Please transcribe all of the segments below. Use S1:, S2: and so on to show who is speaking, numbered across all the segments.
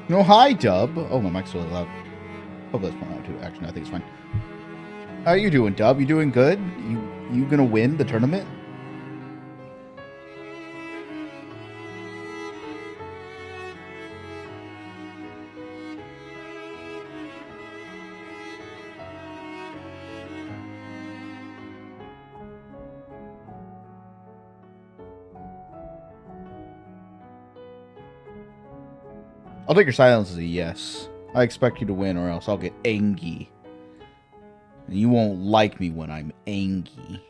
S1: No, hi, Dub. Oh, my mic's really loud. Oh, that's fine out too. Actually, I think it's fine. How you doing, Dub? You doing good? You gonna win the tournament? I'll take your silence as a yes. I expect you to win, or else I'll get angry. And you won't like me when I'm angry.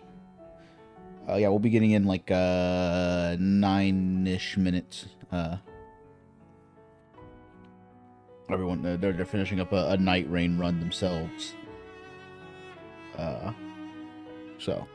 S1: Yeah, we'll be getting in like 9-ish minutes. Everyone, they're finishing up a night rain run themselves. So.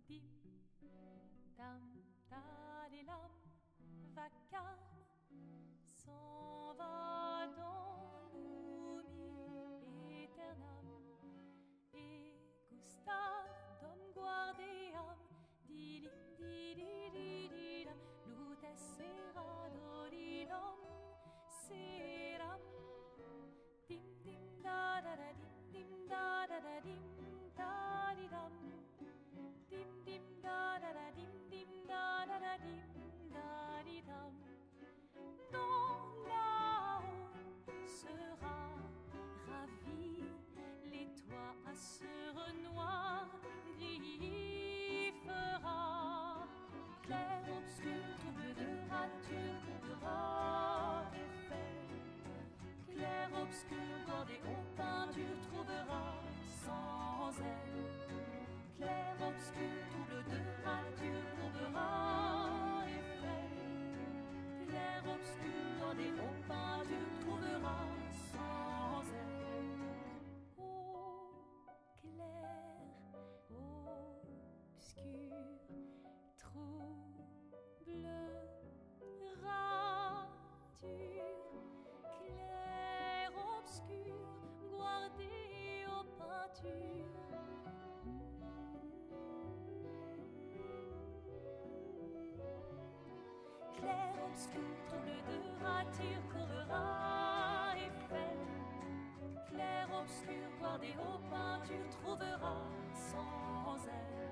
S2: Dim, dam, dadilam, vacarme s'en va dans l'oubli éternel. Et Gustave, dom guardiam, dilim, didididilam, lutes seradorilam, seram. Dim, dim, da da da, dim, da da da, dim, da di dam. Dim dim da da da dim dim da da da dim da di dam. Dans là-haut sera ravi, les toits à sœur noir gris fera. Clair, obscur, trouble de rature, trouvera effet. Clair, obscur, bordé aux peintures, trouvera sans elle. Clair, obscur, trouble de rature, trouvera effet. Clair, obscur, bordé aux peintures, trouvera sans elle. Ô clair, obscur, trouble, rature. Clair, obscur, guardé aux peintures. Clair, obscur, trouble de rature, trouvera effet. Clair, obscur, guardé aux peintures, trouvera sans elle.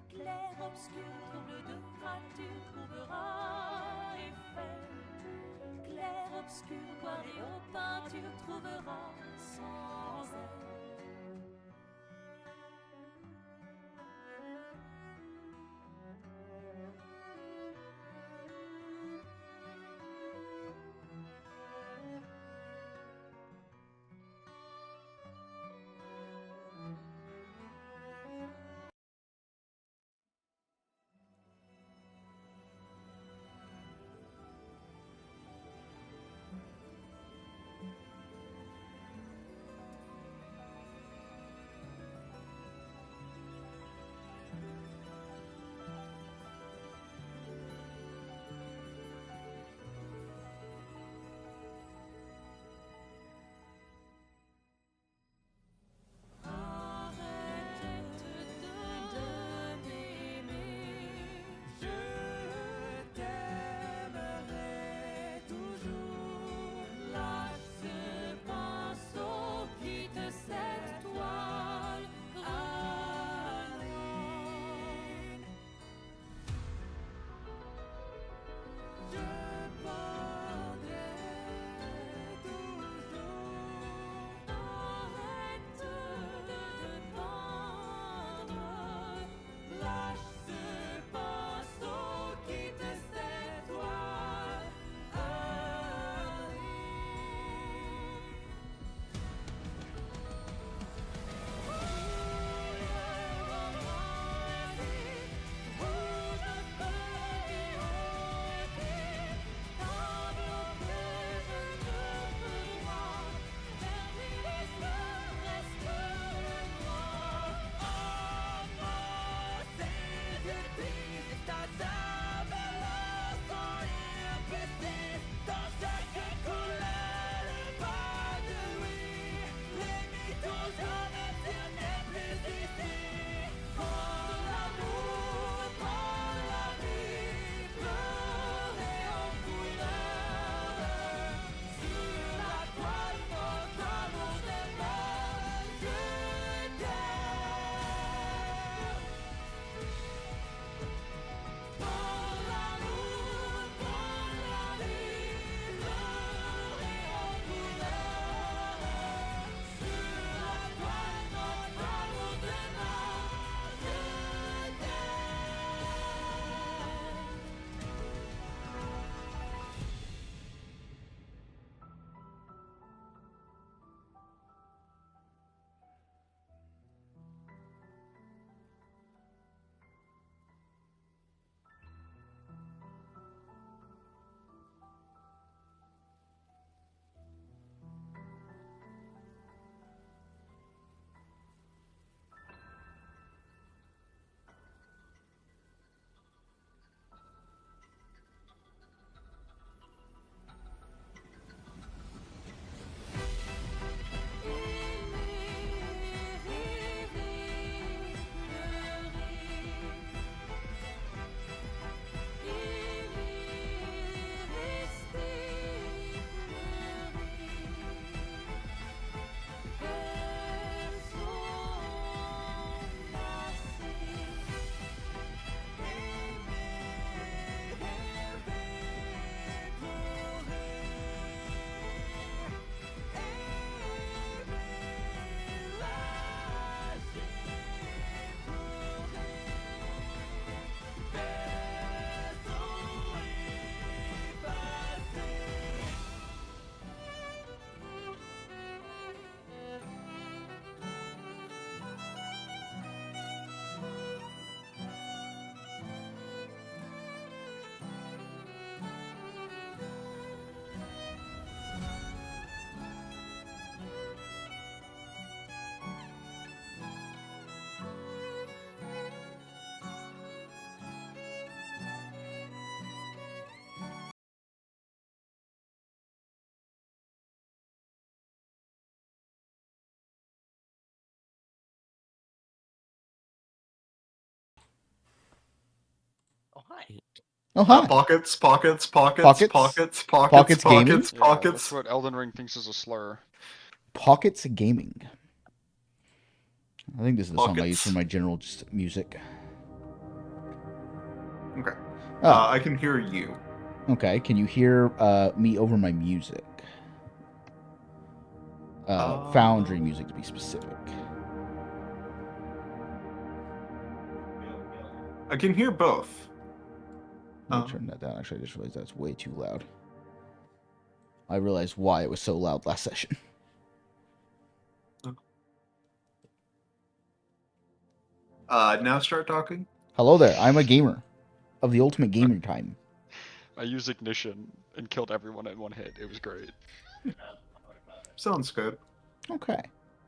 S2: Clair, obscur, trouble de rature, trouvera effet. Clair, obscur, guardé aux peintures, trouvera sans elle.
S3: hi.
S1: Oh, hi.
S4: Pockets.
S1: Pockets
S4: Pockets
S1: gaming?
S5: Yeah,
S4: pockets.
S5: that's what Elden Ring thinks is a slur.
S1: Pockets Gaming. I think this is the song I use
S4: Pockets.
S1: for my general just music.
S4: Okay.
S1: Oh,
S4: I can hear you.
S1: okay. Can you hear me over my music? Foundry music, to be specific.
S4: I can hear both.
S1: Let me turn that down. Actually, I just realized that's way too loud. I realized why it was so loud last session.
S4: Now start talking.
S1: Hello there. I'm a gamer of the ultimate gaming time.
S5: I used Ignition and killed everyone in one hit. It was great.
S4: Sounds good.
S1: Okay.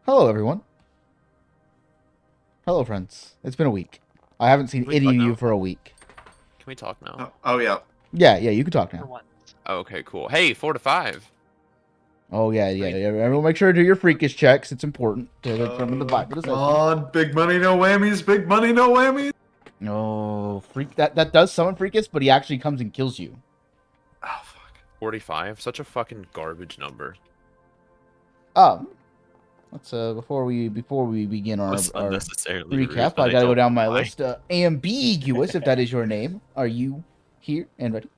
S1: Hello, everyone. Hello, friends. It's been a week. I haven't seen
S3: we
S1: any
S3: talk
S1: of you
S3: now?
S1: for a week.
S3: Can we talk now?
S4: Oh yeah.
S1: Yeah, you can talk
S6: For
S1: now.
S6: once.
S3: Oh, okay, cool. Hey, 4 to 5.
S1: Oh, yeah. Everyone make sure to do your freakish checks. It's important to determine the vibe of the
S4: Come
S1: session.
S4: on, big money, no whammies. Big money, no whammies.
S1: No, freak. That does summon freakish, but he actually comes and kills you.
S4: Oh fuck.
S3: 45. Such a fucking garbage number.
S1: Let's before we begin our
S3: That's unnecessarily rude,
S1: recap,
S3: but
S1: I gotta go
S3: don't
S1: down
S3: know
S1: my
S3: why.
S1: list. Ambiguous, if that is your name. Are you here and ready?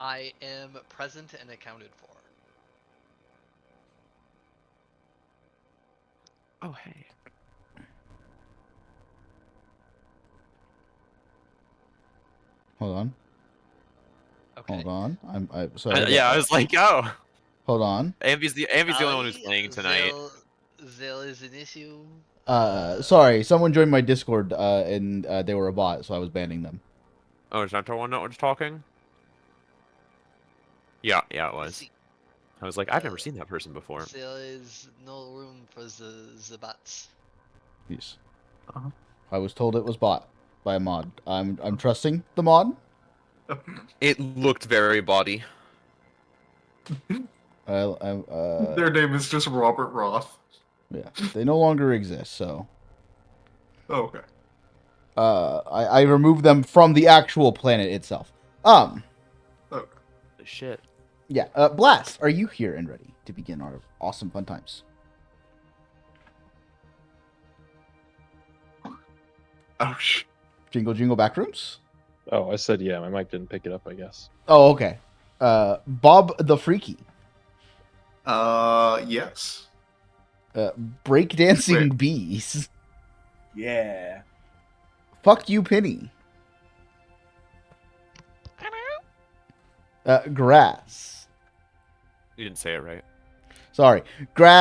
S6: I am present and accounted for.
S3: Oh, hey.
S1: Hold on.
S6: Okay.
S1: Hold on. I'm sorry.
S3: Yeah, I was like, oh.
S1: Hold on.
S3: Ambi's the only one who's playing tonight.
S6: Zil is an issue.
S1: Sorry. Someone joined my Discord, and they were a bot, so I was banning them.
S3: Oh, is that the one that was talking? Yeah, it was. I was like, I've never seen that person before.
S6: There is no room for the bots.
S1: Yes. I was told it was bot by a mod. I'm trusting the mod.
S3: It looked very body.
S4: Their name is just Robert Roth.
S1: Yeah, they no longer exist. So.
S4: Okay.
S1: I removed them from the actual planet itself.
S4: Okay.
S3: Shit.
S1: Yeah. Blast, are you here and ready to begin our awesome fun times?
S4: Oh shit.
S1: Jingle jingle backrooms.
S7: Oh, I said yeah. My mic didn't pick it up, I guess.
S1: Oh, okay. Bob the Freaky.
S4: Yes.
S1: Breakdancing
S4: Wait.
S1: bees.
S8: Yeah.
S1: Fuck you, Penny. Grass.
S3: You didn't say it right.
S1: Sorry. Grass.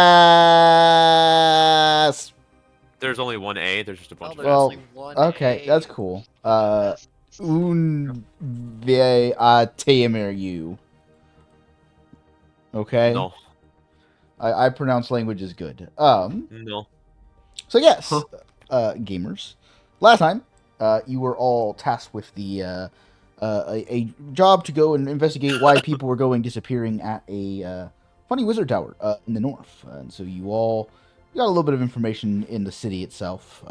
S3: There's only one A. There's just a bunch of
S1: Well,
S6: only one
S1: okay,
S6: A.
S1: that's cool.
S6: Yes.
S1: Un ve temer you. Okay.
S3: No.
S1: I pronounce language is good.
S3: No.
S1: So yes, gamers. Last time, you were all tasked with the a job to go and investigate why people were going disappearing at a funny wizard tower in the north, and so you all got a little bit of information in the city itself,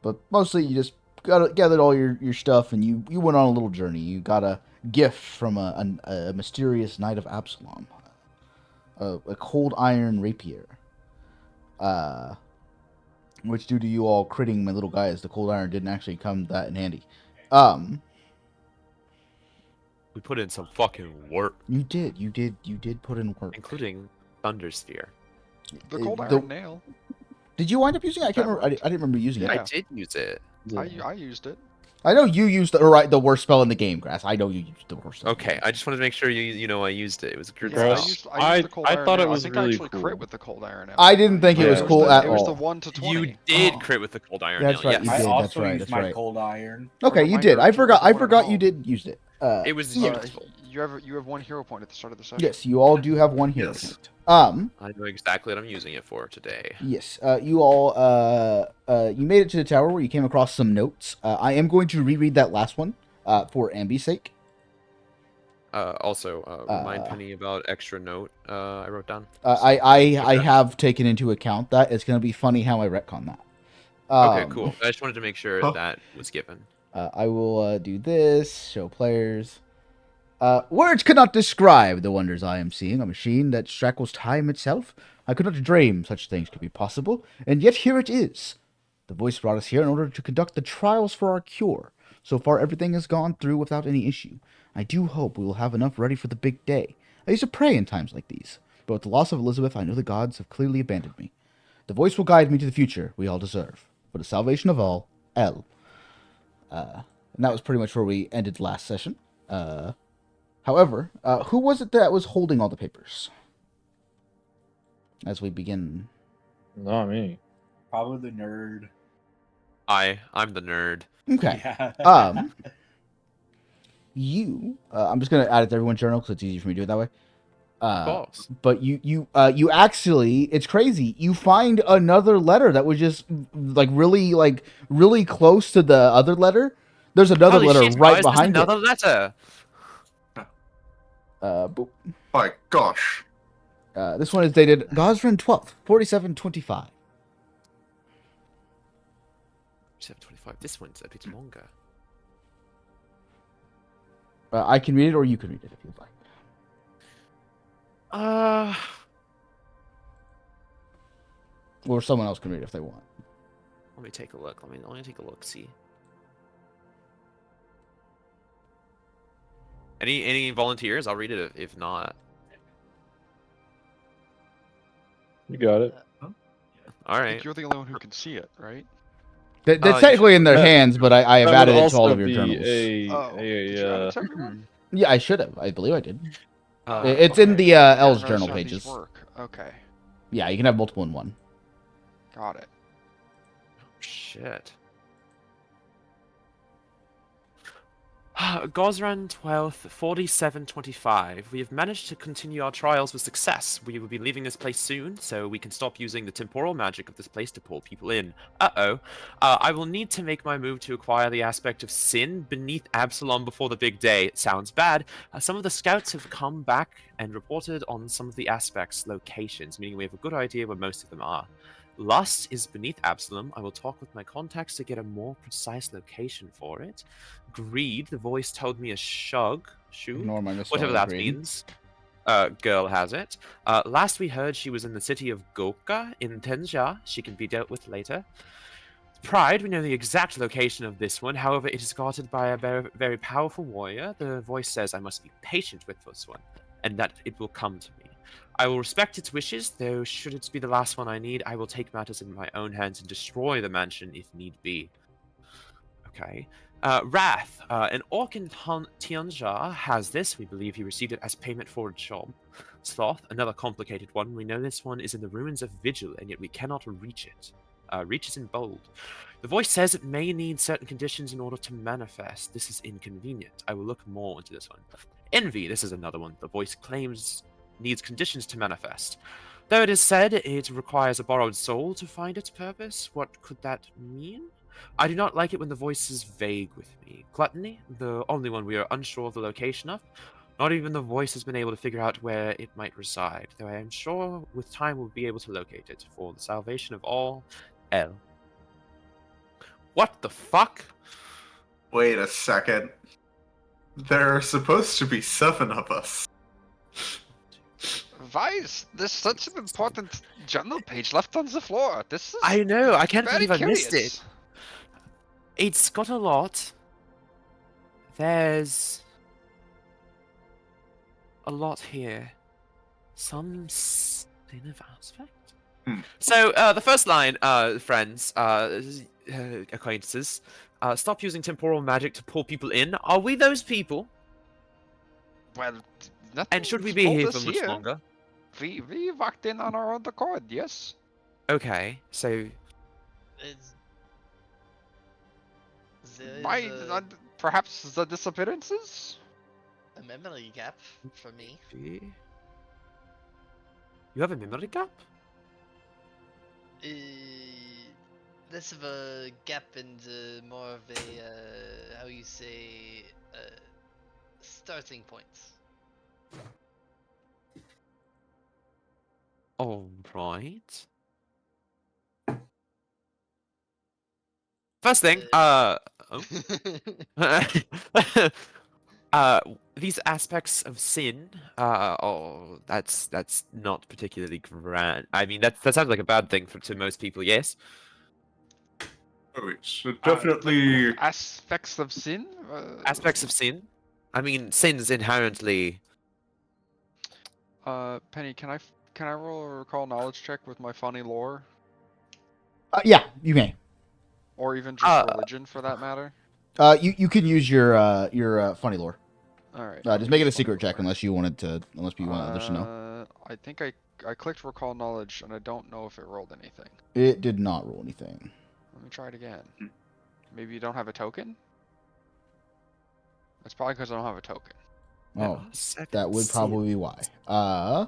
S1: but mostly you just gathered all your stuff and you went on a little journey. You got a gift from a mysterious knight of Absalom, a cold iron rapier. Which, due to you all critting my little guys, the cold iron didn't actually come that in handy.
S3: We put in some fucking work,
S1: You did put in work.
S3: including Thundersphere.
S5: The cold
S1: the-
S5: iron nail.
S1: Did you wind up using it? I can't remember. I didn't remember using it.
S5: Yeah.
S3: I did use it.
S5: I used it.
S1: I know you used the worst spell in the game, Grass. I know you used the worst spell.
S3: Okay, I just wanted to make sure you know I used it. It was a good
S5: Yeah,
S3: spell.
S5: I used the cold
S7: I
S5: iron
S7: thought it
S5: nail.
S7: was
S5: I think
S7: really
S5: I actually
S7: cool.
S5: crit with the cold iron nail.
S1: I didn't think it
S7: Yeah,
S1: was
S7: it was
S1: cool
S7: the-
S1: at
S5: It was
S1: all.
S5: the 1 to 20.
S3: You did
S8: Oh.
S3: crit with the cold iron
S1: That's
S3: nail.
S1: right, you
S3: Yes.
S1: did.
S8: I
S1: that's
S8: also
S1: right,
S8: used
S1: that's
S8: my
S1: right.
S8: cold iron.
S1: Okay, you
S5: Reminder
S1: did. I
S5: to
S1: forgot. I
S5: everyone at
S1: forgot you
S5: home.
S1: did use it.
S3: It was
S5: Uh,
S3: useful.
S5: you have 1 hero point at the start of the session.
S1: Yes, you all do have one hero
S4: Yes.
S1: point.
S3: I know exactly what I'm using it for today.
S1: Yes, you all, you made it to the tower where you came across some notes. I am going to reread that last one, for Ambi's sake.
S3: Also, remind Penny about extra note I wrote down.
S1: I have taken into account that. It's going to be funny how I retcon that.
S3: Okay, cool. I just wanted to make sure
S4: Huh?
S3: that was given.
S1: I will do this. Show players. Words cannot describe the wonders I am seeing. A machine that shackles time itself. I could not dream such things could be possible, and yet here it is. The voice brought us here in order to conduct the trials for our cure. So far, everything has gone through without any issue. I do hope we will have enough ready for the big day. I used to pray in times like these, but with the loss of Elizabeth, I know the gods have clearly abandoned me. The voice will guide me to the future we all deserve. For the salvation of all, L. And that was pretty much where we ended last session. However, who was it that was holding all the papers? As we begin.
S7: Not me.
S8: Probably the nerd.
S3: I'm the nerd.
S1: Okay.
S8: Yeah.
S1: I'm just gonna add it to everyone's journal because it's easy for me to do it that way.
S3: Of course.
S1: But you actually, it's crazy. You find another letter that was just really close to the other letter. There's another
S3: Holy
S1: letter
S3: shit,
S1: right
S3: guys,
S1: behind
S3: there's another letter.
S1: Boop.
S4: My gosh.
S1: This one is dated Gosrin 12th, 4725.
S3: 725. This one's a bit longer.
S1: I can read it, or you can read it if you'd like. Or someone else can read it if they want.
S3: Let me take a look. Let me take a look. See. Any volunteers? I'll read it if not.
S7: You got it.
S3: All
S5: I
S3: right.
S5: think you're the only one who can see it, right?
S1: That's
S3: you
S1: technically in their
S7: that-
S1: hands, but I have
S7: That
S1: added
S7: would
S1: it to all
S7: also
S1: of your
S7: be
S1: journals.
S5: Did you add it to everyone?
S1: Yeah, I should have. I believe I did.
S3: Uh,
S1: It's in
S5: Okay.
S1: the L's
S5: Notice
S1: journal
S5: how these
S1: pages.
S5: work. Okay,
S1: Yeah, you can have multiple in one.
S5: got it.
S3: Shit. Gosran 12th, 4725. We have managed to continue our trials with success. We will be leaving this place soon, so we can stop using the temporal magic of this place to pull people in. I will need to make my move to acquire the aspect of sin beneath Absalom before the big day. It sounds bad. Some of the scouts have come back and reported on some of the aspects' locations, meaning we have a good idea where most of them are. Lust is beneath Absalom. I will talk with my contacts to get a more precise location for it. Greed, the voice told me a shug,
S1: Ignore my misspelling
S3: whatever
S1: of
S3: that
S1: greed.
S3: means. Girl has it. Last we heard, she was in the city of Goka in Tenja. She can be dealt with later. Pride, we know the exact location of this one. However, it is guarded by a very, very powerful warrior. The voice says I must be patient with this one, and that it will come to me. I will respect its wishes, though should it be the last one I need, I will take matters in my own hands and destroy the mansion if need be. Okay. Wrath. An orc in Tianjia has this. We believe he received it as payment for a job. Sloth, another complicated one. We know this one is in the ruins of Vigil, and yet we cannot reach it. Reach is in bold. The voice says it may need certain conditions in order to manifest. This is inconvenient. I will look more into this one. Envy. This is another one. The voice claims needs conditions to manifest. Though it is said it requires a borrowed soul to find its purpose, what could that mean? I do not like it when the voice is vague with me. Gluttony, the only one we are unsure of the location of. Not even the voice has been able to figure out where it might reside, though I am sure with time we'll be able to locate it. For the salvation of all, L. What the fuck?
S4: Wait a second. There are supposed to be 7 of us.
S5: Why is there's such an important journal page left on the floor? This is
S3: I know, I can't
S5: very
S3: believe I missed
S5: curious.
S3: it. It's got a lot. There's a lot here. Some sin of aspect? So, the first line, friends, acquaintances, stop using temporal magic to pull people in. Are we those people?
S5: Well, nothing
S3: And should we be
S5: told
S3: here
S5: us
S3: for much longer?
S5: We walked in on our own accord, yes.
S3: Okay, so
S6: It's, there
S5: Why?
S6: is
S5: Perhaps the disappearances?
S6: a memory gap for me.
S3: you have a memory gap?
S6: Less of a gap and more of a, how you say, starting point.
S3: All right. First thing, These aspects of sin, that's not particularly grand. I mean, that sounds like a bad thing to most people. Yes.
S4: Oh, it's definitely.
S5: Aspects of sin?
S3: Aspects of sin. I mean, sin's inherently.
S5: Penny, can I roll a recall knowledge check with my funny lore,
S1: Yeah, you may.
S5: or even just religion for that matter?
S1: You can use your funny lore.
S5: All right.
S1: Just make it a secret check unless you wanted to, unless you want others to know.
S5: I think I clicked recall knowledge and I don't know if it rolled anything.
S1: It did not roll anything.
S5: Let me try it again. Maybe you don't have a token? That's probably because I don't have a token.
S1: Oh, that would probably be why.
S5: I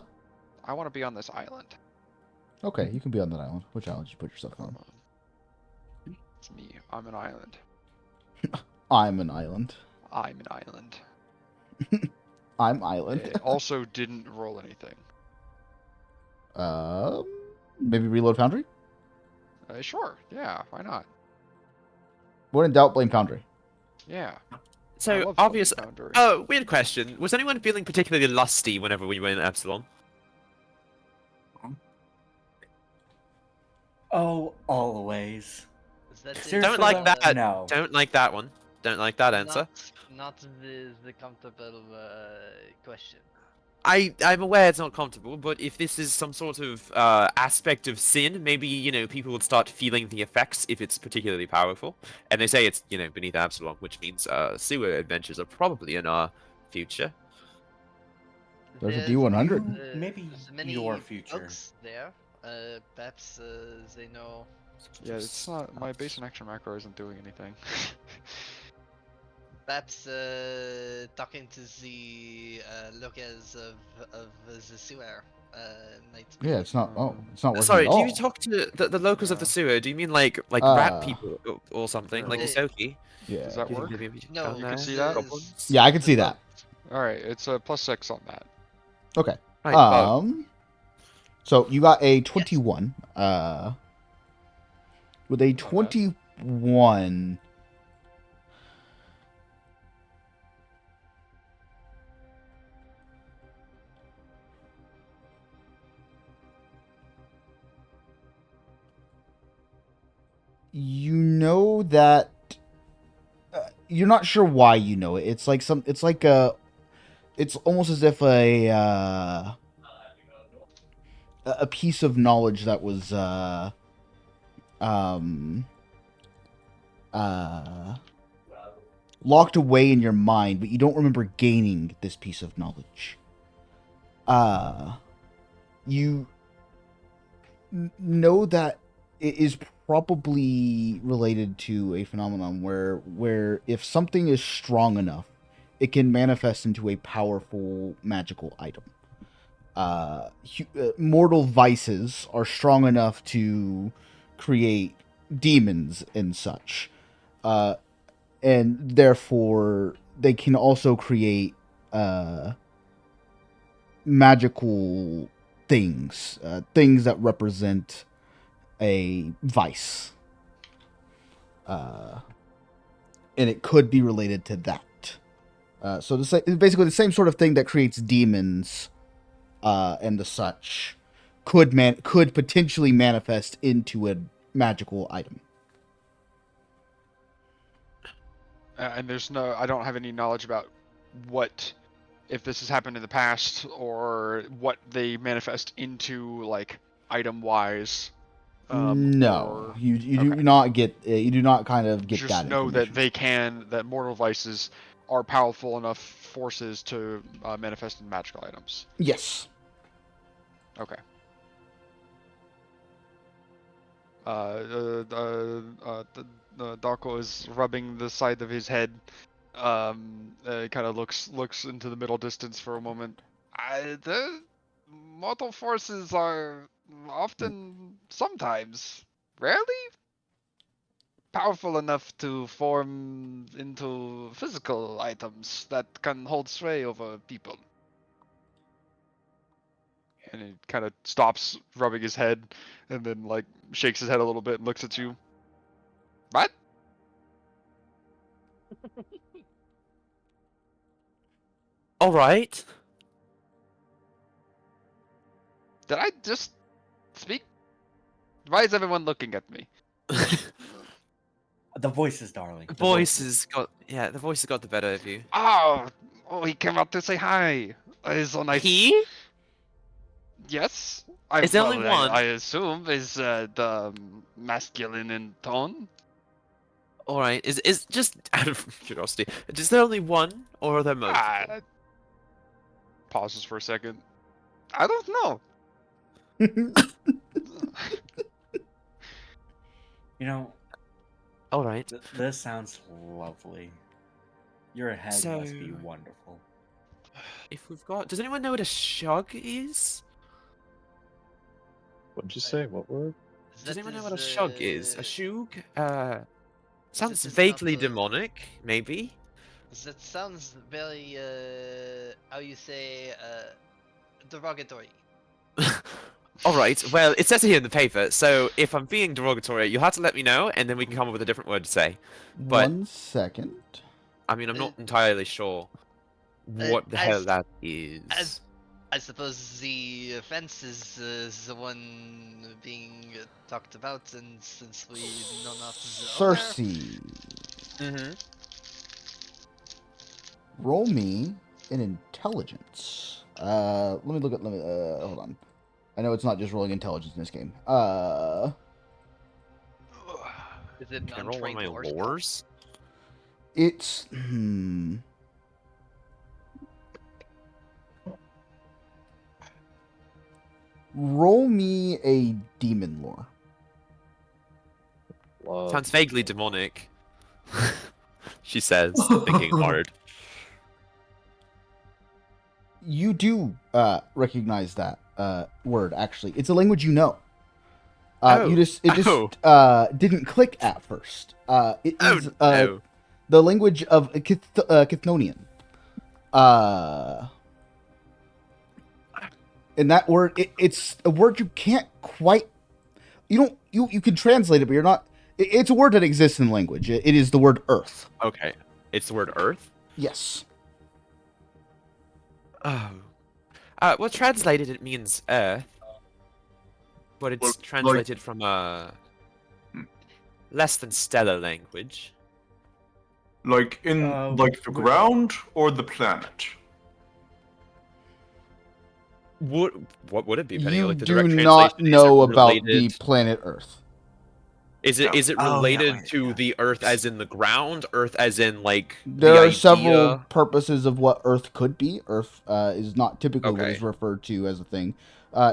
S5: want to be on this island.
S1: Okay, you can be on that island. Which island did you put yourself on?
S5: It's me. I'm an island.
S1: I'm an island.
S5: I'm an island.
S1: I'm island.
S5: It also didn't roll anything.
S1: Maybe reload Foundry?
S5: Sure. Yeah, why not?
S1: When in doubt, blame Foundry.
S5: Yeah.
S3: So obvious. Oh, weird question. Was anyone feeling particularly lusty whenever we went in Epsilon?
S8: Oh, always.
S6: Is that
S8: Seriously,
S3: Don't like
S8: though?
S3: that.
S8: No.
S3: Don't like that one. Don't like that answer.
S6: Not the comfortable question.
S3: I'm aware it's not comfortable, but if this is some sort of aspect of sin, maybe, you know, people would start feeling the effects if it's particularly powerful. And they say it's, you know, beneath Absalom, which means sewer adventures are probably in our future.
S1: There's a D100.
S8: Maybe
S6: many
S8: your future.
S6: bugs there. Perhaps they know.
S5: Yeah, it's not. My base and action macro isn't doing anything.
S6: Perhaps talking to the locals of the sewer might.
S1: Yeah, it's not. Oh, it's not working
S3: Sorry,
S1: at
S3: do
S1: all.
S3: you talk to the locals of the sewer? Do you mean like rat
S1: Uh,
S3: people or something, like
S6: Uh,
S3: Isoki?
S1: Yeah.
S5: Does that
S3: Do you think
S5: work?
S3: maybe
S6: No,
S3: down
S5: you
S3: there?
S5: can see that?
S3: Goblins?
S1: Yeah, I can see that.
S5: All right, it's a +6 on that.
S1: Okay.
S3: Right,
S1: So you got a 21. With a 21. You know that you're not sure why you know it. It's like it's almost as if a piece of knowledge that was locked away in your mind, but you don't remember gaining this piece of knowledge. You know that it is probably related to a phenomenon where if something is strong enough, it can manifest into a powerful magical item. Mortal vices are strong enough to create demons and such. And therefore, they can also create magical things. Things that represent a vice. And it could be related to that. So basically the same sort of thing that creates demons and the such could potentially manifest into a magical item.
S5: And I don't have any knowledge about if this has happened in the past or what they manifest into, like, item-wise.
S1: No, you do not get you do not kind of get
S5: just
S1: that.
S5: Know that that mortal vices are powerful enough forces to manifest in magical items.
S1: Yes.
S5: Okay. Darko is rubbing the side of his head. Kind of looks into the middle distance for a moment. The mortal forces are often, sometimes, rarely powerful enough to form into physical items that can hold sway over people. And he kind of stops rubbing his head and then, like, shakes his head a little bit and looks at you. What?
S3: All right.
S5: Did I just speak? Why is everyone looking at me?
S8: The voices, darling.
S3: The
S8: The
S3: voice has got the better of you.
S5: Oh, he came out to say hi. It's so nice.
S3: He?
S5: Yes.
S3: Is there only one?
S5: I assume is the masculine in tone.
S3: All right. Is just out of curiosity, is there only one, or are there multiple?
S5: Pauses for a second. I don't know.
S8: You know,
S3: All right.
S8: this sounds lovely. Your head must be
S3: So-
S8: wonderful.
S3: If we've got, does anyone know what a shug is?
S7: What'd you say? What word?
S3: Does anyone know what a shug is? A shug? Sounds
S6: This is
S3: vaguely
S6: not the-
S3: demonic, maybe.
S6: That sounds very, how you say, derogatory.
S3: All right. Well, it says it here in the paper, so if I'm being derogatory, you'll have to let me know, and then we can come up with a different word to say. But-
S1: 1 second.
S3: I mean, I'm not entirely sure what the hell
S6: as-
S3: that is.
S6: I suppose the offense is the one being talked about, and since we know not the owner,
S1: Cersei.
S3: Mm-hmm.
S1: Roll me an intelligence. Let me look at. Hold on. I know it's not just rolling intelligence in this game.
S6: is it
S3: Can I roll one of my
S6: horsepower?
S3: lores?
S1: It's Roll me a demon lore.
S7: Love.
S3: Sounds vaguely demonic. She says, thinking hard.
S1: You do recognize that word. Actually, it's a language you know.
S3: Oh.
S1: It just
S3: Oh.
S1: didn't click at first. It
S3: Oh
S1: is
S3: no.
S1: the language of Kithnonian. And that word, it's a word you can't quite. You can translate it, but you're not. It's a word that exists in language. It is the word earth.
S3: Okay. It's the word earth?
S1: Yes.
S3: Oh. Well, translated it means earth. But it's
S4: Well, like-
S3: translated from a less than stellar language.
S4: Like in like the
S8: Wait.
S4: ground or the planet?
S3: What would it be, Penny?
S1: You
S3: Like the
S1: do
S3: direct
S1: not
S3: translation, is it
S1: know about the
S3: related-
S1: planet Earth.
S3: Is it
S4: Yeah.
S8: Oh, yeah,
S3: related
S8: wait,
S3: to
S8: yeah.
S3: the Earth as in the ground? Earth as in like
S1: There
S3: the
S1: are
S3: idea?
S1: several purposes of what Earth could be. Earth is not typically what is
S3: Okay.
S1: referred to as a thing.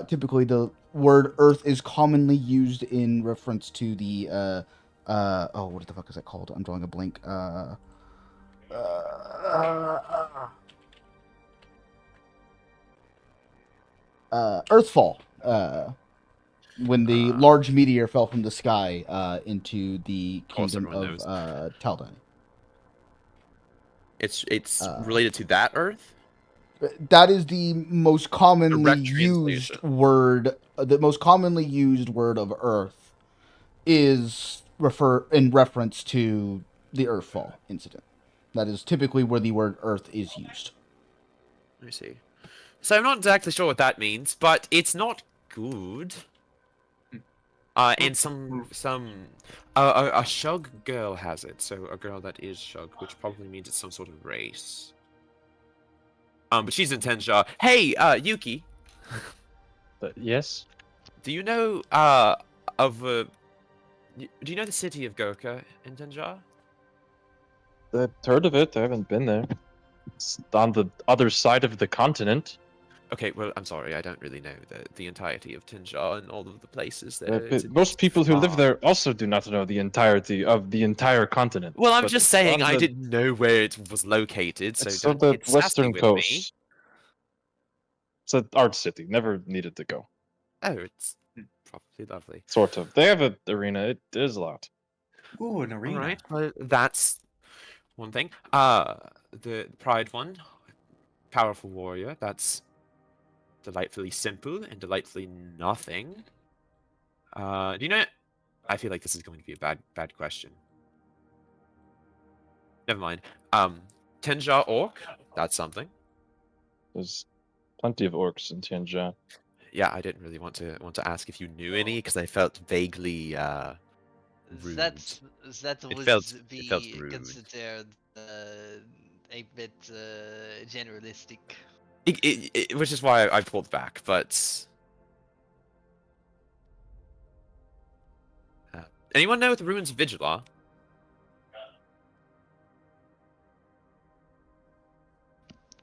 S1: Typically, the word Earth is commonly used in reference to the oh, what the fuck is that called? I'm drawing a blank. Earthfall. When the large meteor fell from the sky into the
S3: course
S1: kingdom
S3: everyone
S1: of Tidal.
S3: It's
S1: Uh,
S3: related to that Earth?
S1: That is the most commonly
S3: Direct
S1: used
S3: translation.
S1: word. The most commonly used word of Earth is in reference to the Earthfall incident. That is typically where the word Earth is used.
S3: Let me see. So I'm not exactly sure what that means, but it's not good. And a shug girl has it, so a girl that is shug, which probably means it's some sort of race. But she's in Tenja. Hey, Yuki,
S7: Yes?
S3: do you know do you know the city of Gurkha in Tenja?
S7: I've heard of it. I haven't been there. It's on the other side of the continent.
S3: Okay, well, I'm sorry, I don't really know the entirety of Tenja and all of the places there.
S7: But most people who live there also do not know the entirety of the entire continent.
S3: Well, I'm
S7: but
S3: just
S7: it's
S3: saying
S7: on
S3: I
S7: the-
S3: didn't know where it was located, so
S7: It's
S3: don't
S7: on the
S3: get sassy
S7: western
S3: with me.
S7: coast. It's an art city. Never needed to go.
S3: Oh, it's probably lovely.
S7: Sort of. They have an arena. It is a lot.
S8: Ooh, an
S3: All
S8: arena.
S3: right, well, that's one thing. The Pride one, powerful warrior. That's delightfully simple and delightfully nothing. Do you know? I feel like this is going to be a bad question. Never mind. Tenja Orc. That's something.
S7: There's plenty of orcs in Tianjia.
S3: Yeah, I didn't really want to ask if you knew any because I felt vaguely rude.
S6: That
S3: It
S6: would
S3: felt
S6: be
S3: rude.
S6: considered a bit generalistic.
S3: Which is why I pulled back. But anyone know what the ruins of Vigil are?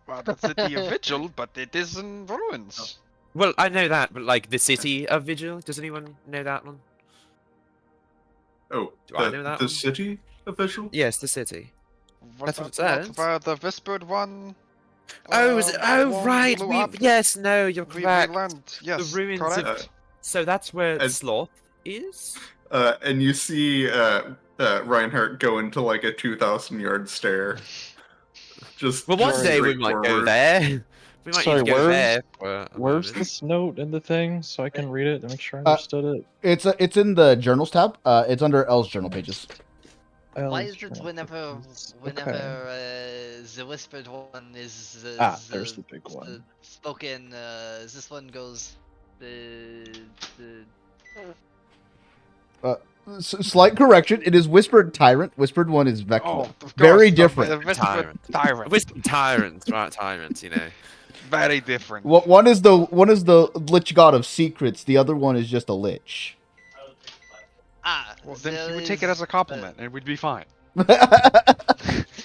S5: Well, the city of Vigil, but it is in ruins.
S3: Well, I know that, but like the city of Vigil. Does anyone know that one?
S4: Oh,
S3: Do I know that
S4: the
S3: one?
S4: city official?
S3: Yes, the city.
S5: Was
S3: That's what it
S5: that not
S3: says.
S5: where the whispered one?
S3: Oh,
S5: one
S3: right.
S5: blew up?
S3: Yes, no, you're
S5: We
S3: correct.
S5: learned. Yes,
S3: ruins of-
S5: correct.
S3: So that's where
S4: And-
S3: Sloth is.
S4: And you see Reinhardt go into like a 2,000-yard stare. Just
S3: Well, one
S4: just
S3: day we might go
S4: straightforward.
S3: there. We might
S7: Sorry,
S3: need to go
S7: where's-
S3: there. For a
S7: Where's
S3: moment.
S7: this note in the thing so I can read it and make sure I understood it?
S1: It's in the journals tab. It's under L's journal pages.
S6: Why
S7: L's
S6: is it
S7: journal
S6: whenever
S7: pages.
S6: the whispered one is
S7: There's the big one.
S6: spoken, this one goes the
S1: Slight correction. It is whispered tyrant. Whispered one is Vector.
S5: of course,
S1: Very
S5: the
S1: different.
S5: whispered
S3: Tyrant.
S5: tyrant.
S3: Whispered tyrants, right? Tyrants, you know.
S5: Very different.
S1: One is the lich god of secrets. The other one is just a lich.
S5: Well, then
S6: there
S5: he would take it
S6: is,
S5: as a compliment, and we'd be fine.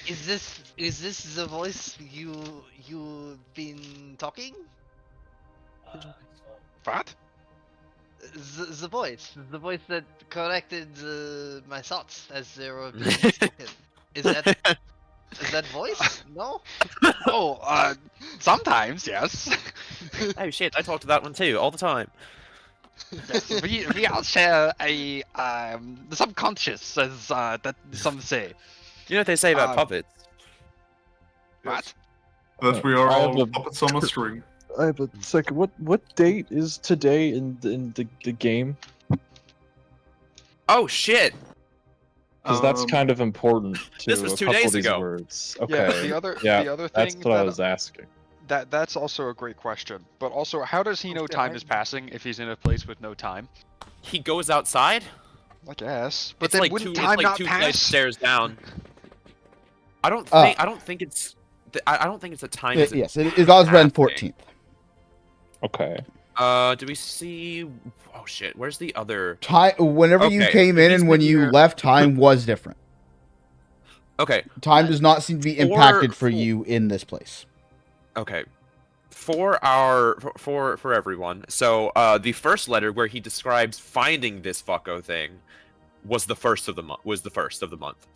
S6: Is this the voice you've been talking?
S5: What?
S6: The voice that corrected my thoughts as they were being spoken. Is that voice? No.
S5: Oh, sometimes yes.
S3: Oh shit! I talk to that one too all the time.
S5: Yes, we all share a the subconscious, as that some say.
S3: You know what they say about puppets?
S5: What?
S4: That we are
S7: I have
S4: all
S7: a-
S4: puppets on a string.
S7: I have a second. What date is today in the game?
S3: Oh shit!
S7: Because that's kind of important to
S3: This was
S7: a
S3: 2
S7: couple
S3: days
S7: of these
S3: ago.
S7: words.
S5: Yeah.
S7: Okay.
S5: The other
S7: Yeah,
S5: the other
S7: that's
S5: thing
S7: what I
S5: that
S7: was asking.
S5: that's also a great question. But also, how does he know time is passing if he's in a place with no time?
S3: He goes outside.
S5: I guess. But
S3: It's
S5: then
S3: like
S5: wouldn't
S3: two.
S5: time
S3: It's like
S5: not
S3: two flights of
S5: pass?
S3: stairs down. I don't think it's. I don't think it's a time.
S1: Yes, it is Osren 14th.
S7: Okay.
S3: Do we see? Oh shit! Where's the other?
S1: Time. Whenever you
S3: Okay,
S1: came in
S3: he's
S1: and when
S3: been
S1: you
S3: here-
S1: left, time was different.
S3: Okay.
S1: Time does not seem to be impacted for you in this place.
S3: Okay. For everyone. So the first letter where he describes finding this fucko thing was the first of the month.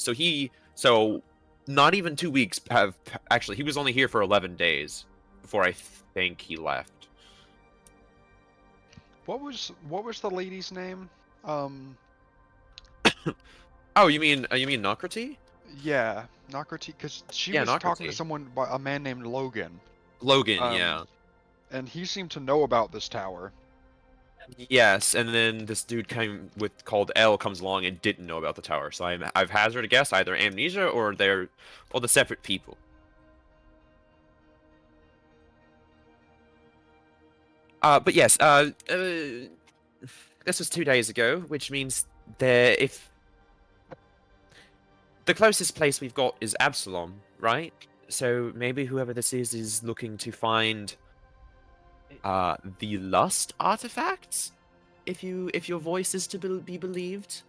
S3: So not even 2 weeks have actually he was only here for 11 days before I think he left.
S5: What was the lady's name?
S3: Oh, you mean Nocrity?
S5: Yeah, Nocrity, because she
S3: Yeah,
S5: was talking to
S3: Nocrity.
S5: a man named Logan.
S3: Logan,
S5: Um,
S3: yeah.
S5: And he seemed to know about this tower.
S3: Yes, and then this dude called L comes along and didn't know about the tower. So I've hazarded a guess, either amnesia or the separate people. But yes, this was 2 days ago, which means if the closest place we've got is Absalom, right? So maybe whoever this is looking to find the lust artifacts, if your voice is to be believed,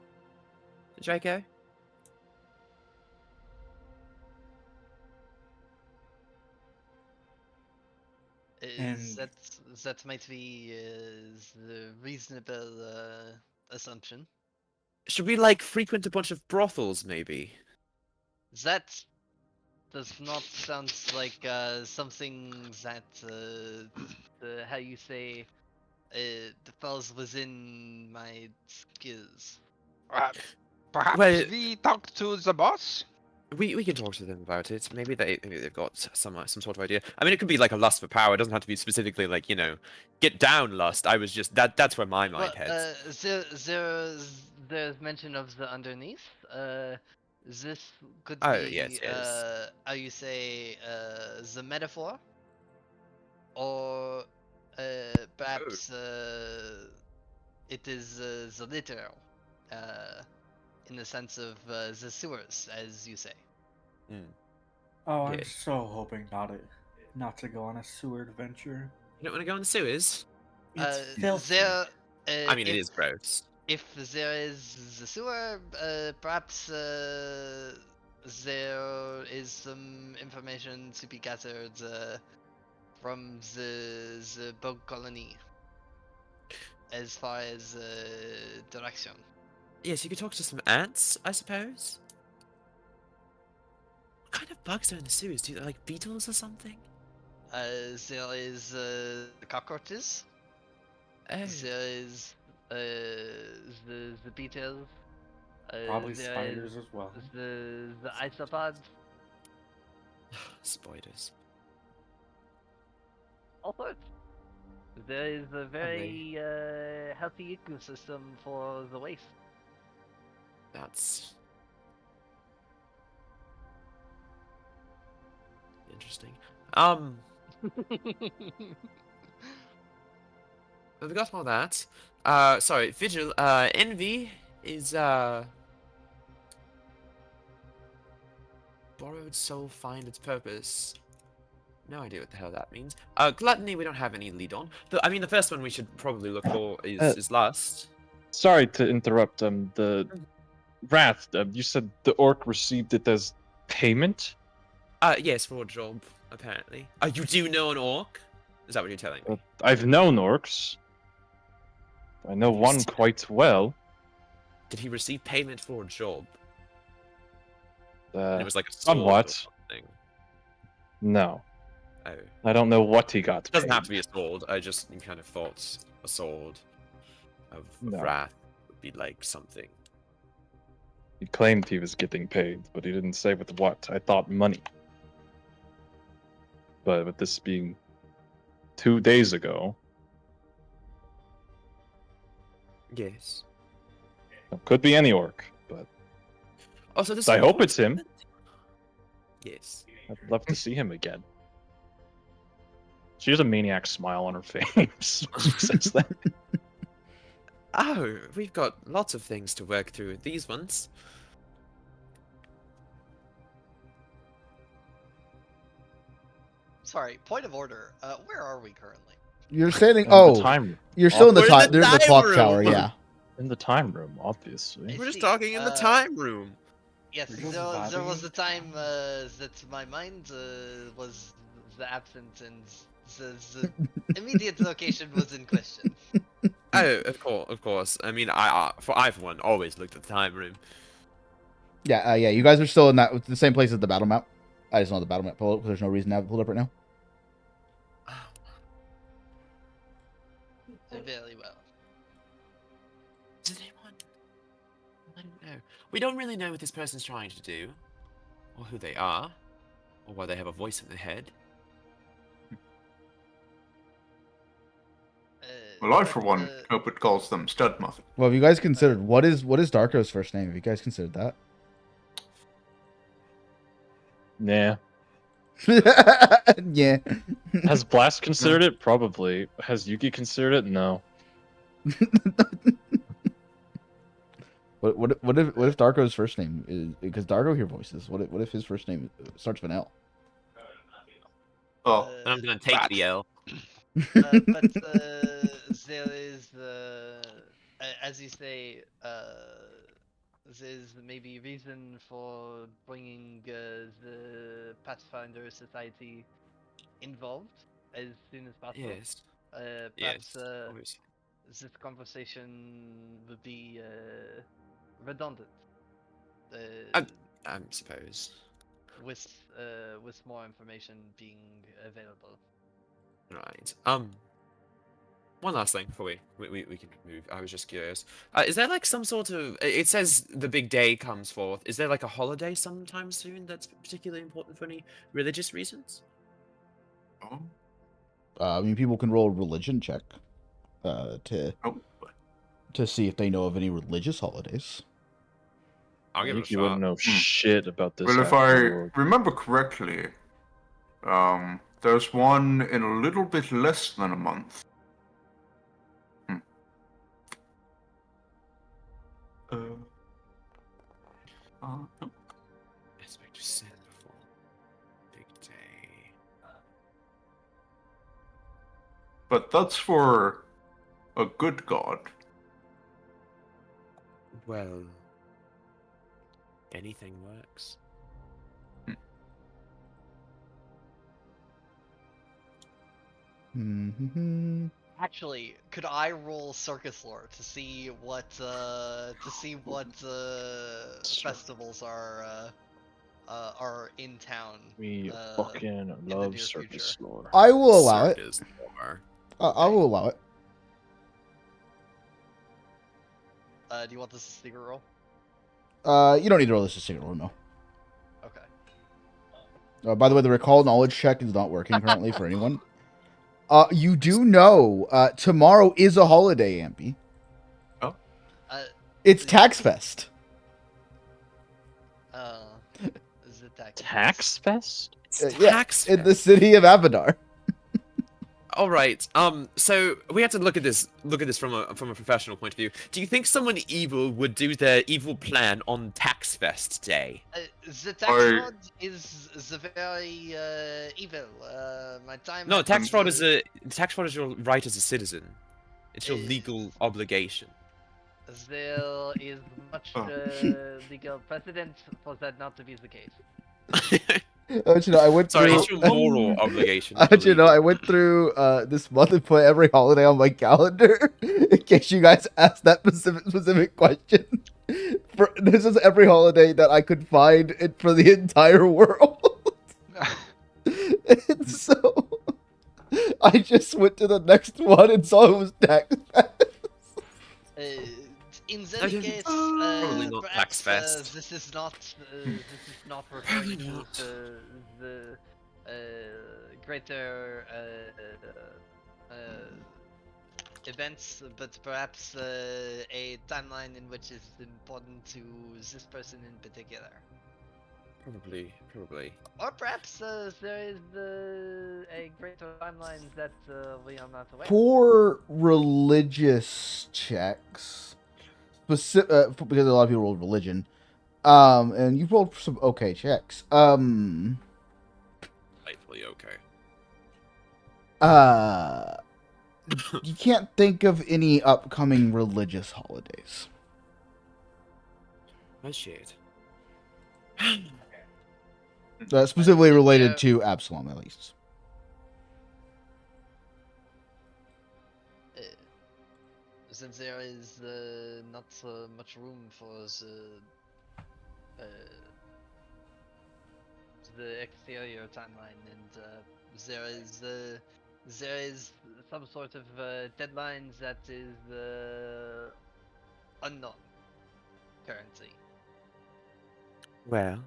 S3: JK.
S6: Is that might be the reasonable assumption.
S3: Should we like frequent a bunch of brothels, maybe?
S6: That does not sound like something that how you say falls within my skills.
S5: Perhaps
S3: Well-
S5: we talk to the boss?
S3: We can talk to them about it. Maybe they've got some sort of idea. I mean, it could be like a lust for power. It doesn't have to be specifically like get down lust. I was just that's where my mind heads.
S6: There's mention of the underneath. This could
S3: Oh,
S6: be
S3: yes, yes.
S6: how you say the metaphor. or perhaps it is the literal, in the sense of the sewers, as you say.
S8: Oh, I'm
S3: Yeah.
S8: so hoping not to go on a sewer adventure.
S3: You don't want to go in the sewers?
S8: It's filthy.
S6: There,
S3: I mean, it
S6: if,
S3: is gross.
S6: if there is the sewer, perhaps there is some information to be gathered from the bug colony as far as direction.
S3: Yes, you could talk to some ants, I suppose. What kind of bugs are in the sewers? Do you like beetles or something?
S6: There is cockroaches.
S3: Oh,
S6: There is the beetles.
S8: Probably
S6: there
S8: spiders
S6: is
S8: as well.
S6: the isopods.
S3: spiders.
S6: All sorts. There is a very healthy ecosystem for the waste.
S3: That's interesting. We got all that. Sorry, Vigil. Envy is borrowed soul find its purpose. No idea what the hell that means. Gluttony, we don't have any lead on. I mean, the first one we should probably look for is lust.
S7: Sorry to interrupt. The Wrath. You said the orc received it as payment.
S3: Yes, for a job, apparently. You do know an orc? Is that what you're telling me?
S7: I've known orcs. I know
S3: Have you
S7: one
S3: seen-
S7: quite well.
S3: Did he receive payment for a job? And it was like a sword
S7: somewhat.
S3: or something.
S7: No,
S3: Oh.
S7: I don't know what he got.
S3: It doesn't
S7: paid.
S3: have to be a sword. I just kind of thought a sword of
S7: No.
S3: wrath would be like something.
S7: He claimed he was getting paid, but he didn't say with what. I thought money. But with this being 2 days ago,
S3: Yes.
S7: it could be any orc. But
S3: Also, this.
S7: I hope it's him.
S3: Yes.
S7: I'd love to see him again. She has a maniac smile on her face when she says that.
S3: Oh, we've got lots of things to work through. These ones.
S6: Sorry, point of order. Where are we currently?
S1: You're standing.
S7: In the
S1: Oh,
S7: time,
S1: you're still in the
S3: We're in
S1: time.
S3: the
S1: There's the
S3: time
S1: clock
S3: room.
S1: tower. Yeah.
S7: in the time room, obviously.
S6: I
S3: We're just
S6: see.
S3: talking in the time room.
S6: Yes,
S8: We're just
S6: there was
S8: vibing.
S6: a time that my mind was absent and the immediate location was in question.
S3: Oh, of course. I mean, I for one always looked at the time room.
S1: Yeah. Yeah. You guys are still in the same place as the battle map. I just know the battle map pulled up because there's no reason to have it pulled up right now.
S6: Very well.
S3: Does anyone? I don't know. We don't really know what this person's trying to do, or who they are, or why they have a voice in their head.
S4: Well, I, for
S6: but,
S4: one, hope it calls them stud muffin.
S1: Well, have you guys considered what is Darko's first name? Have you guys considered that?
S7: Nah.
S1: Yeah.
S7: Has Blast considered it? Probably. Has Yuki considered it? No.
S1: What if Darko's first name is, because Darko hear voices? What if his first name starts with an L?
S4: Oh,
S3: And I'm gonna take
S4: Rat.
S3: the L.
S6: but there is, as you say, there's maybe reason for bringing the Pathfinder Society involved as soon as possible.
S3: Yes.
S6: Perhaps
S3: Yes. Obviously.
S6: this conversation would be redundant.
S3: I suppose.
S6: With more information being available.
S3: Right. One last thing before we can move. I was just curious. Is there like some sort of? It says the big day comes forth. Is there like a holiday sometime soon that's particularly important for any religious reasons?
S4: Oh,
S1: I mean, people can roll a religion check to
S4: oh.
S1: see if they know of any religious holidays.
S3: I'll give it a
S7: Yuki wouldn't
S3: shot.
S7: know shit about this.
S4: Well, if
S7: after
S4: I
S7: the war.
S4: remember correctly, There's one in a little bit less than a month. No.
S3: Expect to send before big day.
S4: But that's for a good god.
S3: Well, anything works.
S1: Mhm.
S6: Actually, could I roll circus lore to see what festivals are in town?
S7: We fucking
S6: in the
S7: love
S6: near
S7: circus
S6: future.
S7: lore.
S1: I will allow it.
S3: Circus lore.
S1: I will allow it.
S6: Do you want this as a secret roll?
S1: You don't need to roll this as a secret roll, no.
S6: Okay.
S1: By the way, the recall knowledge check is not working currently for anyone. You do know tomorrow is a holiday, Ambi.
S4: Oh.
S1: It's Tax Fest.
S6: Is it
S7: Tax Fest?
S1: Yeah,
S3: Tax
S1: in the city of Abadar.
S3: All right. So we have to look at this from a professional point of view. Do you think someone evil would do their evil plan on Tax Fest Day?
S6: The tax fraud is very evil. My time.
S3: No,
S6: at
S3: tax fraud is
S6: the-
S3: tax fraud is your right as a citizen. It's your legal obligation.
S6: There is much legal precedent for that not to be the case.
S1: I went
S3: Sorry,
S1: through.
S3: it's your moral obligation.
S1: I went through this month and put every holiday on my calendar in case you guys asked that specific question. This is every holiday that I could find for the entire world. And so I just went to the next one and saw it was Tax Fest.
S6: In that case,
S3: Probably not
S6: perhaps
S3: Tax Fest.
S6: this is not
S3: Probably
S6: referring
S3: not.
S6: to the greater events, but perhaps a timeline in which is important to this person in particular.
S3: Probably.
S6: Or perhaps there is a greater timeline that we are not aware.
S1: For religious checks, because a lot of people rolled religion, and you rolled some okay checks.
S3: Rightfully okay.
S1: You can't think of any upcoming religious holidays.
S3: Oh shit.
S1: Specifically related to Absalom, at least.
S6: Since there is not much room for the exterior timeline, and there is some sort of deadline that is unknown currently.
S3: Well,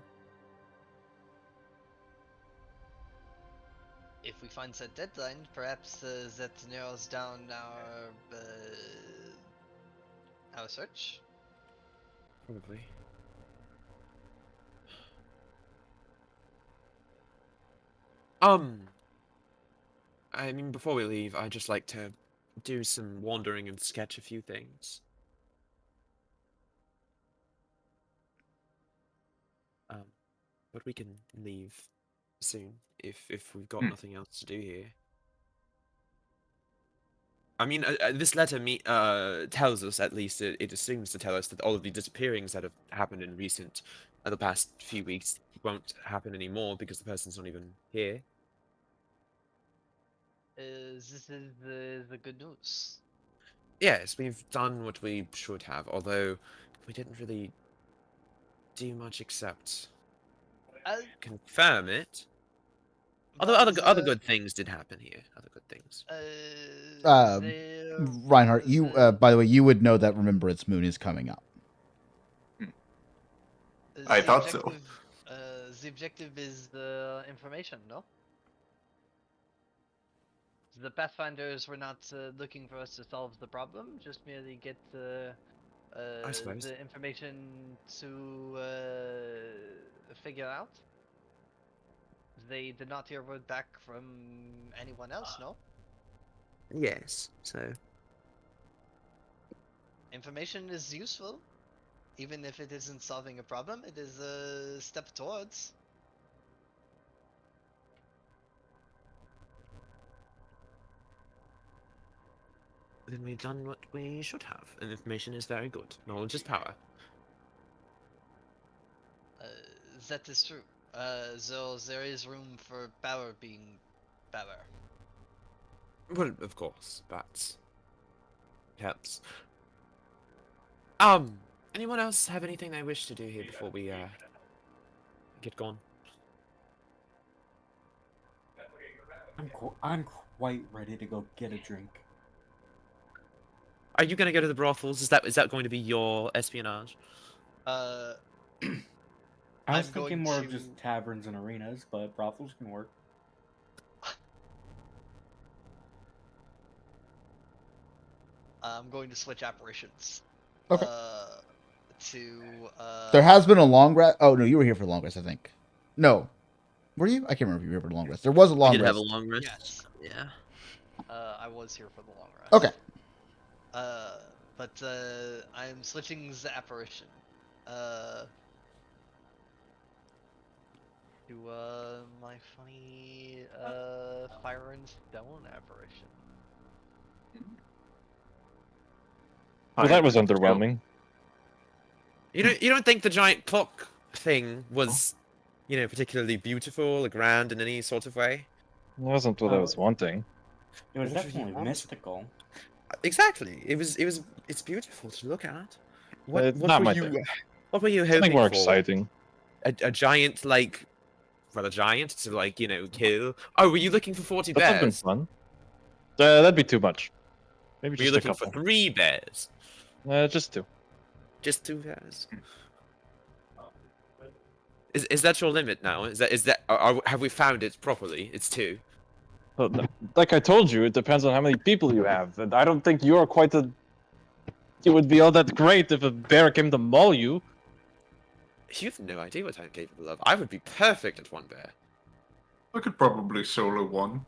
S6: If we find that deadline, perhaps that narrows down our search.
S3: probably. I mean, before we leave, I'd just like to do some wandering and sketch a few things. But we can leave soon if we've got nothing else to do here. I mean, this letter tells us, at least it seems to tell us, that all of the disappearings that have happened in the past few weeks won't happen anymore because the person's not even here.
S6: This is the good news.
S3: Yes, we've done what we should have, although we didn't really do much except confirm it. Although other good things did happen here. Other good things.
S1: Reinhardt, you by the way, you would know that Remembrance Moon is coming up.
S4: I thought so.
S6: The objective is the information, no? The Pathfinders were not looking for us to solve the problem, just merely get
S3: I suppose.
S6: the information to figure out. they did not hear word back from anyone else, no?
S3: Yes. So
S6: Information is useful. Even if it isn't solving a problem, it is a step towards.
S3: then we've done what we should have, and information is very good. Knowledge is power.
S6: That is true. So there is room for power being power.
S3: Well, of course, but helps. Anyone else have anything they wish to do here before we get going?
S8: I'm quite ready to go get a drink.
S3: Are you gonna go to the brothels? Is that going to be your espionage?
S8: I was
S6: I'm
S8: thinking
S6: going
S8: more
S6: to-
S8: of just taverns and arenas, but brothels can work.
S6: I'm going to switch apparitions.
S1: Okay.
S6: To
S1: There has been a long rest. Oh no, you were here for the long rest, I think. No, were you? I can't remember if you were here for the long rest. There was a long
S3: We did
S1: rest.
S3: have a long rest.
S6: Yes.
S3: Yeah.
S6: I was here for the long rest.
S1: Okay.
S6: But I'm switching the apparition. To my funny fire and stone apparition.
S7: Well, that was underwhelming.
S3: You don't think the giant clock thing was, particularly beautiful or grand in any sort of way?
S7: That wasn't what I was wanting.
S8: It was
S3: What did you
S8: definitely
S3: want?
S8: mystical.
S3: Exactly. It's beautiful to look at.
S7: Not my thing.
S3: What were you hoping
S7: Something more
S3: for?
S7: exciting.
S3: A giant a giant to kill? Oh, were you looking for 40
S7: That would have been
S3: bears?
S7: fun. That'd be too much. Maybe
S3: Were you
S7: just a
S3: looking for
S7: couple.
S3: 3 bears?
S7: Just 2.
S3: Just 2 bears. Is that your limit now? Is that have we found it properly? It's 2.
S7: But like I told you, it depends on how many people you have. And I don't think you're quite a. It would be all that great if a bear came to maul you.
S3: You have no idea what I'm capable of. I would be perfect at 1 bear.
S4: I could probably solo one.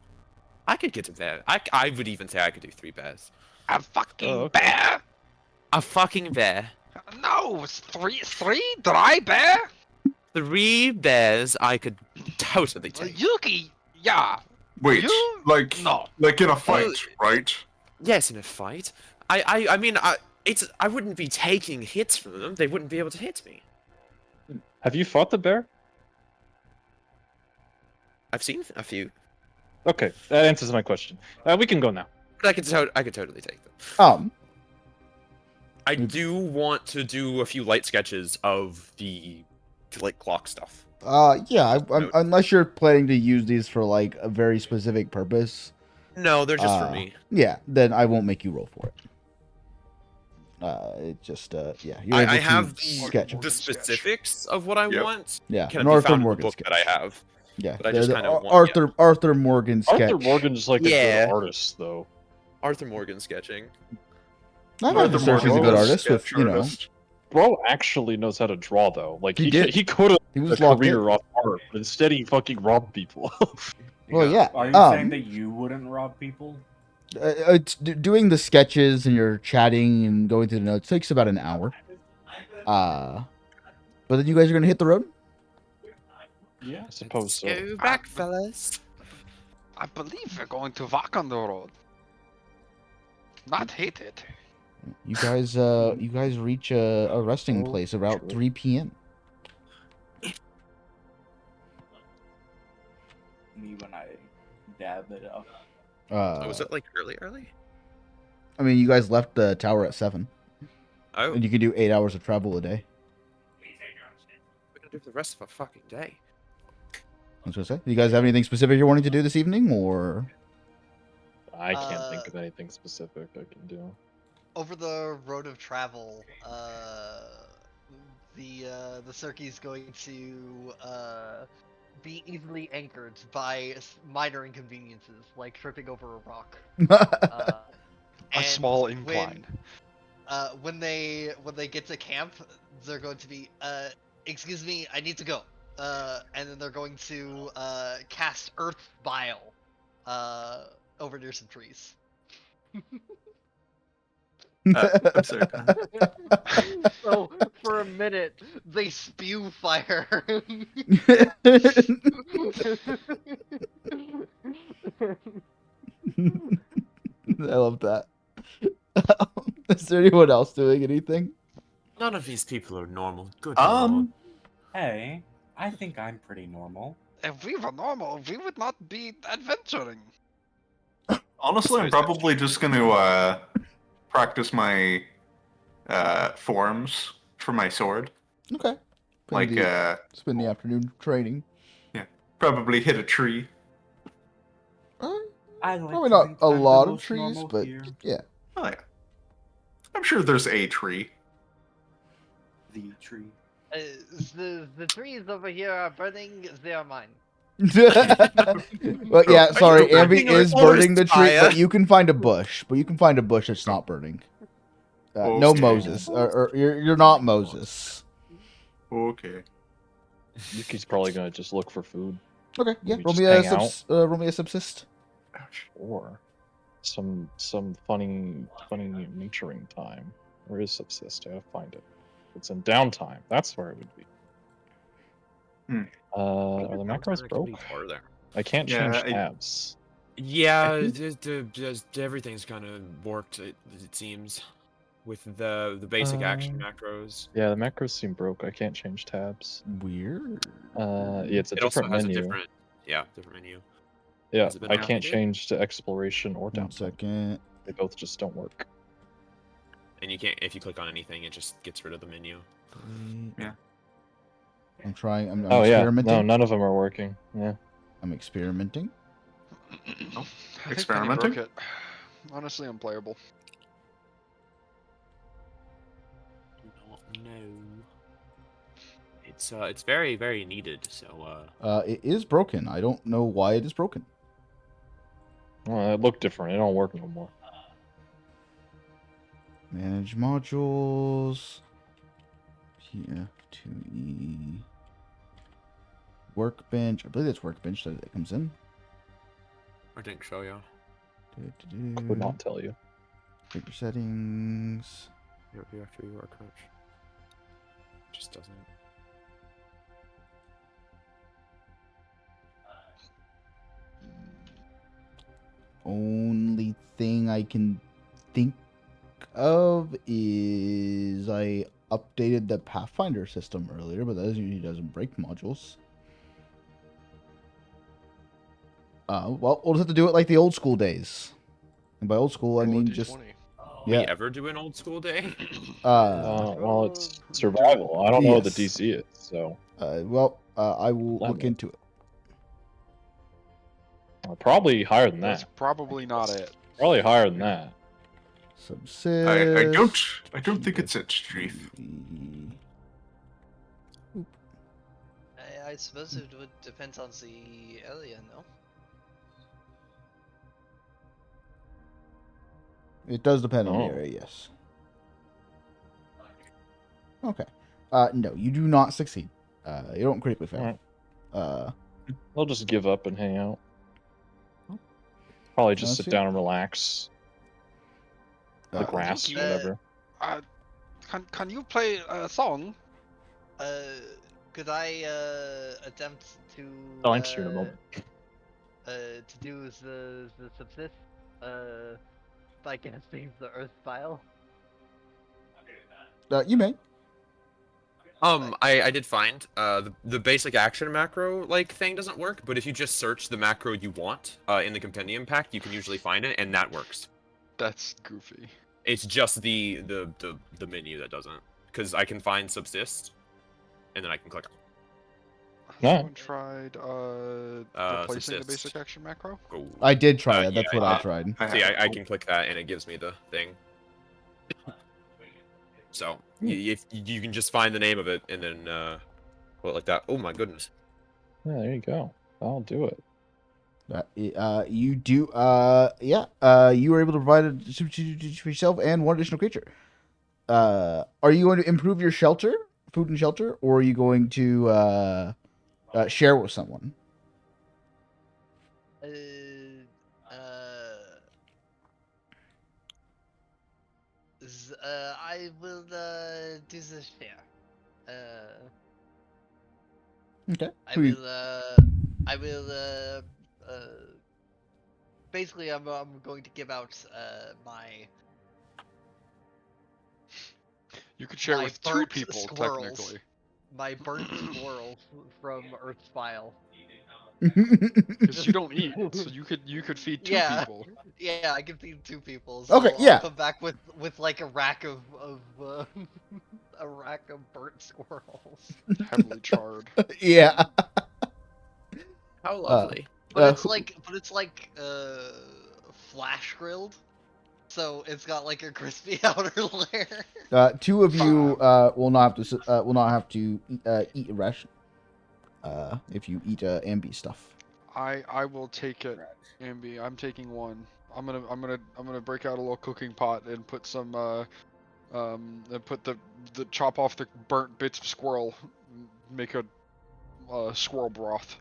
S3: I could get a bear. I would even say I could do 3 bears.
S5: A fucking
S7: Oh, okay.
S5: bear?
S3: A fucking bear.
S5: No, it's three dry bear?
S3: 3 bears I could totally take.
S5: Yuki, yeah.
S4: Wait,
S5: You-
S4: like
S5: no.
S4: like in a fight, right?
S3: Yes, in a fight. I mean, I wouldn't be taking hits from them. They wouldn't be able to hit me.
S7: Have you fought the bear?
S3: I've seen a few,
S7: Okay, that answers my question. We can go now.
S3: but I could totally take them. I
S1: Mm.
S3: do want to do a few light sketches of the clock stuff.
S1: Yeah, unless you're planning to use these for like a very specific purpose.
S3: No, they're just for me.
S1: Yeah, then I won't make you roll for it. It just yeah. You're able
S3: I
S1: to
S3: have
S1: sketch it.
S3: the specifics of what I
S4: Yep.
S3: want.
S1: Yeah,
S3: Can
S1: an
S3: be
S1: Arthur
S3: found in the
S1: Morgan
S3: book
S1: sketch.
S3: that I have.
S1: Yeah,
S3: but I
S1: the-
S3: just
S1: the
S3: kinda want-
S1: Arthur Morgan sketch.
S7: Arthur Morgan's like a
S3: Yeah.
S7: good artist, though.
S3: Arthur Morgan sketching.
S1: I
S4: Arthur
S1: might search he's a
S4: Morgan
S1: good
S4: was
S1: artist with
S4: sketch
S1: you know.
S4: artist.
S7: Bro actually knows how to draw, though. Like
S1: He did.
S7: he could have
S1: He
S7: a
S1: was locked in.
S7: career off art, but instead he fucking robbed people.
S1: Well, yeah.
S8: Are you saying that you wouldn't rob people?
S1: It's doing the sketches and you're chatting and going through the notes takes about an hour. But then you guys are gonna hit the road.
S8: Yeah.
S7: I suppose so.
S3: Go back, fellas.
S5: I believe we're going to walk on the road. Not hate it.
S1: You guys reach a resting
S7: Oh,
S1: place about
S7: true.
S1: 3 p.m.
S8: Me when I dab it up.
S3: Was it early?
S1: I mean, you guys left the tower at 7,
S3: Oh,
S1: and you can do 8 hours of travel a day.
S3: we're gonna do the rest of our fucking day.
S1: I was gonna say, do you guys have anything specific you're wanting to do this evening, or?
S7: I can't think of anything specific I can do.
S6: Over the road of travel, the Circe's going to be easily anchored by minor inconveniences, like tripping over a rock.
S5: A
S6: And
S5: small
S6: when-
S5: incline.
S6: When they get to camp, they're going to be, excuse me, I need to go. and then they're going to cast Earth Bile over near some trees.
S4: I'm sorry.
S6: So for a minute, they spew fire.
S1: I love that. Is there anyone else doing anything?
S3: None of these people are normal. Good lord.
S8: Hey, I think I'm pretty normal.
S5: If we were normal, we would not be adventuring.
S4: Honestly, I'm probably just going to practice my forms for my sword.
S1: Okay.
S4: Like,
S1: Spend the afternoon training.
S4: probably hit a tree.
S8: I like
S1: Probably
S8: to
S1: not
S8: think
S1: a
S8: I'm the
S1: lot of
S8: most
S1: trees,
S8: normal
S1: but
S8: here.
S1: yeah.
S4: Oh, yeah. I'm sure there's a tree.
S8: The tree.
S6: The trees over here are burning. They are mine.
S1: Well, yeah, sorry,
S3: You're
S1: Ambi
S3: burning our
S1: is burning the
S3: forest
S1: tree,
S3: fire.
S1: but you can find a bush. But you can find a bush that's not burning. No
S4: Okay.
S1: Moses. Or you're not Moses.
S4: Okay.
S7: Yuki's probably gonna just look for food.
S1: Okay, yeah.
S7: Maybe
S1: Roll
S7: just
S1: me a
S7: hang
S1: roll me a subsist.
S4: Ouch.
S7: Or some funny naturing time. Where is subsist? I gotta find it. It's in downtime. That's where it would be. Are the macros broke? I can't
S4: Yeah,
S7: change tabs.
S3: Yeah, just everything's kind of warped. It seems with the basic action macros.
S7: Yeah, the macros seem broke. I can't change tabs.
S1: Weird.
S7: Yeah, it's a
S3: It also
S7: different
S3: has
S7: menu.
S3: a different menu.
S7: Yeah,
S3: Has it been
S7: I can't
S3: updated?
S7: change to exploration or
S1: 1
S7: downtime.
S1: second.
S7: They both just don't work.
S3: And you can't, if you click on anything, it just gets rid of the menu.
S4: Yeah.
S1: I'm trying. I'm
S7: Oh yeah,
S1: experimenting.
S7: no, none of them are working. Yeah.
S1: I'm experimenting.
S5: I think Penny
S4: Experimenting?
S5: broke it. Honestly, unplayable.
S3: No. It's very, very needed. So
S1: It is broken. I don't know why it is broken.
S7: Well, it looked different. It don't work no more.
S1: Manage modules. PF2E. Workbench. I believe that's workbench that it comes in.
S3: I think so, yeah.
S7: Could not tell you.
S1: Paper settings.
S3: You actually workbench. Just doesn't.
S1: Only thing I can think of is I updated the Pathfinder system earlier, but that usually doesn't break modules. Well, we'll just have to do it like the old school days. And by old school, I
S5: Roll a
S1: mean just
S5: D20.
S3: We
S1: yeah.
S3: ever do an old school day?
S7: Well, it's survival. I don't know what the
S1: Yes.
S7: DC is, so
S1: I will
S7: Let
S1: look
S7: me.
S1: into it.
S7: Probably higher than
S5: That's
S7: that.
S5: probably not it.
S7: Probably higher than that.
S1: Subsist.
S4: I don't think it's it, Chief.
S6: I suppose it would depend on the area, no?
S1: It does depend on the
S7: Oh.
S1: area, yes. Okay. No, you do not succeed. You don't critically fail.
S7: Alright. I'll just give up and hang out. Probably just
S1: Let's
S7: sit
S1: see.
S7: down and relax. The grass,
S5: Yuki,
S7: whatever.
S5: Can you play a song?
S6: Could I attempt to
S7: I'll answer you in a moment.
S6: to do the subsist by casting the earth file?
S1: You may.
S3: I did find the basic action macro like thing doesn't work, but if you just search the macro you want in the compendium pack, you can usually find it, and that works.
S5: That's goofy.
S3: It's just the menu that doesn't, because I can find subsist, and then I can click on.
S5: Has
S7: No.
S5: anyone tried replacing the
S3: subsist.
S5: basic action macro?
S3: Go.
S1: I did try that. That's
S3: yeah,
S1: what I tried.
S3: See, I can click that, and it gives me the thing. So if you can just find the name of it, and then put it like that. Oh my goodness.
S7: Yeah, there you go. I'll do it.
S1: You do. You were able to provide it for yourself and one additional creature. Are you going to improve your shelter, food and shelter, or are you going to share with someone.
S6: Uh, I will do the share.
S1: Okay.
S6: I
S1: Who you-
S6: will. I will. Basically, I'm going to give out my
S5: You could share
S6: my
S5: with 2
S6: burnt
S5: people,
S6: squirrels.
S5: technically.
S6: My burnt squirrels from Earth's File.
S5: Because you don't eat, so you could feed 2
S6: Yeah.
S5: people.
S6: Yeah, I can feed 2 people. So
S1: Okay,
S6: I'll
S1: yeah.
S6: come back with like a rack of a rack of burnt squirrels.
S5: Heavily charred.
S1: yeah.
S3: How lovely.
S6: But
S1: who-
S6: it's like flash grilled. So it's got like a crispy outer layer.
S1: 2 of you will not have to eat a ration. If you eat Ambi stuff.
S5: I will take it, Ambi. I'm taking 1. I'm gonna break out a little cooking pot and put some and put the chop off the burnt bits of squirrel, make a squirrel broth.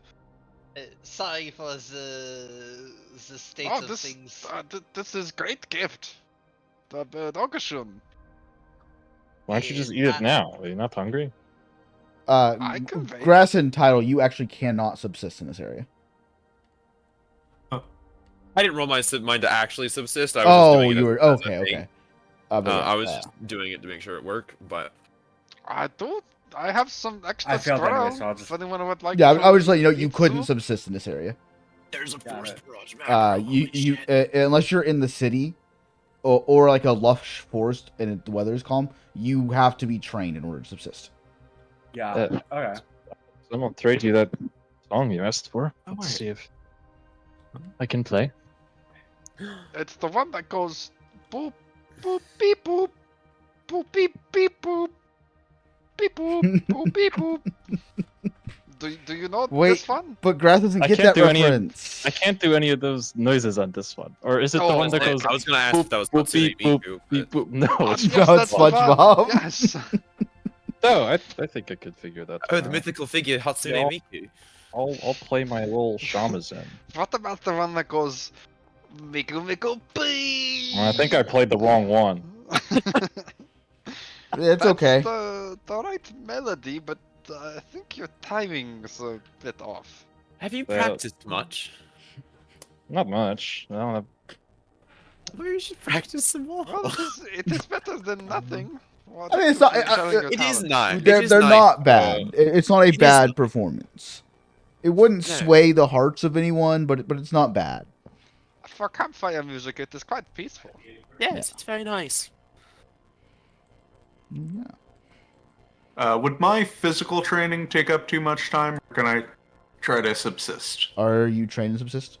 S6: Sorry for the state
S5: Oh,
S6: of
S5: this
S6: things.
S5: this is great gift. Dankeschön.
S7: Why don't you just eat it now? Are you not hungry?
S5: I can wait.
S1: Grass and Tidal, you actually cannot subsist in this area.
S3: I didn't roll my mine to actually subsist. I was just doing it
S1: you
S3: as-
S1: were
S3: as a
S1: okay.
S3: thing.
S1: Okay. But yeah,
S3: I was just doing it to make sure it worked, but
S5: I have some extra
S8: I failed anyway,
S5: squirrel.
S8: so I'll just-
S5: If anyone would like
S1: yeah.
S5: to
S1: I was just letting you know you
S5: eat
S1: couldn't
S5: soup.
S1: subsist in this area.
S3: there's a
S8: Got
S3: forced
S8: it.
S3: barrage macro.
S1: You unless you're in the city, or like a lush forest and the weather is calm, you have to be trained in order to subsist.
S8: Yeah. Okay.
S7: Someone trade you that song you asked for.
S4: Oh,
S7: Let's
S4: wait.
S7: see if I can play.
S5: It's the one that goes boop boop beep boop boop beep beep boop beep boop boop beep boop. Do you know
S1: Wait.
S5: this one?
S1: But Grass doesn't
S7: I
S1: get
S7: can't
S1: that
S7: do any of-
S1: reference.
S7: I can't do any of those noises on this one. Or is it the
S5: Oh,
S7: one that
S5: wait,
S7: goes
S3: I was gonna ask if that was
S7: boop,
S3: Hatsune
S7: beep, boop,
S3: Miku,
S7: beep,
S3: but-
S7: boop? No, it's
S1: No, it's
S5: that's the one.
S1: SpongeBob.
S5: Yes.
S7: no. I think I could figure that.
S3: Oh, the
S7: out.
S3: mythical figure Hatsune
S7: Yeah.
S3: Miku.
S7: I'll play my little shamisen.
S5: What about the one that goes Miku Miku Bee?
S7: Well, I think I played the wrong one.
S1: It's
S5: That's
S1: okay.
S5: the right melody, but I think your timing's a bit off.
S3: Have you
S7: Well-
S3: practiced much?
S7: Not much. I don't have...
S3: Well, you should practice some more.
S5: Well, it is better than nothing. What
S1: I mean, it's not-
S5: you're showing your
S3: It is
S5: talent.
S3: nice.
S1: They're not bad. It's not a
S3: it is
S1: bad
S3: not-
S1: performance. It wouldn't
S3: No.
S1: sway the hearts of anyone, but it's not bad.
S5: For campfire music, it is quite peaceful.
S3: Yes, it's very nice.
S1: Yeah.
S4: Would my physical training take up too much time, or can I try to subsist?
S1: Are you trained in subsist?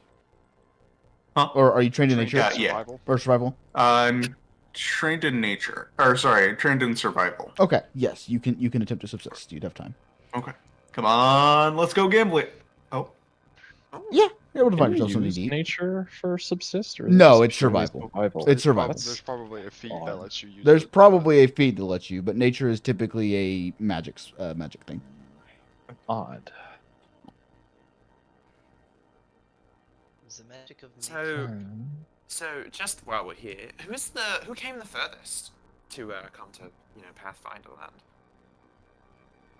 S4: Huh?
S1: Or are you trained in
S5: Trained
S1: nature
S5: in
S4: Yeah.
S5: survival.
S1: or survival?
S4: I'm trained in nature, or sorry, trained in survival.
S1: Okay. Yes, you can attempt to subsist. You'd have time.
S4: Okay, come on, let's go gambling. Oh,
S1: Yeah, you're able to
S7: Can
S1: find
S7: you
S1: yourself something
S7: use
S1: to eat.
S7: nature for subsist? Or is it
S1: No,
S7: just
S1: it's
S7: purely
S1: survival. It's
S5: There's
S1: survival.
S5: There's probably a feat that lets you use
S1: There's
S5: it.
S1: probably a feat that lets you, but nature is typically a magic thing.
S7: Odd.
S6: The magic of nature.
S3: So,
S7: Hmm.
S3: so just while we're here, who came the furthest to come to Pathfinder land?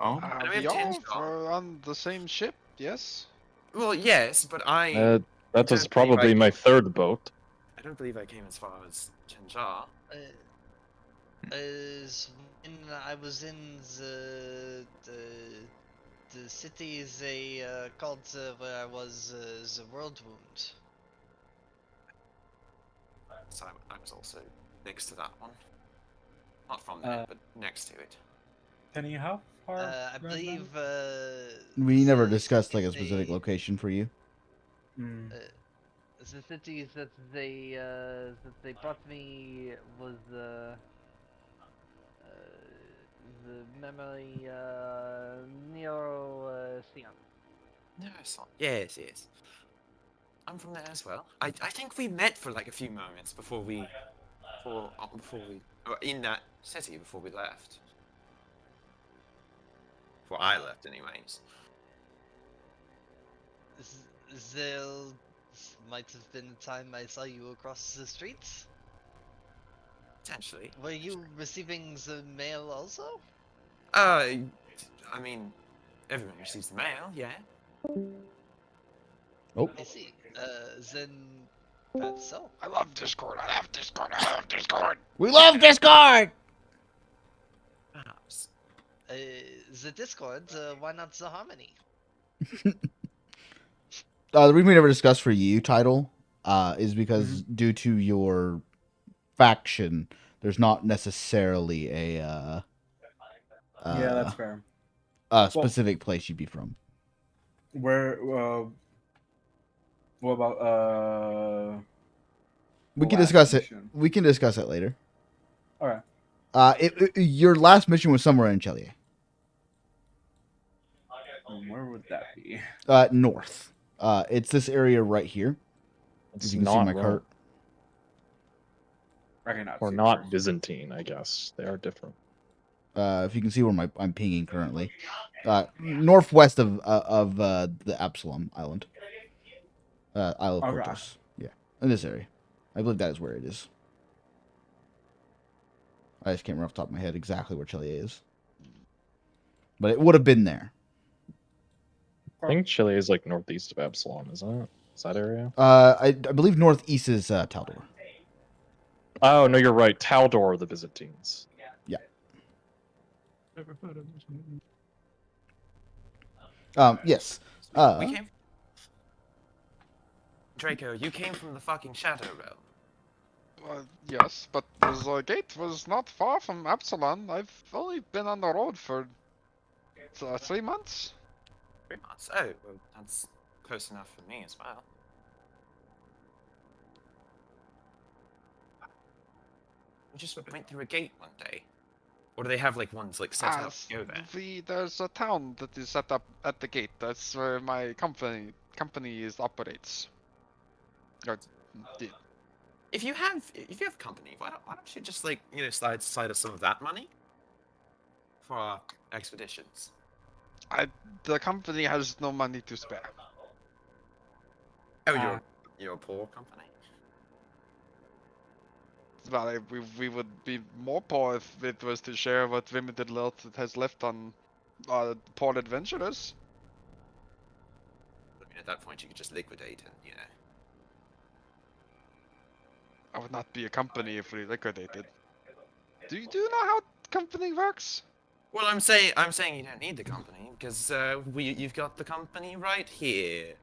S4: oh,
S3: And we have
S5: We all
S3: 10
S5: were on the same ship, yes?
S3: Well, yes, but I
S7: That was
S3: don't believe
S7: probably
S3: I-
S7: my third boat.
S3: don't believe I came as far as Chenjar.
S6: As when I was in the cities they called where I was the World Wound.
S3: So I was also next to that one. Not from there, but next to it.
S8: Penny, how far?
S6: I
S8: right
S6: believe
S1: We never
S6: the
S1: discussed like a
S6: cities
S1: specific
S6: they-
S1: location for you.
S8: Mm.
S6: The cities that they brought me was the memory Neo Sion.
S3: No, it's not. Yes, yes. I'm from there as well. I think we met for like a few moments before we or in that city before we left. Before I left, anyways.
S6: There might have been a time I saw you across the streets.
S3: Potentially.
S6: Were you receiving the mail also?
S3: I mean, everyone receives the mail, yeah.
S1: Oh,
S6: I see. Then perhaps so.
S5: I love Discord. I love Discord. I love Discord.
S1: we love Discord.
S3: Perhaps.
S6: The Discord, why not the Harmony?
S1: The reason we never discussed for you, Tidal, is because due to your faction, there's not necessarily
S8: Yeah, that's fair.
S1: a specific place you'd be from.
S8: Where? What about
S1: We
S8: the
S1: can
S8: last
S1: discuss it.
S8: mission?
S1: We can discuss it later.
S8: All right.
S1: Your last mission was somewhere in Chelier.
S8: Where would that be?
S1: North. It's this area right here.
S7: It's
S1: If you can see
S7: not
S1: my
S7: Rome.
S1: cart.
S8: I cannot
S7: Or
S8: see
S7: not
S8: first.
S7: Byzantine, I guess. They are different.
S1: If you can see where I'm pinging currently, northwest of the Absalom Island, Isle of
S8: Okay.
S1: Portos. Yeah, in this area, I believe that is where it is. I just can't remember off the top of my head exactly where Chelier is, but it would have been there.
S7: I think Chile is like northeast of Absalom, isn't it? Is that area?
S1: I believe northeast is Taldor.
S7: Oh no, you're right. Taldor of the Byzantines.
S1: Yeah. Yes.
S3: We came. Draco, you came from the fucking Shadow Realm.
S5: Yes, but the gate was not far from Absalom. I've only been on the road for 3 months.
S3: 3 months. Oh, well, that's close enough for me as well. We just went through a gate one day. Or do they have like ones like set up to go there?
S5: There's a town that is set up at the gate. That's where my company operates. Or did.
S3: If you have company, why don't you just like slide aside some of that money for our expeditions?
S5: The company has no money to spare.
S3: Oh, you're a poor company.
S5: Well, we would be more poor if it was to share what limited wealth it has left on poor adventurers.
S3: I mean, at that point, you could just liquidate and
S5: I would not be a company if we liquidated. Do you know how company works?
S3: Well, I'm saying you don't need the company because you've got the company right here.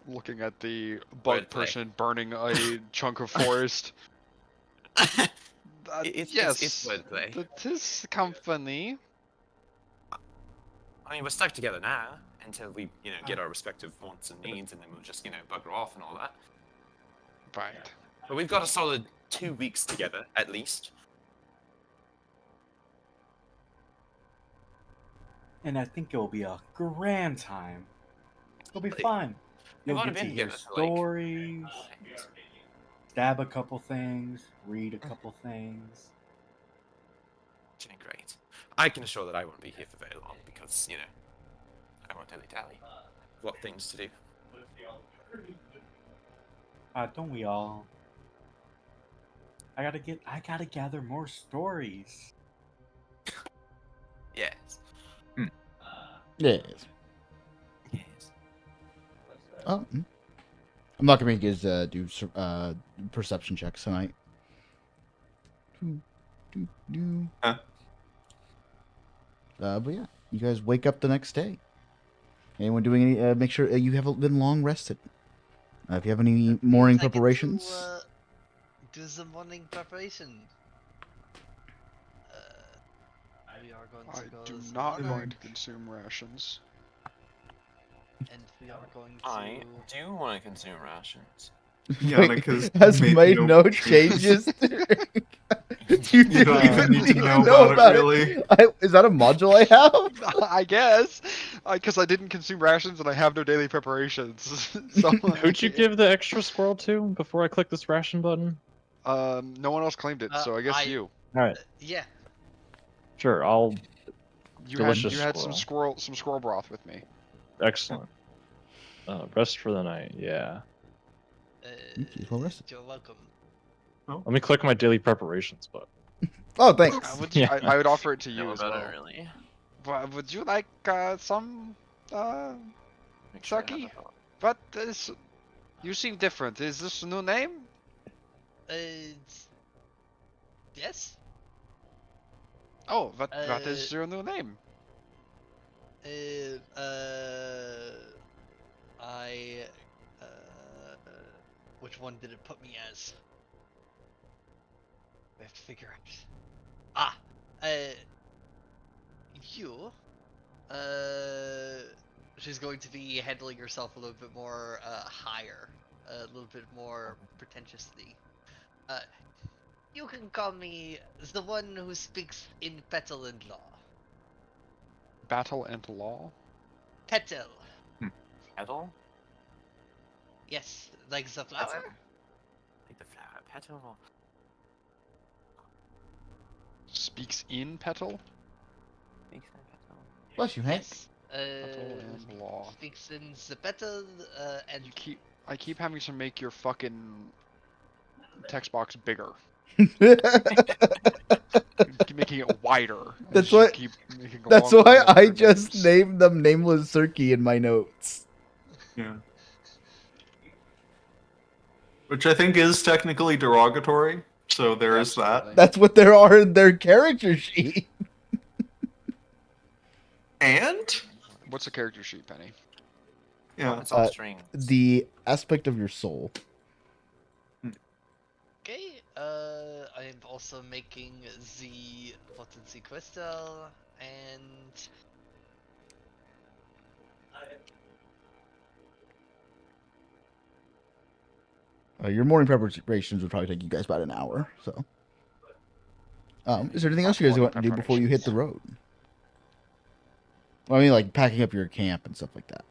S5: Looking at the bug
S3: Wordplay.
S5: person burning a chunk of forest.
S3: It's
S5: Yes,
S3: wordplay.
S5: that is company.
S3: I mean, we're stuck together now until we get our respective wants and needs, and then we'll just bugger off and all that.
S5: Right.
S3: But we've got a solid 2 weeks together at least.
S8: And I think it'll be a grand time. It'll be
S3: Really?
S8: fun.
S3: We've
S8: You'll
S3: only
S8: get to
S3: been
S8: hear
S3: together for, like,
S8: stories, stab a couple things, read a couple things.
S3: Which ain't great. I can assure that I won't be here for very long because I won't dilly-dally. What things to do.
S8: Don't we all? I gotta gather more stories.
S3: Yes.
S1: Yes.
S3: Yes.
S1: Oh. I'm not gonna make his do perception checks tonight.
S4: Huh?
S1: But yeah, you guys wake up the next day. Anyone doing any? Make sure you have been long rested. If you have any morning
S6: I get to,
S1: preparations,
S6: do the morning preparation. We are going
S5: I
S6: to go
S5: do
S6: this
S5: not
S6: morning,
S5: going to consume rations.
S6: and we are going to.
S3: I do want to consume rations.
S4: Yannick
S1: has made no changes. You
S4: You don't even need to know about it, really.
S1: Is that a module I have?
S5: I guess, because I didn't consume rations and I have no daily preparations. So
S7: Who'd you give the extra squirrel to before I click this ration button?
S5: No one else claimed it, so I guess you.
S7: All right,
S6: Yeah.
S7: sure. I'll
S5: You
S7: delicious
S5: had some squirrel broth with me.
S7: excellent. Rest for the night. Yeah.
S1: She's well rested.
S6: You're welcome.
S7: Let me click my daily preparations, but
S1: Oh, thanks.
S5: Would
S7: Yeah.
S5: I would offer it to you
S3: Know
S5: as
S3: about
S5: well.
S3: it, really.
S5: Would you like some
S3: Make sure I have
S5: Saki?
S3: it all.
S5: But this, you seem different. Is this a new name?
S6: Yes.
S5: Oh, what is
S6: Uh,
S5: your new name?
S6: I which one did it put me as? We have to figure out. Ah, you. She's going to be handling herself a little bit more higher, a little bit more pretentiously. You can call me the one who speaks in petal and law.
S5: Battle and Law.
S6: Petal.
S3: Petal?
S6: Yes, like the flower.
S3: Petal. Like the flower petal.
S5: Speaks in petal.
S3: Makes that petal.
S1: Bless you, Hank.
S6: Yes.
S5: Petal and Law.
S6: Speaks in the petal and
S5: I keep having to make your fucking text box bigger. Keep making it wider. and
S1: That's
S5: you
S1: what-
S5: Keep making it
S1: That's
S5: longer
S1: why
S5: and
S1: I
S5: longer
S1: just
S5: names.
S1: named them Nameless Cirky in my notes.
S4: Yeah. Which I think is technically derogatory, so there is that.
S5: Absolutely.
S1: That's what there are in their character sheet.
S4: And
S5: What's a character sheet, Penny?
S4: yeah,
S3: It's all
S1: Uh,
S3: strings.
S1: The aspect of your soul.
S6: okay. I am also making the potency crystal and
S1: Your morning preparations would probably take you guys about an hour. So, is there anything else you guys want to do before you hit the road? Well, I mean, like packing up your camp and stuff like that.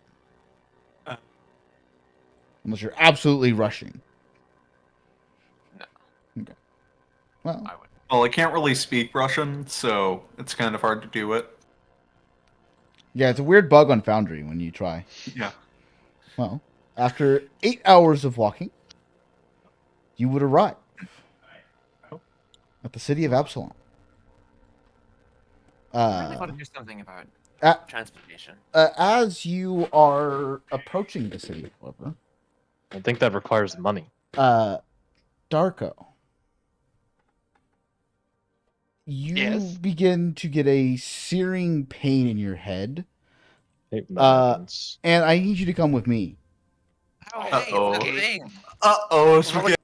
S1: Unless you're absolutely rushing.
S3: No.
S1: Okay. Well,
S3: I would.
S4: well, I can't really speak Russian, so it's kind of hard to do it.
S1: yeah, it's a weird bug on Foundry when you try.
S4: Yeah.
S1: Well, after 8 hours of walking, you would arrive at the city of Absalom.
S3: I really want to do something about transportation.
S1: As you are approaching the city, however,
S7: I think that requires money.
S1: Darko, you
S5: Yes?
S1: begin to get a searing pain in your head,
S7: Hey, that happens.
S1: and I need you to come with me.
S3: Oh, hey,
S4: Uh-oh.
S3: it's that thing.
S4: Uh-oh, spaghetti.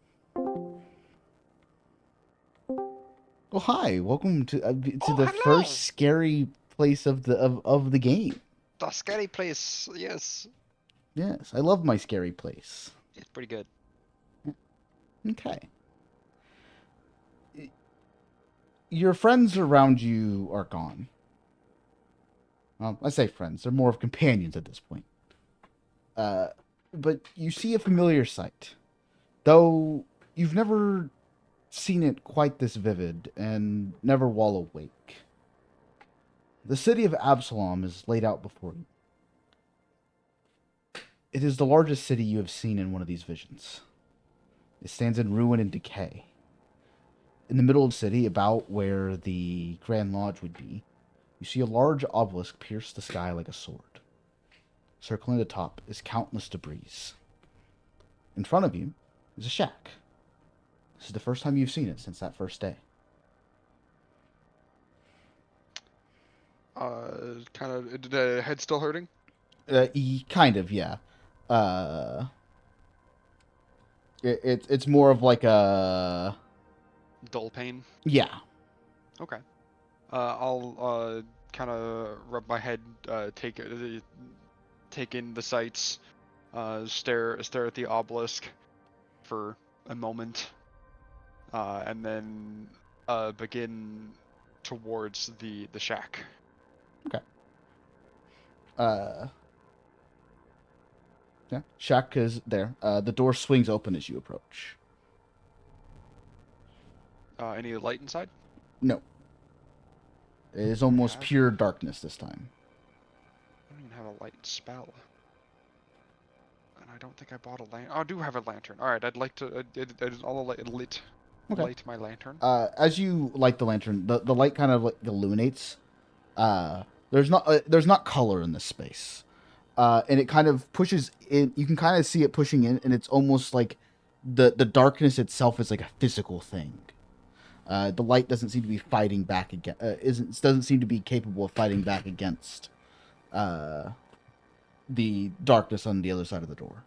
S1: Oh, hi! Welcome to the
S5: hello.
S1: first scary place of the game.
S5: The scary place, yes.
S1: Yes, I love my scary place.
S5: It's pretty good.
S1: Okay. Your friends around you are gone. I say friends; they're more of companions at this point. But you see a familiar sight, though you've never seen it quite this vivid and never while awake. The city of Absalom is laid out before you. It is the largest city you have seen in one of these visions. It stands in ruin and decay. In the middle of the city, about where the Grand Lodge would be, you see a large obelisk pierce the sky like a sword. Circling the top is countless debris. In front of you is a shack. This is the first time you've seen it since that first day.
S5: Kind of. Did the head still hurting?
S1: Kind of, yeah. It's more of like a
S5: Dull pain.
S1: yeah.
S5: Okay. I'll kind of rub my head, take in the sights, stare at the obelisk for a moment, and then begin towards the shack.
S1: Yeah, shack is there. The door swings open as you approach.
S5: Any light inside?
S1: No. It is almost
S5: Okay.
S1: pure darkness this time.
S5: I don't even have a light spell. And I don't think I bought a lantern. Oh, I do have a lantern. All right, I'd like to. I'll
S1: Okay.
S5: light my lantern.
S1: As you light the lantern, the light kind of like illuminates. There's not color in this space, and it kind of pushes in. You can kind of see it pushing in, and it's almost like the darkness itself is like a physical thing. The light doesn't seem to be fighting back again. Doesn't seem to be capable of fighting back against the darkness on the other side of the door.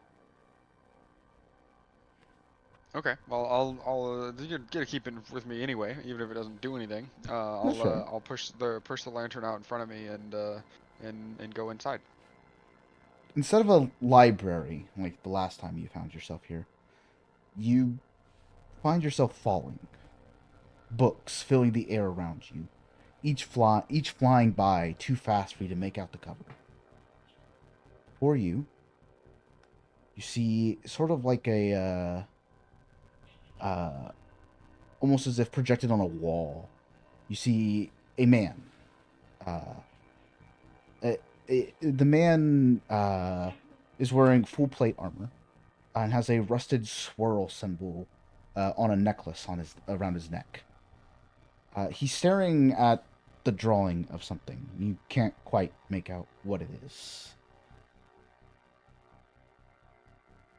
S5: Okay. Well, you're gonna keep it with me anyway, even if it doesn't do anything.
S1: Sure.
S5: I'll push the lantern out in front of me and go inside.
S1: Instead of a library like the last time you found yourself here, you find yourself falling. Books filling the air around you, each flying by too fast for you to make out the cover. For you see sort of like a almost as if projected on a wall. You see a man. The man is wearing full plate armor and has a rusted swirl symbol on a necklace around his neck. He's staring at the drawing of something. You can't quite make out what it is.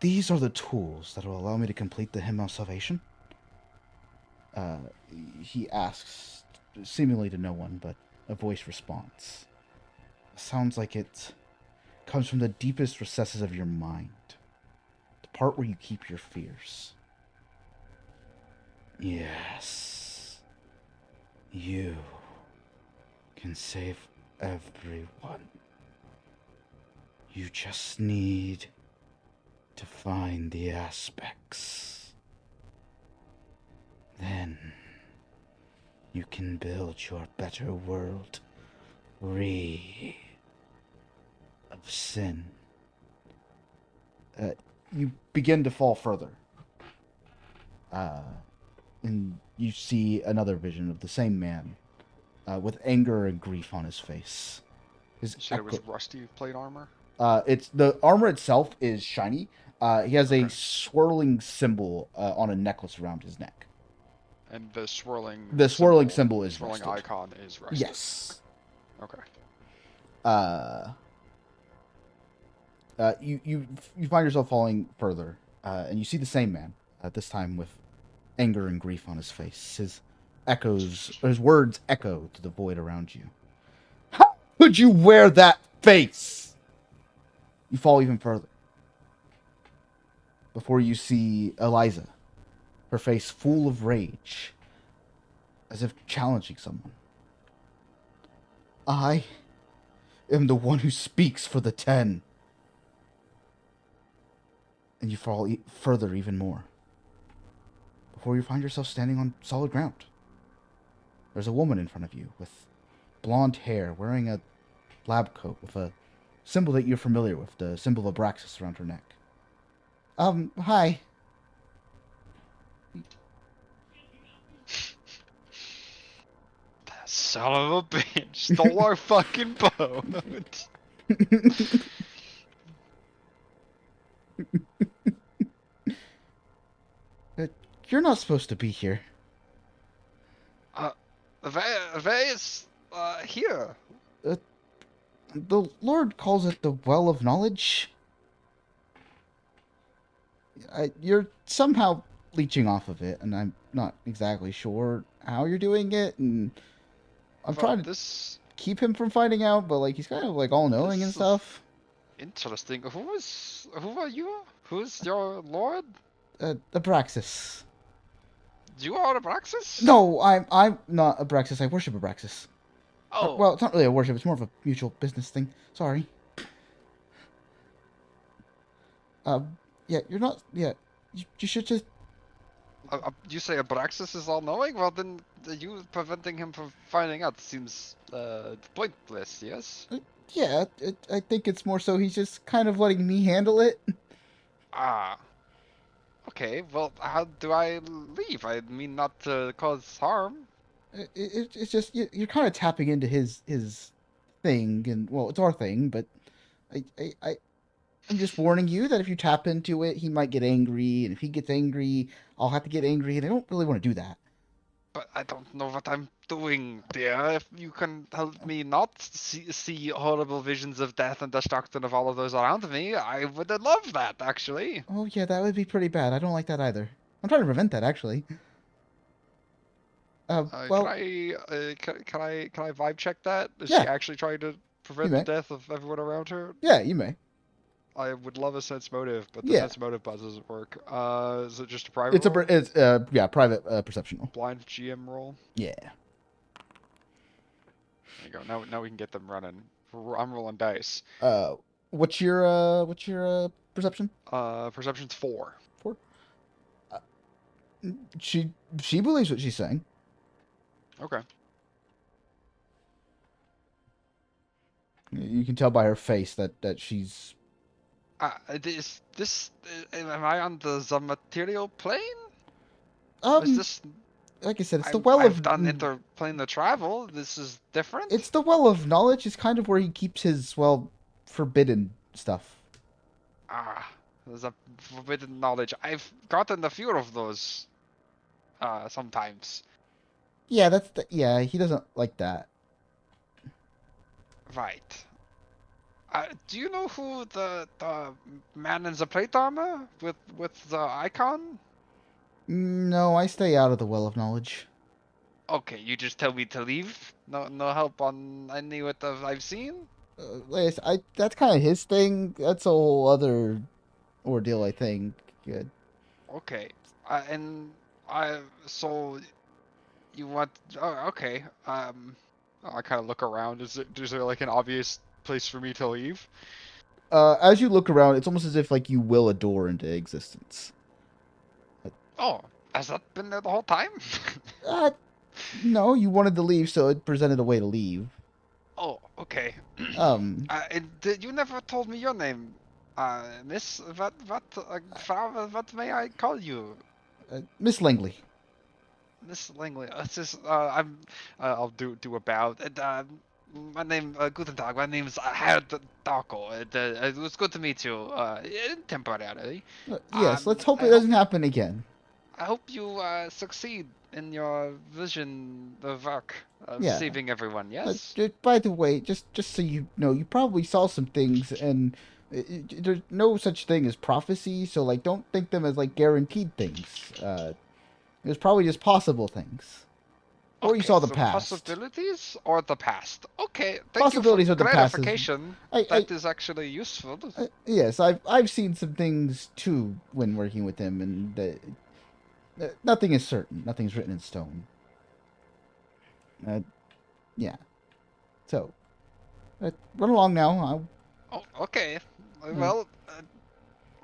S1: These are the tools that will allow me to complete the Hymn of Salvation? He asks, seemingly to no one, but a voice responds. Sounds like it comes from the deepest recesses of your mind. The part where you keep your fears. Yes. You can save everyone. You just need to find the aspects. Then you can build your better world free of sin. You begin to fall further. And you see another vision of the same man with anger and grief on his face.
S5: You said it was rusty plate armor?
S1: It's the armor itself is shiny. He has a swirling symbol on a necklace around his neck.
S5: And the swirling
S1: symbol is
S5: swirling
S1: rusted.
S5: icon is rusted.
S1: Yes.
S5: Okay.
S1: You find yourself falling further, and you see the same man this time with anger and grief on his face. His words echo to the void around you. How could you wear that face? You fall even further. Before you see Eliza, her face full of rage, as if challenging someone. I am the one who speaks for the 10. And you fall further even more. Before you find yourself standing on solid ground. There's a woman in front of you with blonde hair, wearing a lab coat with a symbol that you're familiar with, the symbol of Abraxas around her neck. Hi.
S5: That son of a bitch stole our fucking boat.
S1: You're not supposed to be here.
S5: Where is here?
S1: The Lord calls it the Well of Knowledge. You're somehow leeching off of it, and I'm not exactly sure how you're doing it, and I'm trying to keep him from finding out, but like he's kind of like all-knowing and stuff.
S5: Interesting. Who are you? Who's your lord?
S1: Abraxas.
S5: You are Abraxas?
S1: No, I'm not Abraxas. I worship Abraxas.
S5: Oh.
S1: Well, it's not really a worship. It's more of a mutual business thing. Sorry. Yeah, you're not. Yeah, you should just.
S5: You say Abraxas is all-knowing? Well, then you preventing him from finding out seems pointless. Yes.
S1: Yeah, I think it's more so he's just kind of letting me handle it.
S5: Ah. Okay, well, how do I leave? I mean not to cause harm.
S1: It's just you're kind of tapping into his thing, and well, it's our thing, but I I'm just warning you that if you tap into it, he might get angry, and if he gets angry, I'll have to get angry, and I don't really want to do that.
S5: But I don't know what I'm doing, dear. If you can help me not see horrible visions of death and destruction of all of those around me, I would love that, actually.
S1: Oh yeah, that would be pretty bad. I don't like that either. I'm trying to prevent that, actually. Well,
S5: Can I vibe check that? Is
S1: Yeah.
S5: she actually trying to prevent
S1: may.
S5: the death of everyone around her?
S1: yeah, you may.
S5: I would love a sense motive, but the
S1: Yeah.
S5: sense motive buzz doesn't work. Is it just a private roll?
S1: It's yeah, private perception roll.
S5: Blind GM roll?
S1: Yeah.
S5: There you go. Now we can get them running. I'm rolling dice.
S1: What's your perception?
S5: Perception's 4.
S1: 4. She believes what she's saying.
S5: Okay.
S1: You can tell by her face that she's.
S5: Am I on the material plane? Is
S1: Um,
S5: this?
S1: like I said, it's the well
S5: I've
S1: of.
S5: done interplane travel. This is different.
S1: It's the well of knowledge. It's kind of where he keeps his forbidden stuff.
S5: There's a forbidden knowledge. I've gotten a few of those. Sometimes.
S1: Yeah, yeah. He doesn't like that.
S5: Right. Do you know who the man in the plate armor with the icon?
S1: No, I stay out of the well of knowledge.
S5: Okay, you just tell me to leave. No help on any what I've seen.
S1: That's kind of his thing. That's a whole other ordeal, I think. Good.
S5: Okay. So you want? Oh, okay. I kind of look around. Is there like an obvious place for me to leave?
S1: As you look around, it's almost as if like you will a door into existence.
S5: Oh, has that been there the whole time?
S1: No, you wanted to leave, so it presented a way to leave.
S5: Oh, okay. And you never told me your name, Miss. What may I call you?
S1: Miss Langley.
S5: Miss Langley. I'll do a bow. My name, Guten Tag. My name's Herr Darko. It was good to meet you. Temporarily.
S1: Yes, let's hope it doesn't happen again.
S5: I hope you succeed in your vision of work of
S1: Yeah.
S5: saving everyone. Yes.
S1: By the way, just so you know, you probably saw some things, and there's no such thing as prophecy. So like, don't think them as like guaranteed things. It was probably just possible things. Or you saw the past.
S5: Possibilities or the past. Okay, thank
S1: Possibilities
S5: you
S1: or
S5: for
S1: the past is-
S5: clarification.
S1: I-
S5: That is actually useful.
S1: Yes, I've seen some things too when working with him, and nothing is certain. Nothing's written in stone. Yeah. So, run along now.
S5: Oh, okay. Well,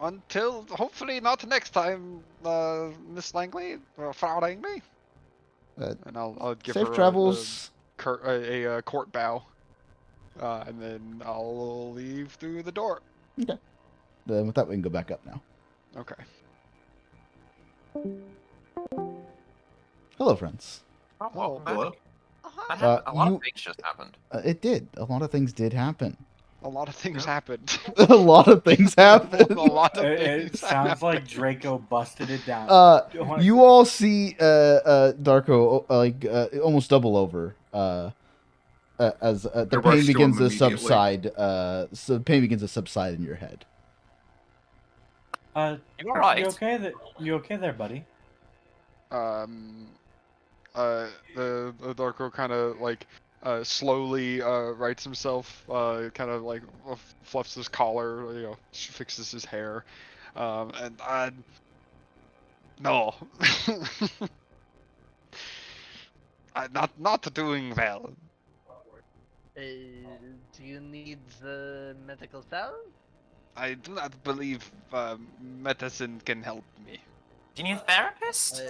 S5: until hopefully not next time, Miss Langley or Frau Langley. And I'll give
S1: Safe
S5: her
S1: travels.
S5: a court bow, and then I'll leave through the door.
S1: Okay. Then with that, we can go back up now.
S5: Okay.
S1: Hello, friends.
S3: Oh,
S4: Hello?
S3: That happened. A lot
S1: you-
S3: of things just happened.
S1: It did. A lot of things did happen.
S5: A lot of things happened.
S1: A lot of things happened.
S5: A lot of
S8: It
S5: things
S8: sounds
S5: happened.
S8: like Draco busted it down.
S1: You all see Darko almost double over as the
S4: I rush
S1: pain
S4: to
S1: begins
S4: him
S1: to
S4: immediately.
S1: subside. So pain begins to subside in your head.
S3: You're right.
S8: You okay? You okay there, buddy?
S5: The Darko kind of like slowly rights himself, kind of like fluffs his collar, fixes his hair, and no, not doing well.
S6: Do you need the medical salve?
S5: I do not believe medicine can help me.
S3: Do you need a therapist?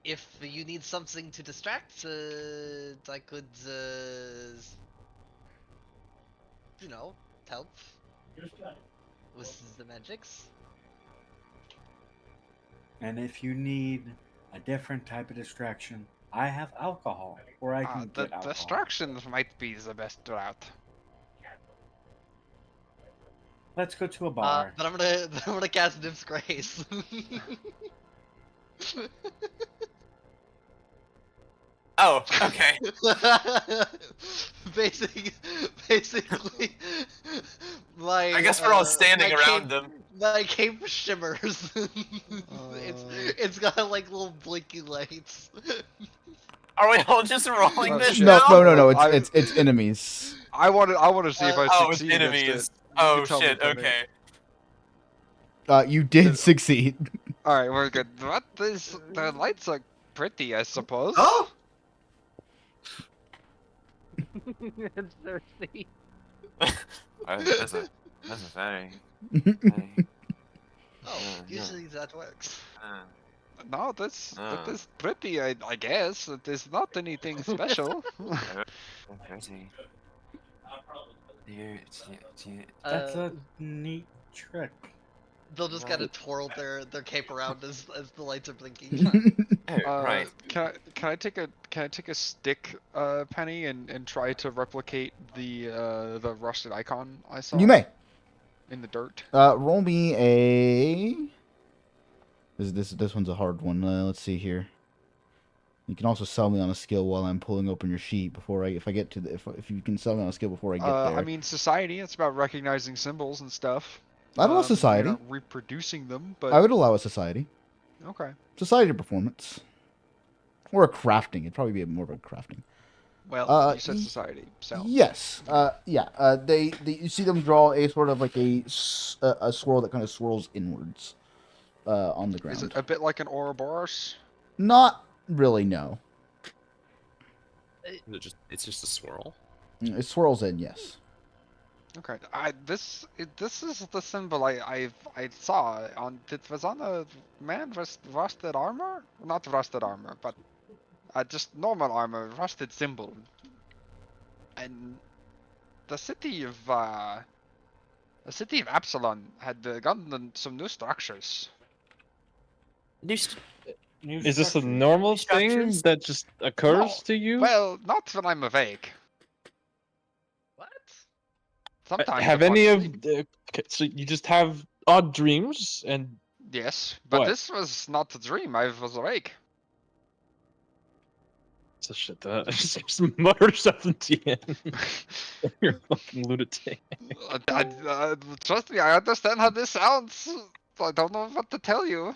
S6: If you need something to distract, I could, help with the magics.
S8: And if you need a different type of distraction, I have alcohol, or I can
S5: The
S8: get alcohol.
S5: distractions might be the best route.
S8: Let's go to a bar.
S6: But I'm gonna cast Nymph's Grace.
S3: Oh, okay.
S6: Basically, my.
S3: I guess we're all standing
S6: my
S3: around
S6: cape,
S3: them.
S6: My cape shimmers.
S5: Uh,
S6: It's got like little blinky lights.
S3: Are we all just rolling
S5: Oh,
S3: this
S5: shit.
S3: now?
S1: No.
S5: I-
S1: It's enemies.
S5: I want to see if I
S3: Oh, it's
S5: succeed against it.
S3: enemies.
S5: You
S3: Oh
S5: can tell me
S3: shit.
S5: if I make-
S3: Okay.
S1: You did succeed.
S5: All right, we're good. What? The lights are pretty, I suppose.
S4: Oh,
S6: It's thirsty.
S3: That's a very.
S6: Oh, usually that works.
S5: No, that's that is pretty. I guess it is not anything special.
S8: That's a neat trick.
S6: They'll just kind of twirl their cape around as the lights are blinking.
S3: Right.
S5: Can I take a stick, Penny, and try to replicate the rusted icon I saw?
S1: You may.
S5: In the dirt.
S1: Roll me a. This one's a hard one. Let's see here. You can also sell me on a skill while I'm pulling open your sheet before if you can sell me on a skill before I get there.
S5: I mean, society. It's about recognizing symbols and stuff.
S1: I'd allow society.
S5: You're not reproducing them, but
S1: I would allow a society.
S5: okay.
S1: Society performance. Or a crafting. It'd probably be more of a crafting.
S5: Well, you said society, so
S1: Yes. Yeah. They you see them draw a sort of like a swirl that kind of swirls inwards, on the ground.
S5: is it a bit like an Ouroboros?
S1: Not really. No.
S3: It's just a swirl.
S1: It swirls in. Yes.
S5: Okay. This is the symbol I saw on. It was on a man with rusted armor, not rusted armor, but just normal armor, rusted symbol. And the city of Absalon had gotten some new structures.
S7: Is this a normal thing
S3: structures?
S7: that just occurs
S5: No.
S7: to you?
S5: Well, not when I'm awake.
S6: What?
S5: Sometimes.
S7: Have
S5: upon
S7: any of
S5: sleep.
S7: okay, so you just have odd dreams and
S5: Yes, but
S7: What?
S5: this was not a dream. I was awake.
S7: so shit. Just mutter something to you. You're a fucking lunatic.
S5: Trust me, I understand how this sounds. I don't know what to tell you.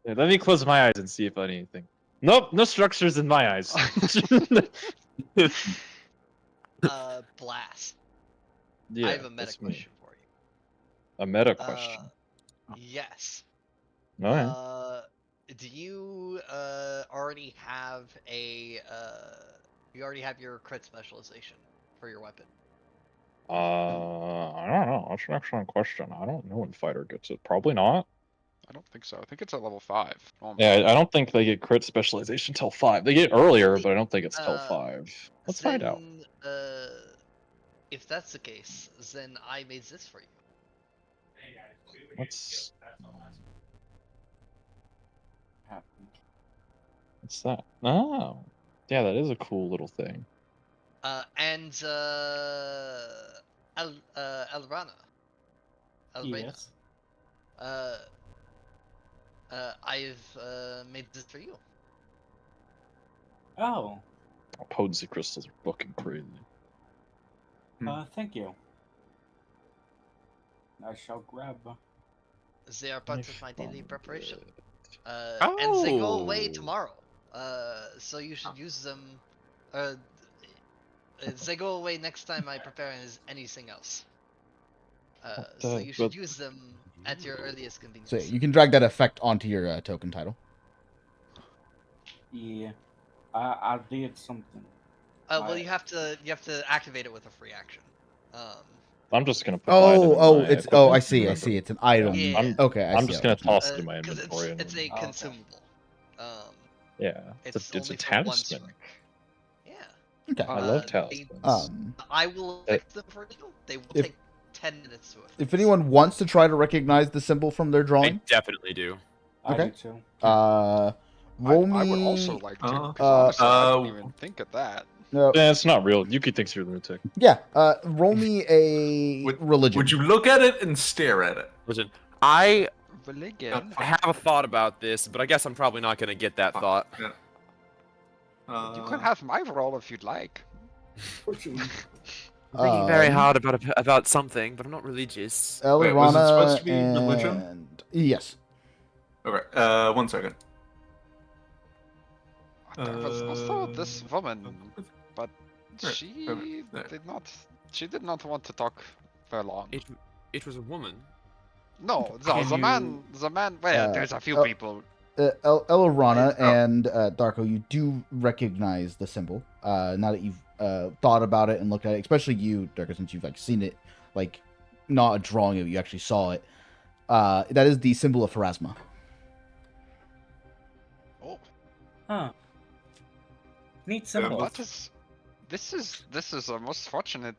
S7: Yeah, let me close my eyes and see if anything. Nope, no structures in my eyes.
S6: Blast.
S7: Yeah,
S6: I have a meta
S7: that's me.
S6: question for you.
S7: A meta question.
S6: Yes.
S7: Alright.
S6: Do you already have a you already have your crit specialization for your weapon?
S7: I don't know. That's an excellent question. I don't know when fighter gets it. Probably not.
S5: I don't think so. I think it's at level 5.
S7: Yeah, I don't think they get crit specialization till 5. They get earlier, but I don't think it's till 5. Let's find out.
S6: If that's the case, then I made this for you.
S7: What's
S8: Happened.
S7: that? Oh, yeah, that is a cool little thing.
S6: Alrana.
S8: Yes.
S6: I've made this for you.
S8: Oh,
S7: Potency crystals are fucking crazy.
S8: thank you. I shall grab.
S6: They are part of my daily preparation. And they go away
S3: Oh.
S6: tomorrow. So you should use them. They go away next time I prepare anything else. So you should
S7: but-
S6: use them at your earliest convenience.
S1: So you can drag that effect onto your token title.
S8: Yeah, I did something.
S6: Well, you have to activate it with a free action.
S7: I'm just gonna put the item in my
S1: I
S7: equipment,
S1: see. I
S7: remember.
S1: see. It's an item.
S6: Yeah.
S1: Okay, I
S7: I'm
S1: see
S7: just
S1: how
S7: gonna
S1: it works.
S7: toss it in my
S6: 'Cause
S7: inventory.
S6: it's a
S8: okay.
S6: consumable.
S7: Yeah, it's a
S6: only for one
S7: talisman.
S6: strike. Yeah.
S1: Okay.
S7: I love
S6: they-
S7: talismans.
S6: I will affect them for you. They will
S1: If-
S6: take 10 minutes to affect.
S1: If anyone wants to try to recognize the symbol from their
S3: I
S1: drawing,
S3: definitely do.
S8: I
S1: Okay.
S8: do too.
S1: roll me.
S5: I would also like to. 'cause
S1: Uh,
S5: honestly, I didn't even think of that.
S1: No.
S7: Yeah, it's not real. Yuki thinks you're a lunatic.
S1: Yeah. Roll me a religion.
S4: Would you look at it and stare at it?
S3: Listen, I
S5: Religion.
S3: have a thought about this, but I guess I'm probably not gonna get that thought.
S4: Yeah.
S5: You can have my roll if you'd like.
S3: I'm thinking very
S1: Um,
S3: hard about something, but I'm not religious.
S4: Wait, was it
S1: Elrana
S4: supposed to be
S1: and
S4: religion?
S1: yes.
S4: Okay. 1 second.
S5: There was also this woman, but
S4: Right,
S5: she
S4: okay, there.
S5: did not. She did not want to talk very long.
S3: It was a woman.
S5: No,
S8: Can
S5: the man. The man. Well, there's a few people.
S1: Elrana
S4: Oh.
S1: and Darko, you do recognize the symbol. Now that you've thought about it and looked at it, especially you, Darko, since you've like seen it, like not a drawing of it, you actually saw it. That is the symbol of Pharasma.
S5: Oh,
S8: Huh. Neat symbol.
S5: what is? This is a most fortunate.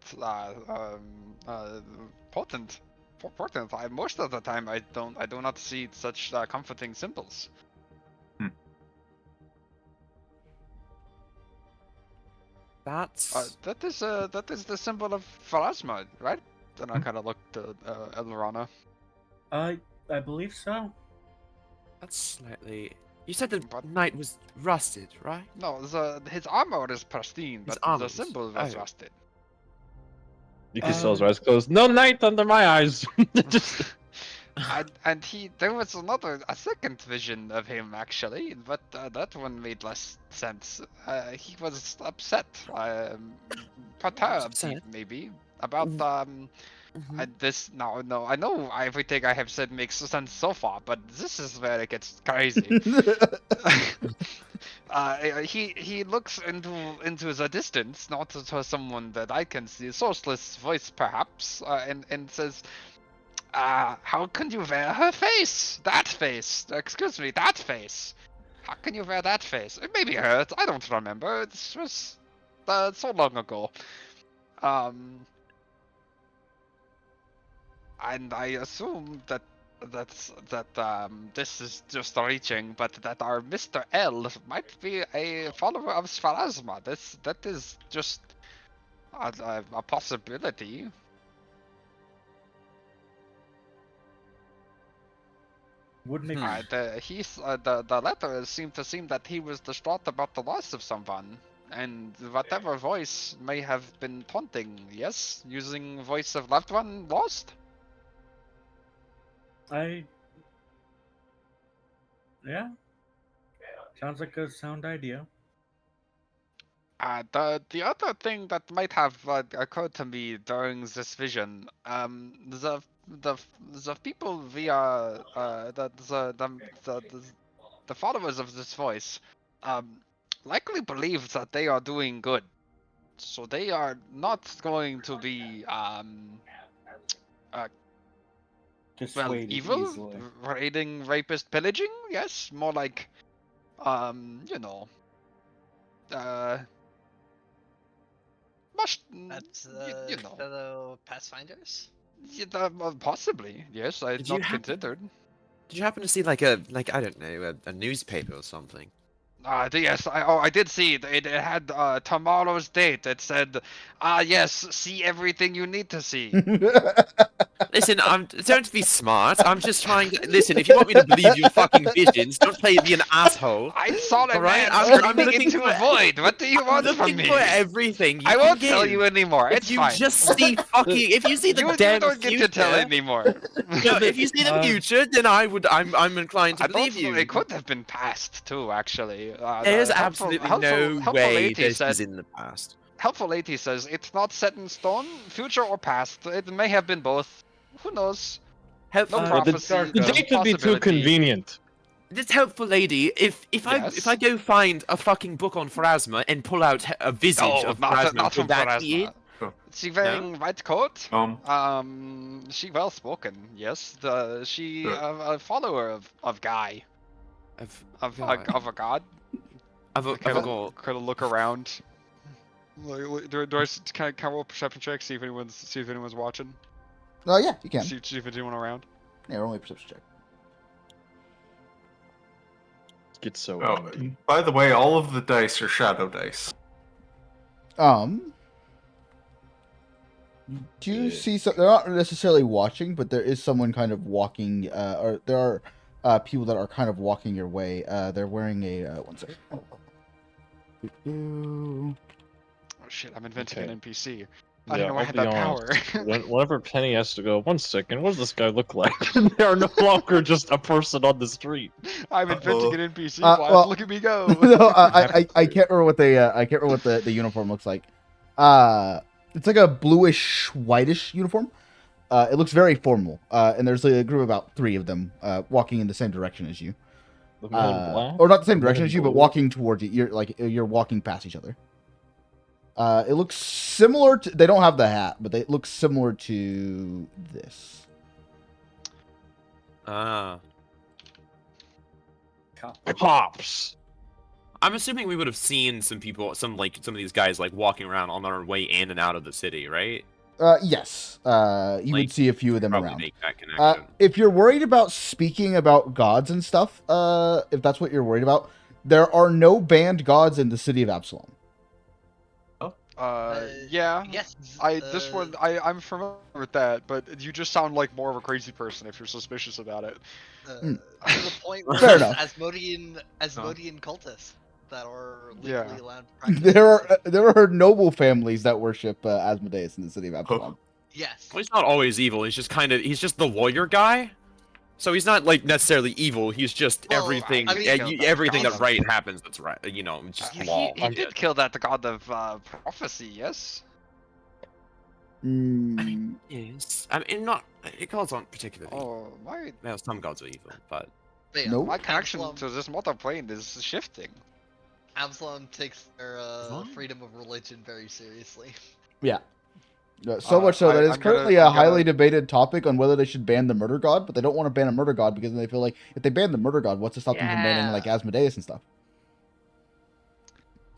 S5: Potent. Important. Most of the time, I do not see such comforting symbols.
S3: That's
S5: That is the symbol of Pharasma, right? Then I kind of looked at Elrana.
S8: I believe so.
S3: that's slightly. You said the knight was rusted, right?
S5: No, his armor is pristine,
S3: His
S5: but the
S3: armor is-
S5: symbol was
S3: oh.
S5: rusted.
S7: Yuki still has her eyes closed. No night under my eyes. Just
S5: and there was a second vision of him actually, but that one made less sense. He was upset, perturbed
S3: upset?
S5: maybe about
S3: Mhm.
S5: this. No, I know everything I have said makes sense so far, but this is where it gets crazy. He looks into the distance, not to someone that I can see, sourceless voice perhaps, and says, how can you wear her face? That face. Excuse me, that face. How can you wear that face? It may be hurt. I don't remember. It was so long ago. And I assume that this is just reaching, but that our Mr. L might be a follower of Pharasma. That is just a possibility.
S8: Would make
S5: The letter seemed that he was distraught about the loss of someone, and whatever voice may have been taunting. Yes, using voice of loved one lost.
S8: Yeah. Sounds like a sound idea.
S5: The other thing that might have occurred to me during this vision, the people via the followers of this voice, likely believe that they are doing good, so they are not going to be
S8: Dissuaded
S5: evil,
S8: easily.
S5: raiding, rapist, pillaging. Yes, more like
S6: That's
S5: you know.
S6: fellow pathfinders.
S5: Yeah, possibly. Yes, I had
S3: Did you
S5: not
S3: happen-
S5: considered.
S3: Did you happen to see like I don't know a newspaper or something?
S5: Yes, I did see it had tomorrow's date. It said, yes, see everything you need to see.
S3: Listen, don't be smart. I'm just trying to listen. If you want me to believe your fucking visions, don't play be an asshole.
S5: I saw a
S3: Alright,
S5: man
S3: I'm
S5: screaming
S3: looking
S5: into
S3: for-
S5: a void. What do you
S3: I'm
S5: want from
S3: looking
S5: me?
S3: for everything.
S5: I
S3: can
S5: won't tell
S3: give.
S5: you anymore.
S3: If
S5: It's
S3: you
S5: fine.
S3: just see fucking, if you see the
S5: you
S3: damn
S5: don't get
S3: future,
S5: to tell anymore.
S3: no, if you see the future, then I'm inclined to
S5: I don't
S3: believe
S5: know,
S3: you.
S5: it could have been past too, actually.
S3: There's
S5: The
S3: absolutely
S5: helpful
S3: no way
S5: lady
S3: this
S5: said,
S3: is in the past.
S5: Helpful lady says it's not set in stone, future or past. It may have been both. Who knows?
S3: Helpful,
S5: No
S8: Uh,
S5: prophecy.
S7: the
S8: Darko.
S7: date would be too
S5: possibility.
S7: convenient.
S3: this helpful lady. If
S5: Yes.
S3: I go find a fucking book on Pharasma and pull out a visage
S5: No,
S3: of
S5: not
S3: Pharasma,
S5: from
S3: would that be it?
S5: Pharasma.
S4: Oh.
S5: Is she wearing white coat?
S4: Um,
S5: She well spoken. Yes. She
S4: Good.
S5: a follower of Guy
S3: Of
S5: of
S3: God.
S5: a god.
S3: Of a
S5: Kind
S3: god.
S5: of look around. Do I kind of roll a perception check? See if anyone's watching.
S1: Oh yeah, you can.
S5: See if anyone around.
S1: Yeah, roll me a perception check.
S7: Get so
S4: Oh,
S7: angry.
S4: by the way, all of the dice are shadow dice.
S1: You do see some. They're not necessarily watching, but there is someone kind of walking. Or there are people that are kind of walking your way. They're wearing a. One second.
S5: Oh shit! I'm inventing
S7: Okay.
S5: an NPC. I
S7: Yeah,
S5: didn't know I
S7: I'll
S5: had
S7: be
S5: that
S7: honest.
S5: power.
S7: Whenever Penny has to go, 1 second, what does this guy look like? They are no longer just a person on the street.
S5: I'm inventing
S4: Uh-oh.
S5: an NPC.
S1: Well,
S5: Look at me go.
S1: No, I can't remember what they I can't remember what the uniform looks like. It's like a bluish whitish uniform. It looks very formal. And there's a group of about 3 of them walking in the same direction as you.
S7: The men in black?
S1: Or not the same
S7: The men
S1: direction
S7: in
S1: as you, but
S7: blue?
S1: walking towards you. You're walking past each other. It looks similar to. They don't have the hat, but they look similar to this.
S3: Ah.
S7: Cops!
S3: I'm assuming we would have seen some people, some of these guys like walking around on their way in and out of the city, right?
S1: Yes. You would see a few of them
S3: Probably
S1: around.
S3: make that connection.
S1: If you're worried about speaking about gods and stuff, if that's what you're worried about, there are no banned gods in the city of Absalom.
S5: Yeah.
S6: Yes.
S5: I'm familiar with that, but you just sound like more of a crazy person if you're suspicious about it.
S1: Mm.
S6: To the point where
S1: Fair
S6: there's
S1: enough.
S6: Asmodean cultists that are
S5: Yeah.
S6: legally allowed to practice.
S1: There are noble families that worship Asmodeus in the city of Absalom.
S6: Yes.
S3: Well, he's not always evil. He's just the lawyer guy. So he's not like necessarily evil. He's just
S6: Well,
S3: everything.
S6: I mean,
S3: Everything that
S6: he's-
S3: right happens. That's right. You know, it's just law.
S5: He did kill that god of prophecy, yes?
S1: Mm,
S3: Yes. I mean, not. Gods aren't particularly.
S5: Oh, my
S3: Well, some gods are evil, but
S6: But yeah,
S1: Nope.
S5: my connection
S6: Absalom,
S5: to this mortal plane is shifting.
S6: Absalom takes their
S3: What?
S6: freedom of religion very seriously.
S1: yeah. So much so that it's
S5: I'm
S1: currently
S5: gonna-
S1: a highly debated topic on whether they should ban the murder god, but they don't want to ban a murder god because they feel like if they ban the murder god, what's to stop them from banning like Asmodeus and stuff?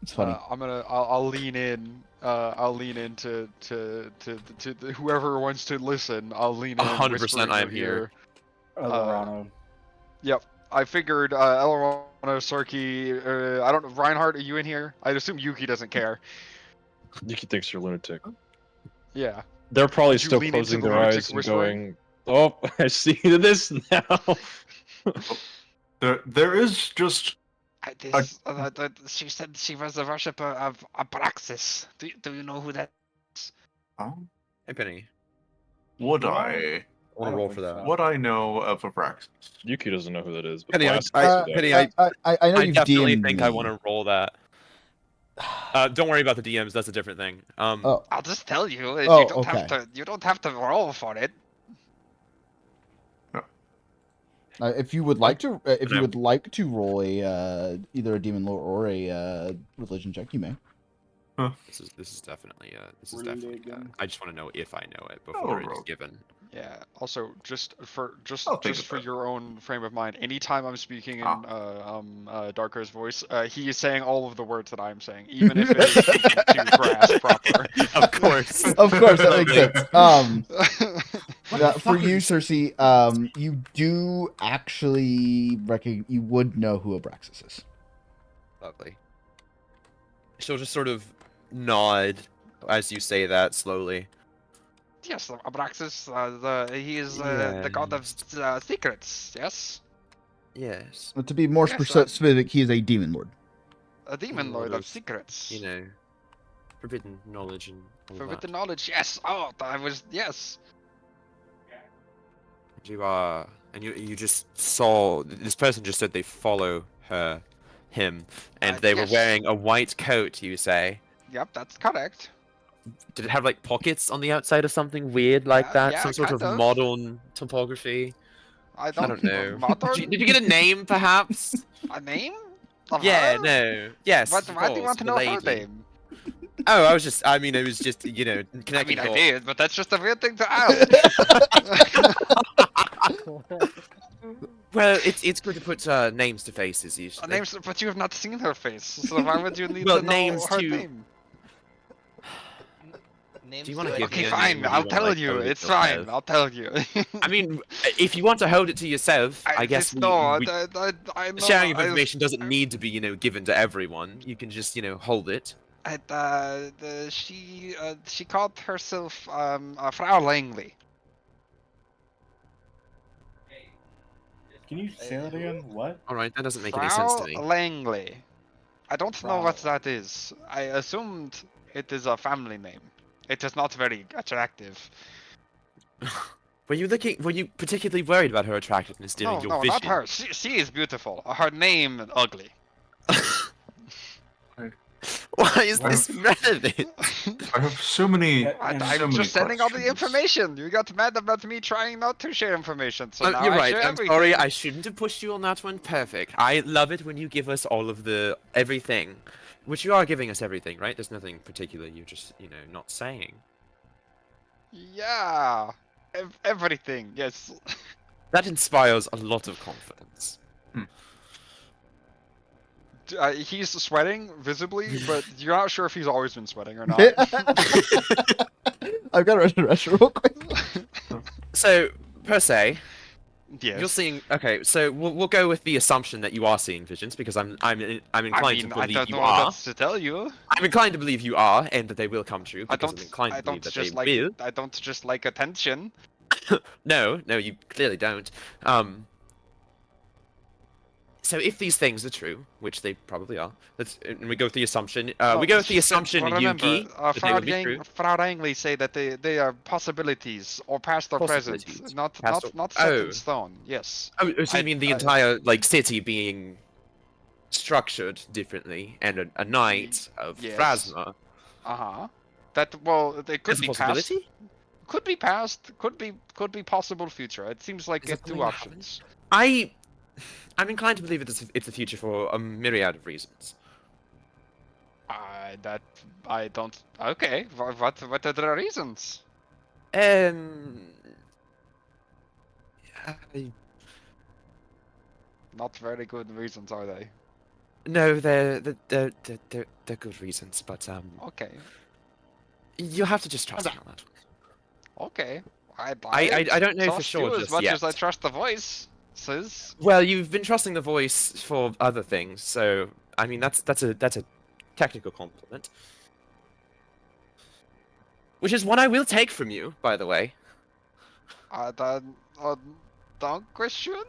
S1: It's funny.
S5: I'll lean in. I'll lean in to whoever wants to listen. I'll lean in.
S3: 100%
S5: whisper in
S3: I
S5: your
S3: am here.
S5: ear.
S8: Elorano.
S5: Yep. I figured Elorano, Sorky, I don't know, Reinhardt, are you in here? I assume Yuki doesn't care.
S7: Yuki thinks you're a lunatic.
S5: Yeah.
S7: They're probably
S5: Would you
S7: still
S5: lean into
S7: closing
S5: the
S7: their
S5: lunatic
S7: eyes and
S5: whispering?
S7: going, "Oh, I see this now."
S4: There is just
S5: She said she was a worshipper of Abraxas. Do you know who that is?
S3: hey, Penny,
S4: would
S8: What?
S4: I
S3: I want to roll for that.
S4: what I know of Abraxas.
S7: Yuki doesn't know who that is. But
S3: Penny,
S7: Blast
S3: I-
S7: knows who that
S3: Penny,
S7: is.
S1: I know
S3: I
S1: you've
S3: definitely
S1: DM'd
S3: think
S1: me.
S3: I want to roll that. Don't worry about the DMs. That's a different thing.
S1: Oh,
S5: I'll just tell you.
S1: Oh,
S5: You don't have
S1: okay.
S5: to. You don't have to roll for it.
S1: if you would like to, if you
S3: No.
S1: would like to roll a either a demon lore or a religion check, you may.
S3: This is definitely
S8: Religion.
S3: I just want to know if I know it
S4: Oh,
S3: before it's
S4: roll.
S3: given.
S5: Yeah. Also, just for
S4: I'll think
S5: for
S4: about it.
S5: your own frame of mind, anytime I'm speaking in Darko's voice, he is saying all of the words that I'm saying, even if it is speaking to grass proper.
S3: Of course.
S1: Of course, that makes sense.
S3: What
S1: For
S3: the
S1: you,
S3: fuck
S1: Cersei, you do actually you would know who Abraxas is.
S3: Lovely. She'll just sort of nod as you say that slowly.
S5: Yes, Abraxas. He is the god of secrets. Yes,
S3: Yes.
S1: To be more
S5: Yes,
S1: specific, he is a demon lord.
S5: a demon
S3: Lord
S5: lord of
S3: of,
S5: secrets.
S3: You know, forbidden knowledge and all
S5: Forbidden
S3: that.
S5: knowledge. Yes. Oh, I was. Yes.
S3: You and you just saw this person just said they follow him, and they were
S5: Yes.
S3: wearing a white coat. You say?
S5: Yep, that's correct.
S3: Did it have like pockets on the outside or something weird like that?
S5: Yeah,
S3: Some sort of
S5: kind of.
S3: modern topography?
S5: I
S3: I
S5: don't,
S3: don't know.
S5: Modern?
S3: Did you get a name, perhaps?
S5: A name? Of
S3: Yeah,
S5: her?
S3: no. Yes.
S5: What,
S3: of
S5: why do you
S3: course,
S5: want to
S3: the
S5: know her
S3: lady.
S5: name?
S3: Oh, I mean, it was just,
S5: I
S3: connecting
S5: mean, I
S3: dots.
S5: did, but that's just a weird thing to ask.
S3: Well, it's good to put names to faces usually.
S5: Names, but you have not seen her face, so why would you need
S3: Well,
S5: to know
S3: names
S5: her
S3: too.
S5: name?
S6: Names
S3: Do you wanna
S6: to
S3: give
S6: it.
S3: me
S5: Okay,
S3: a
S5: fine.
S3: name or do
S5: I'll
S3: you wanna,
S5: tell
S3: like,
S5: you.
S3: hold it
S5: It's
S3: to
S5: fine.
S3: yourself?
S5: I'll tell you.
S3: I mean, if you want to hold it to yourself, I guess
S5: no. I know.
S3: sharing of information doesn't need to be, given to everyone. You can just, hold it.
S5: She called herself Frau Langley.
S8: Can you say that again? What?
S3: All right, that doesn't make any sense to
S5: Frau
S3: me.
S5: Langley. I don't know what
S8: Frau.
S5: that is. I assumed it is a family name. It is not very attractive.
S3: Were you particularly worried about her attractiveness during
S5: No,
S3: your
S5: no,
S3: vision?
S5: not her. She is beautiful. Her name ugly.
S3: Why is
S4: Well,
S3: this relevant?
S4: I have so many.
S8: Yeah,
S5: I,
S8: and-
S4: so
S5: I'm
S4: many
S5: just sending all the
S4: questions.
S5: information. You got mad about me trying not to share information, so now
S3: You're
S5: I
S3: right.
S5: share
S3: I'm
S5: everything.
S3: sorry. I shouldn't have pushed you on that one. Perfect. I love it when you give us all of the everything, which you are giving us everything, right? There's nothing particular you're just not saying.
S5: Yeah, everything. Yes.
S3: That inspires a lot of confidence.
S5: He's sweating visibly, but you're not sure if he's always been sweating or not.
S1: I've got to run to the restroom real quick.
S3: So, per se,
S5: Yes.
S3: you're seeing. Okay, so we'll go with the assumption that you are seeing visions because I'm inclined
S5: I mean,
S3: to
S5: I
S3: believe
S5: don't
S3: you
S5: know what
S3: are.
S5: else to tell you.
S3: I'm inclined to believe you are, and that they will come true
S5: I
S3: because
S5: don't.
S3: I'm inclined
S5: I
S3: to believe
S5: don't
S3: that
S5: just
S3: they
S5: like.
S3: will.
S5: I don't just like attention.
S3: No, you clearly don't. So if these things are true, which they probably are, and we go with the assumption.
S5: No,
S3: We go with the
S5: s-
S3: assumption,
S5: remember,
S3: Yugi, that they will be true.
S5: Frau Langley say that they are possibilities or past or present,
S3: Possibilities.
S5: not
S3: Past or-
S5: not set in
S3: Oh.
S5: stone. Yes.
S3: Oh, so you mean the
S5: I-
S3: entire city being structured differently, and a night of
S5: yes.
S3: Phrasma
S5: That they could
S3: is a
S5: be past.
S3: possibility?
S5: Could be past. Could be possible future. It seems like
S3: Is that
S5: it's two
S3: something that
S5: options.
S3: I'm inclined to believe it's the future for a myriad of reasons.
S5: That I don't. Okay. What are the reasons?
S3: I-
S5: Not very good reasons, are they?
S3: no, they're good reasons, but
S5: Okay.
S3: you'll have to just trust me on that one.
S5: Okay. I
S3: I don't know for
S5: trust
S3: sure
S5: you as
S3: just
S5: much
S3: yet.
S5: as I trust the voice. Says.
S3: Well, you've been trusting the voice for other things, so I mean that's a technical compliment. Which is one I will take from you, by the way.
S5: Don't question.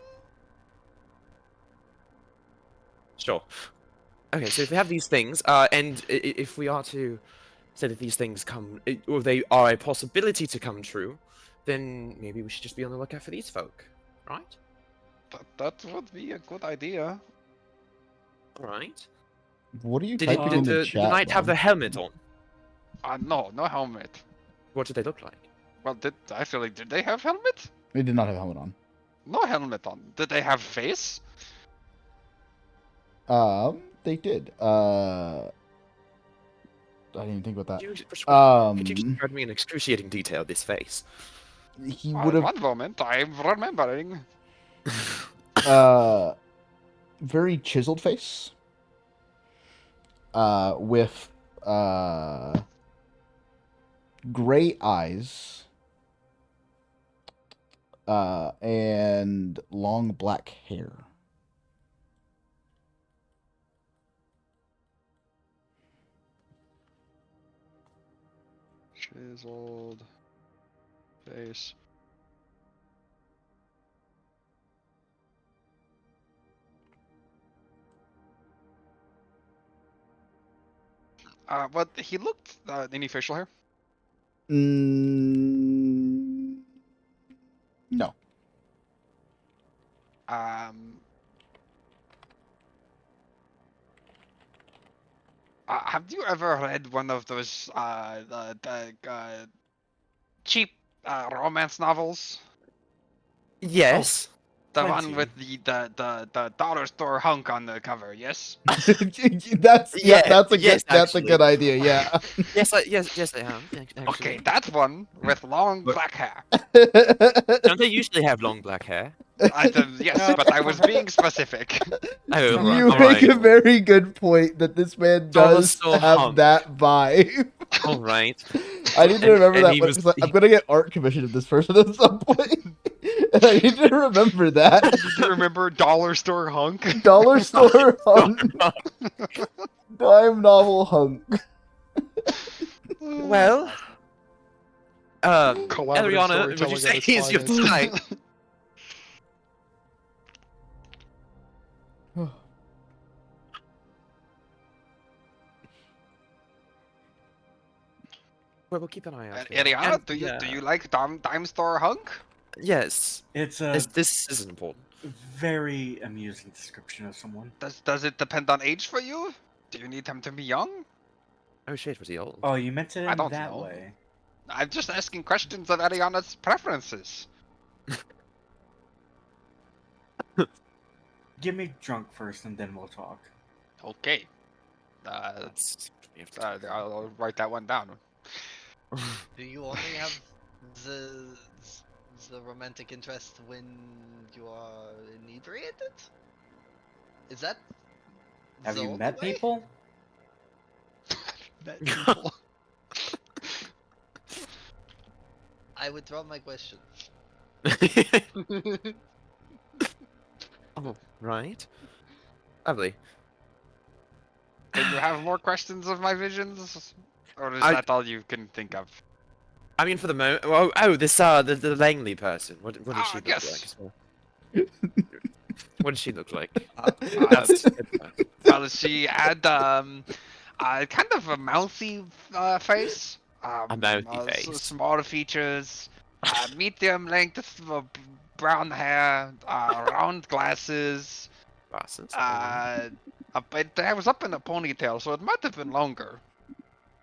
S3: Sure. Okay, so if we have these things, and if we are to say that these things come, or they are a possibility to come true, then maybe we should just be on the lookout for these folk, right?
S5: That would be a good idea.
S3: Right.
S1: What are you
S3: Did,
S1: typing
S3: did
S1: in the
S3: the
S1: chat?
S3: knight have the
S1: Bob?
S3: helmet on?
S5: No helmet.
S3: What did they look like?
S5: Well, I feel like did they have helmet?
S1: They did not have a helmet on.
S5: No helmet on. Did they have face?
S1: They did. I didn't even think about
S3: Could you, could you
S1: that.
S3: describe me in excruciating detail this face?
S1: He would have
S5: One moment, I'm remembering.
S1: very chiseled face. With gray eyes. And long black hair.
S5: Chiseled face. But he looked. Any facial hair?
S1: No.
S5: Have you ever read one of those cheap romance novels?
S3: Yes.
S5: The
S3: Plenty.
S5: one with the dollar store hunk on the cover, yes?
S1: That's a
S3: actually.
S1: good idea. Yeah.
S3: Yes, I am. Actually.
S5: Okay, that one with long
S4: But-
S5: black hair.
S3: Don't they usually have long black hair?
S5: Yes, but I was being specific.
S3: Oh,
S1: You make a very good point that this man
S3: Dollar
S1: does
S3: store
S1: have
S3: hunk.
S1: that vibe.
S3: All right.
S1: I need to remember
S3: and
S1: that
S3: he
S1: one
S3: was-
S1: 'cause I'm gonna get art commissioned of this person at some point. And I need to remember that.
S5: Do you remember dollar store hunk?
S1: Dollar store hunk. Dime novel hunk.
S3: Well,
S5: Collaborative
S3: Eliana, would you
S5: storytelling
S3: say
S5: at its
S3: he's your
S5: finest.
S3: type? Well, we'll keep an eye out. for you.
S5: Ariana,
S3: And,
S5: do you
S3: yeah,
S5: like Dime Store Hunk?
S3: Yes.
S8: It's a
S3: This is important.
S8: very amusing description of someone.
S5: Does it depend on age for you? Do you need him to be young?
S3: Oh shit, was he old?
S8: Oh, you meant it
S5: I
S8: in
S5: don't
S8: that
S5: know.
S8: way.
S5: I'm just asking questions of Ariana's preferences.
S8: Get me drunk first, and then we'll talk.
S5: Okay.
S3: That's we have to do.
S5: I'll write that one down.
S6: Do you only have the the romantic interest when you are inebriated? Is that
S8: Have
S6: the
S8: you
S6: only
S8: met
S6: way?
S8: people?
S5: Met people.
S6: I withdraw my question.
S3: Oh, right. Lovely.
S5: Do you have more questions of my visions? Or is
S3: I-
S5: that all you can think of?
S3: I mean, for the moment. Oh, this the Langley person. What does she look
S5: yes.
S3: like? As well? What does she look like?
S5: Well,
S3: That's
S5: she had kind of a mouthy face.
S3: A mouthy face.
S5: Smaller features, medium length brown hair, round glasses.
S3: glasses.
S5: It was up in a ponytail, so it might have been longer.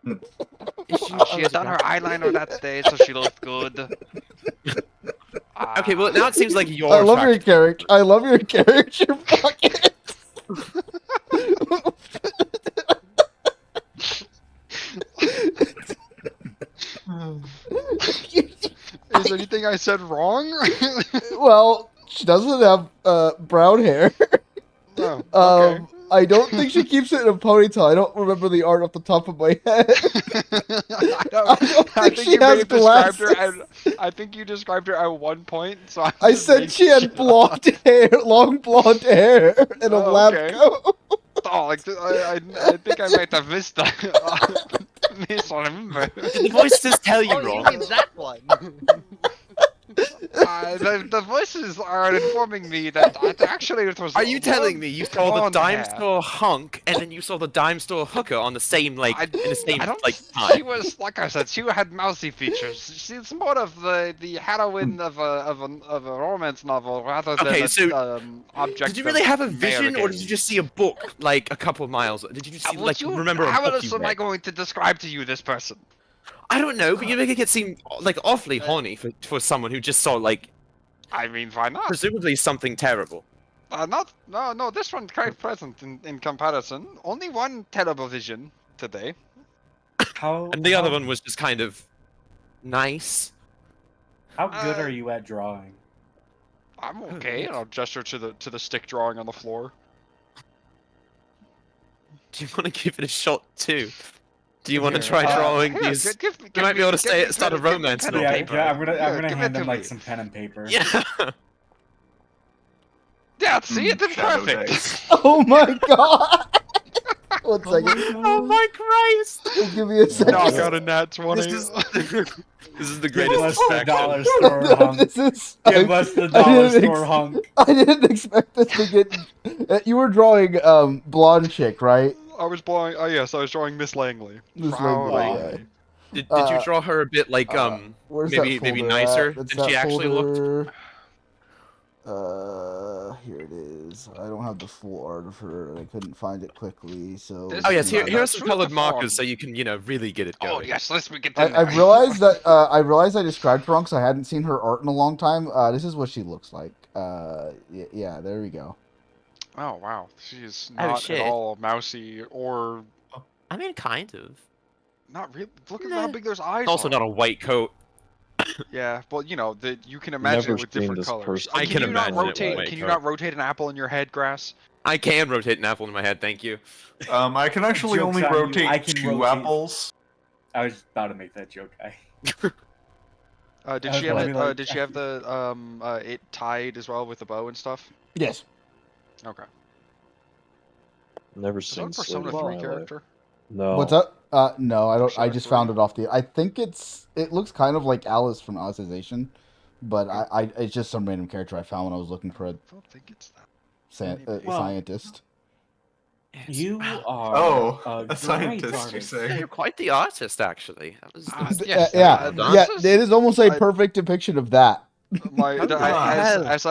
S3: She
S5: She had done her eyeliner that day, so she looked good.
S3: Okay, well now it seems like you're.
S1: I love your
S3: attracted-
S1: character. I love your character. Pocket.
S5: Is anything I said wrong?
S1: Well, she doesn't have brown hair.
S5: No. Okay.
S1: I don't think she keeps it in a ponytail. I don't remember the art off the top of my head.
S5: I think
S1: she
S5: you may
S1: has
S5: have described her.
S1: glasses.
S5: I think you described her at one point. So
S1: I said she had blonde hair, long blonde hair, and a
S5: Oh,
S1: lab
S5: okay.
S1: coat.
S5: Oh, like I think I might have missed that. Misremember.
S3: Did the voices tell you
S6: Oh, you
S3: wrong?
S6: mean that one?
S5: The voices are informing me that actually it was.
S3: Are you telling me you saw the
S5: blonde
S3: dime
S5: hair.
S3: store hunk and then you saw the dime store hooker on the same in the same
S5: I don't.
S3: time?
S5: She was like I said. She had mousy features. She's more of the heroine of a romance novel rather than
S3: Okay,
S5: a
S3: so
S5: object.
S3: Did you really have a
S5: of
S3: vision, or did you
S5: gaze.
S3: just see a book like a couple miles? Did you just see, like remember a
S5: How
S3: book
S5: else
S3: you
S5: am I
S3: read?
S5: going to describe to you this person?
S3: I don't know, but you're making it seem like awfully horny for someone who just saw like
S5: I mean, why not?
S3: presumably something terrible.
S5: No. This one's quite pleasant in comparison. Only one terrible vision today.
S8: How
S3: And the
S8: how,
S3: other one was just kind of nice.
S8: How good are you at drawing?
S5: I'm okay.
S3: yes.
S5: And I'll gesture to the stick drawing on the floor.
S3: Do you want to give it a shot too? Do you want to
S8: Here,
S3: try
S8: uh,
S3: drawing
S5: Here,
S3: these?
S5: give
S3: You might be able to start a romance
S5: pen
S3: novel.
S5: and
S8: Yeah,
S5: paper.
S8: I'm gonna
S5: Here,
S8: hand
S5: give it
S8: them
S5: to
S8: like
S5: me.
S8: some pen and paper.
S3: Yeah.
S5: Yeah, see, it did
S4: Shadow
S5: perfect.
S4: dice.
S1: Oh my god! One second.
S3: Oh my Christ!
S1: Give me a second.
S5: Knock out a nat 20.
S3: This is this is the
S8: Give
S3: greatest
S8: us the
S3: distraction.
S8: dollar store hunk.
S1: This is.
S8: Give us the
S1: I
S8: dollar
S1: didn't
S8: store hunk.
S1: I didn't expect this to get. You were drawing blonde chick, right?
S5: I was drawing. Oh yes, I was drawing Miss Langley.
S1: Miss
S5: Proud
S1: Langley,
S5: Langley.
S1: yeah.
S3: Did you draw her a bit like
S1: Where's
S3: maybe
S1: that folder
S3: nicer
S1: at? That's
S3: than she
S1: that
S3: actually looked?
S1: folder. Here it is. I don't have the full art of her, and I couldn't find it quickly. So.
S5: This
S3: Oh yes,
S5: is
S3: here are some
S5: true
S3: colored
S5: to
S3: markers
S5: form.
S3: so you can really get it going.
S5: Oh yes, let's get
S1: I,
S5: in
S1: I
S5: there.
S1: realized that I realized I described her wrong because I hadn't seen her art in a long time. This is what she looks like. Yeah, there we go.
S5: Oh wow, she's
S3: Oh,
S5: not
S3: shit.
S5: at all mousy or
S3: I mean, kind of.
S5: not really. Look at
S3: Nah.
S5: how big those eyes
S3: Also
S5: are.
S3: not a white coat.
S5: Yeah, well, you know, you can imagine
S7: Never
S5: it with
S7: seen
S5: different
S7: this
S5: colors.
S7: person.
S3: I can
S5: you not
S3: imagine it with
S5: rotate?
S3: white
S5: Can you
S3: coat.
S5: not rotate an apple in your head, Grass?
S3: I can rotate an apple in my head, thank you.
S4: I can actually
S8: Joke's
S4: only
S8: on you,
S4: rotate
S8: I can
S4: 2
S8: rotate-
S4: apples.
S8: I was about to make that joke.
S5: Did
S8: I
S5: she have
S8: was
S5: it?
S8: like-
S5: Did she have the it tied as well with the bow and stuff?
S1: Yes.
S5: Okay.
S7: Never
S5: Is that
S7: seen
S5: a Persona
S7: Slade in
S5: 3
S7: my life.
S5: character?
S7: No.
S1: What's up? No, I don't. I
S5: Shark
S1: just
S5: 3.
S1: found it off the. I think it looks kind of like Alice from Alicization, but it's just some random character I found when I was looking for a
S5: I don't think it's that.
S8: Well,
S1: scientist.
S8: You are
S4: Oh,
S8: a
S4: a
S8: great
S4: scientist, you
S8: artist.
S4: say?
S3: You're quite the artist, actually. That was
S5: Yes,
S1: Yeah,
S3: done.
S1: yeah,
S5: this is-
S1: it is almost a
S5: I-
S1: perfect depiction of that.
S5: My
S3: Oh,
S5: I,
S3: hell.
S5: as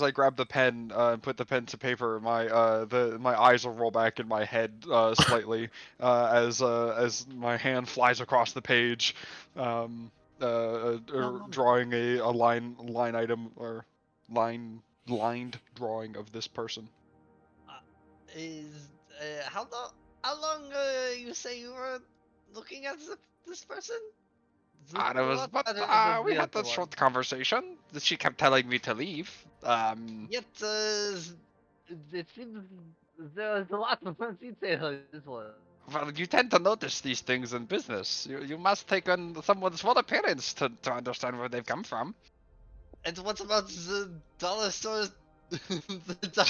S5: I grab the pen and put the pen to paper, my eyes will roll back in my head slightly as my hand flies across the page, drawing a line item or lined drawing of this person.
S6: Is how long you say you were looking at this person?
S5: It was, but we had that short conversation. She kept telling me to leave.
S6: Yet, it seems there's a lot of detail in this one.
S5: Well, you tend to notice these things in business. You must take on someone's full appearance to understand where they've come from.
S6: And what about the dollar store? The dollar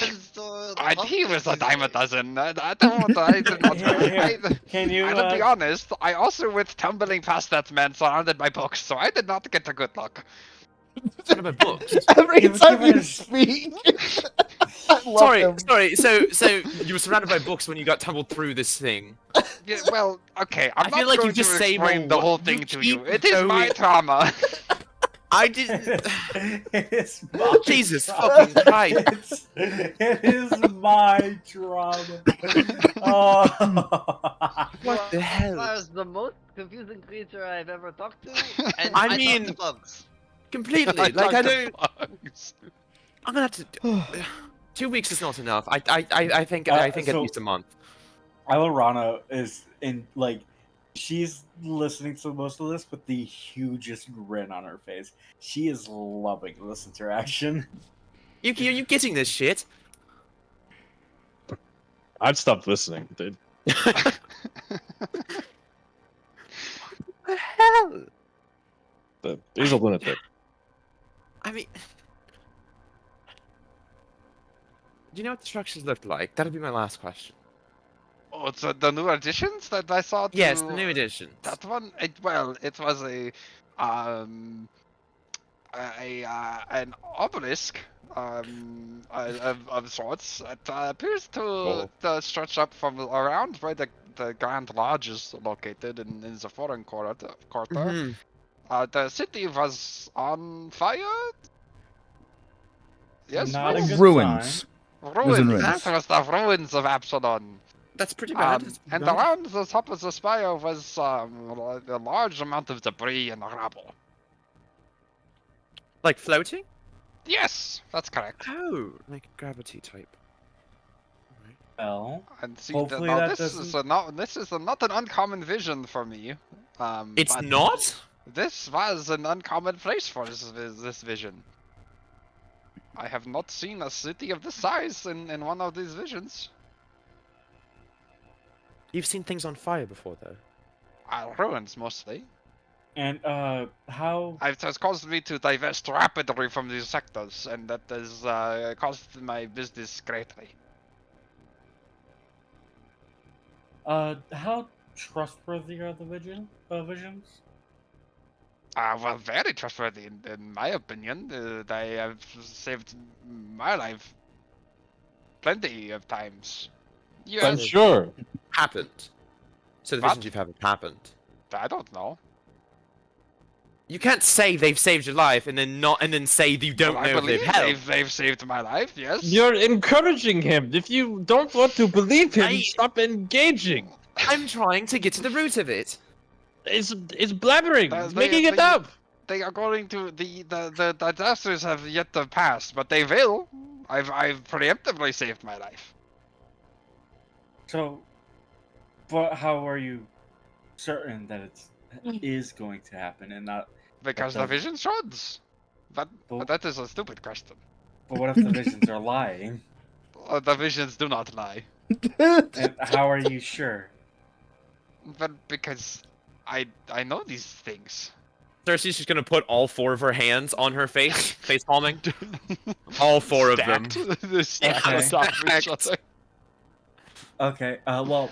S6: store.
S5: He was a dime a dozen. I don't want to. I did not.
S8: Can you?
S5: I will be honest. I also, with tumbling past that man, surrounded by books, so I did not get a good look.
S3: What about books?
S1: Every
S8: Give
S1: time
S8: it
S1: you
S8: a-
S1: speak, I love him.
S3: Sorry. So you were surrounded by books when you got tumbled through this thing.
S5: Yeah, well, okay. I'm
S3: I
S5: not
S3: feel like you
S5: going to
S3: just say
S5: explain
S3: more
S5: the
S3: what-
S5: whole
S3: you
S5: thing to you.
S3: keep
S5: It is my
S3: going-
S5: trauma.
S3: I didn't.
S8: It's my
S3: Jesus
S8: trauma.
S3: fucking Christ!
S8: It is my trauma. Oh.
S3: What the hell?
S6: That was the most confusing creature I've ever talked to. And
S3: I
S6: talked
S3: mean-
S6: to bugs.
S3: Completely. Like
S5: talked
S3: I
S5: to
S3: don't.
S5: bugs.
S3: I'm gonna have to. 2 weeks is not enough. I think at
S8: so-
S3: least a month.
S8: Alorana is in like she's listening to most of this with the hugest grin on her face. She is loving this interaction.
S3: Yuki, are you getting this shit?
S7: I'd stop listening, dude.
S3: What the hell?
S7: But he's a lunatic.
S3: I mean, do you know what the structures look like? That'll be my last question.
S5: Oh, it's the new additions that I saw.
S3: Yes,
S5: to-
S3: the new editions.
S5: That one. It was an obelisk of sorts. It appears to stretch up from around where the Grand Lodge is located in the foreign quarter.
S3: Mhm.
S5: The city was on fire. Yes,
S8: Not a
S5: was
S8: good
S1: Ruins.
S5: ruins.
S1: in ruins.
S5: That was the ruins of Absalom.
S3: That's pretty bad.
S5: And around the top of the spire was a large amount of debris and rubble.
S3: Like floating?
S5: Yes, that's correct.
S3: Oh, like gravity type. Alright.
S8: Well,
S5: And see,
S8: Hopefully
S5: now
S8: that
S5: this is not an uncommon vision for me.
S3: It's
S5: but
S3: not?
S5: This was an uncommon place for this vision. I have not seen a city of this size in one of these visions.
S3: You've seen things on fire before, though.
S5: Ruins mostly.
S8: and how?
S5: It has caused me to divest rapidly from these sectors, and that has caused my business greatly.
S8: How trustworthy are the visions?
S5: Well, very trustworthy in my opinion. They have saved my life plenty of times.
S7: I'm
S5: Yes,
S7: sure.
S3: Happened. So the
S5: What?
S3: visions you've had have happened.
S5: I don't know.
S3: You can't say they've saved your life and then say you don't
S5: Well, I
S3: know if they've
S5: believe
S3: helped.
S5: they've saved my life. Yes.
S7: You're encouraging him. If you don't want to believe him,
S3: I-
S7: stop engaging.
S3: I'm trying to get to the root of it.
S7: It's blabbering. He's making it
S5: they-
S7: up.
S5: They are going to the disasters have yet to pass, but they will. I've preemptively saved my life.
S8: So, but how are you certain that it is going to happen and not?
S5: Because the
S8: the-
S5: vision should. But
S8: But,
S5: that is a stupid question.
S8: but what if the visions are lying?
S5: The visions do not lie.
S8: And how are you sure?
S5: But because I know these things.
S3: Cersei's just gonna put all 4 of her hands on her face, face palming. All 4 of them.
S5: They're stacked
S8: Okay.
S5: on top of each
S3: Stacked.
S5: other.
S8: Okay. Well,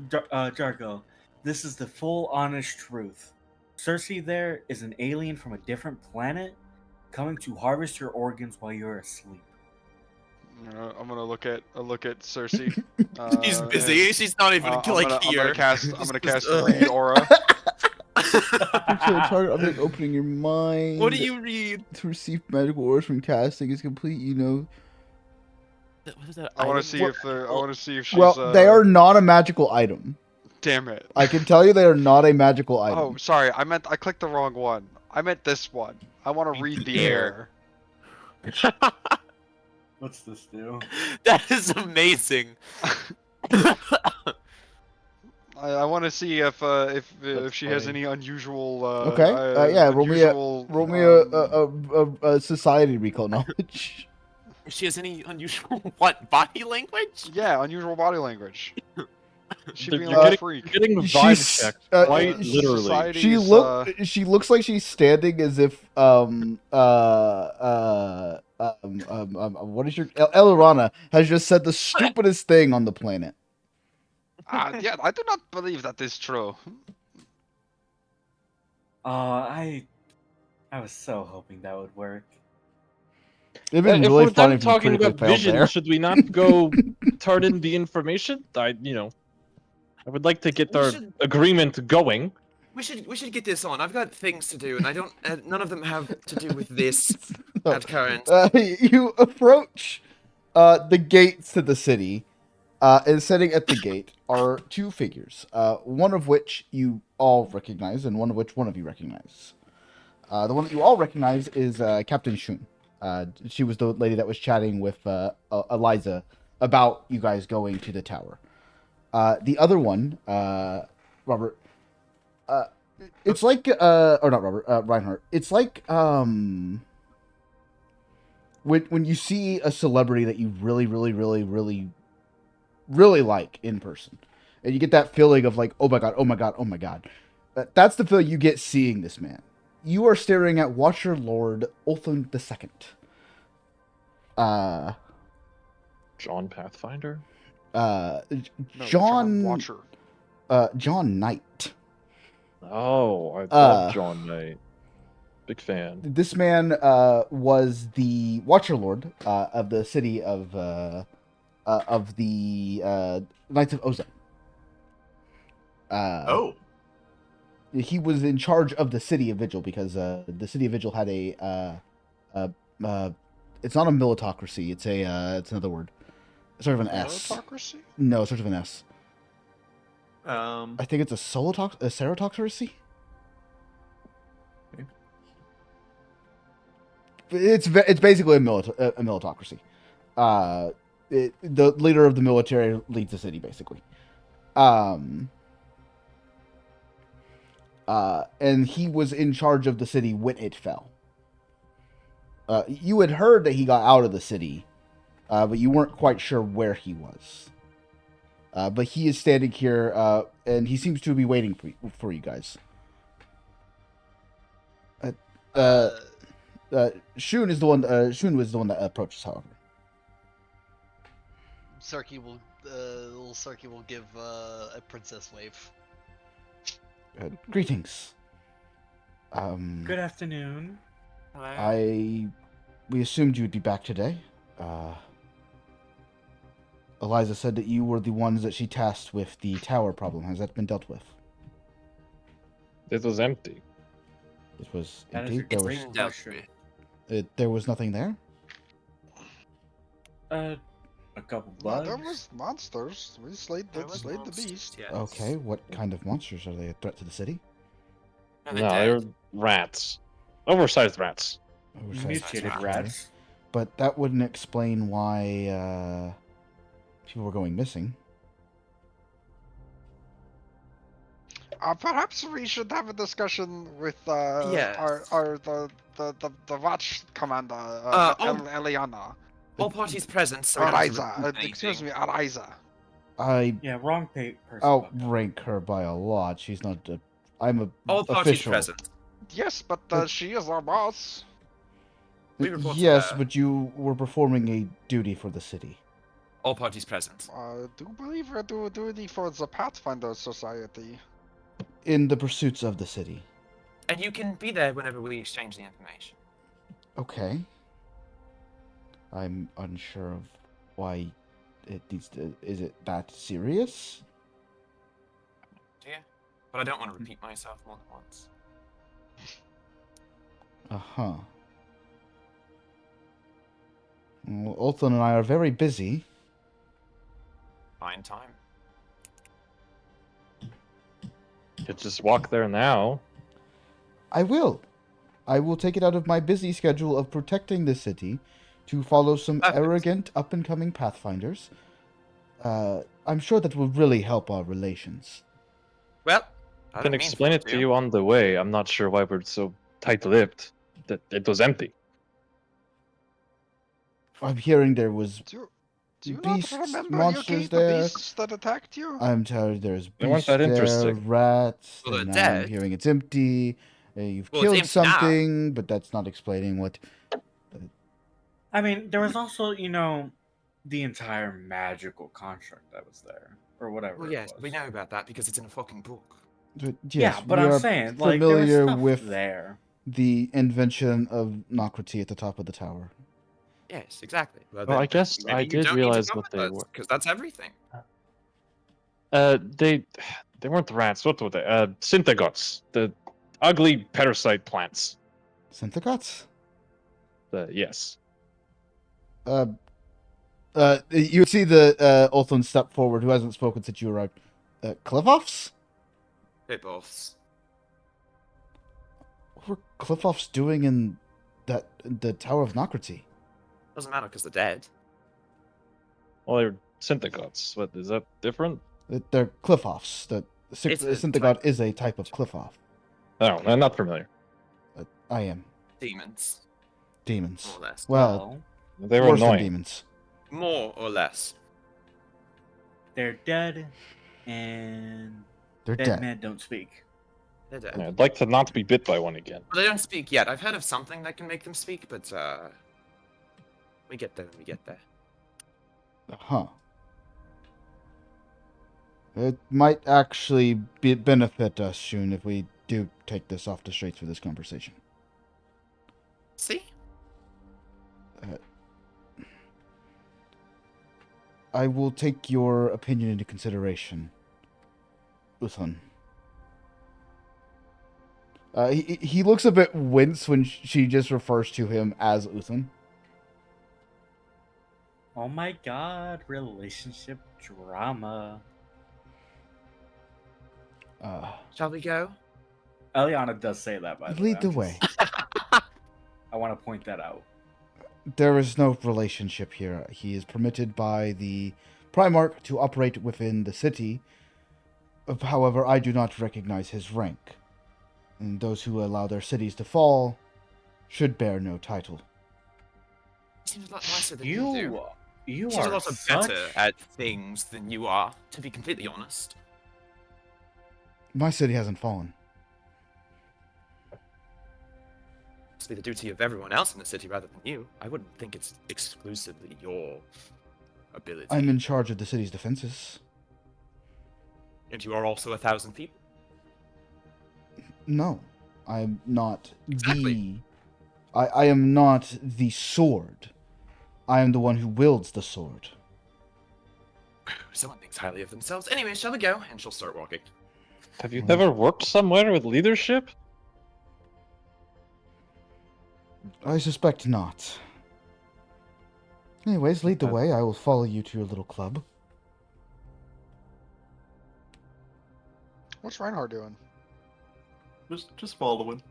S8: Jargo, this is the full honest truth. Cersei there is an alien from a different planet coming to harvest your organs while you're asleep.
S5: I'm gonna look at Cersei.
S3: She's
S5: and,
S3: busy. She's not even
S5: I'm
S3: like
S5: gonna
S3: here.
S5: cast
S3: Ugh.
S5: read aura.
S1: I'm like opening your mind.
S3: What do you read?
S1: To receive magical orders from casting is complete. You know.
S3: What is that
S5: I want
S3: item?
S5: to see if she's.
S1: Well, they are not a magical item.
S5: Damn it.
S1: I can tell you they are not a magical item.
S5: Oh, sorry. I clicked the wrong one. I meant this one. I want to read the air.
S8: What's this do?
S3: That is amazing.
S5: I want to see if she has
S8: funny.
S5: any unusual.
S1: Okay. Yeah.
S5: unusual,
S1: Roll me a society recall knowledge.
S3: If she has any unusual what body language?
S5: Yeah, unusual body language. She being
S7: You're
S5: like a
S7: getting,
S5: freak.
S7: you're getting vibe
S1: She's,
S7: checked,
S1: uh,
S7: quite
S1: she-
S7: literally.
S5: Society
S1: She
S5: is,
S1: she looks like she's standing as if what is your Elorana has just said the stupidest thing on the planet.
S5: Yeah, I do not believe that is true.
S8: I was so hoping that would work.
S1: It'd been
S7: If
S1: really
S7: we're
S1: funny
S7: done
S1: if you
S7: talking
S1: critically
S7: about
S1: failed
S7: vision,
S1: there.
S7: should we not go turn in the information? I would like to get
S3: We
S7: our
S3: should-
S7: agreement going.
S3: We should get this on. I've got things to do, and I don't. None of them have to do with this at current.
S1: You approach the gates to the city, and sitting at the gate are two figures, one of which you all recognize, and one of which one of you recognize. The one that you all recognize is Captain Shun. She was the lady that was chatting with Eliza about you guys going to the tower. The other one, Robert, it's like, or not Robert, Reinhardt. It's like, when you see a celebrity that you really, really, really, really, really like in person, and you get that feeling of like, oh my god, oh my god, oh my god. That's the feeling you get seeing this man. You are staring at Watcher Lord Ulthun II.
S7: John Pathfinder?
S5: No,
S1: John
S5: Watcher.
S1: John Knight.
S7: Oh, I love John Knight. Big fan.
S1: This man was the Watcher Lord of the city of the Knights of Ozan.
S4: Oh.
S1: He was in charge of the city of Vigil because the city of Vigil had a it's not a militocracy. It's it's another word. Sort of an S.
S5: Meritocracy?
S1: No, sort of an S.
S4: Um.
S1: I think it's a serotocracy. It's basically a militocracy. The leader of the military leads the city, basically. And he was in charge of the city when it fell. You had heard that he got out of the city, but you weren't quite sure where he was. But he is standing here, and he seems to be waiting for you guys. Shun is the one. Shun was the one that approaches, however.
S6: Little Sarky will give a princess wave.
S1: Greetings.
S8: Good afternoon.
S1: We assumed you would be back today. Eliza said that you were the ones that she tasked with the tower problem. Has that been dealt with?
S7: It was empty.
S1: It was
S8: That is
S1: indeed.
S8: a
S1: There
S8: great
S1: was,
S8: question.
S1: there was nothing there.
S8: A couple
S5: Well,
S8: bugs.
S5: there was monsters. We slayed the
S3: There was
S5: beast.
S3: yes.
S1: Okay, what kind of monsters are they? A threat to the city?
S3: No,
S7: No,
S3: they're
S7: they're
S3: dead.
S7: rats. Oversized rats.
S1: Oversized
S8: Mutated
S1: rats.
S8: rats.
S1: But that wouldn't explain why people were going missing.
S5: Perhaps we should have a discussion with
S3: Yes.
S5: the watch commander, Eliana.
S3: All parties present, so we don't have to
S5: Eliza.
S3: repeat
S5: Excuse
S3: anything.
S5: me, Eliza.
S8: Yeah, wrong person.
S1: Outrank her by a lot. She's not. I'm a
S3: All parties
S1: official.
S3: present.
S5: Yes, but she is our boss.
S3: We report to
S1: Yes,
S3: her.
S1: but you were performing a duty for the city.
S3: All parties present.
S5: I do believe we're doing duty for the Pathfinder Society.
S1: In the pursuits of the city.
S3: And you can be there whenever we exchange the information.
S1: Okay. I'm unsure of why it needs to... Is it that serious?
S3: Do you? But I don't want to repeat myself more than once.
S1: Uh-huh. Well, Olthon and I are very busy.
S3: Fine time.
S7: Could just walk there now.
S1: I will. I will take it out of my busy schedule of protecting the city to follow some
S3: Perfect.
S1: arrogant up-and-coming pathfinders. I'm sure that will really help our relations.
S3: Well,
S7: I can explain it to you on the way. I'm not sure why we're so tight-lipped. That it was empty.
S1: I'm hearing there was
S5: Do you
S1: beasts,
S5: not remember
S1: monsters
S5: Yuki,
S1: there.
S5: the beasts that attacked you?
S1: I'm told there's
S7: They weren't
S1: beasts
S7: that
S1: there,
S7: interesting.
S1: rats,
S3: Well,
S1: and
S3: they're
S1: now I'm
S3: dead.
S1: hearing it's empty. You've
S3: Well, it's
S1: killed
S3: empty now.
S1: something, but that's not explaining what...
S8: I mean, there was also, the entire magical construct that was there, or whatever.
S3: Well,
S8: it
S3: yes,
S8: was.
S3: we know about that because it's in a fucking book.
S1: But
S8: Yeah,
S1: yes,
S8: but
S1: we
S8: I'm
S1: are
S8: saying, like, there was
S1: familiar
S8: stuff
S1: with
S8: there.
S1: the invention of Nocraty at the top of the tower.
S3: Yes, exactly.
S7: Well,
S3: then
S7: I guess
S3: maybe
S7: I
S3: you
S7: did
S3: don't
S7: realize what they were.
S3: because that's everything.
S7: They weren't rats. What were they? Synthagots, the ugly parasite plants.
S1: Synthagots?
S7: Yes.
S1: You see the Olthon step forward, who hasn't spoken since you arrived. Cliff-offs?
S3: Hip-offs.
S1: What were Cliff-offs doing in the Tower of Nocraty?
S3: Doesn't matter because they're dead.
S7: Well, they're Synthagots. What is that different?
S1: They're Cliff-offs. The
S3: It's a
S1: Synthagot
S3: type.
S1: is a type of Cliff-off.
S7: Oh, I'm not familiar.
S1: I am.
S3: Demons,
S1: Demons.
S3: more or less.
S1: Well,
S7: They were
S1: worse than
S7: annoying.
S1: demons.
S3: More or less.
S8: They're dead, and
S1: They're
S8: dead
S1: dead.
S8: men don't speak.
S3: They're dead.
S7: Yeah, I'd like to not be bit by one again.
S3: Well, they don't speak yet. I've heard of something that can make them speak, but we get there when we get there.
S1: Huh. It might actually benefit us soon if we do take this off the streets for this conversation.
S3: See?
S1: I will take your opinion into consideration, Uthon. He looks a bit wince when she just refers to him as Uthon.
S8: Oh my god, relationship drama.
S3: Shall we go?
S8: Eliana does say that, by the way.
S1: Lead the way.
S8: I want to point that out.
S1: There is no relationship here. He is permitted by the Primarch to operate within the city. However, I do not recognize his rank. And those who allow their cities to fall should bear no title.
S3: He seems a lot nicer than you do.
S8: You
S3: He seems a
S8: are
S3: lot
S8: such...
S3: better at things than you are, to be completely honest.
S1: My city hasn't fallen.
S3: Must be the duty of everyone else in the city rather than you. I wouldn't think it's exclusively your ability.
S1: I'm in charge of the city's defenses.
S3: And you are also 1,000 people.
S1: No, I'm not
S3: Exactly.
S1: I am not the sword. I am the one who wields the sword.
S3: Someone thinks highly of themselves. Anyway, shall we go? And she'll start walking.
S7: Have you ever worked somewhere with leadership?
S1: I suspect not. Anyways, lead the way. I will follow you to your little club.
S5: What's Reinhardt doing?
S4: Just following.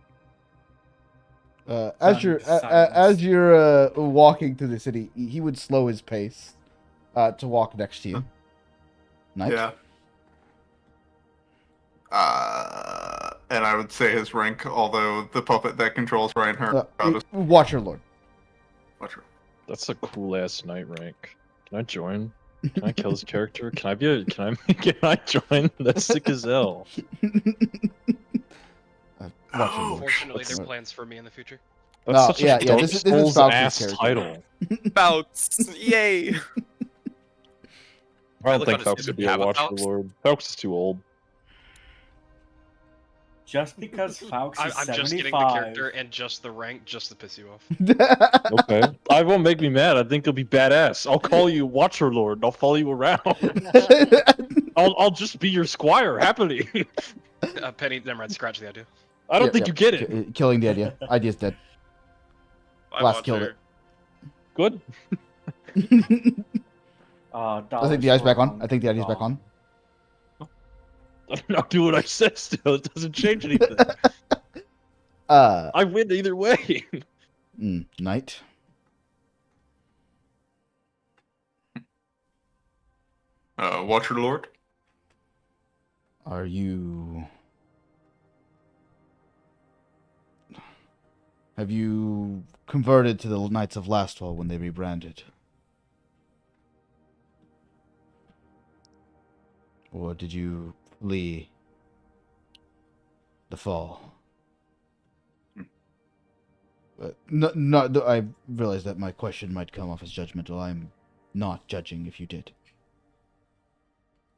S1: As you're walking through the city, he would slow his pace to walk next to you. Knight?
S4: Yeah. And I would say his rank, although the puppet that controls Reinhardt.
S1: Watcher Lord.
S4: Watcher.
S7: That's a cool ass knight rank. Can I join? Can I kill his character? Can I join? That's sick as hell.
S1: Watcher Lord.
S9: Unfortunately, there
S1: That's-
S9: are plans for me in the future.
S7: That's
S1: No,
S7: such
S1: yeah,
S7: a
S1: yeah, this is Falcon's
S7: ass
S1: character.
S7: title.
S3: Bouts! Yay!
S7: I don't
S3: look
S7: think
S3: on his
S7: Felks
S3: face
S7: could
S3: and
S7: be a
S3: have a
S7: Watcher
S3: Felks.
S7: Lord. Felks is too old.
S8: Just because Fawkes is
S9: I'm just getting the
S8: 75.
S9: character and just the rank just to piss you off.
S7: Okay. I won't make me mad. I think it'll be badass. I'll call you Watcher Lord. I'll follow you around. I'll just be your squire happily.
S9: Penny, never mind. Scratch the idea.
S7: I don't
S1: Yep,
S7: think
S1: yep.
S7: you get it.
S1: Killing the idea. Idea's dead.
S10: I
S1: Last
S10: watch
S1: killed
S10: her.
S7: Good.
S1: I think the eye's back on. I think the idea's back on.
S7: I'll do what I said still. It doesn't change anything.
S1: Uh,
S7: I win either way.
S1: Knight.
S4: Watcher Lord.
S1: Are you... Have you converted to the Knights of Lastfall when they rebranded? Or did you flee the fall? No, I realize that my question might come off as judgmental. I'm not judging if you did.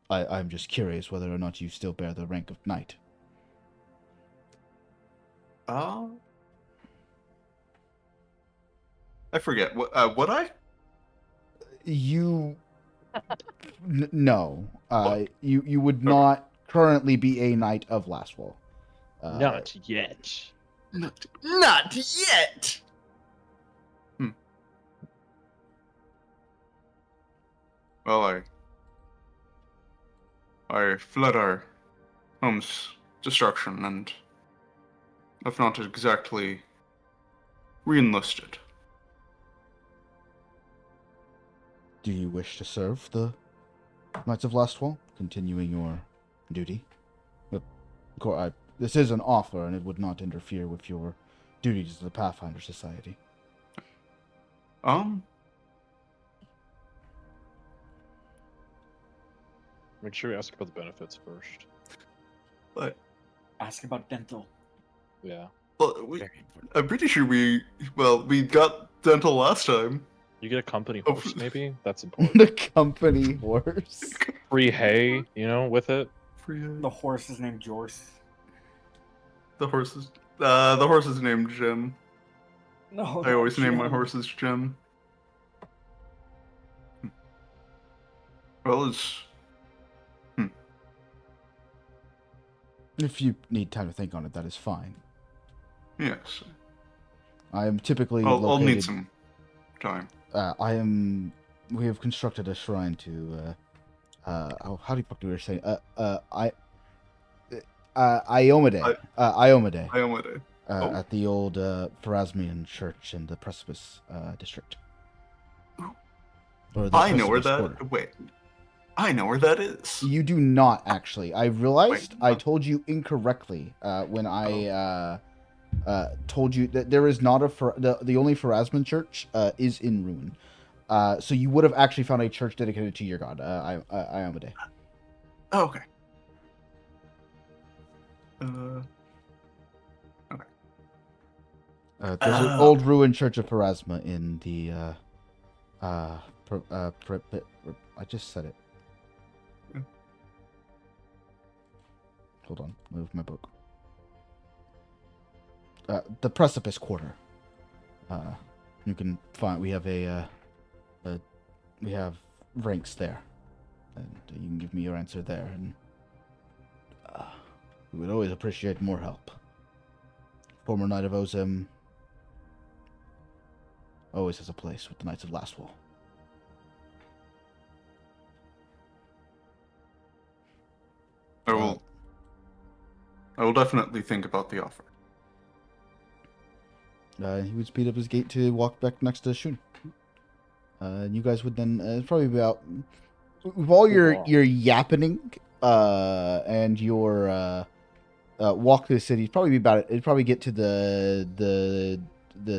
S1: I'm just curious whether or not you still bear the rank of knight.
S4: I forget. What I?
S1: You... no. You would not currently be a knight of Lastfall.
S7: Not yet.
S4: Not yet. Well, I fled our home's destruction and have not exactly re-enlisted.
S1: Do you wish to serve the Knights of Lastfall, continuing your duty? Of course, this is an offer, and it would not interfere with your duties to the Pathfinder Society.
S7: Make sure we ask about the benefits first.
S4: But
S8: Ask about dental.
S7: Yeah.
S4: well, I'm pretty sure we got dental last time.
S7: You get a company
S4: Oh.
S7: horse, maybe? That's important.
S1: The company horse.
S7: Free hay, with it.
S8: The horse is named Jorce.
S4: The horse is named Jim.
S8: No,
S4: I always name my
S8: Jim.
S4: horses Jim. Well,
S1: If you need time to think on it, that is fine.
S4: yes.
S1: I am typically
S4: I'll
S1: located...
S4: need some time.
S1: We have constructed a shrine to, how do you say? Iomade.
S4: Iomade.
S1: At the old Pharasmian church in the Precipice district. Or the
S4: I know where
S1: Precipice
S4: that.
S1: Quarter.
S4: Wait. I know where that is.
S1: You do not actually. I realized
S4: Wait,
S1: I told you incorrectly when I told you that there is not the only Pharasman church is in ruin. So you would have actually found a church dedicated to your god, Iomade.
S4: Oh, okay.
S1: There's an old ruined church of Pharasma in the I just said it. Hold on, move my book. The Precipice Quarter. You can find we have we have ranks there, and you can give me your answer there, and we would always appreciate more help. Former Knight of Ozem always has a place with the Knights of Lastfall.
S4: I will definitely think about the offer.
S1: He would speed up his gait to walk back next to Shun. And you guys would then probably about with all your yappening and your walk through the city. It'd probably get to the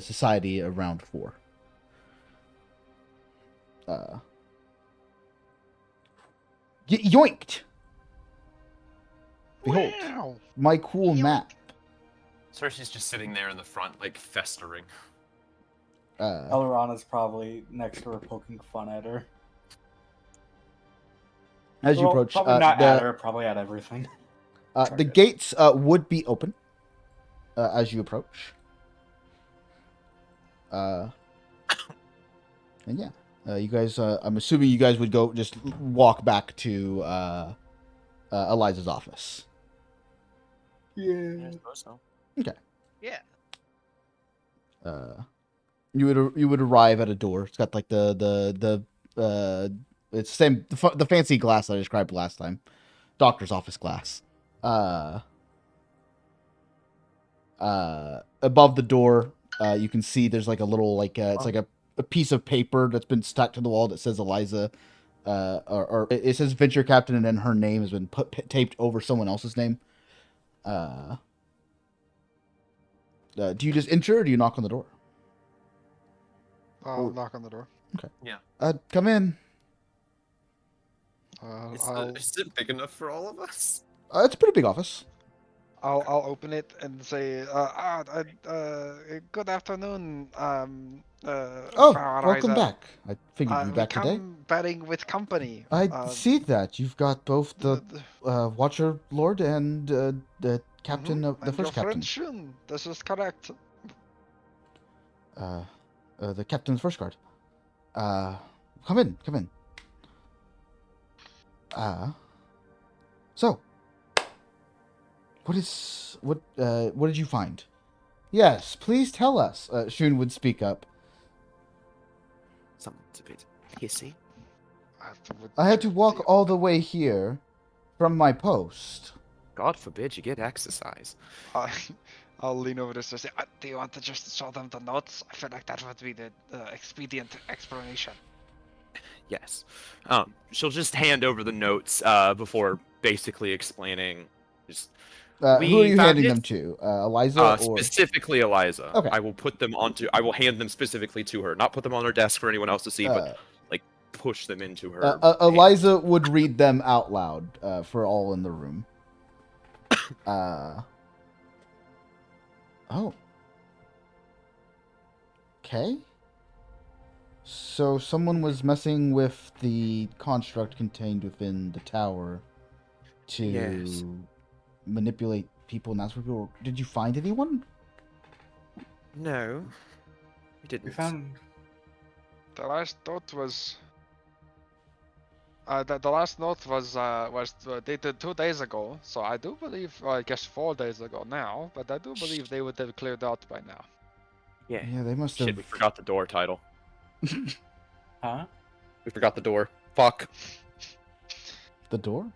S1: society around 4. Yoinked! Behold,
S9: Wow.
S1: my cool map.
S3: Cersei's just sitting there in the front, like festering.
S8: Elrana's probably next to her poking fun at her.
S1: As you
S8: Well,
S1: approach,
S8: probably not at her, probably at everything.
S1: the gates would be open as you approach. And yeah, you guys. I'm assuming you guys would go just walk back to Eliza's office.
S8: Yeah.
S3: I suppose so.
S6: Yeah.
S1: You would arrive at a door. It's got like the it's same the fancy glass that I described last time, doctor's office glass. Above the door, you can see there's like a little like it's like a piece of paper that's been stuck to the wall that says Eliza, or it says venture captain, and then her name has been taped over someone else's name. Do you just enter or do you knock on the door?
S5: I'll knock on the door.
S1: Okay.
S3: Yeah.
S1: Come in.
S3: Is it big enough for all of us?
S1: It's a pretty big office.
S5: I'll open it and say, good afternoon.
S1: Welcome back. I figured you'd be back today.
S5: come betting with company.
S1: I see that you've got both the Watcher Lord and the captain of the
S5: and
S1: first
S5: your
S1: captain.
S5: friend Shun. This is correct.
S1: The captain of the first guard. Come in. So, what did you find? Yes, please tell us. Shun would speak up.
S3: Someone's a bit hissy.
S1: I had to walk all the way here from my post.
S3: God forbid you get exercise.
S5: I'll lean over this and say, do you want to just show them the notes? I feel like that would be the expedient explanation.
S3: Yes. She'll just hand over the notes before basically explaining. Just
S1: Who are you
S3: found
S1: handing
S3: it.
S1: them to? Eliza or
S3: Specifically Eliza.
S1: Okay.
S3: I will hand them specifically to her, not put them on her desk for anyone else to see, but like push them into her.
S1: Eliza would read them out loud for all in the room. Oh. Okay. So someone was messing with the construct contained within the tower to
S3: Yes.
S1: manipulate people, and that's where people. Did you find anyone?
S3: No, we didn't.
S8: We found.
S5: The last note was. The last note was dated 2 days ago, so I do believe, I guess 4 days ago now, but I do believe they would have cleared out by now.
S3: Yeah.
S1: Yeah, they must
S3: Shit,
S1: have.
S3: we forgot the door title.
S8: Huh?
S3: We forgot the door. Fuck.
S1: The door?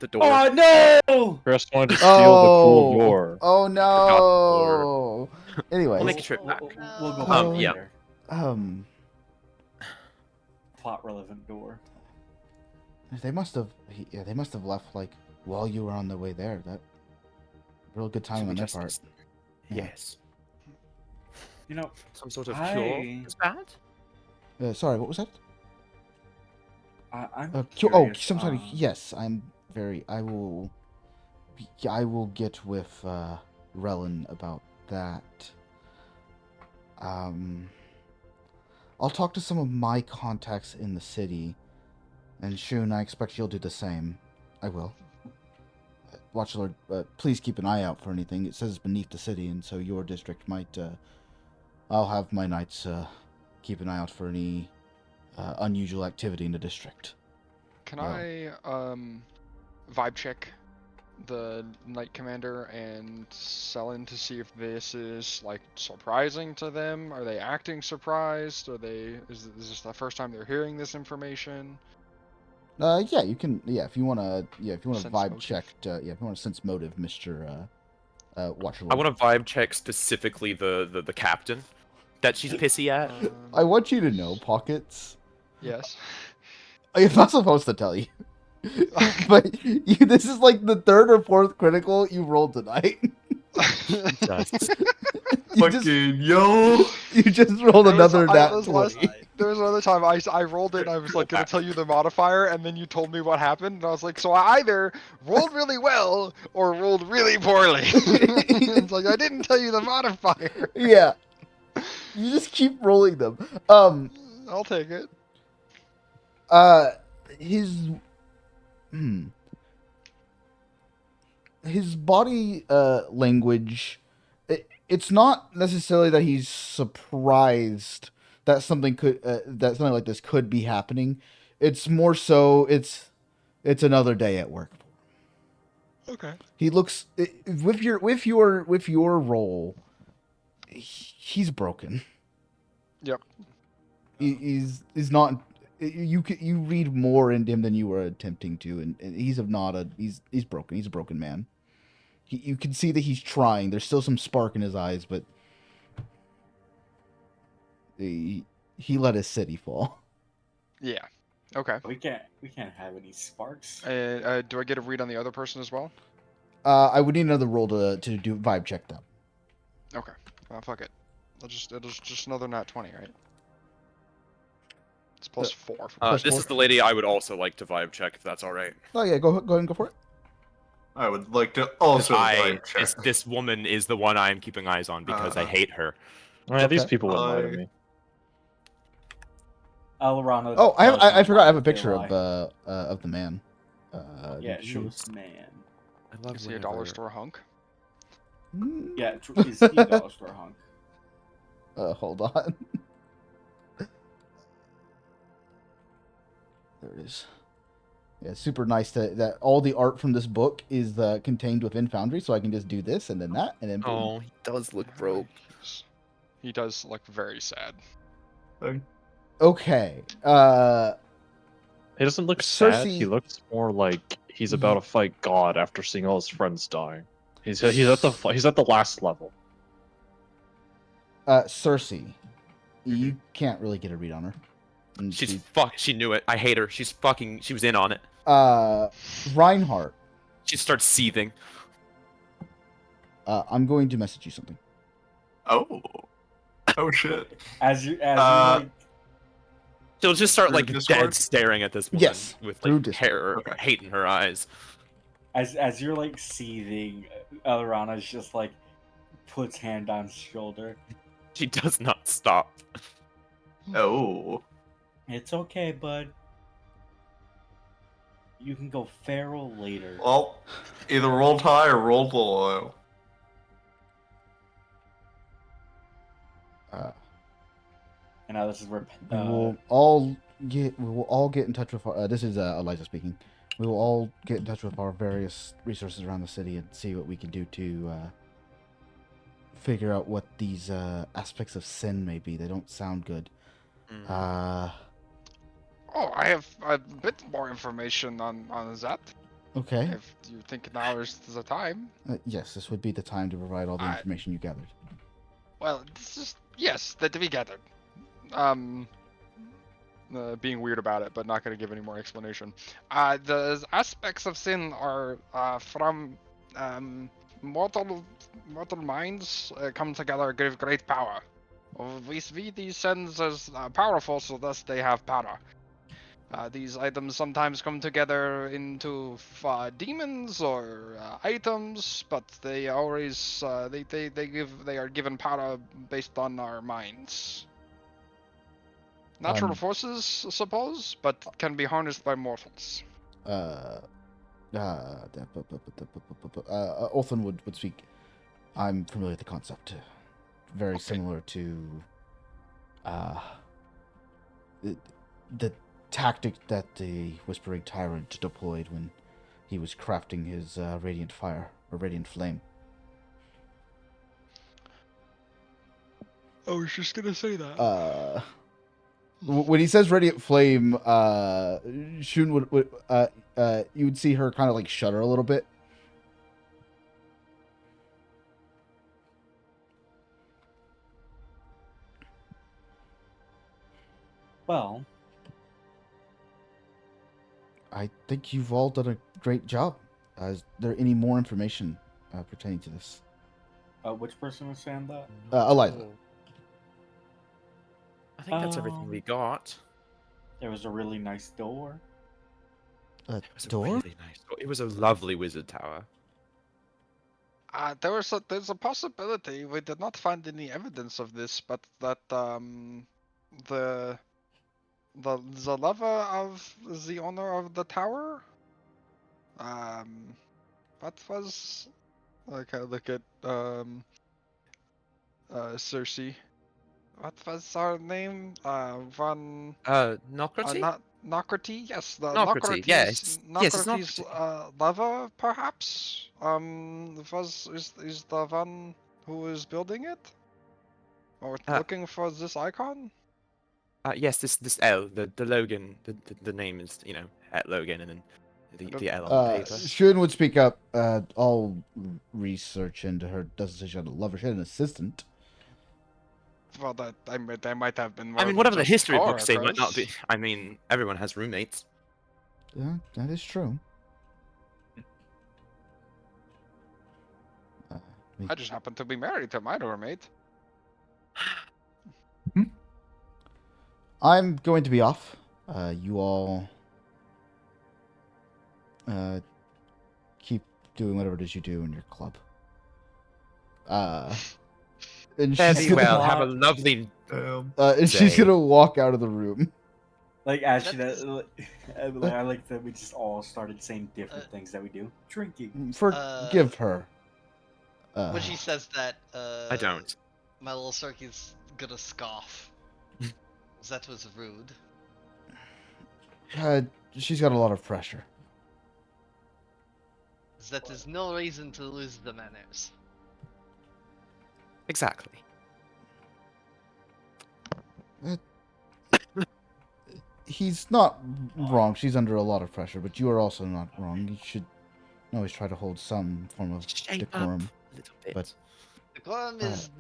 S3: The door.
S8: Oh no!
S7: Chris wanted to steal the cool door.
S1: Oh
S3: Forgot
S1: no! Anyway,
S3: We'll make a trip back.
S8: We'll go
S1: Oh,
S8: back
S3: yeah.
S8: later. Plot relevant door.
S1: They must have. They must have left like while you were on the way there. That real good
S3: So
S1: time
S3: we
S1: on their
S3: just
S1: part.
S3: missed-
S1: Yeah.
S3: Yes.
S8: You know,
S3: Some sort of
S8: I-
S3: cure is bad?
S1: Sorry, what was that?
S8: I'm
S1: Cure.
S8: curious,
S1: Yes, I'm very. I will get with Relin about that. I'll talk to some of my contacts in the city, and Shun, I expect you'll do the same. I will. Watch Lord, please keep an eye out for anything. It says it's beneath the city, and so your district might. I'll have my knights keep an eye out for any unusual activity in the district.
S5: Can
S1: Wow.
S5: I vibe check the Knight Commander and Selin to see if this is like surprising to them? Are they acting surprised? Is this the first time they're hearing this information?
S1: Yeah, you can. Yeah, if you wanna. Yeah, if you wanna
S5: Sense
S1: vibe
S5: motive.
S1: check. Yeah, if you wanna sense motive, Mister Watcher
S3: I
S1: Lord.
S3: want to vibe check specifically the captain that she's pissy at.
S1: I want you to know, Pockets.
S5: Yes.
S1: I'm not supposed to tell you, but this is like the third or fourth critical you rolled tonight. You just,
S4: yo.
S1: you just rolled another
S5: I
S1: nat
S5: was
S1: 20.
S5: There was another time I rolled it and I was like gonna tell you the modifier and then you told me what happened and I was like, so I either rolled really well or rolled really poorly. It's like I didn't tell you the modifier.
S1: Yeah, you just keep rolling them.
S5: I'll take it.
S1: His his body language, it's not necessarily that he's surprised that that something like this could be happening. It's more so it's another day at work.
S5: Okay.
S1: He looks with your role. He's broken.
S5: Yep.
S1: He's not. You read more into him than you were attempting to, and he's broken. He's a broken man. You can see that he's trying. There's still some spark in his eyes, but he let his city fall.
S5: Yeah. Okay.
S8: We can't have any sparks.
S5: Do I get a read on the other person as well?
S1: I would need another roll to do vibe check them.
S5: Okay. Fuck it. It'll just another nat 20, right? It's plus 4.
S1: Plus
S3: This
S1: 4?
S3: is the lady I would also like to vibe check, if that's all right.
S1: Oh yeah, go ahead and go for it.
S4: I would like to also vibe check.
S3: This woman is the one I am keeping eyes on because I hate her.
S7: Yeah, these
S1: Okay.
S7: people wouldn't lie to me.
S8: Alorana.
S1: Oh, I forgot. I have a
S8: if they
S1: picture
S8: lie.
S1: of the man.
S8: Yeah, show us the man.
S3: I love
S5: Is he a dollar store hunk?
S8: Yeah, is he a dollar store hunk?
S1: Hold on. There it is. Yeah, super nice that all the art from this book is contained within Foundry, so I can just do this and then that and then. Boom.
S3: Oh, he does look broke.
S5: He does look very sad.
S1: Okay.
S7: He doesn't look sad. He
S1: Cersei-
S7: looks more like he's about to fight God after seeing all his friends die. He's at the last level.
S1: Cersei, you can't really get a read on her. And
S3: She knew it. I hate her. She was in on it.
S1: Reinhardt.
S3: She starts seething.
S1: I'm going to message you something.
S4: Oh shit.
S8: As you like,
S3: She'll just start
S4: Through
S3: like
S4: Discord?
S3: dead staring at this woman
S1: Yes,
S3: with
S1: through
S3: like
S1: Discord.
S3: terror,
S4: Okay.
S3: hate in her eyes.
S8: as you're like seething, Alorana's just like puts hand on his shoulder.
S3: She does not stop.
S4: Oh.
S8: It's okay, bud. You can go feral later.
S4: Well, either rolled high or rolled low.
S8: And now this is where
S1: We will all get in touch with our, this is Eliza speaking. We will all get in touch with our various resources around the city and see what we can do to figure out what these aspects of sin may be. They don't sound good.
S5: Oh, I have a bit more information on that.
S1: Okay.
S5: If you think now is the time.
S1: Yes, this would be the time to provide all the information you gathered.
S5: Well, this is yes, that we gathered. Being weird about it, but not going to give any more explanation. The aspects of sin are from mortal minds come together, give great power. We see these sins as powerful, so thus they have power. These items sometimes come together into demons or items, but they always they are given power based on our minds. Natural forces, suppose, but can be harnessed by mortals.
S1: Olfen would speak. I'm familiar with the concept. Very similar to the tactic that the Whispering Tyrant deployed when he was crafting his Radiant Fire, or Radiant Flame.
S5: I was just gonna say that.
S1: When he says Radiant Flame, Shun would you would see her kind of like shudder a little bit.
S8: Well,
S1: I think you've all done a great job. Is there any more information pertaining to this?
S8: which person was saying that?
S1: Eliza.
S3: I think that's everything we got.
S8: There was a really nice door.
S3: It was
S1: Door?
S3: really nice. It was a lovely wizard tower.
S5: There's a possibility. We did not find any evidence of this, but that the lover of the owner of the tower What was? I kind of look at Cersei. What was our name? Von
S3: Nocraty?
S5: not Nocraty? Yes, the
S3: Nocraty, yes. Yes, it's
S5: Nocraty's lover, perhaps. Is the one who is building it, or looking for this icon?
S3: Yes, this L, the Logan, the name is, at Logan, and then the L on the paper.
S1: Shun would speak up. I'll research into her. Doesn't say she had a lover. She had an assistant.
S5: Well, that they might have been.
S3: I mean, whatever the history books say might not be. I mean, everyone has roommates.
S1: Yeah, that is true.
S5: I just happen to be married to my roommate.
S1: I'm going to be off. You all keep doing whatever it is you do in your club. And
S3: Fare
S1: she's
S3: thee
S1: gonna,
S3: well. Have a lovely.
S1: and she's
S3: day.
S1: gonna walk out of the room.
S8: Like as she does, I like that we just all started saying different things that we do. Drinking.
S1: Forgive her.
S6: When she says that,
S3: I don't.
S6: my little Cirky's gonna scoff. That was rude.
S1: She's got a lot of pressure.
S6: That is no reason to lose the manners.
S3: Exactly.
S1: He's not wrong. She's under a lot of pressure, but you are also not wrong. You should always try to hold some form of decorum.
S3: A little bit.
S1: But
S6: Decorum is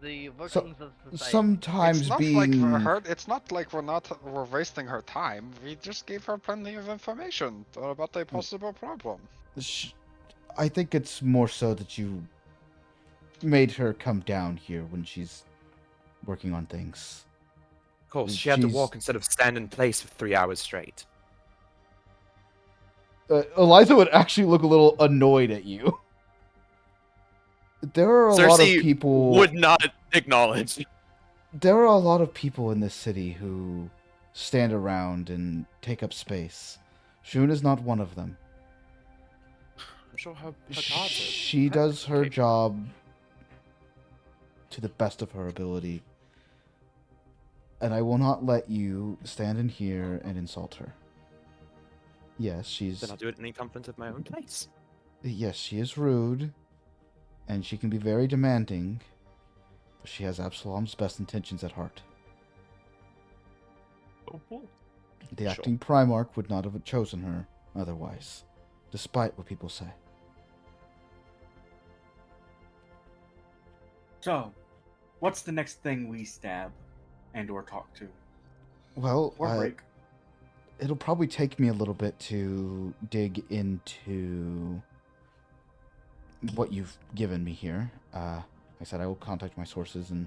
S6: the workings of society.
S1: sometimes
S5: It's not
S1: being
S5: like for her. It's not like we're wasting her time. We just gave her plenty of information about a possible problem.
S1: I think it's more so that you made her come down here when she's working on things.
S3: Of course, she had to walk instead of stand in place for 3 hours straight.
S1: Eliza would actually look a little annoyed at you. There are a lot of
S3: Cersei
S1: people
S3: would not acknowledge.
S1: There are a lot of people in this city who stand around and take up space. Shun is not one of them.
S3: I'm sure her cards
S1: She does her job to the best of her ability. And I will not let you stand in here and insult her. Yes, she's...
S3: Then I'll do it in the comfort of my own place.
S1: Yes, she is rude. And she can be very demanding. But she has Absalom's best intentions at heart.
S3: Oh,
S1: The
S3: sure.
S1: acting Primarch would not have chosen her otherwise. Despite what people say.
S8: So, what's the next thing we stab and or talk to?
S1: Well,
S8: Or break?
S1: it'll probably take me a little bit to dig into what you've given me here. Like I said, I will contact my sources, and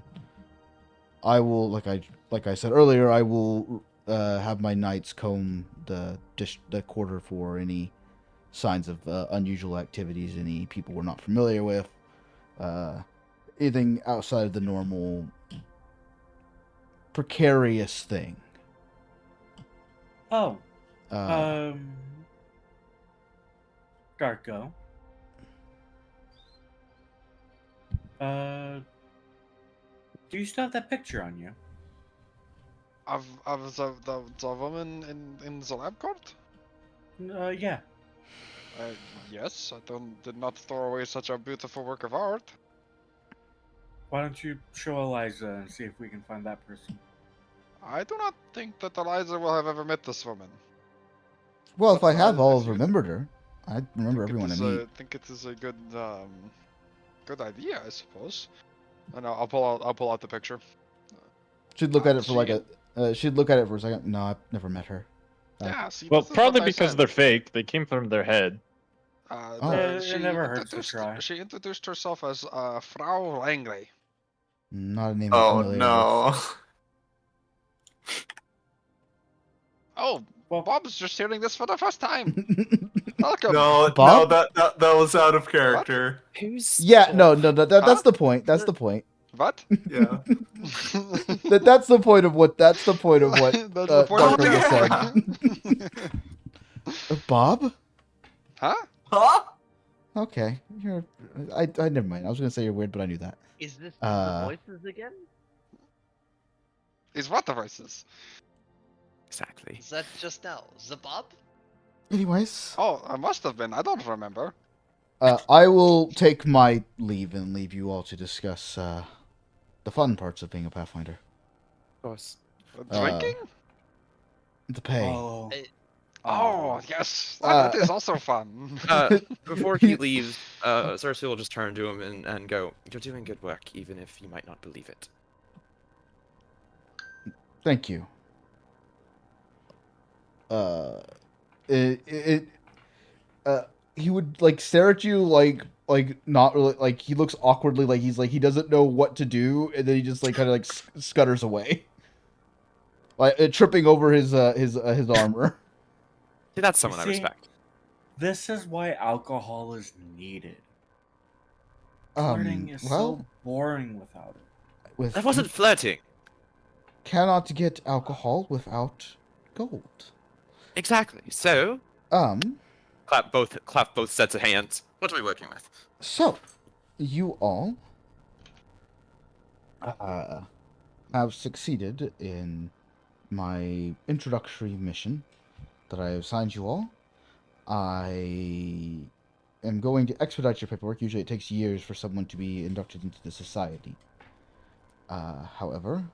S1: I will, like I said earlier, I will have my knights comb the quarter for any signs of unusual activities, any people we're not familiar with, anything outside of the normal precarious thing.
S8: Oh.
S1: Uh,
S8: Darko. Do you still have that picture on you?
S5: Of the woman in the lab coat?
S8: Yeah.
S5: Yes, did not throw away such a beautiful work of art.
S8: Why don't you show Eliza and see if we can find that person?
S5: I do not think that Eliza will have ever met this woman.
S1: well, if I
S5: But,
S1: have
S5: if
S1: all
S5: you-
S1: remembered her, I remember everyone I meet.
S5: I think it is a good idea, I suppose. And I'll pull out the picture.
S1: She'd look at it for
S5: she-
S1: like a. She'd look at it for a second. No, I've never met her.
S5: Yeah, see,
S7: Well,
S5: this is
S7: probably
S5: what I
S7: because
S5: said.
S7: they're fake. They came from their head.
S1: Oh.
S8: It never hurts to try.
S5: She introduced herself as Frau Langley.
S1: Not a name I'm
S4: Oh
S1: familiar
S4: no.
S5: Oh,
S8: Well-
S5: Bob's just hearing this for the first time.
S1: with.
S5: Welcome.
S4: No,
S1: Bob?
S4: no, that was out of character.
S3: Who's...
S1: Yeah, no, that's
S5: Huh?
S1: the point. That's the point.
S5: What?
S4: Yeah.
S1: That's the point of what. That's the point of what.
S5: That's the point of
S1: Darko
S5: what
S1: just said. Bob?
S5: Huh?
S4: Huh?
S1: Okay, you're. I never mind. I was gonna say you're weird, but I knew that.
S6: Is this the
S1: Uh,
S6: voices again?
S5: Is what the voices?
S3: Exactly.
S6: Is that just now? The Bob?
S1: Anyways,
S5: Oh, I must have been. I don't remember.
S1: I will take my leave and leave you all to discuss the fun parts of being a Pathfinder.
S3: Of course.
S5: Drinking?
S1: The pay.
S8: Oh.
S5: Oh, yes.
S1: Uh,
S5: That is also fun.
S3: Before he leaves, Cersei will just turn to him and go, "You're doing good work, even if you might not believe it."
S1: Thank you. It he would like stare at you like not really like he looks awkwardly like he's like he doesn't know what to do and then he just like kind of like scutters away, like tripping over his armor.
S3: See, that's
S8: You
S3: someone I
S8: see?
S3: respect.
S8: This is why alcohol is needed. Flirting is
S1: Well,
S8: so boring without it.
S1: with
S3: That wasn't flirting.
S1: cannot get alcohol without gold.
S3: Exactly. So,
S1: Um,
S3: clap both sets of hands. What are we working with?
S1: so you all have succeeded in my introductory mission that I have assigned you all. I am going to expedite your paperwork. Usually it takes years for someone to be inducted into the society. However,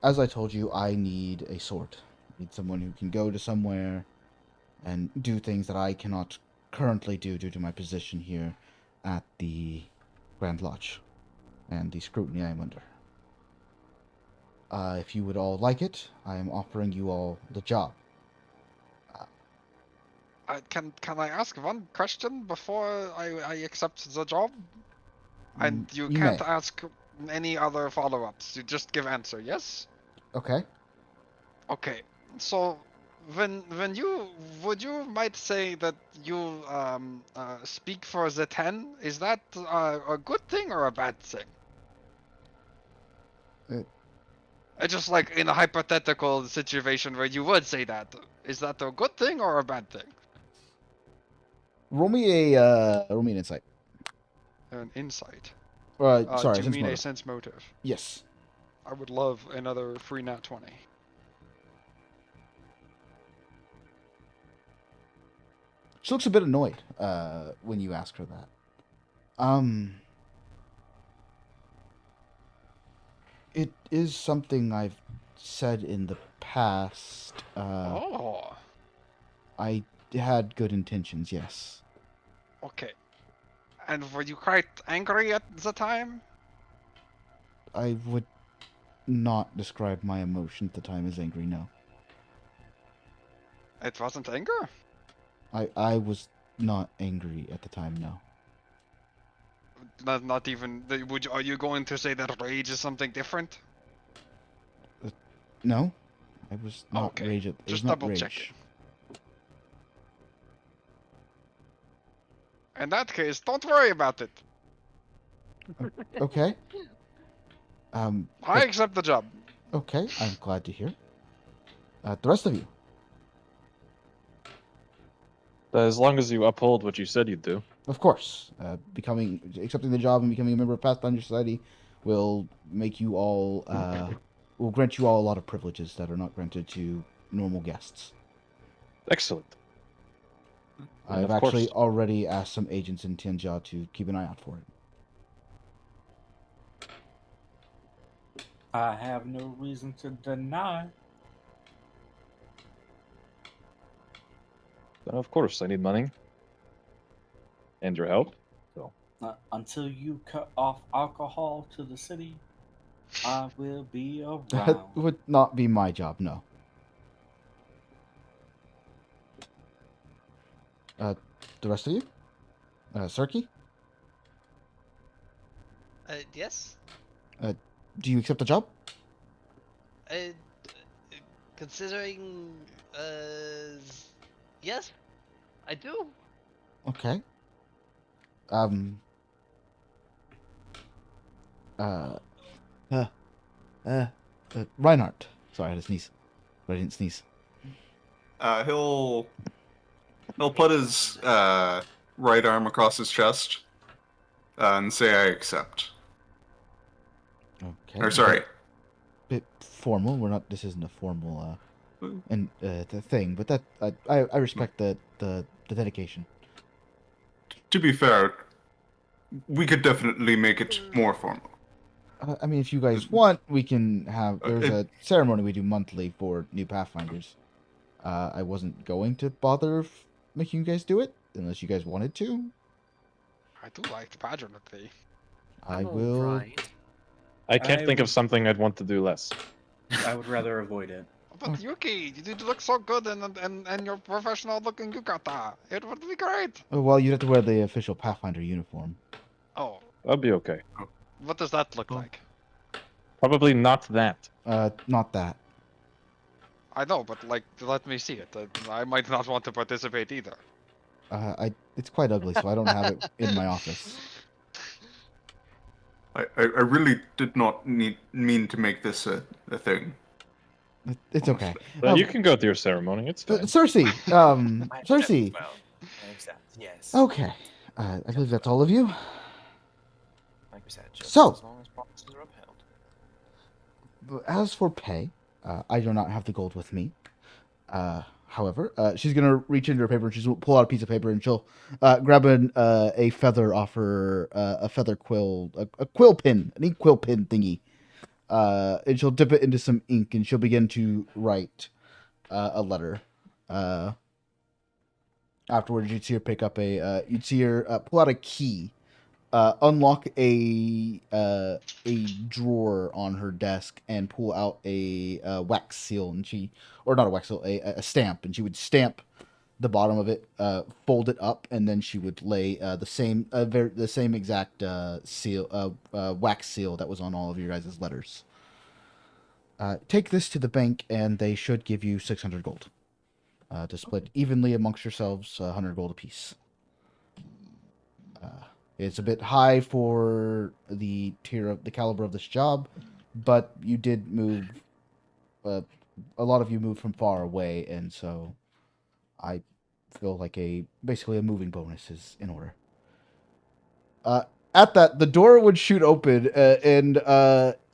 S1: as I told you, I need a sword. I need someone who can go to somewhere and do things that I cannot currently do due to my position here at the Grand Lodge and the scrutiny I am under. If you would all like it, I am offering you all the job.
S5: Can I ask one question before I accept the job? And you
S1: You
S5: can't
S1: may.
S5: ask any other follow-ups. You just give answer, yes?
S1: Okay.
S5: Okay. So when you might say that you speak for the 10, is that a good thing or a bad thing? Just like in a hypothetical situation where you would say that, is that a good thing or a bad thing?
S1: Roll me an insight.
S5: An insight.
S1: Sorry,
S5: Do you
S1: sense
S5: mean a
S1: motive.
S5: sense motive?
S1: Yes.
S5: I would love another free nat 20.
S1: She looks a bit annoyed when you ask her that. It is something I've said in the past.
S5: Oh,
S1: I had good intentions, yes.
S5: okay. And were you quite angry at the time?
S1: I would not describe my emotion at the time as angry, no.
S5: It wasn't anger?
S1: I was not angry at the time, no.
S5: Not even. Are you going to say that rage is something different?
S1: No? I was not
S5: Okay,
S1: rage. It was
S5: just
S1: not
S5: double
S1: rage.
S5: checking. In that case, don't worry about it.
S1: Okay.
S5: I accept the job.
S1: Okay, I'm glad to hear. The rest of you.
S7: As long as you uphold what you said you'd do.
S1: Of course, accepting the job and becoming a member of Pathfinder Society will make you all, will grant you all a lot of privileges that are not granted to normal guests.
S7: Excellent.
S1: I've
S7: of course.
S1: actually already asked some agents in Tianjia to keep an eye out for it.
S8: I have no reason to deny.
S7: Of course, I need money. And your help. So
S8: Until you cut off alcohol to the city, I will be
S1: That
S8: around.
S1: would not be my job, no. The rest of you? Serki?
S6: Yes?
S1: Do you accept the job?
S6: Considering, yes, I do.
S1: Okay. Reinhardt. Sorry, I had to sneeze. But I didn't sneeze.
S4: He'll He'll put his right arm across his chest and say, "I accept."
S1: Okay.
S4: Or sorry.
S1: Bit formal. We're not. This isn't a formal the thing, but that I respect the dedication.
S4: To be fair, we could definitely make it more formal.
S1: I mean, if you guys want, we can have. There's
S4: it-
S1: a ceremony we do monthly for new Pathfinders. I wasn't going to bother making you guys do it unless you guys wanted to.
S5: I do like the pageantry.
S1: I
S3: I'm
S1: will.
S3: alright.
S7: I can't
S8: I
S7: think of
S8: would-
S7: something I'd want to do less.
S8: I would rather avoid it.
S5: But Yuki, you did look so good in your professional looking yukata. It would be great.
S1: Well, you'd have to wear the official Pathfinder uniform.
S5: Oh,
S7: That'd be okay.
S5: what does that look like?
S7: Probably not that.
S1: Not that.
S5: I know, but like, let me see it. I might not want to participate either.
S1: It's quite ugly, so I don't have it in my office.
S4: I really did not mean to make this a thing.
S1: It's okay.
S7: Well, you can go to your ceremony. It's fine.
S1: Cersei,
S3: I accept
S1: Cersei.
S3: as well. I accept, yes.
S1: Okay. I believe that's all of you.
S3: Like we said, just
S1: So-
S3: as long as promises are upheld.
S1: As for pay, I do not have the gold with me. However, she's gonna reach into her paper and she's pull out a piece of paper and she'll grab a feather off her a feather quill, a quill pin, an ink quill pin thingy. And she'll dip it into some ink and she'll begin to write a letter. Afterwards, you'd see her pick up you'd see her pull out a key, unlock a drawer on her desk and pull out a wax seal, and or not a wax seal, a stamp, and she would stamp the bottom of it, fold it up, and then she would lay the same exact seal, wax seal that was on all of your guys' letters. Take this to the bank, and they should give you 600 gold. To split evenly amongst yourselves, 100 gold apiece. It's a bit high for the caliber of this job, but you did move. A lot of you moved from far away, and so I feel like basically a moving bonus is in order. At that, the door would shoot open, and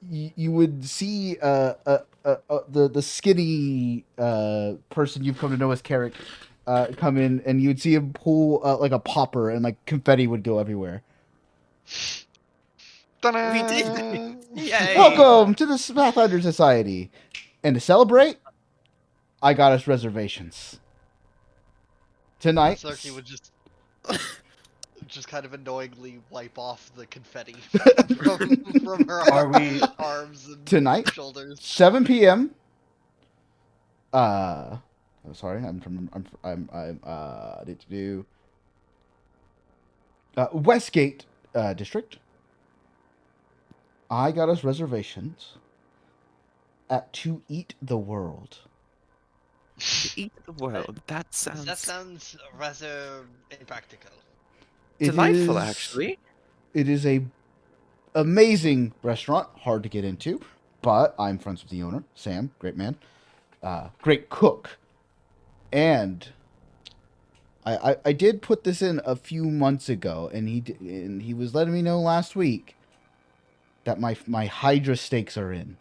S1: you would see the skinny person you've come to know as Carrick come in, and you'd see him pull like a popper, and like confetti would go everywhere.
S3: We did it! Yay!
S1: Welcome to the Pathfinder Society, and to celebrate, I got us reservations tonight.
S6: Cirky would just kind of annoyingly wipe off the confetti from her
S8: Are we-
S6: arms and
S1: Tonight?
S6: shoulders.
S1: 7 p.m. I'm sorry. Need to do Westgate district. I got us reservations at To Eat the World.
S3: Eat the world. That sounds
S6: That sounds rather impractical.
S1: It
S3: delightful,
S1: is-
S3: actually.
S1: It is a amazing restaurant, hard to get into, but I'm friends with the owner, Sam, great man, great cook, and I did put this in a few months ago, and he was letting me know last week that my Hydra steaks are in.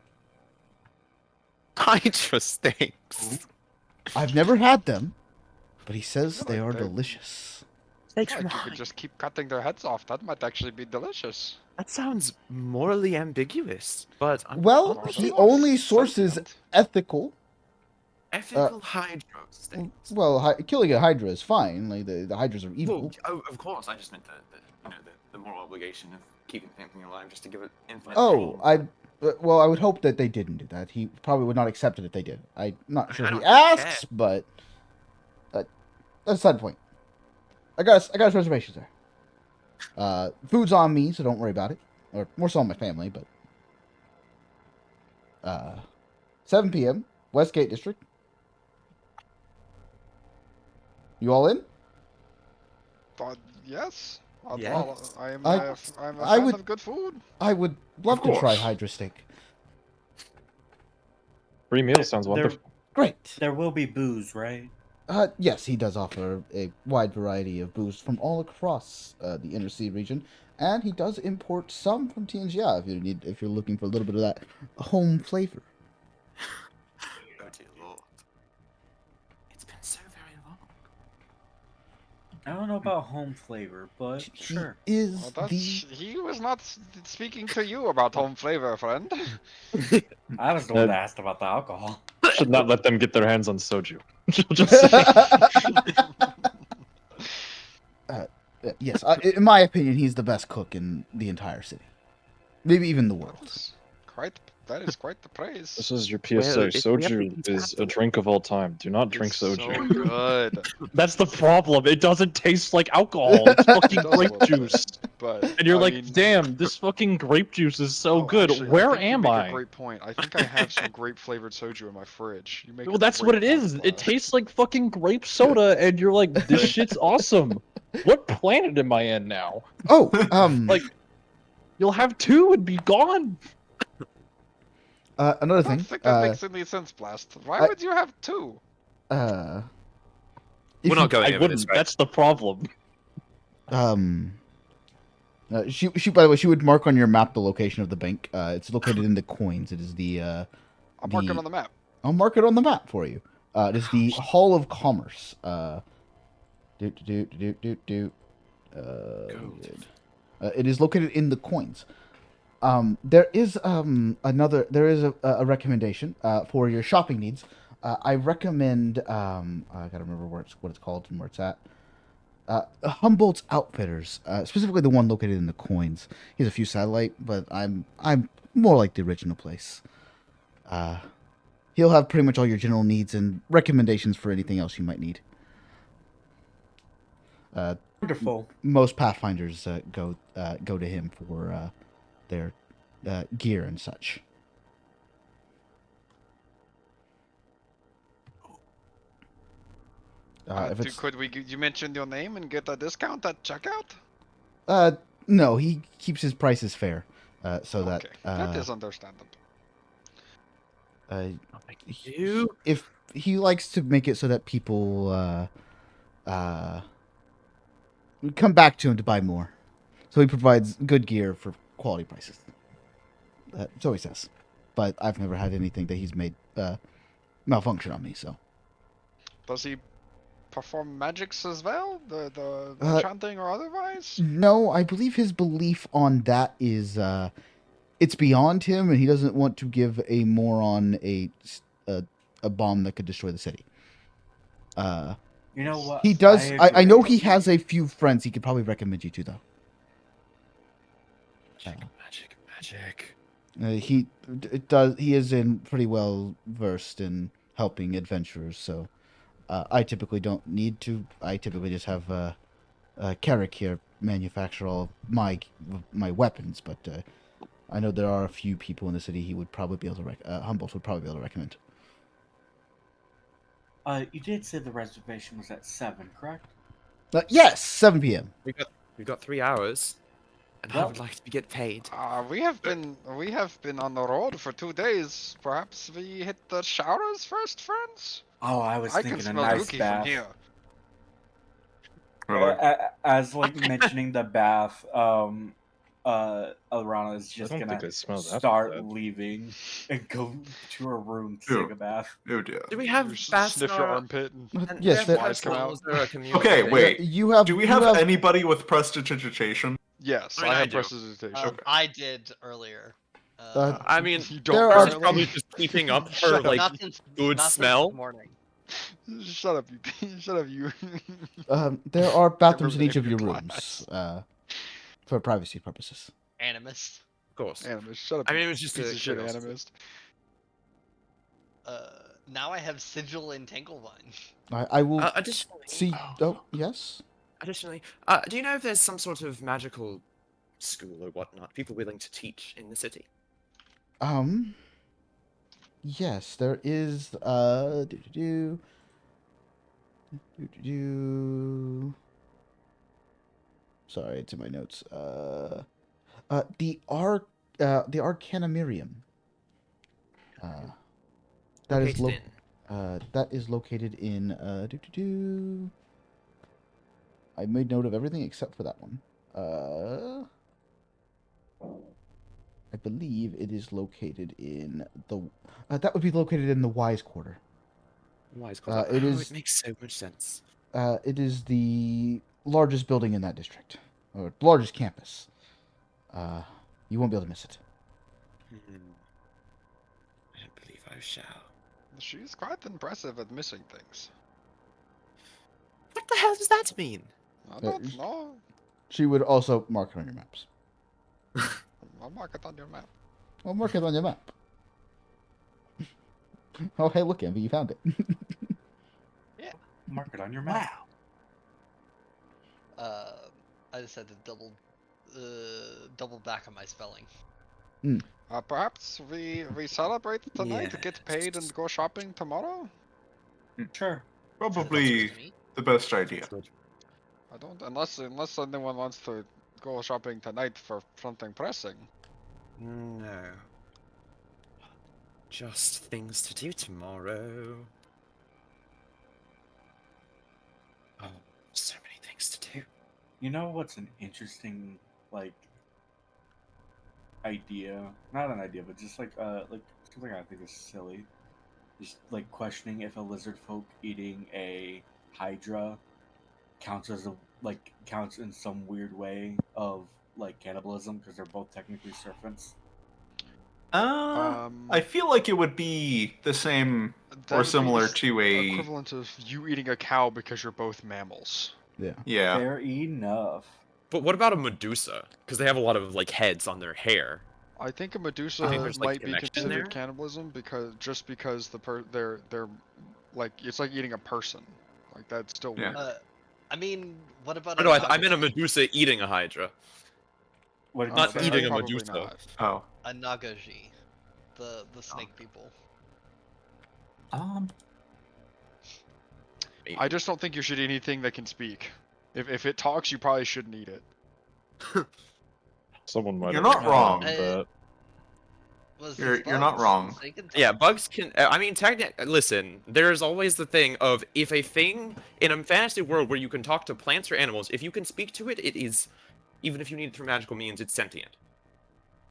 S3: Hydra steaks.
S1: I've never had them, but he says they are
S5: They're-
S1: delicious.
S3: Steaks
S5: Like,
S3: from
S5: you could
S3: Hydra.
S5: just keep cutting their heads off. That might actually be delicious.
S3: That sounds morally ambiguous, but I'm
S1: Well,
S3: almost
S1: he
S5: Sure.
S1: only sources
S5: Sentient.
S1: ethical.
S3: ethical Hydra steaks.
S1: Well, killing a Hydra is fine. Like the Hydras are evil.
S3: Well, of course. I just meant the moral obligation of keeping something alive just to give it infinite.
S1: Oh,
S3: pain.
S1: I would hope that they didn't do that. He probably would not accept it if they did. I'm not sure
S3: I
S1: he
S3: don't really
S1: asks, but that's a side point. I got us reservations there. Food's on me, so don't worry about it. Or more so on my family, but 7 p.m. Westgate District. You all in?
S5: Yes.
S3: Yes.
S5: I'm
S1: I-
S5: a
S1: I
S5: fan
S1: would-
S5: of good food.
S1: I would love
S4: Of
S1: to try
S4: course.
S1: Hydra steak.
S7: Free meal sounds
S8: There,
S7: wonderful.
S1: Great.
S8: there will be booze, right?
S1: Yes, he does offer a wide variety of booze from all across the inner sea region, and he does import some from Tianjia if you're looking for a little bit of that home flavor.
S3: Oh dear lord. It's been so very long.
S8: I don't know about home flavor, but
S1: He
S8: sure.
S1: is
S5: Well,
S1: the.
S5: he was not speaking to you about home flavor, friend.
S8: I was the one that asked about the alcohol.
S7: Should not let them get their hands on soju. Just saying.
S1: Yes, in my opinion, he's the best cook in the entire city, maybe even the world.
S5: That is quite the praise.
S7: This is your
S3: Well,
S7: PSA.
S3: if we have to
S7: Soju
S3: eat
S7: is a
S3: apples-
S7: drink of all time. Do not drink
S5: It's
S7: soju.
S5: so good.
S7: That's the problem. It doesn't taste like alcohol. It's fucking
S5: It does a
S7: grape
S5: little bit,
S7: juice.
S5: but
S7: And you're
S5: I
S7: like,
S5: mean,
S7: damn, this fucking grape juice is so good.
S5: actually, I
S7: Where
S5: think you
S7: am
S5: make
S7: I?
S5: a great point. I think I have some grape flavored soju in my fridge. You make
S7: Well,
S5: a
S7: that's what it
S5: great point,
S7: is. It
S5: Glass.
S7: tastes like fucking grape soda, and you're like, this shit's awesome. What planet am I in now?
S1: Oh,
S7: Like, you'll have two and be gone.
S1: another
S5: I don't
S1: thing.
S5: think that makes any sense, Blast. Why
S1: I-
S5: would you have two?
S1: If
S3: We're not
S1: you-
S3: going
S7: I
S3: over this,
S7: wouldn't.
S3: right?
S7: That's the problem.
S1: She by the way, she would mark on your map the location of the bank. It's located in the coins. It is the.
S5: I'll mark it on the map.
S1: I'll mark it on the map for you. It is the Hall of Commerce. It is located in the coins. There is a recommendation for your shopping needs. I recommend I gotta remember what it's called and where it's at. Humboldt's Outfitters, specifically the one located in the coins. He has a few satellite, but I'm more like the original place. He'll have pretty much all your general needs and recommendations for anything else you might need.
S8: Wonderful.
S1: Most Pathfinders go to him for their gear and such.
S5: You mention your name and get a discount at checkout?
S1: No, he keeps his prices fair, so
S5: Okay, that is understandable.
S3: You?
S1: If he likes to make it so that people come back to him to buy more, so he provides good gear for quality prices. So he says, but I've never had anything that he's made malfunction on me. So
S5: Does he perform magics as well? The enchanting or otherwise?
S1: no, I believe his belief on that is it's beyond him, and he doesn't want to give a moron a bomb that could destroy the city.
S8: You know what?
S1: He does. I know
S8: agree.
S1: he has a few friends he could probably recommend you to, though.
S3: Magic.
S1: He is in pretty well versed in helping adventurers, so I typically don't need to. I typically just have Carrick here manufacture all of my weapons, but I know there are a few people in the city he would probably be able to Humboldt would probably be able to recommend.
S8: You did say the reservation was at 7, correct?
S1: Yes, 7 p.m.
S3: We've got 3 hours, and I
S8: Well-
S3: would like to get paid.
S5: We have been on the road for 2 days. Perhaps we hit the showers first, friends?
S8: Oh, I was
S5: I can
S8: thinking a
S5: smell
S8: nice
S5: Dookie
S8: bath.
S5: from here.
S8: As like mentioning the bath, Alrana is just
S7: I don't think
S8: gonna
S7: I smell that
S8: start
S7: bad.
S8: leaving and go to her room to
S4: Ew.
S8: take a bath.
S4: Oh dear.
S3: Do we have baths
S5: Sniff
S3: in
S5: your
S3: our...
S5: armpit.
S3: and
S1: Yes,
S3: do we
S1: there-
S3: have
S5: Flies come
S3: schools
S5: out.
S3: or a community
S4: Okay,
S3: thing?
S4: wait.
S1: You have.
S4: Do we
S1: you
S4: have anybody with prestidigitation?
S5: Yes,
S3: I mean,
S5: I
S3: I
S5: have
S3: do.
S5: prestidigitation.
S6: I did earlier.
S3: I mean,
S5: You
S1: there
S5: don't
S1: are-
S3: she's
S5: currently?
S3: probably just keeping up her,
S5: Shut
S3: like,
S6: not since,
S3: good
S6: not
S3: smell.
S6: Since this morning.
S5: Shut up, you. Shut up, you.
S1: There are bathrooms in
S5: remember
S1: each
S5: the
S1: of your
S5: name of your
S1: rooms for privacy purposes.
S6: Animus.
S3: Of course.
S5: Animist. Shut up.
S3: I
S5: you
S3: mean, it was just
S5: piece
S3: a
S5: of shit
S3: curiosity.
S5: animist.
S6: Now I have Sigil and Tanglevine.
S1: I will
S3: Additionally,
S1: see. Oh, yes.
S3: Additionally, do you know if there's some sort of magical school or whatnot, people willing to teach in the city?
S1: Yes, there is. Sorry, it's in my notes. The Arcanamirium. That is
S3: Located in.
S1: That is located in I made note of everything except for that one. I believe it is located in the. That would be located in the Wise Quarter.
S3: Wise
S1: it is-
S3: it makes so much sense.
S1: It is the largest building in that district, or largest campus. You won't be able to miss it.
S3: I don't believe I shall.
S5: She's quite impressive at missing things.
S3: What the hell does that mean?
S5: I don't know.
S1: She would also mark it on your maps.
S5: I'll mark it on your map.
S1: Well, mark it on your map. Oh, hey, look, Ambi, you found it.
S8: Mark it on your map.
S6: I just had to double back on my spelling.
S5: Perhaps we celebrate tonight, get paid,
S3: Yes.
S5: and go shopping tomorrow?
S8: Sure.
S4: Probably the best idea.
S5: I don't, unless anyone wants to go shopping tonight for something pressing.
S3: No. Just things to do tomorrow. Oh, so many things to do.
S8: You know what's an interesting idea? Not an idea, but just like something I think is silly. Just like questioning if a lizard folk eating a hydra counts in some weird way of cannibalism because they're both technically serpents.
S4: I feel like it would be the same
S5: That
S4: or
S5: would be
S4: similar to a.
S5: equivalent of you eating a cow because you're both mammals.
S1: Yeah.
S4: Yeah.
S8: Fair enough.
S3: But what about a Medusa? Because they have a lot of like heads on their hair.
S5: I think a
S3: I
S5: Medusa
S3: think there's, like,
S5: might be
S3: connection
S5: considered
S3: there.
S5: cannibalism because they're like it's like eating a person. Like that's still
S4: Yeah.
S5: weird.
S6: I mean, what about?
S3: Oh, no, I meant a Medusa eating a Hydra.
S8: What did you
S3: Not
S8: say?
S3: eating a
S5: Probably
S3: Medusa.
S5: not.
S4: Oh.
S6: A Nagaji, the snake people.
S5: I just don't think you should eat anything that can speak. If it talks, you probably shouldn't eat it.
S7: Someone might
S4: You're
S7: have
S4: not wrong.
S7: that.
S6: Was
S4: You're
S6: these
S4: not
S6: bugs?
S4: wrong.
S6: They can
S3: Yeah,
S6: talk.
S3: bugs can. I mean, listen, there's always the thing of if a thing in a fantasy world where you can talk to plants or animals, if you can speak to it, it is, even if you need it through magical means, it's sentient.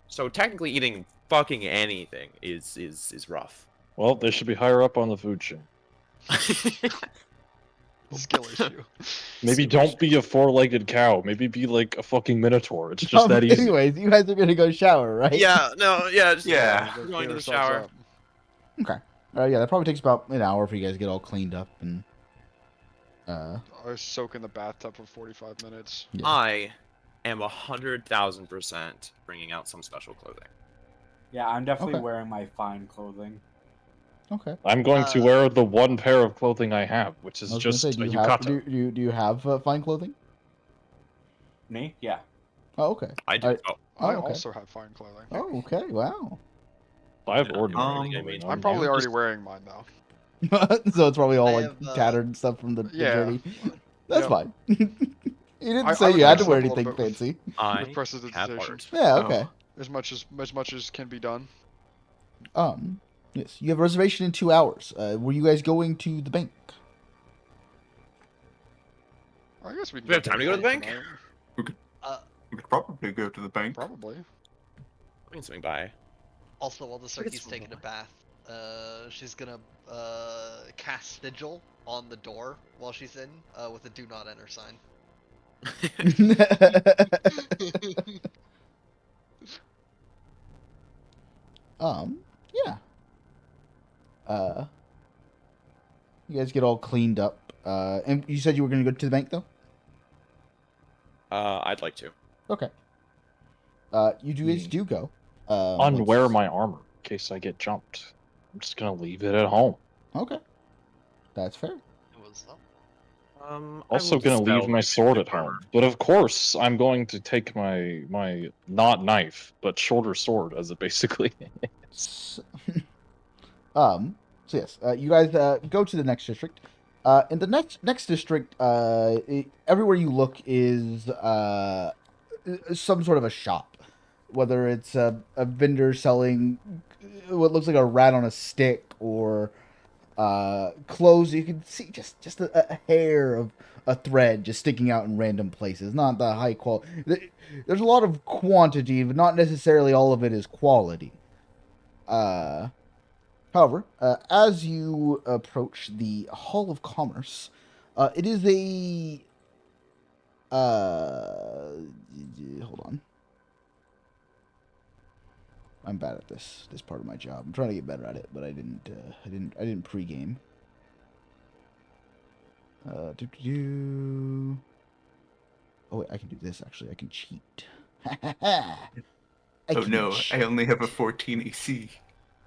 S3: So technically, eating fucking anything is rough.
S7: Well, they should be higher up on the food chain.
S5: Skill issue.
S7: Maybe don't be a four-legged cow. Maybe be like a fucking minotaur. It's just that easy.
S1: Anyways, you guys are gonna go shower, right?
S3: Yeah, no, yeah, just,
S4: Yeah.
S5: Let's
S3: going
S5: clean
S3: to the
S5: ourselves
S3: shower.
S5: up.
S1: Okay. Yeah, that probably takes about an hour for you guys to get all cleaned up and.
S5: I soak in the bathtub for 45 minutes.
S1: Yeah.
S3: I am 100,000% bringing out some special clothing.
S8: Yeah, I'm definitely
S1: Okay.
S8: wearing my fine clothing.
S1: Okay.
S7: I'm going to wear the one pair of clothing I have, which
S1: I
S7: is
S1: was gonna
S7: just
S1: say,
S7: a
S1: do you have
S7: yukata.
S1: do you have fine clothing?
S8: Me? Yeah.
S1: Oh, okay.
S3: I do.
S1: Oh,
S5: I
S1: okay.
S5: also have fine clothing.
S1: Oh, okay. Wow.
S7: I have
S3: Yeah,
S7: ordinary
S4: um,
S7: clothing.
S5: I'm probably
S7: just-
S5: already wearing mine though.
S1: So it's probably all
S6: I
S1: like
S6: have,
S1: tattered and stuff from the
S5: yeah.
S1: journey. That's
S5: Yep.
S1: fine. You didn't
S5: I
S1: say
S5: would
S1: you had
S5: mix
S1: to wear
S5: it up a little
S1: anything
S5: bit with-
S1: fancy.
S3: I
S5: With prestidigitation.
S3: have art.
S1: Yeah.
S4: Oh.
S1: Okay.
S5: As much as can be done.
S1: Yes. You have a reservation in 2 hours. Were you guys going to the bank?
S5: I guess we can
S3: We have
S5: get
S3: time to
S5: there
S3: go to the bank?
S5: tonight.
S4: We could probably go to the bank.
S5: Probably.
S3: I can swing by.
S6: Also, while the
S3: Look at
S6: Circuit's
S3: this
S6: taking a
S3: one.
S6: bath, she's gonna cast sigil on the door while she's in, with a "Do not enter" sign.
S1: Yeah. You guys get all cleaned up. And you said you were going to go to the bank, though?
S3: I'd like to.
S1: Okay. You guys do go.
S7: Unwear
S1: let's-
S7: my armor in case I get jumped. I'm just gonna leave it at home.
S1: Okay. That's fair.
S6: It was
S7: Also gonna leave my sword at home. But of course, I'm going to take my not knife, but shorter sword as it basically.
S1: So yes, you guys go to the next district. In the next district, everywhere you look is some sort of a shop, whether it's a vendor selling what looks like a rat on a stick, or Clothes, you can see just a hair of a thread just sticking out in random places. Not the high quality. There's a lot of quantity, but not necessarily all of it is quality. However, as you approach the Hall of Commerce, it is a hold on. I'm bad at this part of my job. I'm trying to get better at it, but I didn't pregame. Oh wait, I can do this actually. I can cheat.
S4: Oh no, I only have a 14 AC.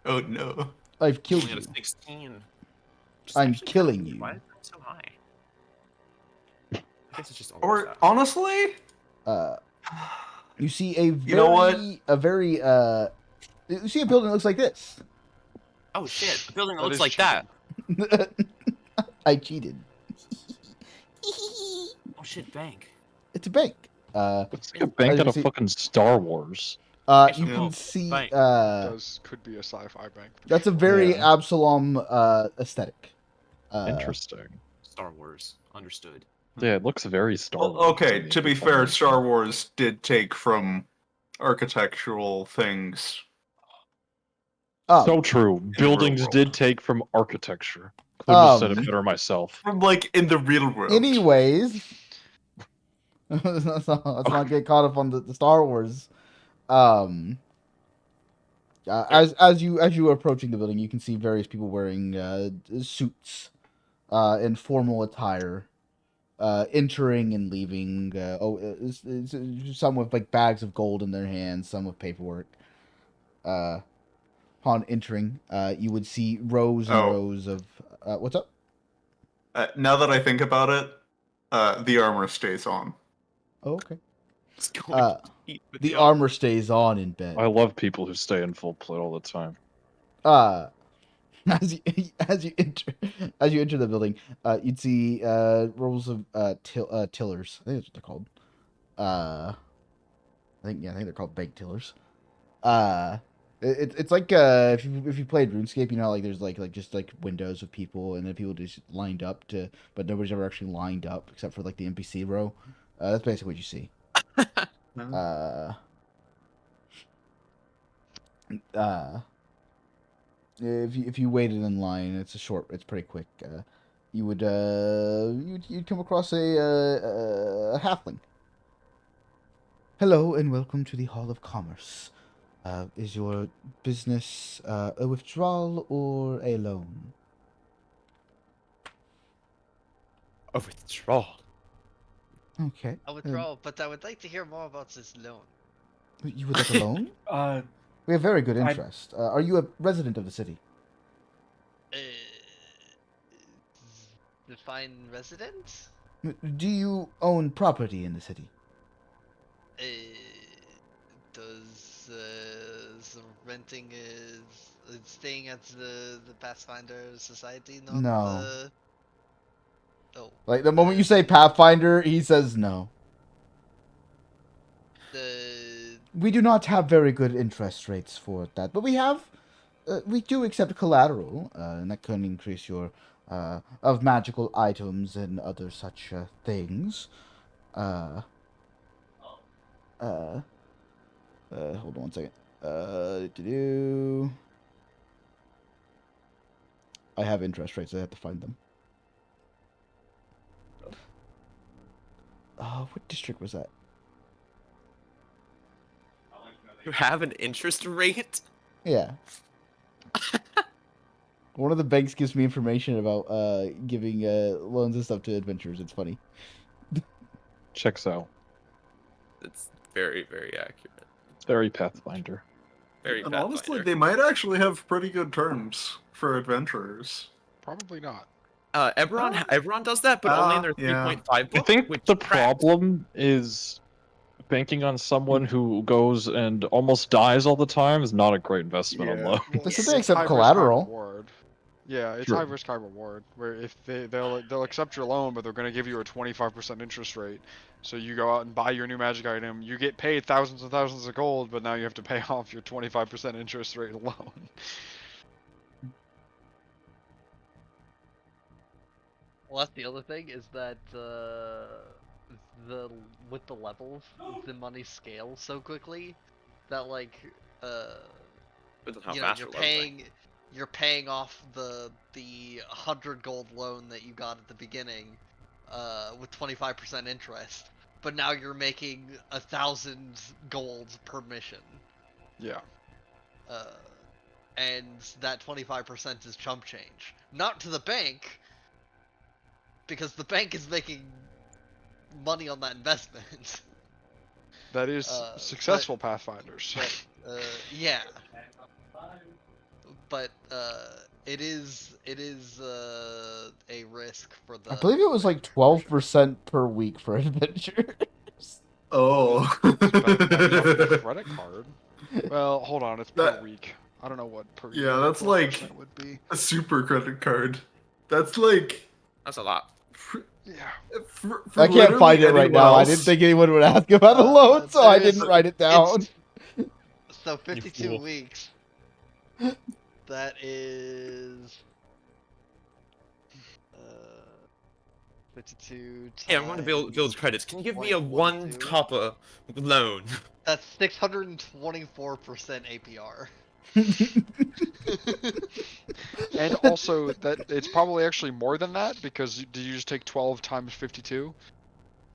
S4: Oh no.
S1: I've killed
S3: Only
S1: you.
S3: at a 16. Which is
S1: I'm
S3: actually
S1: killing
S3: kinda weird.
S1: you.
S3: Why is that so high? I guess it's just always
S4: Or
S3: that.
S4: honestly,
S1: You see a very,
S4: You know what?
S1: You see a building that looks like this.
S3: Oh shit! The building that
S5: That
S3: looks
S5: is
S3: like that.
S1: I cheated.
S3: Oh shit! Bank.
S1: It's a bank.
S7: It's like a bank
S1: as
S7: out
S1: you
S7: of
S1: see-
S7: fucking Star Wars.
S1: You
S4: Yeah.
S1: can see
S3: Bank.
S5: Could be a sci-fi bank. for
S1: that's a
S5: sure.
S1: very
S7: Yeah.
S1: Absalom aesthetic.
S7: Interesting.
S3: Star Wars. Understood.
S7: Yeah, it looks very Star
S4: Well,
S7: Wars.
S4: okay,
S7: me,
S4: to be
S7: for some
S4: fair,
S7: reason.
S4: Star Wars did take from architectural things.
S7: So true.
S4: the real
S7: Buildings
S4: world.
S7: did take from architecture. Couldn't have said it
S1: Um,
S7: better myself.
S4: From like in the real world.
S1: Anyways, let's not get caught up on the Star Wars. As you are approaching the building, you can see various people wearing suits, in formal attire, entering and leaving. Some with like bags of gold in their hands, some with paperwork. Upon entering, you would see rows and
S4: Oh.
S1: rows of. What's up?
S4: Now that I think about it, the armor stays on.
S1: Oh, okay.
S3: It's going to eat with
S1: The armor stays on in bed.
S7: I love people who stay in full plate all the time.
S1: As you enter the building, you'd see rows of tillers. I think that's what they're called. I think they're called bank tillers. It's like if you played RuneScape, you know, like there's like just like windows of people, and then people just lined up to, but nobody's ever actually lined up except for like the NPC row. That's basically what you see. If you waited in line, it's pretty quick. You'd come across a halfling. Hello and welcome to the Hall of Commerce. Is your business a withdrawal or a loan?
S3: A withdrawal.
S1: Okay.
S6: A withdrawal, but I would like to hear more about this loan.
S1: You would like a loan?
S8: Uh,
S1: We have very good
S8: I-
S1: interest. Are you a resident of the city?
S6: Define resident?
S1: Do you own property in the city?
S6: Does the renting staying at the Pathfinder Society not
S1: No.
S6: Oh.
S1: Like the moment you say Pathfinder, he says no. We do not have very good interest rates for that, but we do accept collateral, and that can increase your of magical items and other such things. Hold on one second. I have interest rates. I have to find them. What district was that?
S3: You have an interest rate?
S1: Yeah. One of the banks gives me information about giving loans and stuff to adventurers. It's funny.
S7: Checks out.
S3: It's very, very accurate.
S7: It's very Pathfinder.
S3: Very
S4: And
S3: Pathfinder.
S4: honestly, they might actually have pretty good terms for adventurers.
S5: Probably not.
S3: Everyone does that, but only in their
S4: yeah.
S3: 3.5 book.
S7: I think
S3: which
S7: the
S3: tracks.
S7: problem is banking on someone who goes and almost dies all the time is not a great investment on
S4: Yeah.
S7: loan.
S1: They said
S5: It's
S1: they accept
S5: high risk, high
S1: collateral.
S5: reward. Yeah, it's
S7: True.
S5: high risk, high reward. Where if they'll accept your loan, but they're going to give you a 25% interest rate. So you go out and buy your new magic item, you get paid thousands and thousands of gold, but now you have to pay off your 25% interest rate loan.
S6: Well, that's the other thing is that the with the levels, the money scales so quickly that like
S3: Depends on how
S6: you know
S3: fast we're leveling.
S6: you're paying off the 100 gold loan that you got at the beginning with 25% interest, but now you're making 1,000 gold per mission.
S5: Yeah.
S6: And that 25% is chump change. Not to the bank, because the bank is making money on that investment.
S5: That is
S6: But
S5: successful Pathfinders.
S6: yeah, but it is a risk for the.
S1: I believe it was like
S6: for sure.
S1: 12% per week for adventures.
S4: Oh.
S5: Spend money on a credit card. Well, hold on, it's per
S4: That-
S5: week. I don't know what per
S4: Yeah,
S5: year
S4: that's like
S5: 12% would be.
S4: a super credit card. That's like
S3: That's a lot.
S5: Yeah.
S4: for
S1: I can't
S4: literally
S1: find it right
S4: anyone
S1: now. I
S4: else.
S1: didn't think anyone would ask about a loan, so I
S6: There is-
S1: didn't write it down.
S6: So 52
S9: fool.
S6: weeks. That is 52
S3: Hey, I want to build credits. Can you give me a 1
S6: 0.12?
S3: copper loan?
S6: That's 624% APR.
S5: And also that it's probably actually more than that because did you just take 12 times 52?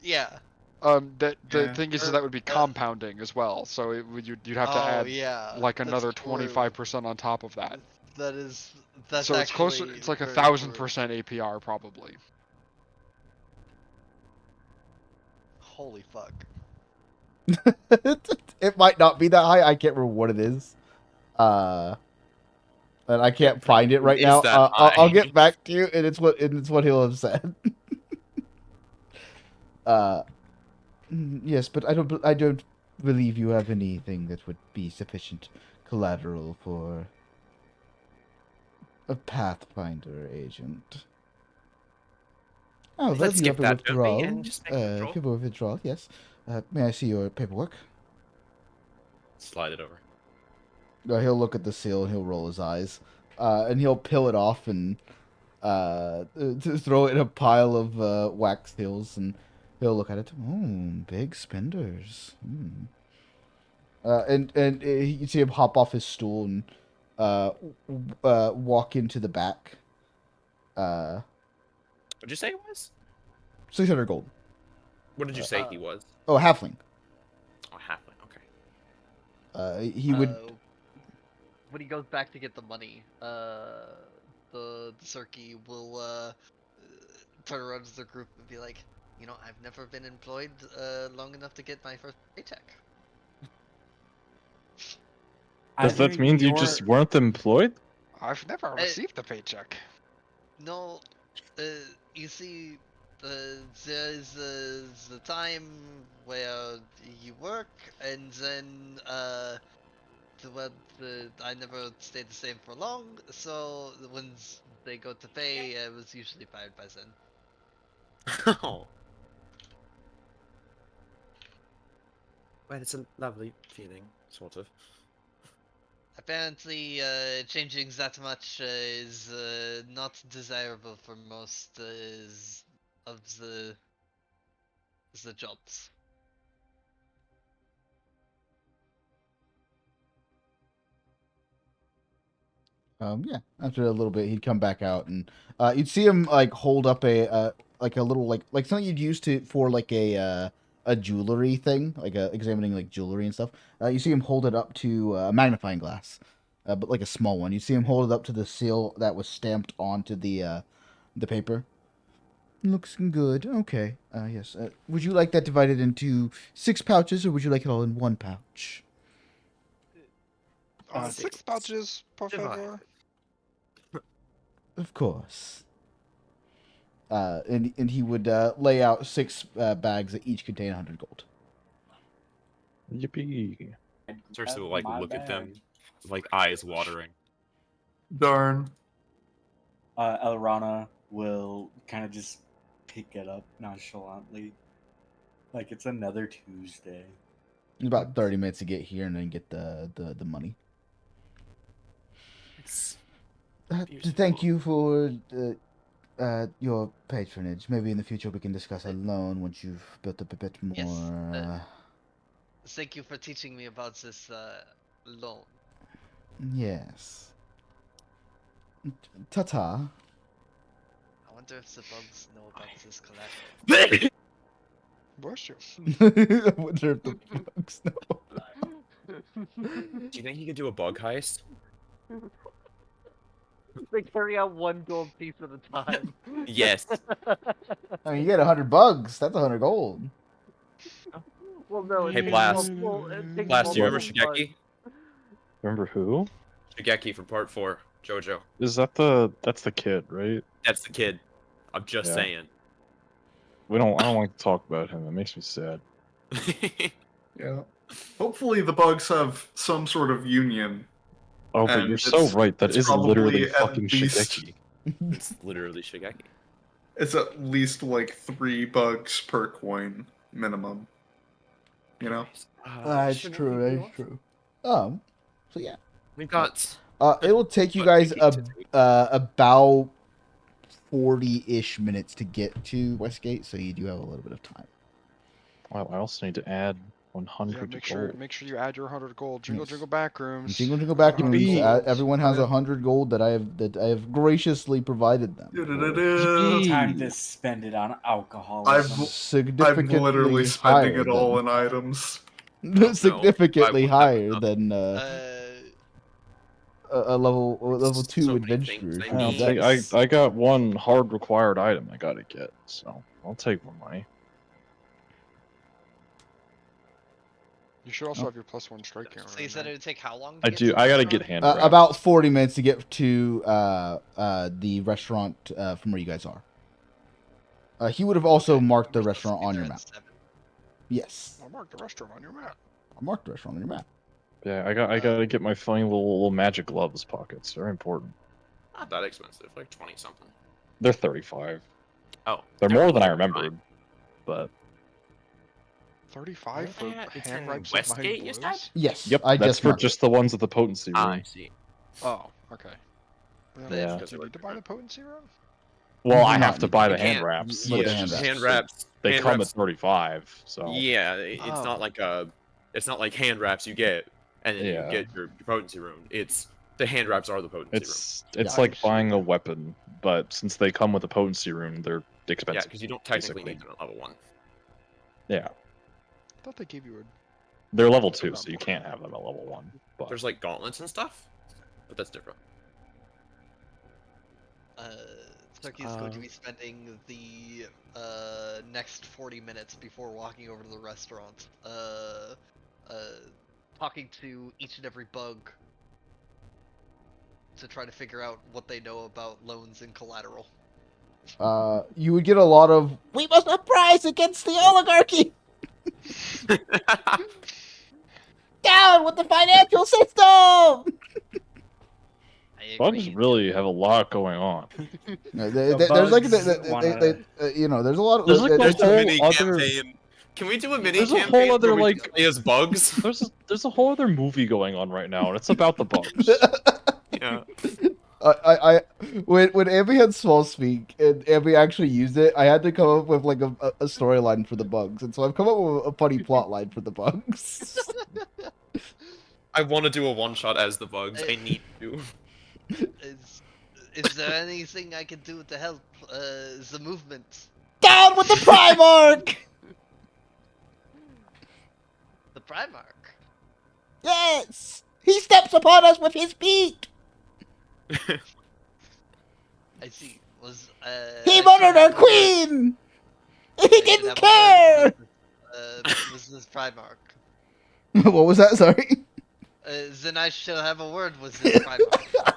S6: Yeah.
S5: The
S4: Yeah.
S5: thing is that would be compounding as well. So it would you'd have to
S6: Oh
S5: add
S6: yeah.
S5: like
S6: that's
S5: another
S6: true.
S5: 25% on top of that.
S6: That's
S5: So it's closer.
S6: actually
S5: It's like
S6: very
S5: 1,000%
S6: true.
S5: APR probably.
S6: Holy fuck.
S1: It might not be that high. I can't remember what it is. And I can't find it right
S3: Is
S1: now.
S3: that
S1: I'll
S3: high?
S1: get back to you, and it's what he'll have said. Yes, but I don't believe you have anything that would be sufficient collateral for a Pathfinder agent. Oh,
S3: Let's
S1: well, you
S3: skip
S1: have a
S3: that, don't we,
S1: withdrawal.
S3: and just make a
S1: If
S3: withdrawal?
S1: you have a withdrawal, yes. May I see your paperwork?
S3: Slide it over.
S1: He'll look at the seal and he'll roll his eyes. And he'll peel it off and to throw it in a pile of wax seals, and he'll look at it. Oh, big spenders. Hmm. And you see him hop off his stool and walk into the back.
S3: What'd you say it was?
S1: 600 gold.
S3: What did you say he was?
S1: Oh, halfling.
S3: Oh, halfling. Okay.
S1: He would.
S6: When he goes back to get the money, the Circe will turn around to the group and be like, you know, I've never been employed long enough to get my first paycheck.
S7: Does that
S8: Either
S7: mean you
S8: you're-
S7: just weren't employed?
S5: I've never received a paycheck.
S6: No, you see, there's the time where you work, and then I never stayed the same for long. So when they go to pay, I was usually fired by then.
S3: Oh. Well, it's a lovely feeling, sort of.
S6: Apparently, changing that much is not desirable for most of the jobs.
S1: Yeah. After a little bit, he'd come back out, and you'd see him like hold up a like a little like something you'd use to for like a jewelry thing, like examining like jewelry and stuff. You see him hold it up to a magnifying glass, but like a small one. You see him hold it up to the seal that was stamped onto the paper. Looks good. Okay. Yes. Would you like that divided into 6 pouches, or would you like it all in 1 pouch?
S5: 6 pouches, por favor.
S1: Of course. And he would lay out 6 bags that each contain 100 gold.
S7: Yippee.
S3: Cersei will like
S8: My
S3: look at them,
S8: bag.
S3: like eyes watering.
S4: Darn.
S8: Elrana will kind of just pick it up nonchalantly, like it's another Tuesday.
S1: It's about 30 minutes to get here and then get the money.
S3: It's
S1: Thank you for your patronage. Maybe in the future we can discuss a loan once you've built up a bit more.
S6: Yes, Thank you for teaching me about this loan.
S1: Yes. Ta-ta.
S6: I wonder if the bugs know about this collateral.
S5: Bless you.
S1: I wonder if the bugs know.
S3: Do you think he could do a bug heist?
S6: They carry out one gold piece at a time.
S3: Yes.
S1: I mean, you get 100 bugs. That's 100 gold.
S6: Well, no,
S3: Hey, Blast. Blast, do you remember
S6: multiple bugs.
S3: Shigeki?
S7: Remember who?
S3: Shigeki from part 4, JoJo.
S7: Is that that's the kid, right?
S3: That's the kid. I'm just
S7: Yeah.
S3: saying.
S7: I don't like to talk about him. It makes me sad.
S4: Yeah. Hopefully the bugs have some sort of union.
S7: Oh, but
S4: And
S7: you're so
S4: it's-
S7: right. That
S4: it's
S7: is literally
S4: probably at
S7: fucking
S4: least-
S7: Shigeki.
S3: It's literally Shigeki.
S4: It's at least like 3 bugs per coin minimum. You know?
S1: That's true. That's true. So yeah.
S3: We got.
S1: It will take you
S3: But
S1: guys
S3: we need to
S1: about 40-ish minutes to get to Westgate, so you do have a little bit of time.
S7: Wow, I also need to add 100
S5: Yeah,
S7: gold.
S5: make sure you add your 100 gold. Jingle
S1: Yes.
S5: jingle back rooms.
S1: Jingle back
S5: Got 100
S1: rooms.
S5: gold.
S1: Everyone has
S5: Yeah.
S1: 100 gold that I have graciously provided them.
S4: Du-du-du-du.
S8: Time to spend it on alcohol.
S4: I'm
S1: Significantly
S4: literally spending
S1: higher
S4: it all
S1: than,
S4: in items.
S1: significantly
S3: I wouldn't
S1: higher
S3: have
S1: than a level 2
S3: So many
S1: adventurer.
S3: things I
S1: who
S7: I'll
S3: need.
S1: does.
S7: I got one hard required item I gotta get, so I'll take more money.
S5: You should also have your +1 strike counter.
S6: So you said it would take how long? To
S7: I
S6: get
S7: do.
S6: to
S7: I
S6: the
S7: gotta
S6: restaurant?
S7: get hand wraps.
S1: About 40 minutes to get to the restaurant from where you guys are. He would have also marked the
S6: We're supposed to
S1: restaurant
S6: be
S1: on
S6: there
S1: your
S6: at
S1: map.
S6: 7.
S1: Yes,
S5: I'll mark the restaurant on your map.
S1: I marked the restaurant on your map.
S7: Yeah, I gotta get my funny little magic gloves pockets. They're important.
S3: Not that expensive, like 20 something.
S7: They're 35.
S3: Oh.
S7: They're more than I
S3: fine.
S7: remembered, but
S5: 35 for
S3: Yeah, it's
S5: hand
S3: in
S5: wipes of
S3: Westgate,
S5: Mighty
S3: you said?
S5: Blows?
S1: Yes,
S7: yep,
S1: I
S7: that's
S1: just
S7: for
S1: marked
S7: just the ones at the potency room.
S3: I see.
S5: Oh, okay. Then
S7: Yeah.
S5: do you need to buy the potency room?
S7: Well,
S1: You
S7: I
S1: do
S7: have
S1: not
S7: to
S1: need
S7: buy
S1: to
S7: the
S1: do
S7: hand
S3: that.
S7: wraps.
S1: With the
S7: which
S1: hand
S7: is-
S3: hand wraps.
S7: They
S3: hand
S7: come
S3: wraps,
S7: at 35, so
S3: Yeah, it's
S5: Oh.
S3: not like it's not like hand wraps you get and then
S7: Yeah.
S3: you get your potency rune. It's the hand wraps are the potency
S7: it's
S1: Yeah.
S7: like buying a weapon, but since they come with a potency rune, they're
S3: rune. Yeah,
S7: expensive.
S3: because you don't technically
S7: basically.
S3: need them at level 1.
S7: Yeah,
S5: I thought they gave you a.
S7: they're level 2, so you can't have them at level 1. But
S3: There's like gauntlets and stuff, but that's different.
S6: Turkey is going to be spending the next 40 minutes before walking over to the restaurant, talking to each and every bug to try to figure out what they know about loans and collateral.
S1: You would get a lot of, we must uprise against the oligarchy! Down with the financial system!
S6: I
S7: bugs
S6: agree.
S7: really have a lot going on.
S1: No,
S8: The
S1: there's like,
S8: bugs wanna-
S1: there's a lot of.
S7: There's like
S3: There's
S7: a
S3: a
S7: whole
S3: mini
S7: other.
S3: campaign. Can we do a mini
S7: There's a
S3: campaign
S7: whole other,
S3: where we
S7: like-
S3: just play as bugs?
S7: There's a whole other movie going on right now, and it's about the bugs.
S3: Yeah.
S1: When Ambi had small speak and Ambi actually used it, I had to come up with like a storyline for the bugs, and so I've come up with a funny plot line for the bugs.
S3: I want to do a one shot as the bugs. I need to.
S6: Is there anything I can do to help the movement?
S1: Down with the Primarch!
S6: The Primarch?
S1: Yes, he steps upon us with his beak.
S6: I see. Was
S1: He
S6: I
S1: murdered
S6: should
S1: our
S6: have a word-
S1: queen. He
S6: I should
S1: didn't
S6: have a
S1: care.
S6: word with this Primarch.
S1: What was that? Sorry.
S6: Then I shall have a word with this Primarch.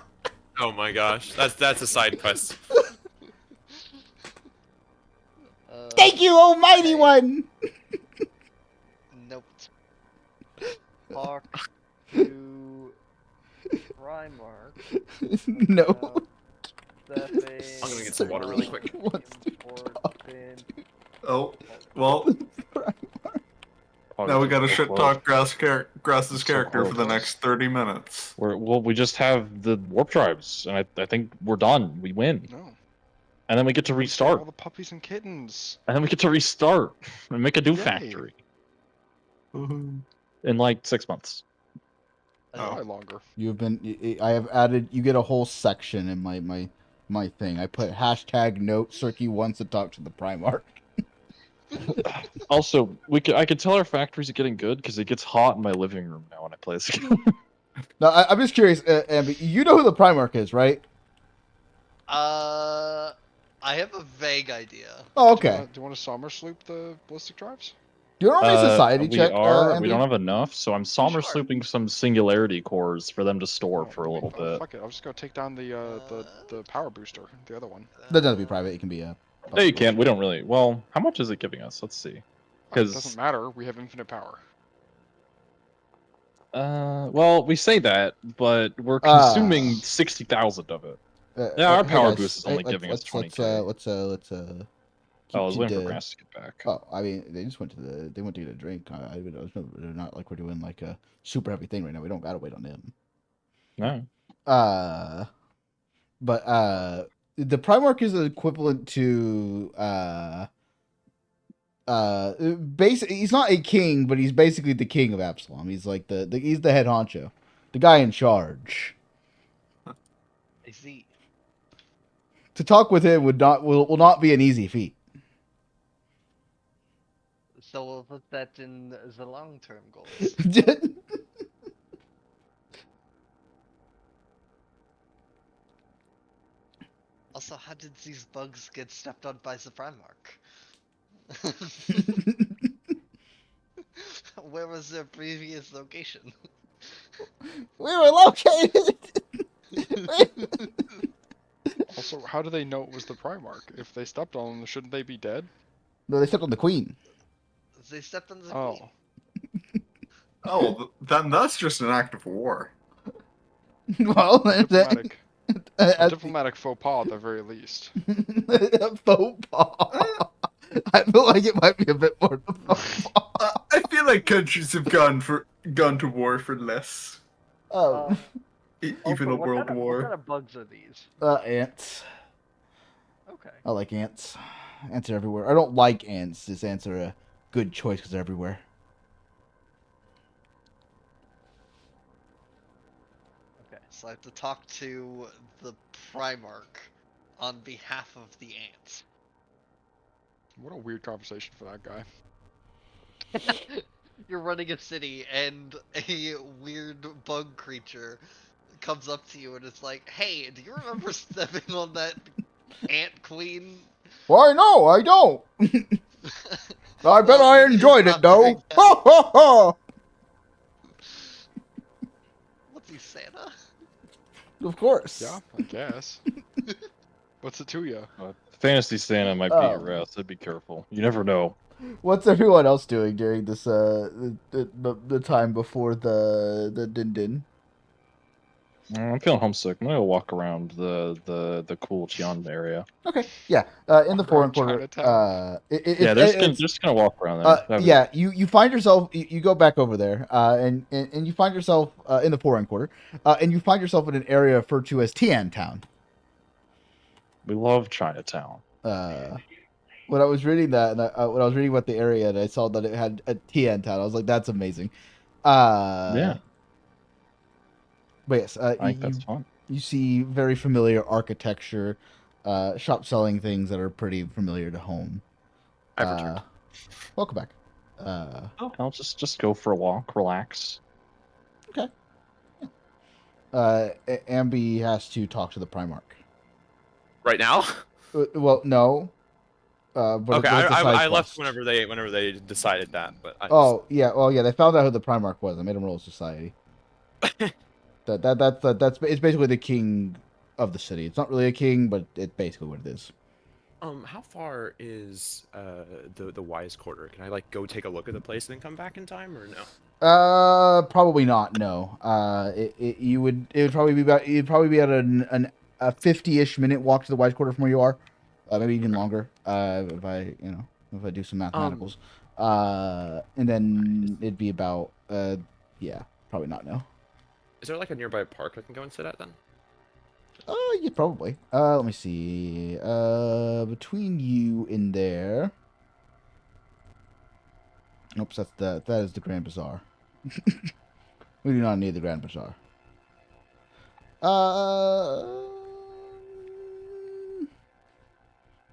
S3: Oh my gosh, that's a side quest.
S1: Thank you, Almighty
S6: okay.
S1: One.
S6: Nope. Talk to Primarch.
S1: No.
S3: I'm gonna get some water really quick.
S4: Oh, well, now we gotta shit talk Grass's character for the next 30 minutes.
S7: We just have the warp tribes, and I think we're done. We win.
S5: No.
S7: And then we get to
S5: All
S7: restart.
S5: the puppies and kittens.
S7: And then we get to restart and make a new
S5: Yay.
S7: factory. In like 6 months.
S5: Probably longer.
S1: You've been. I have added. You get a whole section in my thing. I put hashtag note Cirky wants to talk to the Primarch.
S7: Also, I could tell our factories are getting good because it gets hot in my living room now when I play this game.
S1: Now, I'm just curious, Ambi. You know who the Primarch is, right?
S6: I have a vague idea.
S1: Oh, okay.
S5: Do you want to summer sloop the ballistic drives?
S1: Do you want to society
S7: we
S1: check?
S7: are. We
S1: Ambi?
S7: don't have enough, so I'm somber
S6: Sure.
S7: slooping some singularity cores for them to store for a little bit.
S5: Fuck it, I'm just gonna take down the power booster, the other one.
S1: That doesn't have to be private. It can be a.
S7: No, you can't. We don't really. Well, how much is it giving us? Let's see.
S5: It
S7: Because
S5: doesn't matter. We have infinite power.
S7: well, we say that, but we're consuming 60,000 of it. Yeah, our
S1: hey,
S7: power
S1: guys,
S7: boost is only giving us 20K.
S1: Let's
S7: I was
S1: keep
S7: waiting for
S1: the-
S7: Grass to get back.
S1: Oh, I mean, they just went to get a drink. They're not like we're doing like a super heavy thing right now. We don't gotta wait on them.
S7: No.
S1: But the Primarch is equivalent to basically he's not a king, but he's basically the king of Absalom. He's like he's the head honcho, the guy in charge.
S6: I see.
S1: To talk with him will not be an easy feat.
S6: So we'll put that in the long-term goals. Also, how did these bugs get stepped on by the Primarch? Where was their previous location?
S1: We were located.
S5: Also, how do they know it was the Primarch? If they stepped on them, shouldn't they be dead?
S1: No, they stepped on the queen.
S6: They stepped on the
S5: Oh.
S6: queen.
S4: Oh, then that's just an act of war.
S1: Well,
S5: Diplomatic, a diplomatic faux pas at the very least.
S1: faux pas. I feel like it might be a bit more than a faux pas.
S4: I feel like countries have gone to war for less.
S1: Oh,
S4: Even a world
S6: What
S4: war.
S6: kind of bugs are these?
S1: ants.
S6: Okay.
S1: I like ants. Ants are everywhere. I don't like ants. These ants are a good choice because they're everywhere.
S6: Okay, so I have to talk to the Primarch on behalf of the ants.
S5: What a weird conversation for that guy.
S6: You're running a city and a weird bug creature comes up to you and it's like, hey, do you remember stepping on that ant queen?
S1: Why, no, I don't. I bet
S6: Well,
S1: I
S6: you need to
S1: enjoyed it,
S6: stop
S1: though.
S6: doing that.
S1: Ha ha ha!
S6: What's he, Santa?
S1: Of course.
S5: Yeah, I guess. What's it to you?
S7: Fantasy Santa might be your ass, so be careful. You never know.
S1: What's everyone else doing during this the time before the din din?
S7: I'm feeling homesick. I'm gonna go walk around the cool Tian area.
S1: Okay, yeah. In the
S5: Walk
S1: foreign
S5: around
S1: quarter.
S5: Chinatown.
S7: Yeah, just gonna walk around there. That'd be-
S1: Yeah, you find yourself. You go back over there, and you find yourself in the foreign quarter, and you find yourself in an area referred to as Tian Town.
S7: We love Chinatown.
S1: When I was reading that, and when I was reading about the area, and I saw that it had a Tian Town, I was like, "That's amazing."
S7: Yeah,
S1: But yes,
S7: I think that's fun.
S1: you see very familiar architecture, shop selling things that are pretty familiar to home.
S3: I've returned.
S1: Welcome back.
S7: I'll just go for a walk, relax.
S1: Okay. Ambi has to talk to the Primarch.
S3: Right now?
S1: Well, no. But
S3: Okay,
S1: it's a side
S3: I left
S1: quest.
S3: whenever they decided that, but I
S1: Oh yeah, well yeah, they found out who the Primarch was. I made him roll society. That's it's basically the king of the city. It's not really a king, but it's basically what it is.
S3: how far is the Wise Quarter? Can I like go take a look at the place and then come back in time, or no?
S1: Probably not. No. It would probably be about a 50-ish minute walk to the Wise Quarter from where you are, maybe even longer. If I do some mathematicals, and then it'd be about yeah, probably not. No.
S3: Is there like a nearby park I can go and sit at then?
S1: Yeah, probably. Let me see. Between you and there. Oops, that is the Grand Bazaar. We do not need the Grand Bazaar. I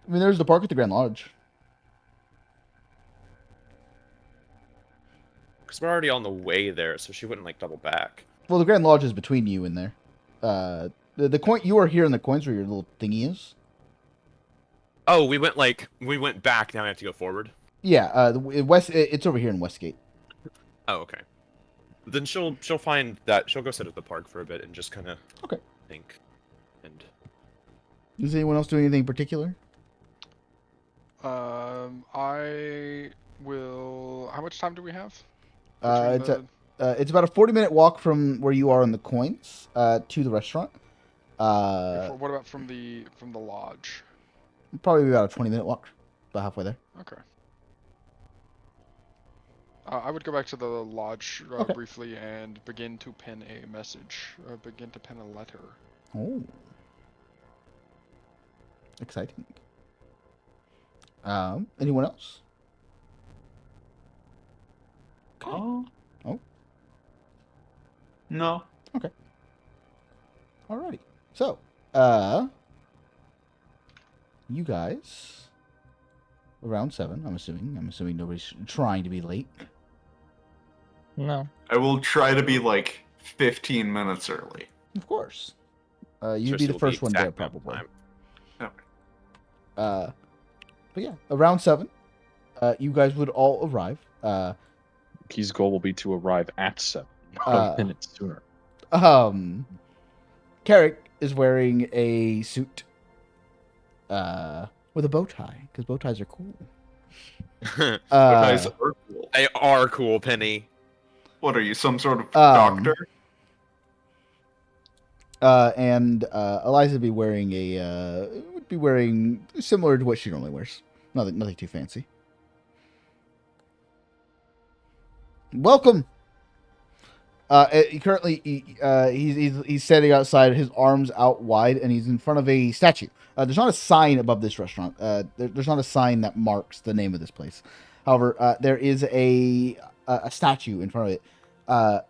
S1: mean, there's the park at the Grand Lodge.
S3: Because we're already on the way there, so she wouldn't like double back.
S1: Well, the Grand Lodge is between you and there. The coin you are here in the coins where your little thingy is.
S3: Oh, we went back. Now we have to go forward.
S1: Yeah, it's over here in Westgate.
S3: Oh, okay. Then she'll find that she'll go sit at the park for a bit and just kind of
S1: Okay.
S3: think. And
S1: Does anyone else do anything particular?
S5: I will. How much time do we have?
S1: It's
S5: Between
S1: it's about a 40-minute walk from where you are in the coins to the restaurant.
S5: what about from the lodge?
S1: Probably about a 20-minute walk, about halfway there.
S5: Okay. I would go back to the lodge
S1: Okay.
S5: briefly and begin to pen a message. Begin to pen a letter.
S1: Oh, exciting. Anyone else?
S8: Oh.
S1: Oh.
S8: No.
S1: Okay. Alrighty. So, you guys, around 7, I'm assuming nobody's trying to be late.
S7: No.
S4: I will try to be like 15 minutes early.
S1: Of course. You'd
S3: Cersei
S1: be the
S3: will
S1: first one there,
S3: exact amount of
S1: probably.
S3: time.
S1: But yeah, around 7, you guys would all arrive.
S7: Key's goal will be to arrive at 7, not
S1: Uh,
S7: a minute sooner.
S1: Carrick is wearing a suit, with a bow tie, because bow ties are cool.
S4: Nice are cool.
S3: They are cool, Penny.
S4: What are you, some sort of
S1: Um,
S4: doctor?
S1: And Eliza would be wearing similar to what she normally wears. Nothing too fancy. Welcome. Currently, he's standing outside, his arms out wide, and he's in front of a statue. There's not a sign above this restaurant. There's not a sign that marks the name of this place. However, there is a statue in front of it,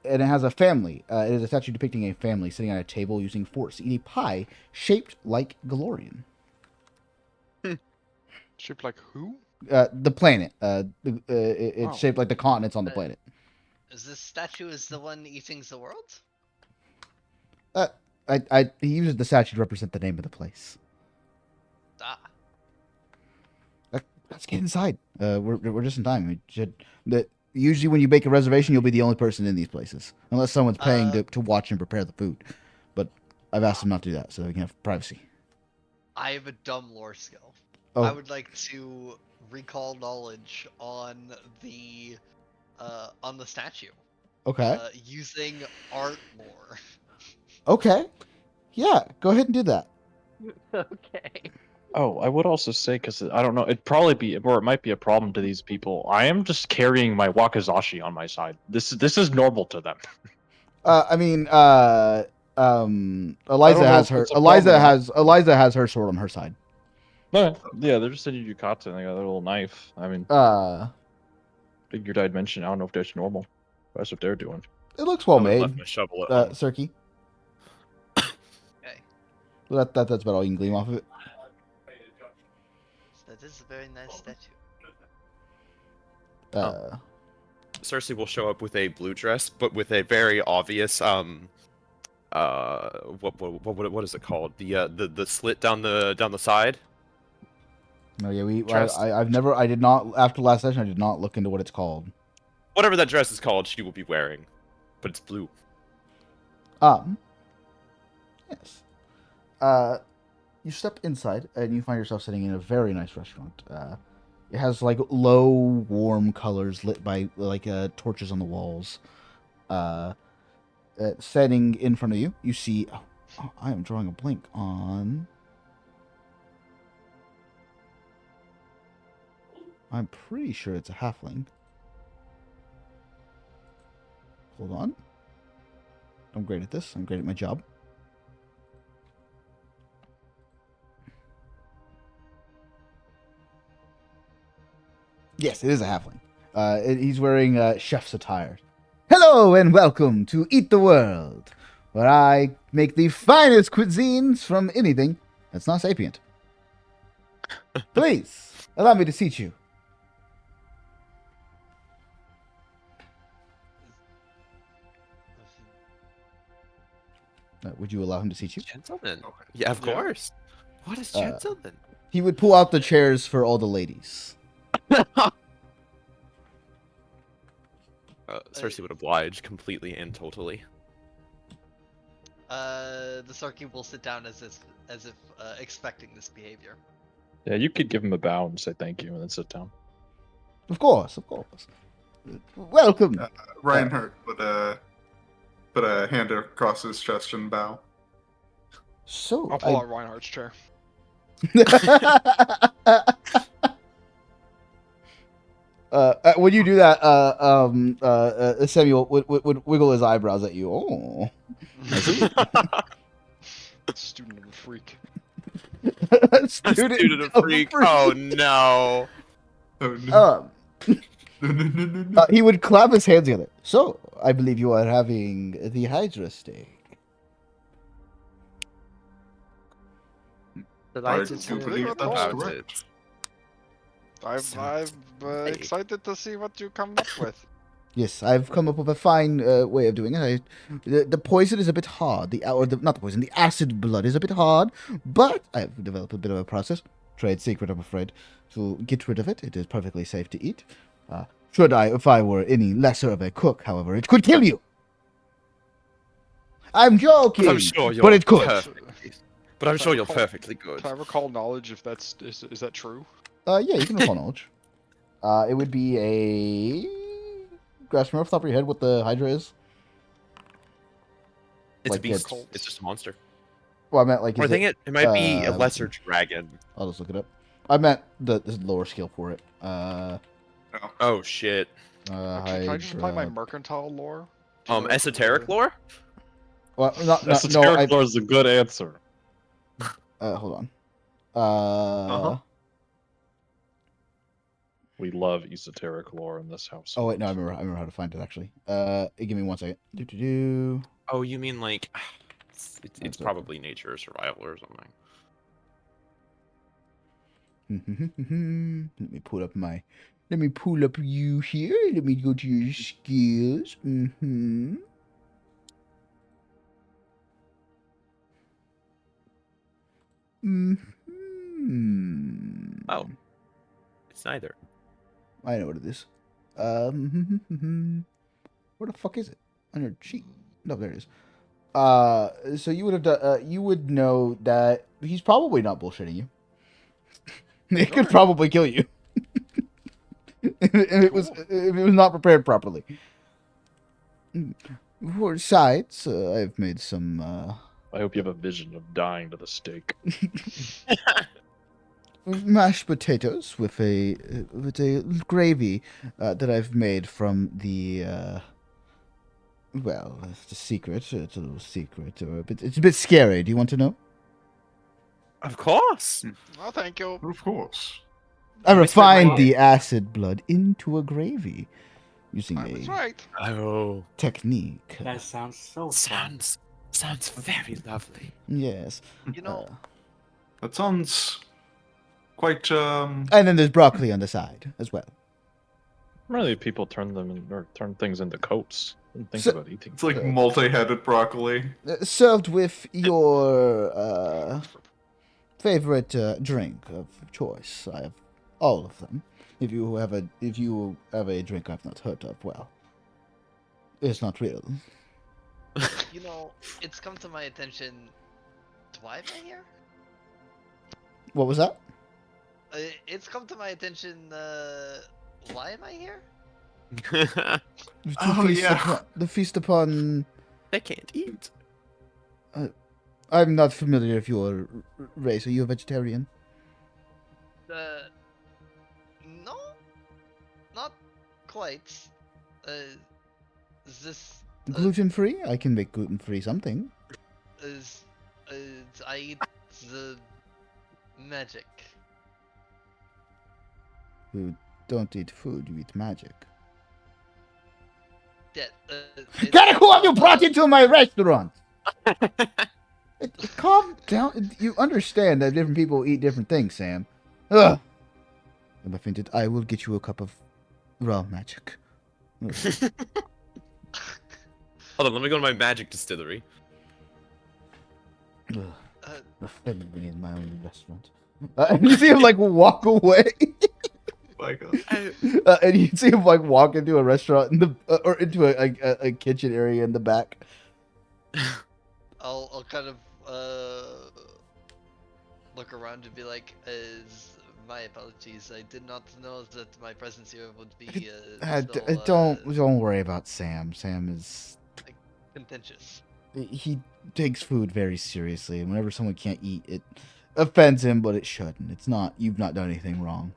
S1: and it has a family. It is a statue depicting a family sitting at a table using forks to eat a pie shaped like Galorian.
S5: Shaped like who?
S1: The planet. It's
S5: Oh.
S1: shaped like the continents on the planet.
S6: Is this statue is the one eating the world?
S1: He uses the statue to represent the name of the place.
S6: Ah.
S1: Let's get inside. We're just in time. Usually when you make a reservation, you'll be the only person in these places, unless someone's paying to watch and prepare the food. But I've asked them not to do that, so we can have privacy.
S6: I have a dumb lore skill.
S1: Oh.
S6: I would like to recall knowledge on the statue.
S1: Okay.
S6: Using art lore.
S1: Okay. Yeah, go ahead and do that.
S6: Okay.
S7: Oh, I would also say, because I don't know, it'd probably be, or it might be a problem to these people. I am just carrying my wakizashi on my side. This is normal to them.
S1: Eliza has her.
S7: it's a problem.
S1: Eliza has her sword on her side.
S7: No, yeah, they're just in yukata and they got their little knife. I mean, figured I'd mention. I don't know if that's normal. That's what they're doing.
S1: It looks well
S3: I would've
S1: made.
S3: left my shovel at home.
S1: Cirky.
S6: Okay.
S1: Well, that's about all you can glean off of it.
S6: That is a very nice statue.
S3: Cersei will show up with a blue dress, but with a very obvious what is it called? The slit down the side.
S1: No, yeah,
S3: Dress.
S1: I did not, after last session, I did not look into what it's called.
S3: Whatever that dress is called, she will be wearing, but it's blue.
S1: Yes. You step inside and you find yourself sitting in a very nice restaurant. It has like low, warm colors lit by like torches on the walls. Setting in front of you, you see. Oh, I am drawing a blank on. I'm pretty sure it's a halfling. Hold on. I'm great at this. I'm great at my job. Yes, it is a halfling. He's wearing chef's attire. Hello and welcome to Eat the World, where I make the finest cuisines from anything that's not sapient. Please, allow me to seat you. Would you allow him to seat you?
S3: Gentlemen.
S4: Okay.
S3: Yeah, of
S5: Yeah.
S3: course. What is
S1: Uh,
S3: gentlemen?
S1: He would pull out the chairs for all the ladies.
S3: Cersei would oblige completely and totally.
S6: The Sarky will sit down as if expecting this behavior.
S7: Yeah, you could give him a bow and say thank you, and then sit down.
S1: Of course, of course. Welcome.
S4: Reinhardt would put a hand across his chest and bow.
S1: So,
S5: I'll pull out Reinhardt's chair.
S1: when you do that, Samuel would wiggle his eyebrows at you. Oh,
S5: Student of a freak.
S1: student
S3: of a freak. Oh no.
S4: Oh no. No.
S1: He would clap his hands together. So, I believe you are having the Hydra steak.
S3: Delighted
S4: do
S3: to
S4: believe
S3: hear
S5: that's
S3: about
S4: correct.
S3: it.
S5: I'm
S3: Sounds great.
S5: excited to see what you come up with.
S1: Yes, I've come up with a fine way of doing it. The poison is a bit hard. Not the poison. The acid blood is a bit hard, but I've developed a bit of a process. Trade secret, I'm afraid, to get rid of it. It is perfectly safe to eat. If I were any lesser of a cook, however, it could kill you. I'm joking,
S3: I'm sure you're
S1: but it could.
S3: perfectly. But I'm sure you're perfectly good.
S5: Can I recall knowledge if that's is that true?
S1: Yeah, you can recall knowledge. It would be a. Grasp me off the top of your head what the Hydra is.
S3: It's
S1: Like
S3: a beast.
S5: it's-
S3: It's just a monster.
S1: Well, I meant like.
S3: Or I
S1: is
S3: think it might be a
S1: uh,
S3: lesser dragon.
S1: I'll just look it up. I meant the lower scale for it.
S3: Oh shit.
S5: Can I just apply my
S1: Hydra.
S5: mercantile lore? Do you know
S3: Esoteric lore?
S1: Well, no,
S7: Esoteric lore is a good answer.
S1: hold on.
S7: We love esoteric lore in this house.
S1: Oh wait, no, I remember how to find it actually. Give me 1 second.
S3: Oh, you mean like it's
S1: That's it.
S3: probably nature or survival or something.
S1: Let me pull up you here. Let me go to your skills.
S3: Oh. It's neither.
S1: I know what it is. Where the fuck is it? On your cheek? No, there it is. So you would have done. You would know that he's probably not bullshitting you. It could probably kill you if it was not prepared properly. For sides, I've made some.
S7: I hope you have a vision of dying to the steak.
S1: Mashed potatoes with a gravy that I've made from the well, it's a secret. It's a little secret. It's a bit scary. Do you want to know?
S3: Of course.
S5: Oh, thank you.
S4: Of course.
S1: I refined
S3: Mr.
S1: the acid blood into a gravy using
S5: That's
S1: a
S5: right.
S3: Oh.
S1: technique.
S8: That sounds so fun.
S3: Sounds very lovely.
S1: Yes.
S6: You know,
S4: That sounds quite
S1: And then there's broccoli on the side as well.
S7: Really, people turn things into coats. And think
S1: So-
S7: about eating.
S4: it's like multi-headed broccoli.
S1: Served with your favorite drink of choice. I have all of them. If you have a drink I've not heard of, well, it's not real.
S6: you know, it's come to my attention. Why am I here?
S1: What was that?
S6: It's come to my attention. Why am I here?
S4: Oh, yeah.
S1: The feast upon.
S3: They can't eat.
S1: I'm not familiar with your race. Are you a vegetarian?
S6: No, not quite. Is this
S1: Gluten free? I can make gluten free something.
S6: is I eat the magic.
S1: Who don't eat food, you eat magic.
S6: Yeah,
S1: Garrick, who have you brought into my restaurant? Calm down. You understand that different people eat different things, Sam. Ugh. If I fainted, I will get you a cup of raw magic. Ugh.
S3: Hold on, let me go to my magic distillery.
S1: Ugh. Offended me in my own restaurant. And you see him like walk away.
S4: My God.
S1: And you see him like walk into a restaurant in the or into a kitchen area in the back.
S6: I'll kind of look around and be like, my apologies. I did not know that my presence here would be
S1: Don't worry about Sam. Sam is
S6: contentious.
S1: he takes food very seriously, and whenever someone can't eat, it offends him, but it shouldn't. It's not. You've not done anything wrong.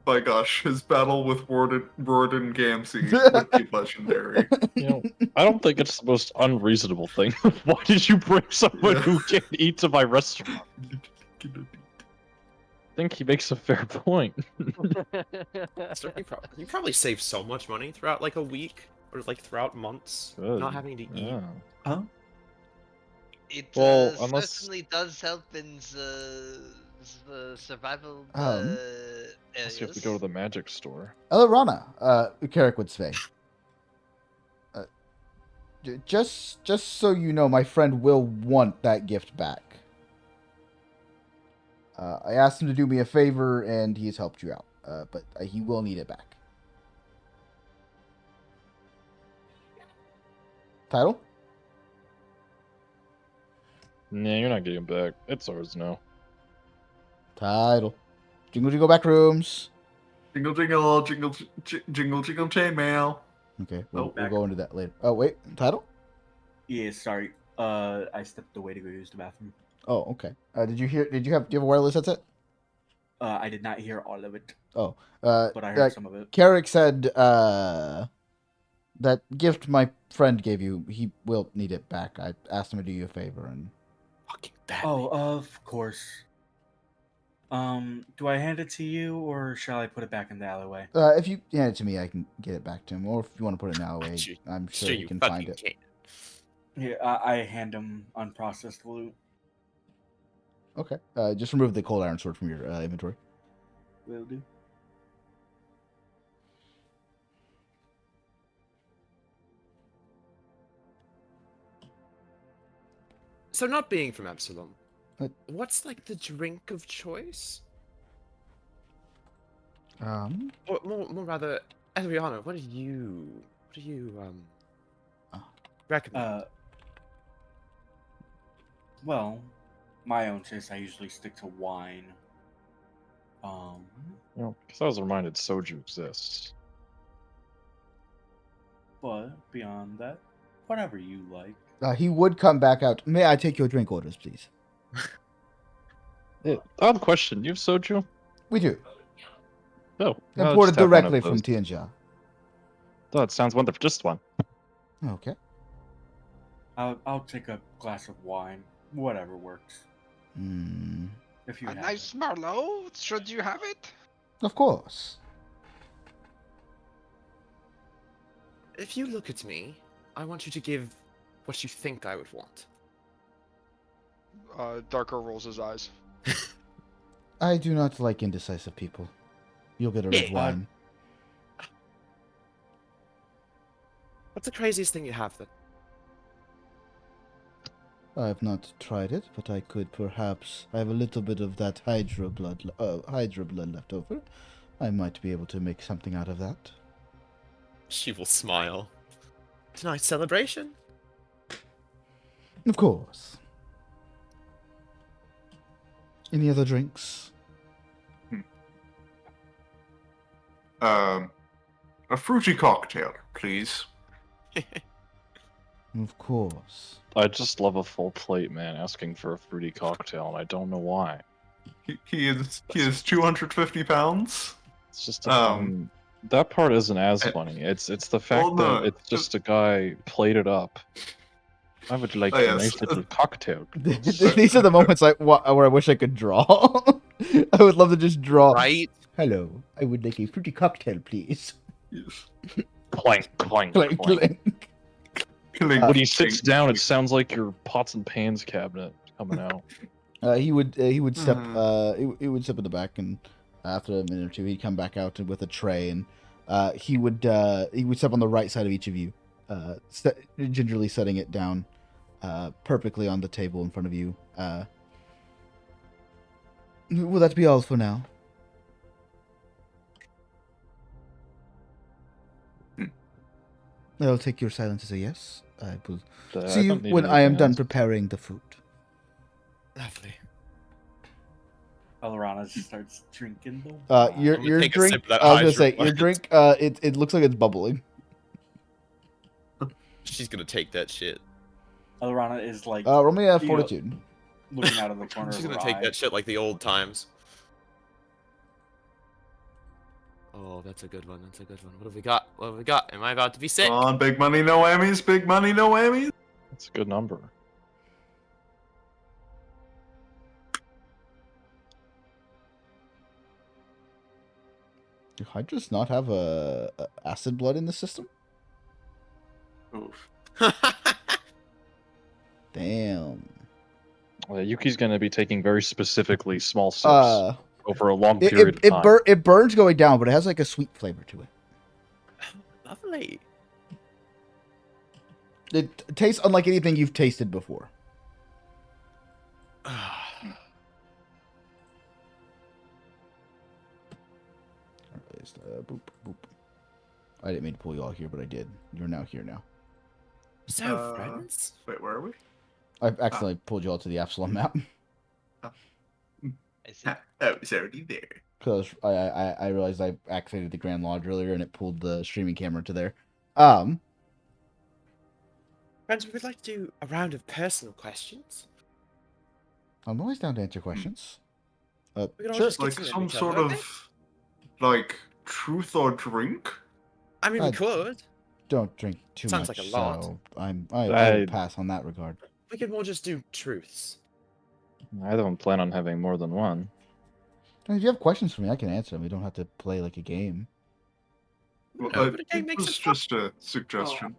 S4: My gosh, his battle with Roden Gamsey would be legendary.
S7: You know, I don't think it's the most unreasonable thing. Why did you bring someone who can't eat to my restaurant? I think he makes a fair point.
S3: So you probably save so much money throughout like a week or like throughout months,
S7: Good.
S3: not having to eat.
S7: Yeah.
S8: Huh?
S6: It
S7: unless-
S6: certainly does help in the survival
S1: Um,
S7: Let's see if we
S6: areas.
S7: go to the magic store.
S1: Elarana, Carrick would say. Just so you know, my friend will want that gift back. I asked him to do me a favor, and he's helped you out. But he will need it back. Tidal?
S7: Nah, you're not getting it back. It's ours now.
S1: Tidal. Jingle, jingle, back rooms.
S4: Jingle, jingle, jingle, jingle, jingle, chainmail.
S1: Okay,
S4: Oh,
S1: we'll
S4: back.
S1: go into that later. Oh, wait. Tidal?
S8: Yeah, sorry. I stepped away to go use the bathroom.
S1: Oh, okay. Do you have a wireless headset?
S8: I did not hear all of it,
S1: Oh,
S8: but I heard some of it.
S1: Carrick said, that gift my friend gave you, he will need it back. I asked him to do you a favor, and
S3: Fucking Batman.
S8: Oh, of course. Do I hand it to you, or shall I put it back in the alleyway?
S1: if you hand it to me, I can get it back to him. Or if you want to put it in the alleyway, I'm sure he
S3: you
S1: can
S3: fucking
S1: find it.
S3: can't.
S8: Yeah, I hand him unprocessed loot.
S1: Okay. Just remove the cold iron sword from your inventory.
S8: Will do.
S3: So not being from Absalom,
S1: What?
S3: what's like the drink of choice?
S1: Oh.
S3: Or more rather, Eliana, what do you recommend?
S8: Well, my own taste, I usually stick to wine.
S7: You know, because I was reminded soju exists.
S8: But beyond that, whatever you like.
S1: He would come back out. May I take your drink orders, please?
S7: Odd question. You have soju?
S1: We do.
S7: No.
S1: Imported directly from Tianjia.
S7: Oh, it sounds wonderful. Just one.
S1: Okay.
S8: I'll take a glass of wine. Whatever works.
S1: Hmm.
S8: If you
S5: A
S8: have
S5: nice
S8: it.
S5: Merlot? Should you have it?
S1: Of course.
S3: If you look at me, I want you to give what you think I would want.
S5: Darker rolls his eyes.
S1: I do not like indecisive people. You'll get a red wine.
S3: What's the craziest thing you have then?
S1: I have not tried it, but I could perhaps. I have a little bit of that Hydra blood left over. I might be able to make something out of that.
S3: She will smile. Tonight's celebration?
S1: Of course. Any other drinks?
S4: A fruity cocktail, please.
S1: Of course.
S7: I just love a full plate, man, asking for a fruity cocktail, and I don't know why.
S4: He is 250 pounds.
S7: It's just that part isn't as funny. It's the fact
S4: no,
S7: that it's just a guy plated up. I would like
S4: Oh,
S7: a
S4: yes.
S7: nice little cocktail.
S1: These are the moments where I wish I could draw. I would love to just draw.
S3: Right?
S1: Hello, I would like a fruity cocktail, please.
S4: Yes.
S7: Clank, clank,
S1: Clink,
S7: clank.
S1: clink.
S4: Killing
S7: When he sits
S4: things.
S7: down, it sounds like your pots and pans cabinet coming out.
S1: He would step
S4: Hmm.
S1: he would step in the back, and after a minute or two he'd come back out with a tray, and he would step on the right side of each of you, gingerly setting it down perfectly on the table in front of you. Will that be all for now? I'll take your silence as a yes. I will see
S7: I
S1: you
S7: don't need
S1: when I am
S7: anything
S1: done
S7: else.
S1: preparing the food.
S3: Lovely.
S8: Alorana starts drinking the wine.
S1: Your
S3: I'm gonna take a
S1: drink.
S3: sip of that
S1: I was gonna say
S3: Hydra
S1: your
S3: wine.
S1: drink. It looks like it's bubbling.
S3: She's gonna take that shit.
S8: Alorana is like
S1: Roll me a
S8: feel-
S1: fortitude.
S8: looking out of the corner
S3: She's
S8: of
S3: gonna
S8: her
S3: take
S8: eye.
S3: that shit like the old times. Oh, that's a good one. That's a good one. What have we got? What have we got? Am I about to be sick?
S4: Come on, big money, no whammies. Big money, no whammies.
S7: That's a good number.
S1: Do Hydras not have a acid blood in the system?
S4: Oof.
S1: Damn.
S7: Yuki's gonna be taking very specifically small sips over a long period
S1: It
S7: of time.
S1: it burns going down, but it has like a sweet flavor to it.
S3: Lovely.
S1: It tastes unlike anything you've tasted before. Boop, boop. I didn't mean to pull you all here, but I did. You're now here now.
S3: So, friends?
S4: Wait, where are we?
S1: I've accidentally pulled you all to the Absalom map
S6: I see.
S4: Oh, it's already there.
S1: because I realized I activated the Grand Lodge earlier and it pulled the streaming camera to there.
S3: Friends, we would like to do a round of personal questions.
S1: I'm always down to answer questions.
S3: We can all
S1: Sure.
S3: just get
S4: Like
S3: to know
S4: some
S3: each
S4: sort
S3: other, okay?
S4: of, like, truth or drink?
S3: I mean, we
S1: I-
S3: could.
S1: Don't drink too
S3: Sounds
S1: much.
S3: like a lot.
S1: So I will
S7: I-
S1: pass on that regard.
S3: We could more just do truths.
S7: I don't plan on having more than one.
S1: If you have questions for me, I can answer them. We don't have to play like a game.
S4: Well,
S3: No, but a game
S4: it
S3: makes
S4: was
S3: it fun.
S4: just a suggestion.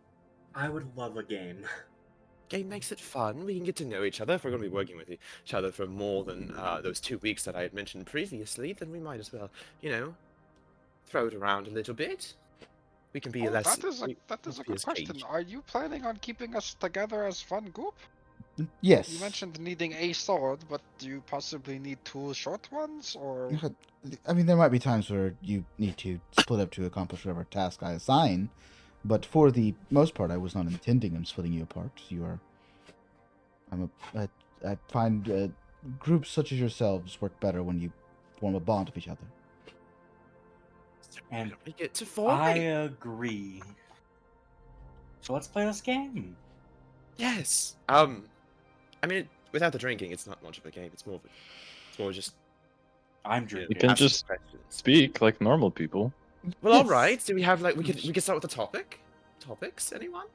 S8: I would love a game.
S3: Game makes it fun. We can get to know each other. If we're going to be working with each other for more than those 2 weeks that I had mentioned previously, then we might as well, throw it around a little bit. We can be
S5: Oh,
S3: less.
S5: that is a
S3: we
S5: good
S3: won't be as
S5: question.
S3: caged.
S5: Are you planning on keeping us together as one group?
S1: Yes.
S5: You mentioned needing a sword, but do you possibly need 2 short ones, or?
S1: I mean, there might be times where you need to split up to accomplish whatever task I assign, but for the most part, I was not intending on splitting you apart. I find groups such as yourselves work better when you form a bond with each other.
S8: And
S3: We get to 4.
S8: I agree. So let's play this game.
S3: Yes. I mean, without the drinking, it's not much of a game. It's more just
S8: I'm
S7: You
S8: drinking.
S7: can
S3: asking
S7: just
S3: questions.
S7: speak like normal people.
S3: Well, all
S1: Yes.
S3: right. Do we have we could start with the topic? Topics? Anyone?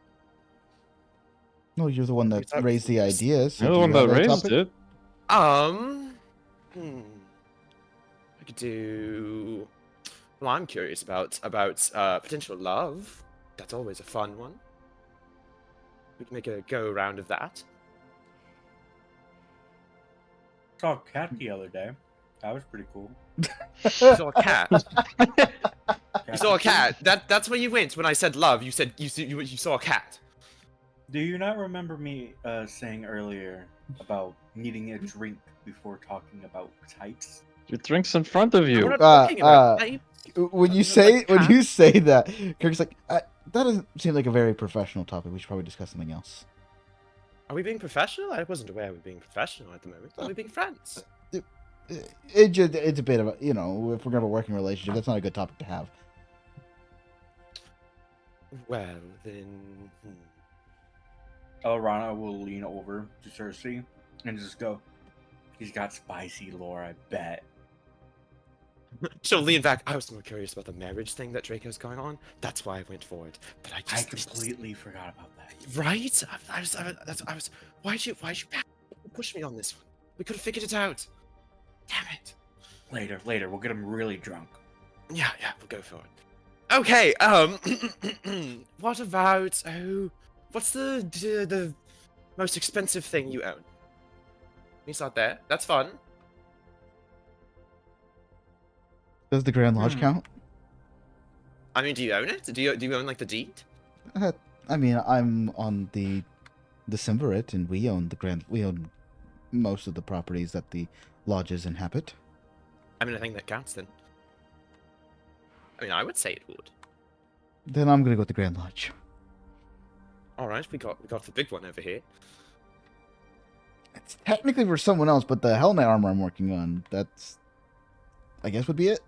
S1: No, you're the one that
S3: Start with
S1: raised the
S3: this.
S1: idea. So
S7: You're the
S1: do
S7: one
S1: you
S7: that
S1: have a
S7: raised
S1: topic?
S7: it.
S3: I could do. Well, I'm curious about potential love. That's always a fun one. We can make a go round of that.
S8: Saw a cat the other day. That was pretty cool.
S3: You saw a cat. You
S8: Cat
S3: saw a
S8: was cool.
S3: cat. That's where you went when I said love. You said you saw a cat.
S8: Do you not remember me saying earlier about needing a drink before talking about types?
S7: Your drink's in front of
S3: We're
S7: you.
S3: not talking about types.
S1: When you
S3: Something like cat.
S1: say that, Kirk's like, that doesn't seem like a very professional topic. We should probably discuss something else.
S3: Are we being professional? I wasn't aware we were being professional at the moment. Are we being friends?
S1: It's a bit of a, if we're gonna have a working relationship, that's not a good topic to have.
S3: Well, then.
S8: Elrana will lean over to Cersei and just go, he's got spicy lore, I bet.
S3: She'll lean back. I was more curious about the marriage thing that Draco's going on. That's why I went for it. But I
S8: I
S3: just
S8: completely forgot about that.
S3: right. I was. Why'd you push me on this one? We could have figured it out. Damn it.
S8: Later. We'll get him really drunk.
S3: Yeah, we'll go for it. Okay, what about, what's the most expensive thing you own? We start there. That's fun.
S1: Does the Grand Lodge count?
S3: I mean, do you own it? Do you own, like, the deed?
S1: I mean, I'm on the Decemvirate, and we own most of the properties that the lodges inhabit.
S3: I mean, I think that counts, then. I mean, I would say it would.
S1: Then I'm gonna go with the Grand Lodge.
S3: Alright, we got the big one over here.
S1: It's technically for someone else, but the Hell Knight armor I'm working on, that's, I guess, would be it.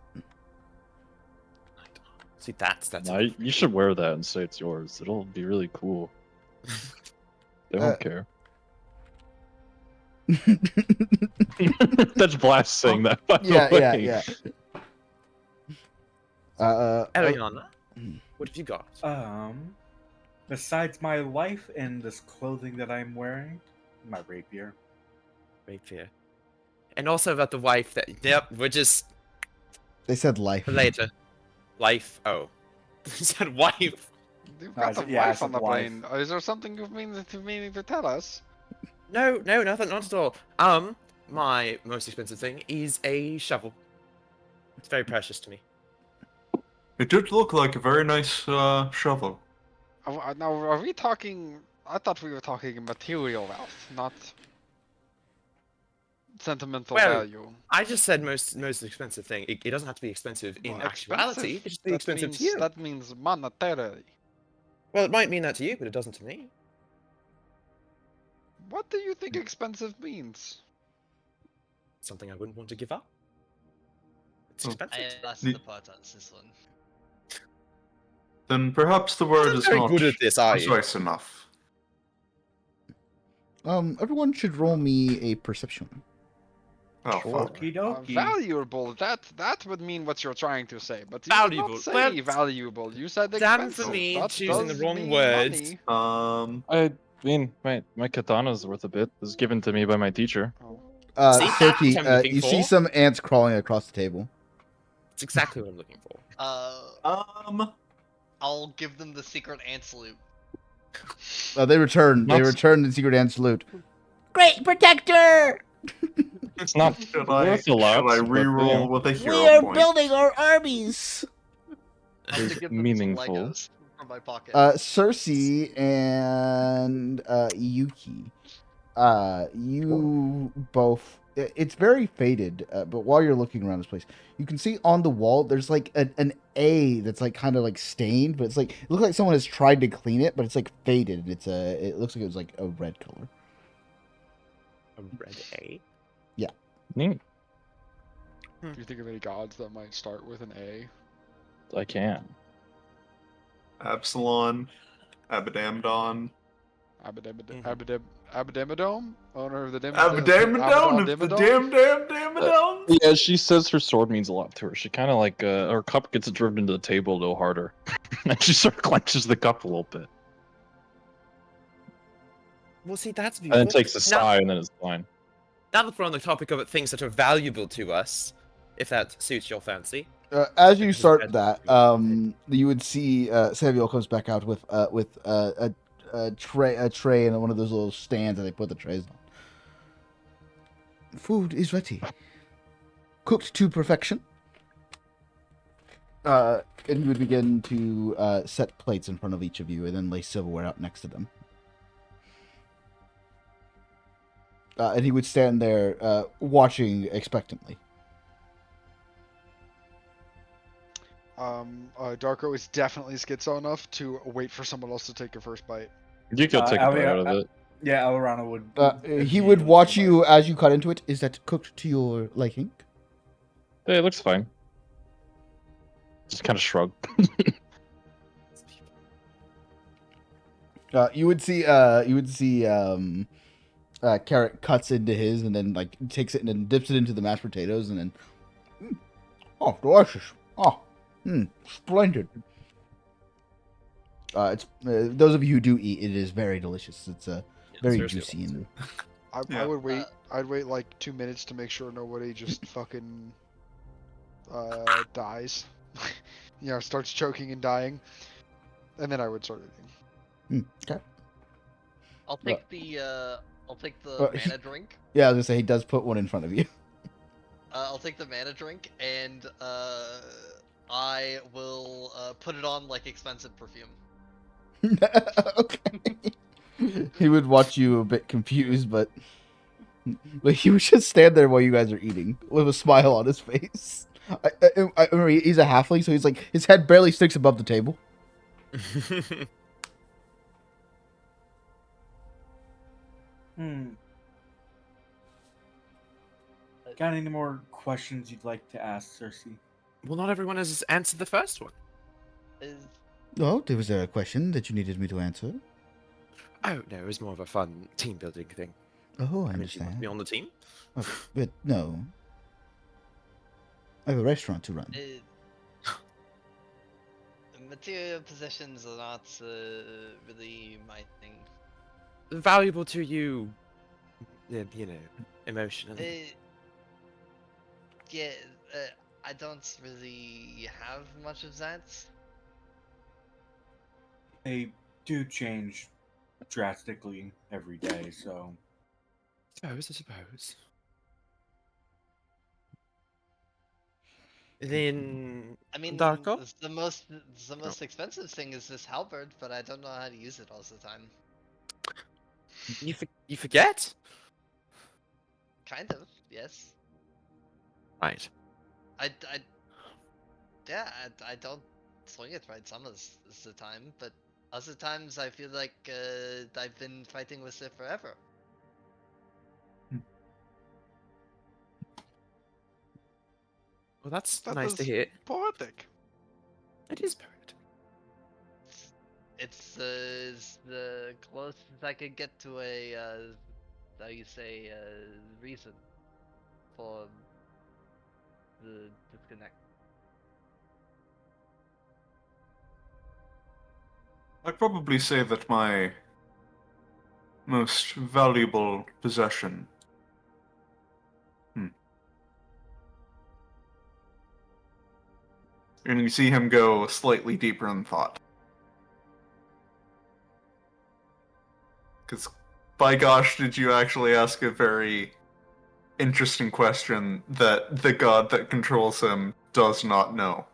S3: See, that's
S7: Nah, you should wear that and say it's yours. It'll be really cool. They won't care. That's Blast saying that, by the way.
S1: Yeah.
S3: Eliana, what have you got?
S8: Besides my life and this clothing that I'm wearing, my rapier.
S3: Rapier. And also about the wife that... Yep, we're just...
S1: They said life.
S3: For later. Life. Oh. They said wife.
S5: You've got the
S8: yeah,
S5: wife on the
S8: wife.
S5: plane. Is there something you've meaning to tell us?
S3: No, nothing, not at all. My most expensive thing is a shovel. It's very precious to me.
S4: It did look like a very nice shovel.
S5: Now, are we talking... I thought we were talking material wealth, not sentimental
S3: Well,
S5: value.
S3: I just said most expensive thing. It doesn't have to be expensive in
S5: Well,
S3: actuality. It just be
S5: that
S3: expensive
S5: means,
S3: to you.
S5: That means monetarily.
S3: Well, it might mean that to you, but it doesn't to me.
S5: What do you think expensive means?
S3: Something I wouldn't want to give up. It's
S4: Oh.
S3: expensive.
S6: That's
S4: The-
S6: the part on this one.
S4: Then perhaps the word
S3: You're
S4: is
S3: very
S4: not
S3: good at this, are you?
S4: precise enough.
S1: Everyone should roll me a perception.
S4: Oh, fuck.
S8: Okie dokie.
S5: Valuable. That would mean what you're trying to say, but you
S3: Valuable.
S5: did not say
S3: Well,
S5: valuable. You said
S3: damn
S5: expensive.
S3: for me
S5: That
S3: choosing the
S5: does
S3: wrong
S5: mean
S3: words.
S5: money.
S7: I mean, my katana's worth a bit. It was given to me by my teacher.
S5: Oh.
S3: See, that's
S1: Soki,
S3: what I'm looking
S1: you
S3: for.
S1: see some ants crawling across the table.
S3: It's exactly what I'm looking for.
S6: I'll give them the secret ant salute.
S1: They return. They
S7: Not-
S1: return the secret ant salute. Great protector!
S7: It's not
S4: Should I
S7: worth a lot.
S4: should I
S7: but, you know,
S4: reroll with a hero
S1: We are
S4: point?
S1: building our armies.
S6: I'll have to
S7: It's
S6: give them
S7: meaningful.
S6: some Legos from my pocket.
S1: Cersei and Yuki. You both. It's very faded, but while you're looking around this place, you can see on the wall there's like an A that's like kind of like stained, but it's like it looks like someone has tried to clean it, but it's like faded. It looks like it was like a red color.
S3: A red A?
S7: Neat.
S5: Do you think of any gods that might start with an A?
S7: I can.
S4: Absalon, Abadamdon.
S5: Abadamidome? Owner of the
S4: Abadamdon! It's the damn Damdon!
S7: Yeah, she says her sword means a lot to her. She kind of like her cup gets driven into the table a little harder, and she sort of clenches the cup a little bit,
S3: Well, see, that's
S7: and
S3: beautiful.
S7: then takes a sigh, and then it's fine.
S3: Now that we're on the topic of things that are valuable to us, if that suits your fancy.
S1: As you start that, you would see Samuel comes back out with a tray and one of those little stands that they put the trays on. Food is ready, cooked to perfection. And he would begin to set plates in front of each of you, and then lay silverware out next to them. And he would stand there, watching expectantly.
S5: Darko is definitely schizo enough to wait for someone else to take a first bite.
S7: You could take a bite out of it.
S8: Yeah, Elrana would.
S1: He would watch you as you cut into it. Is that cooked to your liking?
S7: Hey, it looks fine. Just kind of shrug.
S1: You would see Carrot cuts into his and then like takes it and then dips it into the mashed potatoes and then oh, delicious. Splendid. It's those of you who do eat, it is very delicious. It's very juicy and
S5: I would wait. I'd wait like 2 minutes to make sure nobody just fucking dies. Starts choking and dying, and then I would start eating.
S1: Okay.
S6: I'll take the
S1: he-
S6: mana drink.
S1: Yeah, I was gonna say he does put one in front of you.
S6: I'll take the mana drink and I will put it on like expensive perfume.
S1: Okay. He would watch you a bit confused, but he would just stand there while you guys are eating with a smile on his face. I remember he's a halfling, so he's like his head barely sticks above the table.
S8: Got any more questions you'd like to ask, Cersei?
S3: Well, not everyone has answered the first one.
S1: Oh, was there a question that you needed me to answer?
S3: Oh, no, it was more of a fun team building thing.
S1: Oh, I
S3: I mean, do you want
S1: understand.
S3: to be on the team?
S1: Oh, but no. I have a restaurant to run.
S6: Material possessions are not really my thing.
S3: Valuable to you, emotionally.
S6: Yeah, I don't really have much of that.
S8: They do change drastically every day, so
S3: I suppose. Then,
S6: I mean,
S3: Darko?
S6: the most expensive thing is this halberd, but I don't know how to use it all the time.
S3: You forget?
S6: Kind of, yes.
S3: Right.
S6: I don't swing it right some of the time, but other times I feel like I've been fighting with it forever.
S3: Well, that's
S5: That
S3: nice to
S5: is
S3: hear.
S5: poetic.
S3: It is poetic.
S6: It's the closest I could get to a how you say reason for the disconnect.
S4: I'd probably say that my most valuable possession. And you see him go slightly deeper in thought. Because, by gosh, did you actually ask a very interesting question that the god that controls him does not know?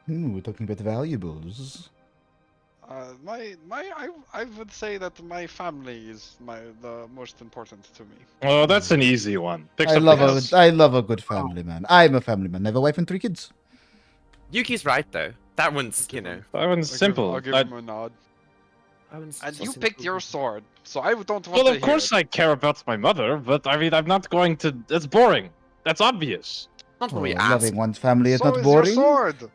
S1: We're talking about valuables.
S5: I would say that my family is the most important to me.
S7: Oh, that's an easy one. Pick
S1: I
S7: something else.
S1: love a good family man. I'm a family man. I have a wife and 3 kids.
S3: Yuki's right, though. That one's,
S5: That
S7: one's simple.
S5: I'll give him a nod.
S3: That one's
S5: And
S3: so
S5: you
S3: simple.
S5: picked your sword, so I don't want
S7: Well,
S5: to
S7: of course I care about my mother, but I mean, I'm not going to. That's boring. That's obvious.
S3: Not what
S1: Oh,
S3: we asked.
S1: loving one's family is
S5: so
S1: not
S5: is
S1: boring.
S5: your sword.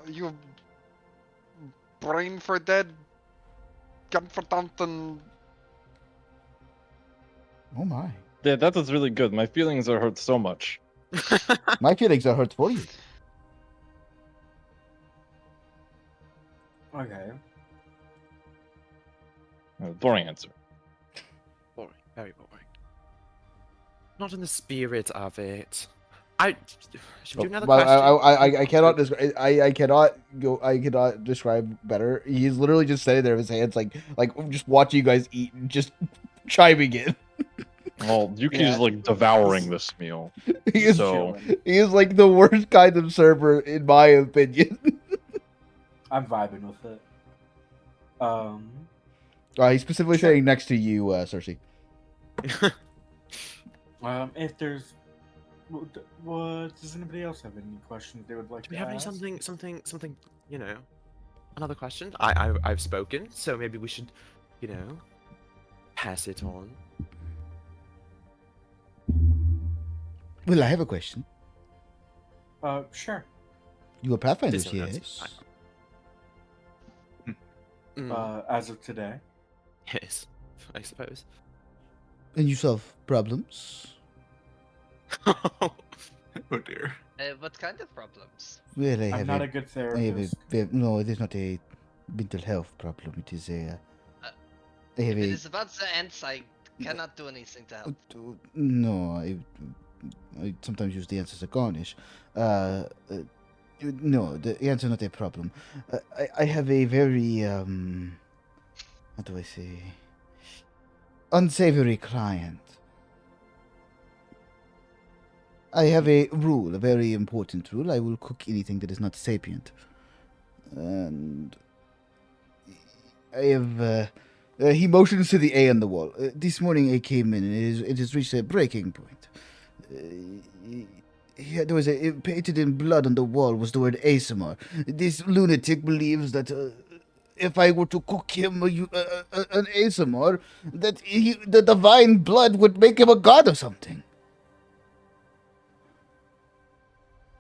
S5: You brain for dead, confidant and
S1: Oh my.
S7: Yeah, that was really good. My feelings are hurt so much.
S1: My feelings are hurt for you.
S8: okay.
S7: Boring answer.
S3: Boring. Very boring. Not in the spirit of it. Should we do another
S1: Well,
S3: question?
S1: I cannot describe. I cannot go. I cannot describe better. He's literally just sitting there with his hands like just watching you guys eat and just chiming in.
S7: Well, Yuki's
S8: Yeah.
S7: like devouring this meal.
S1: He is
S7: So
S1: he is like the worst kind of server in my opinion.
S8: I'm vibing with it.
S1: He's specifically sitting next to you, Cersei.
S8: If there's, what does anybody else have any questions they would like
S3: Do we
S8: to
S3: have any
S8: ask?
S3: something? Another question. I've spoken, so maybe we should, pass it on.
S1: Well, I have a question.
S8: Sure.
S1: You are pathfinders,
S3: This one, that's
S1: yes?
S3: Mm,
S8: As of today.
S3: yes, I suppose.
S1: And you solve problems?
S4: Oh dear.
S6: What kind of problems?
S1: Well, I
S8: I'm
S1: have
S8: not
S1: a,
S8: a good
S1: I have
S8: therapist.
S1: no, it is not a mental health problem. It is a. I have
S6: If it
S1: a.
S6: is about the ants, I cannot do anything to help.
S1: No, I sometimes use the answer as a garnish. No, the answer not a problem. I have a very how do I say, unsavory client. I have a rule, a very important rule. I will cook anything that is not sapient. And I have, he motions to the A on the wall. This morning A came in, and it has reached a breaking point. There was painted in blood on the wall was the word ASMR. This lunatic believes that if I were to cook him an ASMR, that the divine blood would make him a god or something.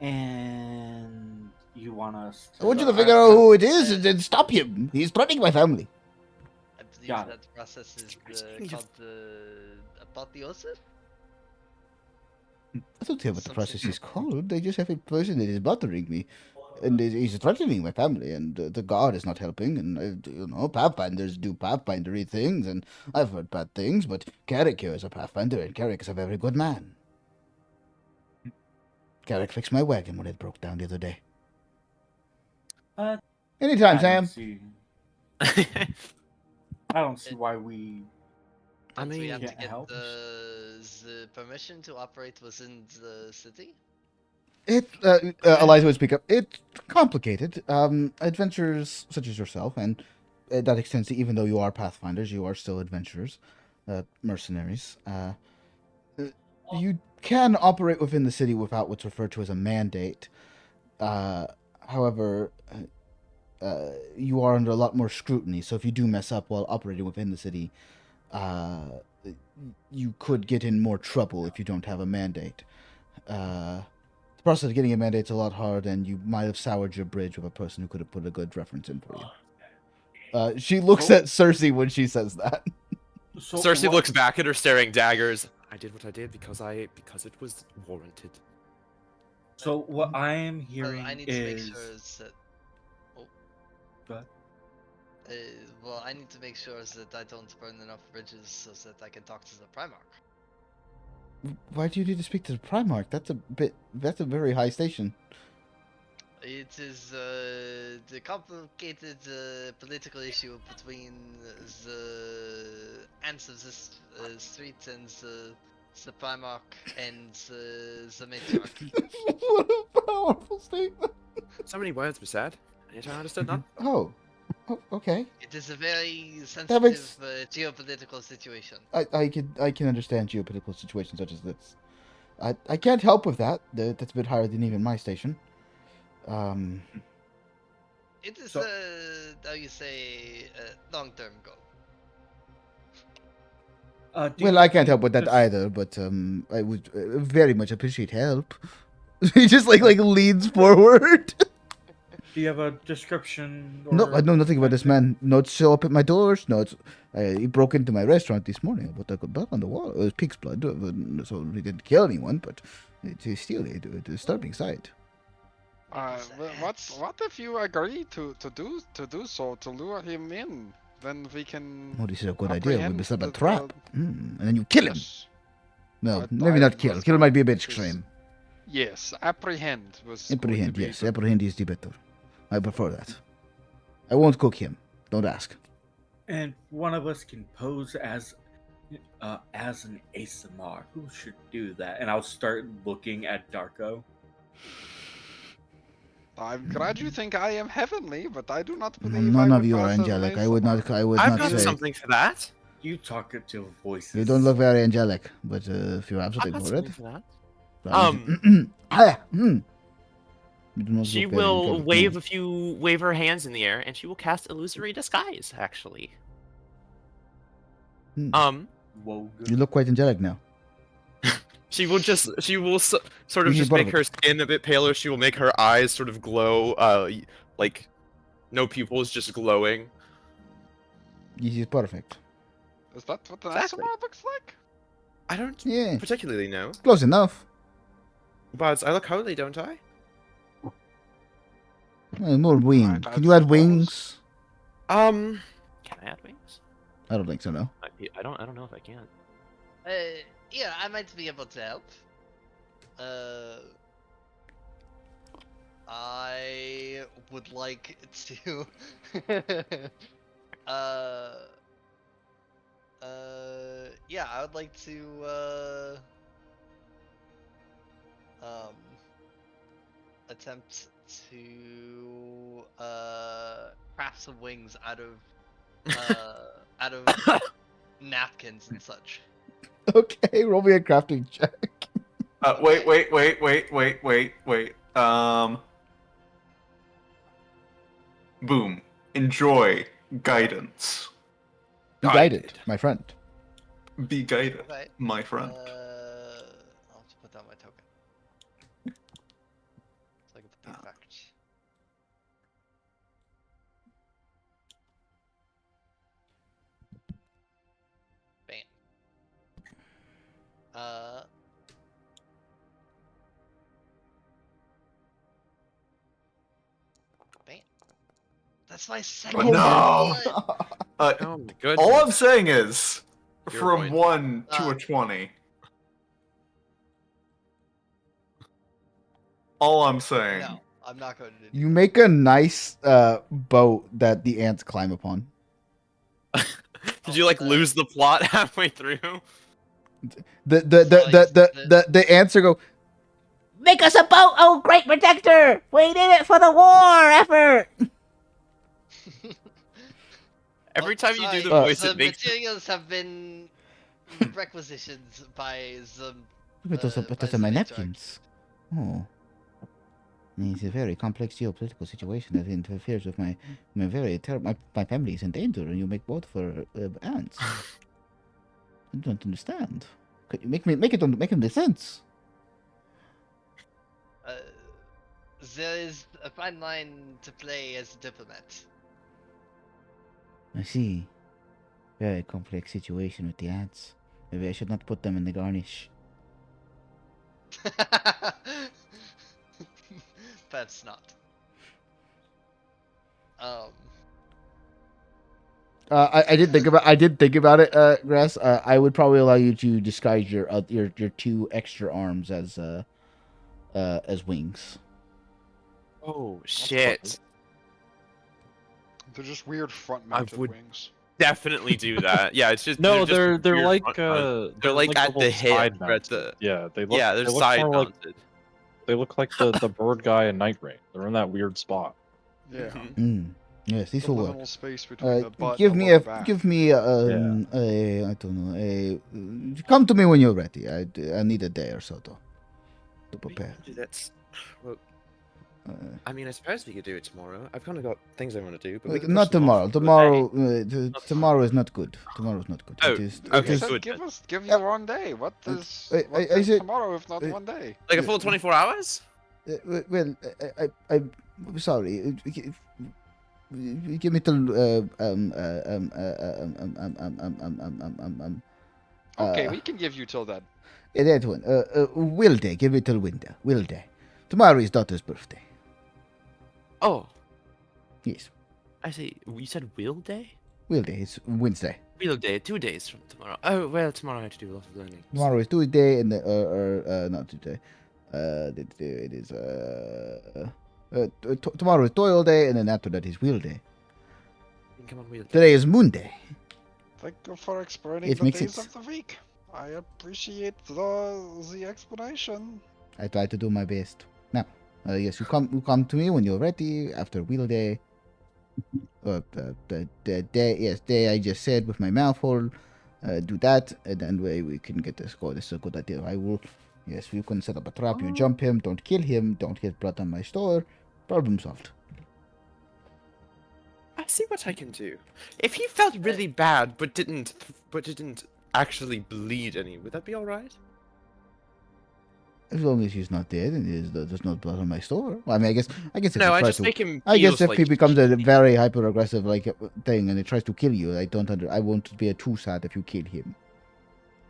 S8: And you want us to...
S1: I want you to figure out who it is and then stop him. He's threatening my family.
S6: I believe
S8: Got
S6: that process is called apotheosis.
S1: I don't care what the process is called. They just have a person that is bothering me. And he's threatening my family, and the god is not helping. And, pathfinders do pathfindery things, and I've heard bad things, but Carrick here is a pathfinder, and Carrick is a very good man. Carrick fixed my wagon when it broke down the other day. Anytime, Sam.
S8: I don't see why we...
S3: I
S6: We
S3: mean,
S6: have to
S8: can't
S6: get
S8: help.
S6: the permission to operate within the city.
S1: Eliza would speak up. It's complicated. Adventurers such as yourself, and that extends to even though you are pathfinders, you are still adventurers, mercenaries. You can operate within the city without what's referred to as a mandate. However, you are under a lot more scrutiny. So if you do mess up while operating within the city, you could get in more trouble if you don't have a mandate. The process of getting a mandate is a lot harder, and you might have soured your bridge with a person who could have put a good reference in for you. She looks at Cersei when she says that.
S8: So
S3: Cersei looks back at her, staring daggers. I did what I did because it was warranted.
S8: So what I am hearing
S6: I need to make sure that. Oh.
S8: Go ahead.
S6: Well, I need to make sure that I don't burn enough bridges so that I can talk to the Primarch.
S1: Why do you need to speak to the Primarch? That's a very high station.
S6: It is the complicated political issue between the ants of this street and the Primarch and the matriarch.
S1: What a powerful statement.
S3: So many words were said, and yet I understood none.
S1: Oh, okay.
S6: It is a very sensitive geopolitical situation.
S1: I can understand geopolitical situations such as this. I can't help with that. That's a bit higher than even my station.
S6: It is
S8: So-
S6: how you say long-term goal.
S1: Well, I can't help with that either, but I would very much appreciate help. He just like leans forward.
S8: Do you have a description?
S1: No, I know nothing about this man. Notes show up at my doors. Notes. He broke into my restaurant this morning. I put blood on the wall. It was pig's blood, so he didn't kill anyone, but it's still a disturbing sight.
S5: What if you agree to do so to lure him in? Then we can.
S1: Oh, this is a good idea. We set up a
S5: apprehend
S1: trap, and then you kill him.
S5: Yes.
S1: No,
S5: But
S1: maybe
S5: I
S1: not kill.
S5: was
S1: Kill might be a bit
S5: is-
S1: extreme.
S5: Yes, apprehend was. going to
S1: Apprehend,
S5: be
S1: yes,
S5: the-
S1: apprehend is the better. I prefer that. I won't cook him. Don't ask.
S8: And one of us can pose as an ASMR. Who should do that? And I'll start looking at Darko.
S5: I'm glad you think I am heavenly, but I do not believe
S1: None
S5: I
S1: of
S5: would
S1: you are
S5: pass as an
S1: angelic. I would not. I would
S3: I've
S1: not
S3: got
S1: say.
S3: something for that.
S8: You talk it to voices.
S1: You don't look very angelic, but if you have
S3: I've
S1: something
S3: got
S1: for
S3: something
S1: it,
S3: for that.
S1: You do not
S3: She
S1: look very
S3: will
S1: angelic, no.
S3: wave her hands in the air, and she will cast illusory disguise. Actually,
S1: Hmm.
S8: Whoa,
S1: You look quite angelic now.
S3: she will sort of
S1: You
S3: just
S1: need
S3: make
S1: buttermilk.
S3: her skin a bit paler. She will make her eyes sort of glow, like no pupils, just glowing.
S1: This is perfect.
S5: Is that what an
S3: Exactly.
S5: ASMR looks like?
S3: I don't
S1: Yeah,
S3: particularly know,
S1: close enough.
S3: but I look holy, don't I?
S1: More wings.
S5: I
S1: Can you add
S5: suppose.
S1: wings?
S3: Can I add wings?
S1: I don't think so. No.
S3: I don't know if I can.
S6: Yeah, I might be able to help. I would like to. uh, yeah, I would like to. Attempt to craft some wings out of napkins and such.
S1: Okay, roll me a crafting check.
S4: Wait. Boom. Enjoy guidance.
S1: Be guided, my friend.
S4: Be guided,
S6: Okay.
S4: my friend.
S6: I'll just put down my token. So I get the effect. Bam. Bam. That's my second.
S4: Oh, no!
S6: one.
S3: Oh my goodness.
S4: All I'm saying is,
S3: Your
S4: from
S3: point.
S4: 1 to a 20. All I'm saying.
S6: No, I'm not going to do
S1: You make a nice boat that the ants climb upon.
S3: Did you like lose the plot halfway through?
S1: The ants are go. Make us a boat, oh great protector! We did it for the war effort.
S3: Every time you do the
S6: sorry,
S3: voice,
S6: the
S3: it makes
S6: materials have been requisitioned by some.
S1: But those are my napkins. Oh. It's a very complex geopolitical situation that interferes with my family is in danger, and you make boat for ants. I don't understand. Could you make it make sense?
S6: There is a fine line to play as a diplomat.
S1: I see. Very complex situation with the ants. Maybe I should not put them in the garnish.
S6: Perhaps not.
S1: I did think about it, Grass. I would probably allow you to disguise your 2 extra arms as wings.
S3: Oh shit!
S5: They're just weird front-mounted wings.
S3: Definitely do that. Yeah, it's just
S7: No,
S3: they're just
S7: they're
S3: weird
S7: like
S3: front mount. They're like at
S7: little
S3: the hip.
S7: side
S3: They're at
S7: mounted.
S3: the
S7: Yeah, they look.
S3: yeah, they're
S7: they look
S3: side
S7: more like
S3: mounted.
S7: they look like the bird guy in Night Rain. They're in that weird spot.
S5: Yeah.
S1: Yes, these
S5: The
S1: will work.
S5: little space between the butt
S1: Give
S5: and
S1: me
S5: the
S1: a
S5: lower back.
S1: I don't know, come to me when you're ready. I need a day or so to prepare.
S3: That's well. I mean, I suppose we could do it tomorrow. I've kind of got things I want to do, but we can
S1: Not
S3: push them
S1: tomorrow.
S3: off to a day.
S1: Tomorrow is not good. Tomorrow is not good.
S3: Oh, okay,
S5: said
S3: good.
S5: give you 1 day. What is tomorrow if not 1 day?
S3: Like a full 24 hours?
S1: Well, I'm sorry. Give me till
S5: Okay, we can give you till then.
S1: yeah, that one. Will day. Give me till winter. Will day. Tomorrow is daughter's birthday.
S3: Oh,
S1: Yes,
S3: I see. You said will day?
S1: will day. It's Wednesday.
S3: Real day, 2 days from tomorrow. Oh, well, tomorrow I have to do a lot of learning.
S1: Tomorrow is Tuesday, and not Tuesday. It is tomorrow is toil day, and then after that is wheel day.
S3: Come on, wheel day.
S1: Today is Monday.
S5: Thank you for explaining
S1: It
S5: the
S1: makes
S5: days
S1: sense.
S5: of the week. I appreciate the explanation.
S1: I try to do my best. Now, yes, you come to me when you're ready after wheel day. The day I just said with my mouth full. Do that, and then we can get this go. This is a good idea. I will. Yes, you can set up a trap. You jump him. Don't kill him. Don't get blood on my store. Problem solved.
S3: I see what I can do. If he felt really bad but didn't actually bleed any, would that be all right?
S1: As long as he's not dead and there's no blood on my store. Well, I mean, I guess if
S3: No,
S1: he
S3: I
S1: tries
S3: just
S1: to,
S3: make him.
S1: I guess
S3: feel
S1: if
S3: like
S1: he becomes a very hyper aggressive thing and it tries to kill you, I won't be too sad if you kill him.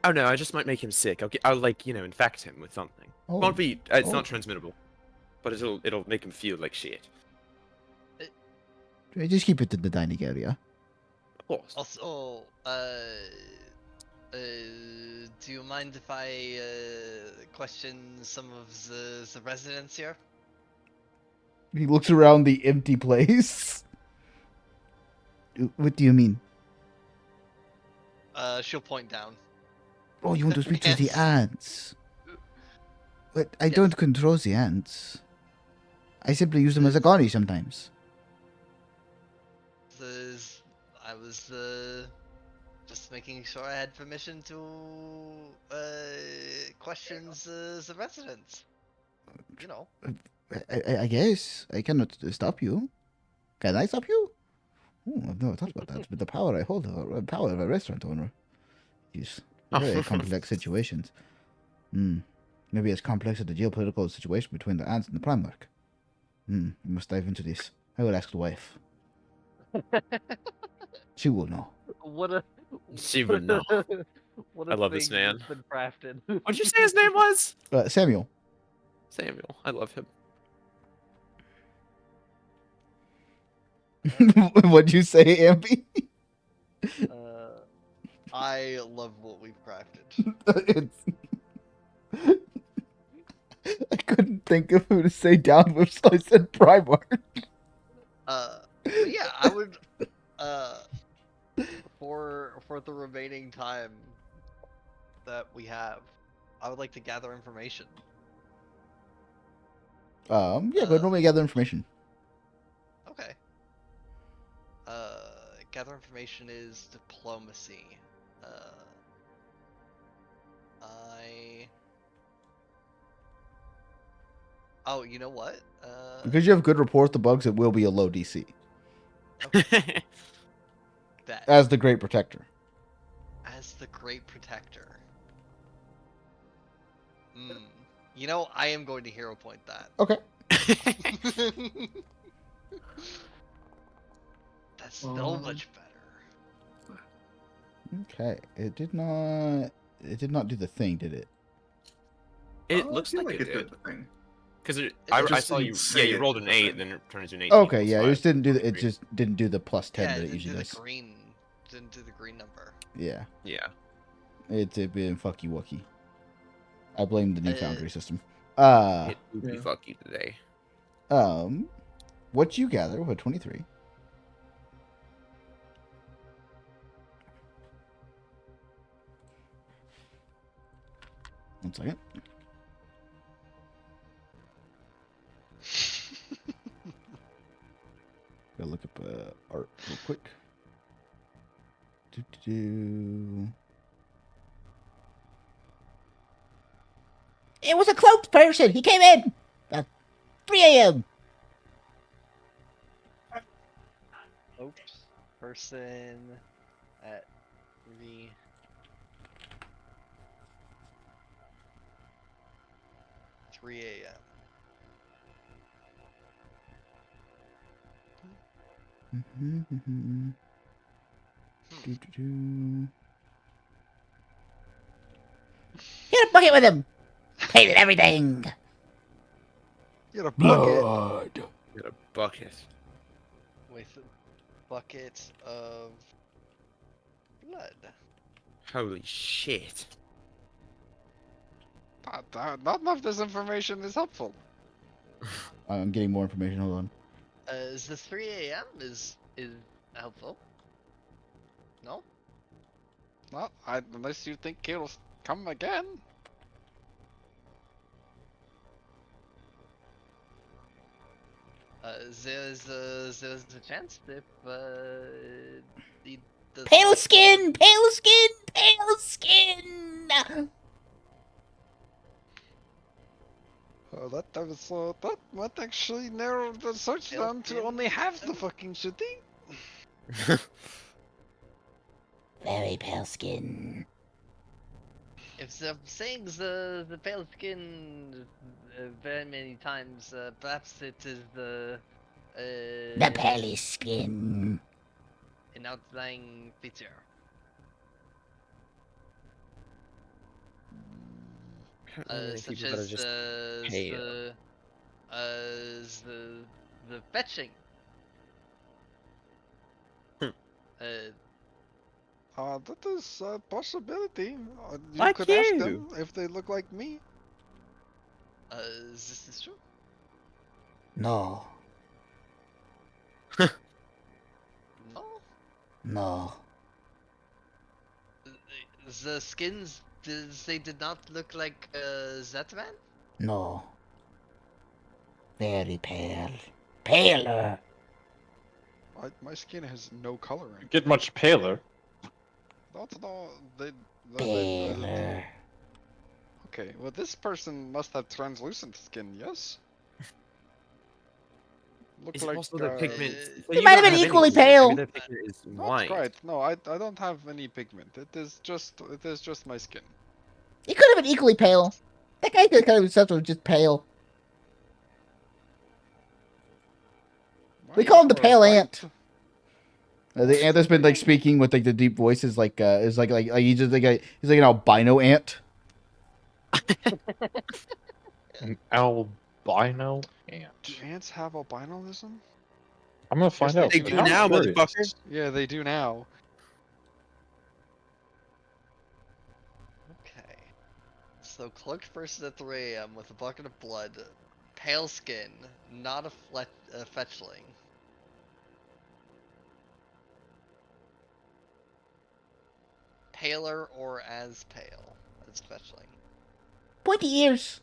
S3: Oh no, I just might make him sick. I'll like infect him with something.
S1: Oh.
S3: Won't be. It's
S1: Oh.
S3: not transmittable, but it'll make him feel like shit.
S1: Just keep it in the dining area.
S3: Of course.
S6: Also, Do you mind if I question some of the residents here?
S1: He looks around the empty place. What do you mean?
S6: She'll point down.
S1: Oh, you want to speak to the
S6: Yes.
S1: ants? But I
S6: Yes.
S1: don't control the ants. I simply use them as a guardy sometimes.
S6: I was just making sure I had permission to question the residents. You know.
S1: I guess. I cannot stop you. Can I stop you? Oh, I've never thought about that. But the power I hold, the power of a restaurant owner, is very complex situations. Maybe as complex as the geopolitical situation between the ants and the Primarch. We must dive into this. I will ask the wife. She will know.
S10: What a
S3: She would know.
S10: what
S3: I love this
S10: thing
S3: man.
S10: that's been crafted.
S3: What'd you say his name was?
S1: Samuel.
S3: Samuel. I love him.
S1: What'd you say, Ambi?
S6: I love what we've crafted.
S1: I couldn't think of who to say downward, so I said Primarch.
S6: But yeah, I would for the remaining time that we have, I would like to gather information.
S1: Yeah, go ahead and roll me gather information.
S6: Okay. Gather information is diplomacy. Oh, you know what?
S1: Because you have good report the bugs, it will be a low DC.
S6: Bet.
S1: As the Great Protector.
S6: As the Great Protector. You know, I am going to hero point that.
S1: Okay.
S6: That's so much better.
S1: Okay. It did not do the thing, did it?
S3: It
S4: I
S3: looks
S4: feel
S3: like it did.
S4: the thing.
S3: Because I
S4: just
S3: saw you.
S4: didn't
S3: Yeah,
S4: say
S3: you
S4: it
S3: rolled
S4: did
S3: an
S4: the
S3: 8,
S4: thing.
S3: then it turns into an 18.
S1: Okay, yeah, it just didn't do the, it just didn't do the plus 10
S6: Yeah,
S1: that
S6: it
S1: it
S6: didn't
S1: usually
S6: do
S1: does.
S6: the green. Didn't do the green number.
S1: Yeah.
S3: Yeah.
S1: It's been fucky wucky. I blame the new foundry system.
S3: It would be fucky today.
S1: What you gather with 23? One second. Gotta look up art real quick. It was a cloaked person. He came in at 3 a.m.
S6: Oops. Person at 3 a.m.
S1: He had a bucket with him. Painted everything.
S5: Get a bucket.
S1: Blood.
S3: Get a bucket.
S6: With a bucket of blood.
S3: Holy shit.
S5: Not enough of this information is helpful.
S1: I'm getting more information. Hold on.
S6: Is the 3 a.m. is helpful? No?
S5: No, unless you think he'll come again.
S6: There's a chance if he does
S1: Pale
S6: not-
S1: skin. Pale skin. Pale skin.
S5: That might actually narrow the search down to only half the fucking city.
S1: Very pale skin.
S6: If they're saying the pale skin very many times, perhaps it is the
S1: pale skin.
S6: an outlying feature. Such as the fetching.
S5: That is a possibility. You
S3: Like
S5: could ask
S3: you.
S5: them if they look like me.
S6: Is this true?
S1: No,
S6: No.
S1: no.
S6: The skins, they did not look like that man?
S1: No. Very pale. Paler.
S5: My skin has no coloring.
S7: Get much paler.
S5: That's no.
S1: Paler.
S5: Okay, well, this person must have translucent skin, yes? Look
S3: Is it
S5: like,
S3: possible that pigment? So
S1: He
S3: you
S1: might
S3: don't
S1: have been
S3: any
S1: equally
S3: pigment,
S1: pale.
S3: Maybe their pigment is
S5: Not
S3: white.
S5: quite. No, I don't have any pigment. It is just my skin.
S1: He could have been equally pale. That guy could have been just pale.
S5: Why
S1: We call him the
S5: for a
S1: pale
S5: fight?
S1: ant. The ant that's been like speaking with like the deep voices, like is like he's just like he's like an albino ant.
S7: An albino ant.
S5: Do ants have albinism?
S7: I'm gonna find
S5: they
S7: out.
S5: do
S7: I'm
S5: now,
S7: curious.
S3: motherfucker.
S5: Yeah, they do now.
S6: Okay. So cloaked person at 3 a.m. with a bucket of blood, pale skin, not a fetchling. Paler or as pale as fetchling.
S1: Pointy ears.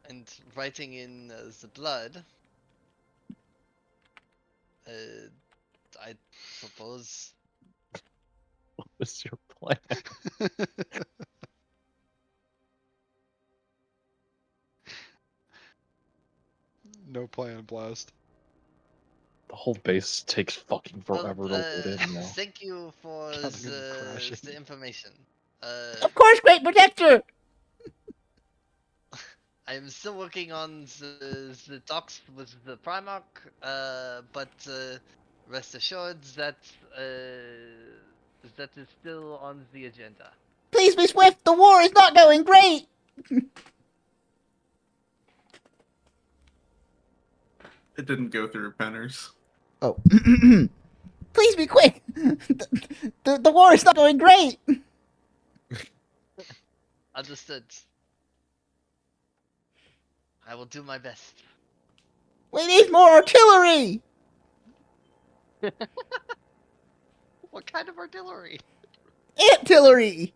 S6: And writing in the blood, I suppose.
S7: What's your plan?
S5: No plan, blast.
S7: The whole base takes fucking forever to load in now.
S6: Thank you for
S5: Counting on you crashing.
S6: the information.
S1: Of course, great protector.
S6: I'm still working on the talks with the Primarch, but rest assured that that is still on the agenda.
S1: Please be swift. The war is not going great.
S4: It didn't go through Penners.
S1: Oh. Please be quick. The war is not going great.
S6: Understood. I will do my best.
S1: We need more artillery.
S6: What kind of artillery?
S1: Artillery.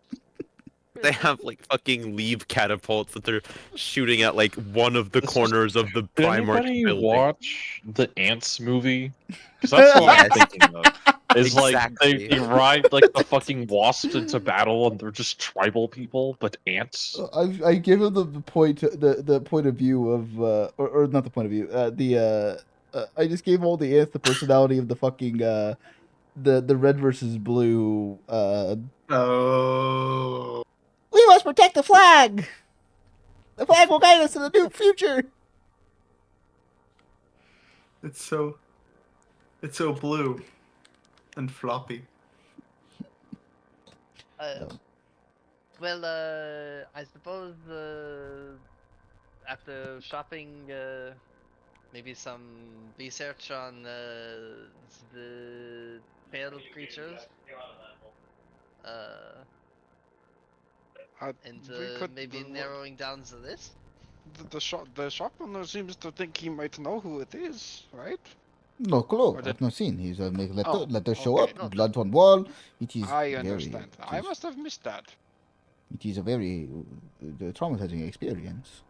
S3: They have like fucking leave catapults that they're shooting at like one of the
S7: This is-
S3: corners of the
S7: Did
S3: Primarch
S7: anybody
S3: building.
S7: watch the Ants movie? Because that's what I'm
S3: Yes.
S7: thinking of. It's
S3: Exactly.
S7: like they ride like the fucking wasps into battle, and they're just tribal people, but ants.
S1: I give him the point the point of view of or not the point of view I just gave all the ants the personality of the fucking the red versus blue
S4: Oh.
S1: we must protect the flag. The flag will guide us to the new future.
S4: It's so blue and floppy.
S6: Well, I suppose after shopping, maybe some research on the pale creatures, and maybe narrowing down the list.
S5: The shop owner seems to think he might know who it is, right?
S1: No clue.
S5: Or did-
S1: I've not seen. He's make letter.
S5: Oh,
S1: Letter show
S5: okay.
S1: up. Blood on wall. It is.
S5: I
S1: very,
S5: understand.
S1: it
S5: I
S1: is-
S5: must have missed that.
S1: It is a very traumatizing experience.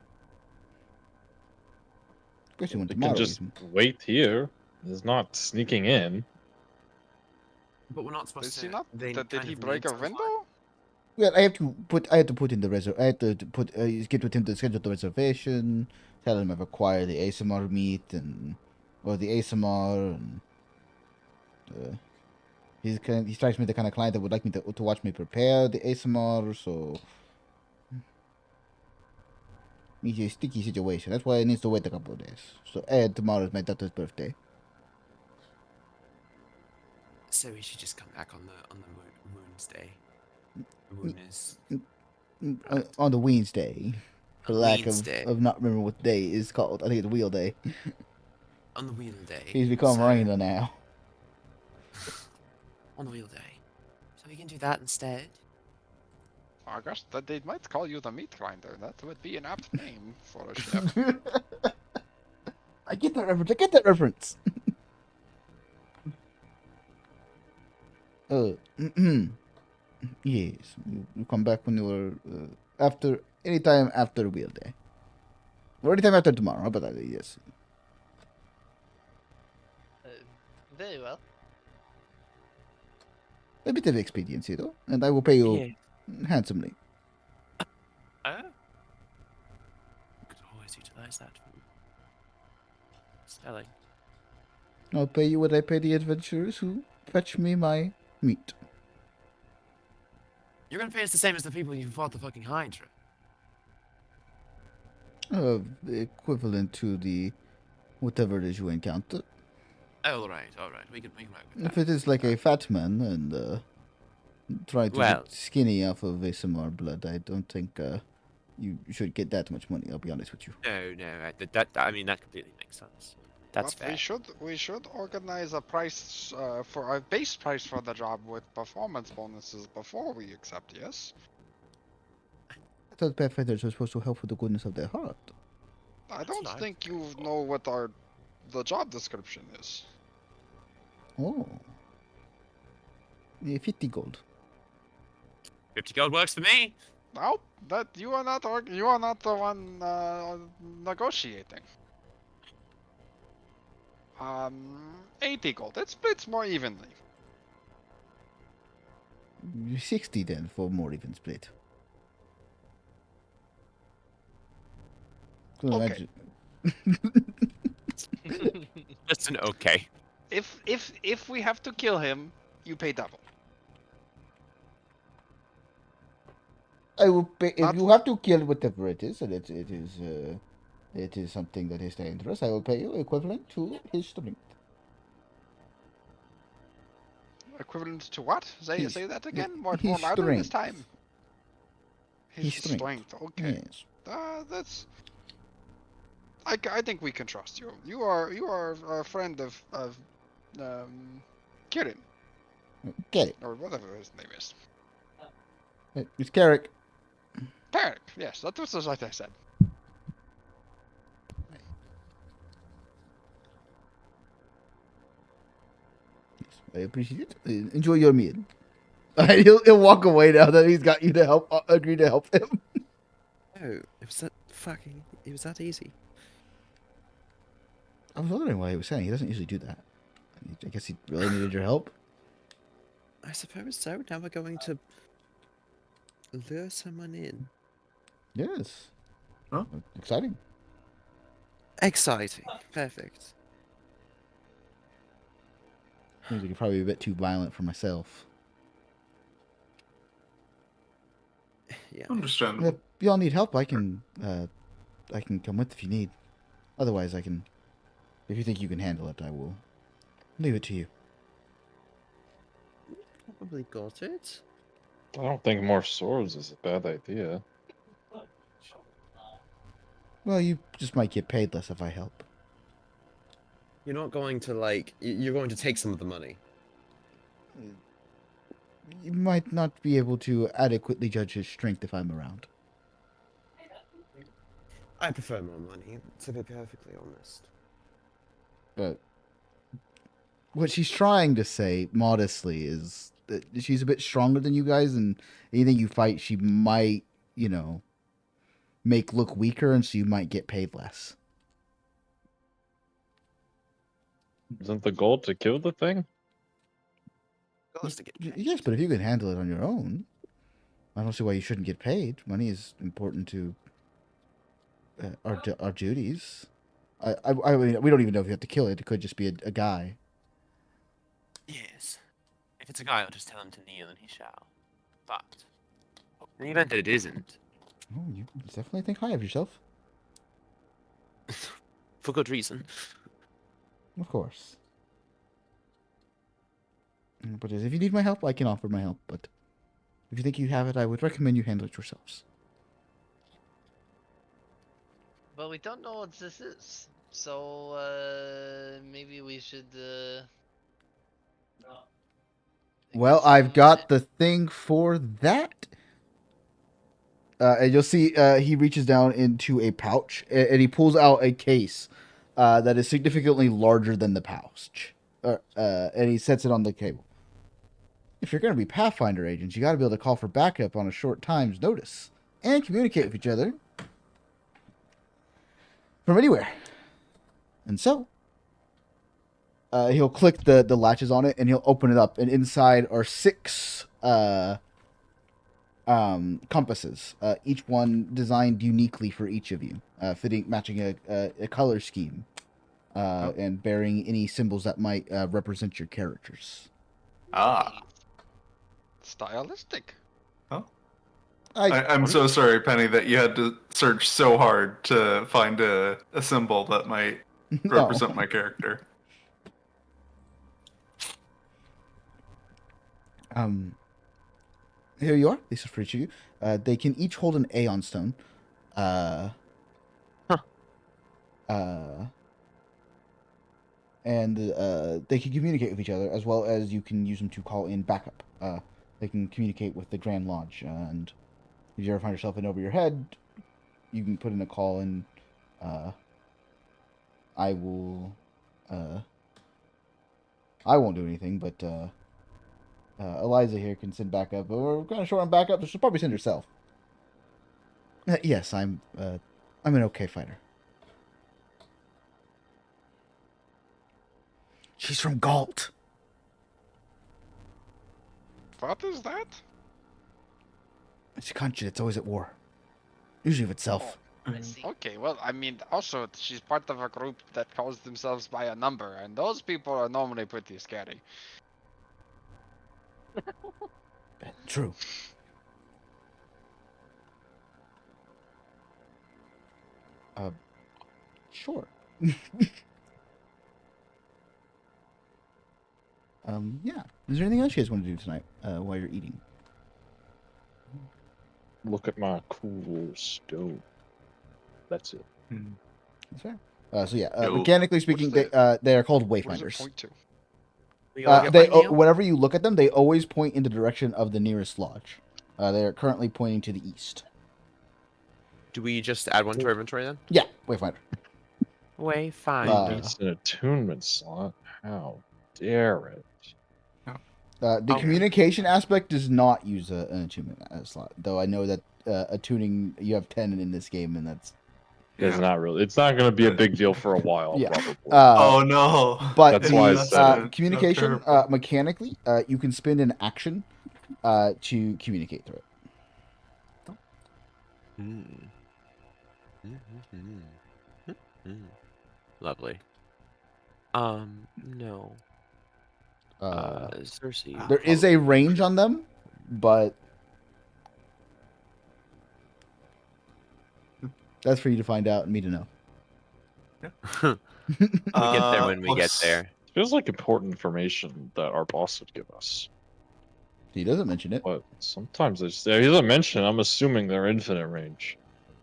S1: Especially when
S7: We
S1: tomorrow
S7: can just
S1: is.
S7: wait here. It's not sneaking in.
S3: But we're not supposed
S5: Is
S3: to.
S5: he not?
S3: They
S5: Did
S3: kind
S5: he
S3: of
S5: break
S3: need
S5: a
S3: to
S5: window?
S1: Well, I had to put in the I had to put get with him to schedule the reservation. Tell him I've acquired the ASMR meat or the ASMR and. He strikes me the kind of client that would like me to watch me prepare the ASMR. So. It's a sticky situation. That's why it needs to wait a couple of days. So, tomorrow is my daughter's birthday.
S3: So we should just come back on the Moon's Day. Moon is
S1: On the Wednesday. For lack
S3: Wednesday.
S1: of not remembering what day is called. I think it's Wheel Day.
S3: On the wheel day.
S1: He's become
S3: so-
S1: Raina now.
S3: On the wheel day. So we can do that instead.
S5: I guess that they might call you the meat grinder. That would be an apt name for a chef.
S1: I get that reference. I get that reference. Yes, you come back when you are anytime after wheel day. Or anytime after tomorrow. How about that? Yes.
S6: Very well.
S1: A bit of expediency, though, and I will pay you
S3: Yeah.
S1: handsomely.
S3: Oh. Could always utilize that for selling.
S1: I'll pay you what I pay the adventurers who fetch me my meat.
S3: You're gonna pay us the same as the people who fought the fucking Hydra.
S1: Equivalent to the whatever it is you encounter.
S3: Oh, all right. We can work with that.
S1: If it is like a fat man and try to
S3: Well-
S1: get skinny off of ASMR blood, I don't think you should get that much money. I'll be honest with you.
S3: No. I mean that completely makes sense. That's
S5: But
S3: fair.
S5: we should organize a price for a base price for the job with performance bonuses before we accept. Yes.
S1: I thought pathfinders were supposed to help with the goodness of their heart.
S5: I
S3: That's
S5: don't
S3: what I
S5: think you know what the job description is.
S1: Oh. Yeah, 50 gold.
S3: 50 gold works for me.
S5: No, that you are not the one negotiating. 80 gold. It splits more evenly.
S1: 60 then for more even split. Could
S5: Okay.
S1: imagine.
S3: Listen, okay.
S5: If we have to kill him, you pay double.
S1: I will pay if
S5: Not-
S1: you have to kill whatever it is, and it is something that is dangerous. I will pay you equivalent to his strength.
S5: Equivalent to what? Say
S1: His-
S5: that again. More
S1: his
S5: louder this
S1: strength.
S5: time. His
S1: His strength.
S5: Okay.
S1: Yes.
S5: That's. I think we can trust you. You are a friend of Kirin
S1: Get it.
S5: or whatever his name is.
S1: It's Carrick.
S5: Tarek. Yes, that was what I said.
S1: I appreciate it. Enjoy your meal. He'll walk away now that he's got you to help. Agree to help him.
S3: Oh, it was that easy.
S1: I was wondering what he was saying. He doesn't usually do that. I guess he really needed your help.
S3: I suppose so. Now we're going to lure someone in.
S1: Yes.
S4: Huh?
S1: Exciting.
S3: Exciting. Perfect.
S1: Seems like you're probably a bit too violent for myself.
S3: Yeah.
S4: Understandable.
S1: If y'all need help, I can come with if you need. Otherwise, I can. If you think you can handle it, I will leave it to you.
S3: Probably got it.
S7: I don't think more swords is a bad idea.
S1: Well, you just might get paid less if I help.
S3: You're not going to you're going to take some of the money.
S1: You might not be able to adequately judge his strength if I'm around.
S3: I prefer more money, to be perfectly honest.
S1: But what she's trying to say, modestly, is that she's a bit stronger than you guys, and anything you fight, she might, make look weaker, and so you might get paid less.
S7: Isn't the goal to kill the thing?
S3: Goal is to get paid.
S1: Yes, but if you can handle it on your own, I don't see why you shouldn't get paid. Money is important to our duties. I mean, we don't even know if you have to kill it. It could just be a guy.
S3: Yes. If it's a guy, I'll just tell him to kneel and he shall. But, in the event that it isn't,
S1: Oh, you definitely think high of yourself.
S3: for good reason.
S1: Of course. But if you need my help, I can offer my help. But if you think you have it, I would recommend you handle it yourselves.
S6: Well, we don't know what this is. So maybe we should.
S1: Well, I've got the thing for that. And you'll see he reaches down into a pouch and he pulls out a case that is significantly larger than the pouch. And he sets it on the table. If you're going to be Pathfinder agents, you got to be able to call for backup on a short time's notice and communicate with each other from anywhere. And so, he'll click the latches on it and he'll open it up. And inside are 6 compasses, each one designed uniquely for each of you, matching a color scheme, and bearing any symbols that might represent your characters.
S4: Ah.
S5: Stylistic.
S4: I'm so sorry, Penny, that you had to search so hard to find a symbol that might represent my character.
S1: Here you are. These are for each of you. They can each hold an Aeon Stone. And they can communicate with each other, as well as you can use them to call in backup. They can communicate with the Grand Lodge, and if you ever find yourself in over your head, you can put in a call, and I will. I won't do anything, but Eliza here can send backup. But we're kind of short on backup, so she'll probably send herself. Yes, I'm an okay fighter. She's from Galt.
S5: What is that?
S1: It's a country that's always at war. Usually with itself.
S6: I see.
S5: Okay, well, I mean, also, she's part of a group that calls themselves by a number, and those people are normally pretty scary.
S1: True. Sure. Yeah. Is there anything else you guys want to do tonight while you're eating?
S7: Look at my cool stove. That's it.
S1: That's fair. So yeah,
S4: Yo.
S1: mechanically speaking,
S5: What is
S1: they are called
S5: What does it
S1: wayfinders.
S5: point to?
S3: We all get one meal?
S1: Whenever you look at them, they always point in the direction of the nearest lodge. They are currently pointing to the east.
S3: Do we just add one to our inventory then?
S1: Yeah, wayfinder.
S3: Wayfinder.
S7: It's an attunement slot. How dare it?
S1: The
S4: Okay.
S1: communication aspect does not use an attunement slot, though I know that attuning you have 10 in this game, and that's
S7: It's not really. It's not going to be a big deal for a while,
S1: Yeah.
S7: probably.
S4: Oh no!
S1: But
S7: That's why I said
S4: it.
S1: communication,
S4: That's
S1: mechanically, you can spend an action to communicate through it.
S3: Lovely. No. Cersei.
S1: There is a range on them, but that's for you to find out and me to know.
S3: We'll get there when we get
S4: looks-
S3: there.
S7: It feels like important information that our boss would give us.
S1: He doesn't mention it.
S7: But sometimes he doesn't mention. I'm assuming they're infinite range.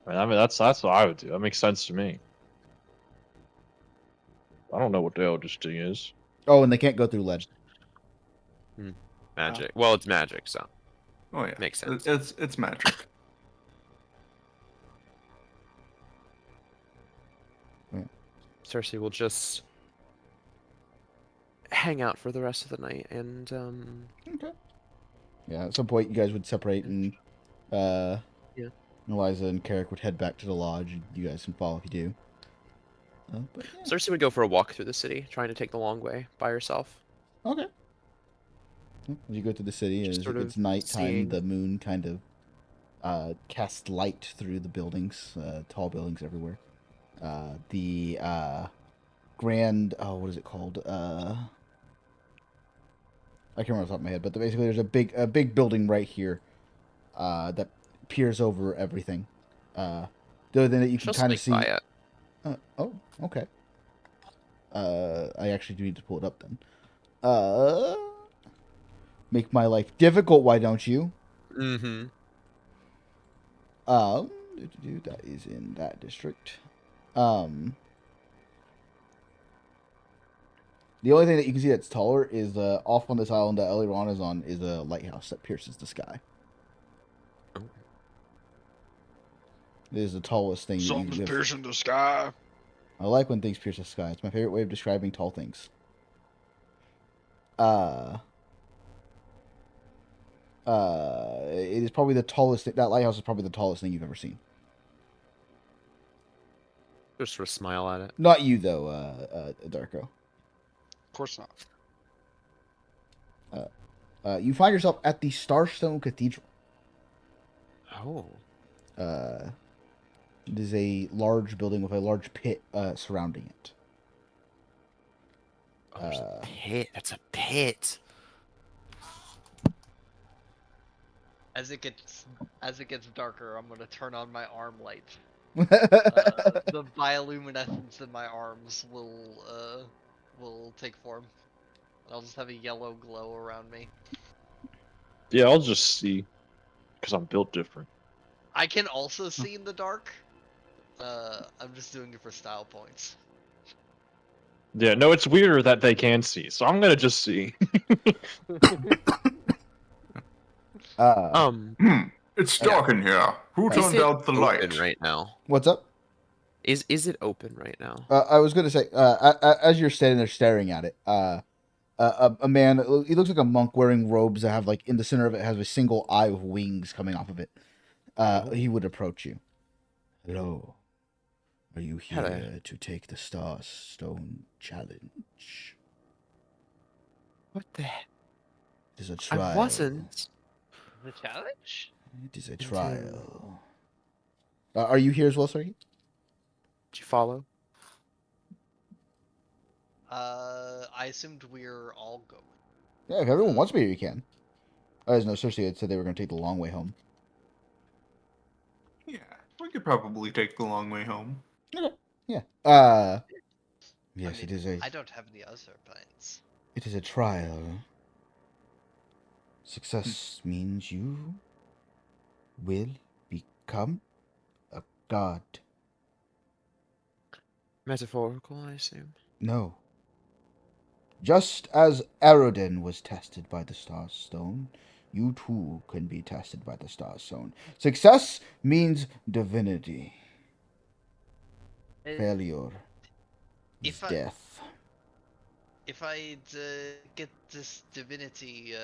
S7: I mean that's what I would do. That makes sense to me. I don't know what the eldest thing is.
S1: Oh, and they can't go through lead.
S3: Magic. Well, it's magic, so
S4: Oh yeah,
S3: makes sense.
S4: It's magic.
S3: Cersei will just hang out for the rest of the night, and
S1: Okay. Yeah, at some point you guys would separate, and Eliza and Carrick would head back to the lodge. And you guys can follow if you do. But yeah.
S3: Cersei would go for a walk through the city, trying to take the long way by herself.
S1: Okay. As you go to the city,
S3: Just
S1: as
S3: sort
S1: it's
S3: of
S1: nighttime,
S3: seeing-
S1: the moon kind of casts light through the buildings, tall buildings everywhere. The grand, what is it called? I can't remember off the top of my head, but basically there's a big building right here that peers over everything. The other than that, you can
S3: Just
S1: kind of
S3: like
S1: see.
S3: by it.
S1: Oh, okay. I actually do need to pull it up then. Make my life difficult, why don't you?
S3: Mm-hmm.
S1: That is in that district. The only thing that you can see that's taller is off on this island that Eliron is on is a lighthouse that pierces the sky.
S3: Oh.
S1: It is the tallest thing that you
S5: Something's
S1: can
S5: piercing the sky.
S1: I like when things pierce the sky. It's my favorite way of describing tall things. It is probably the tallest. That lighthouse is probably the tallest thing you've ever seen.
S3: Just sort of smile at it.
S1: Not you though, Darko.
S5: Of course not.
S1: You find yourself at the Starstone Cathedral.
S3: Oh.
S1: It is a large building with a large pit surrounding it.
S3: Oh, there's a pit. That's a pit.
S6: As it gets darker, I'm gonna turn on my arm light. The bioluminescence in my arms will take form. I'll just have a yellow glow around me.
S7: Yeah, I'll just see. Because I'm built different.
S6: I can also see in the dark. I'm just doing it for style points.
S7: Yeah, no, it's weirder that they can see, so I'm gonna just see.
S4: It's dark in here. Who
S3: Is
S4: turned
S3: it
S4: out the
S3: open
S4: light?
S3: right now?
S1: What's up?
S3: Is it open right now?
S1: I was gonna say, as you're standing there staring at it, a man. He looks like a monk wearing robes that have like in the center of it has a single eye with wings coming off of it. He would approach you. Hello. Are you here
S3: Hello.
S1: to take the Starstone challenge?
S3: What the heck?
S1: It is a trial.
S3: I wasn't.
S6: The challenge?
S1: It is a trial. Are you here as well, Sergey?
S3: Did you follow?
S6: I assumed we're all going.
S1: Yeah, if everyone wants me here, you can. As no, Cersei had said they were going to take the long way home.
S4: Yeah, we could probably take the long way home.
S1: Okay. Yeah. Yes,
S6: I mean,
S1: it is a.
S6: I don't have any other plans.
S1: It is a trial. Success means you will become a god.
S3: Metaphorical, I assume.
S1: No. Just as Aroden was tested by the Starstone, you too can be tested by the Starstone. Success means divinity. Failure is death.
S6: If I get this divinity,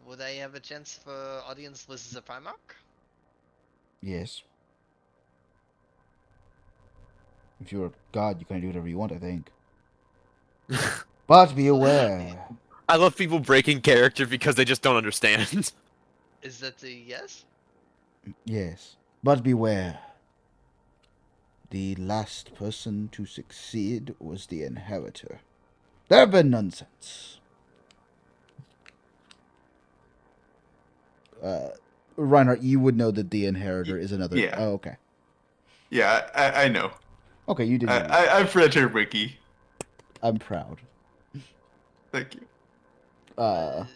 S6: would I have a chance for audience list as a Primarch?
S1: Yes. If you're a god, you can do whatever you want, I think. But be aware.
S3: I love people breaking character because they just don't understand.
S6: Is that a yes?
S1: Yes. But beware. The last person to succeed was the inheritor. There have been nonsense. Reinhardt, you would know that the inheritor is another.
S4: Yeah.
S1: Oh, okay.
S4: Yeah, I know.
S1: Okay, you did.
S4: I've read her wiki.
S1: I'm proud.
S4: Thank you.
S1: But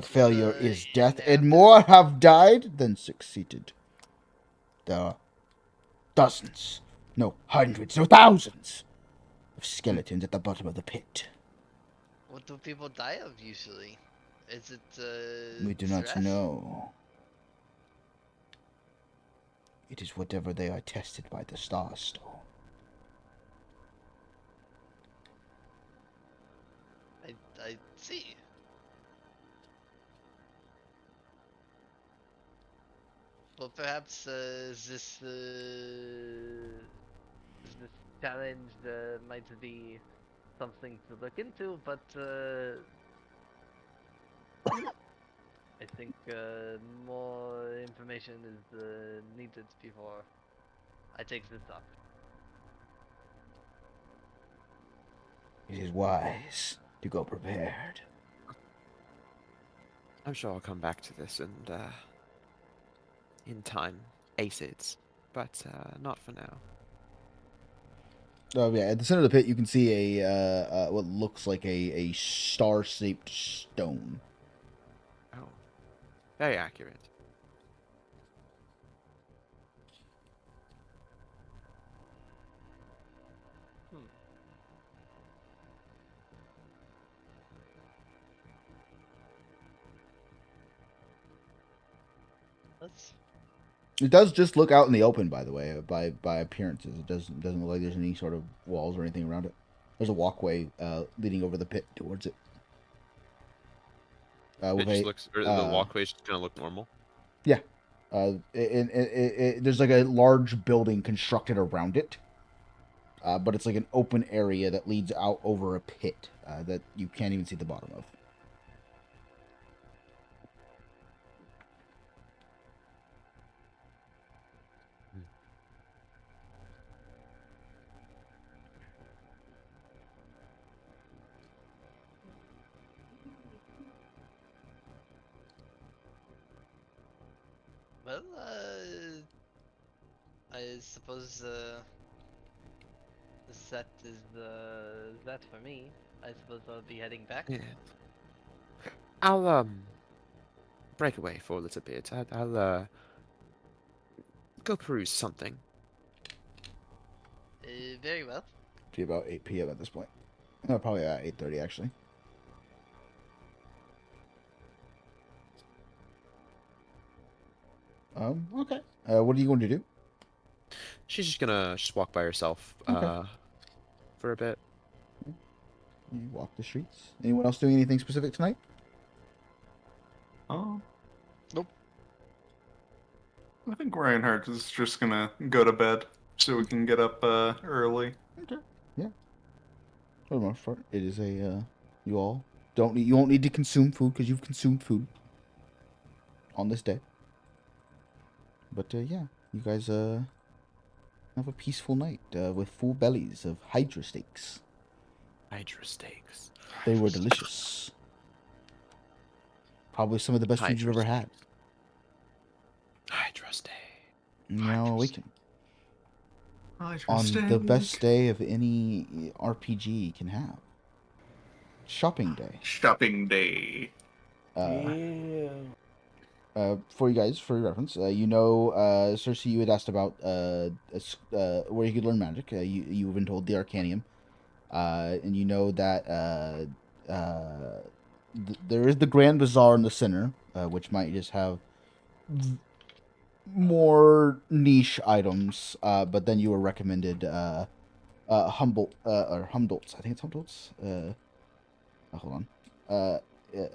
S1: failure is death, and more have died than succeeded. There are dozens, no hundreds, no thousands of skeletons at the bottom of the pit.
S6: What do people die of usually? Is it
S1: We do not
S6: stress?
S1: know. It is whatever they are tested by the Starstone.
S6: I see. Well, perhaps this challenge might be something to look into, but I think more information is needed before I take this up.
S1: It is wise to go prepared.
S3: I'm sure I'll come back to this and in time, acids, but not for now.
S1: Oh yeah, at the center of the pit, you can see a what looks like a star-shaped stone.
S3: Oh, very accurate.
S6: Let's.
S1: It does just look out in the open, by the way, by appearances. It doesn't look like there's any sort of walls or anything around it. There's a walkway leading over the pit towards it.
S3: It
S1: With
S3: just
S1: a
S3: looks, or the walkway's just gonna look normal.
S1: yeah, there's like a large building constructed around it, but it's like an open area that leads out over a pit that you can't even see the bottom of.
S6: Well, I suppose that is that for me. I suppose I'll be heading back.
S3: Yeah. I'll break away for a little bit. I'll go peruse something.
S6: Very well.
S1: Be about 8 p.m. at this point. No, probably at 8:30 actually. Okay. What are you going to do?
S3: She's just gonna walk by herself
S1: Okay.
S3: for a bit.
S1: You walk the streets. Anyone else doing anything specific tonight?
S4: Oh.
S5: Nope.
S4: I think Reinhardt is just gonna go to bed so we can get up early.
S1: Okay. Yeah. For the most part, it is a you all you won't need to consume food because you've consumed food on this day. But yeah, you guys have a peaceful night with full bellies of hydra steaks.
S3: Hydra steaks.
S1: They were delicious. Probably some of the best food you've ever had.
S3: Hydra steak.
S1: Now awaken.
S4: Hydra
S1: On
S4: steak.
S1: the best day of any RPG can have. Shopping day.
S4: Shopping day.
S1: For you guys, for your reference, Cersei, you had asked about where you could learn magic. You've been told the Arcanium, and you know that there is the Grand Bazaar in the center, which might just have more niche items. But then you were recommended Humboldt or Humboldt's. I think it's Humboldt's. Hold on.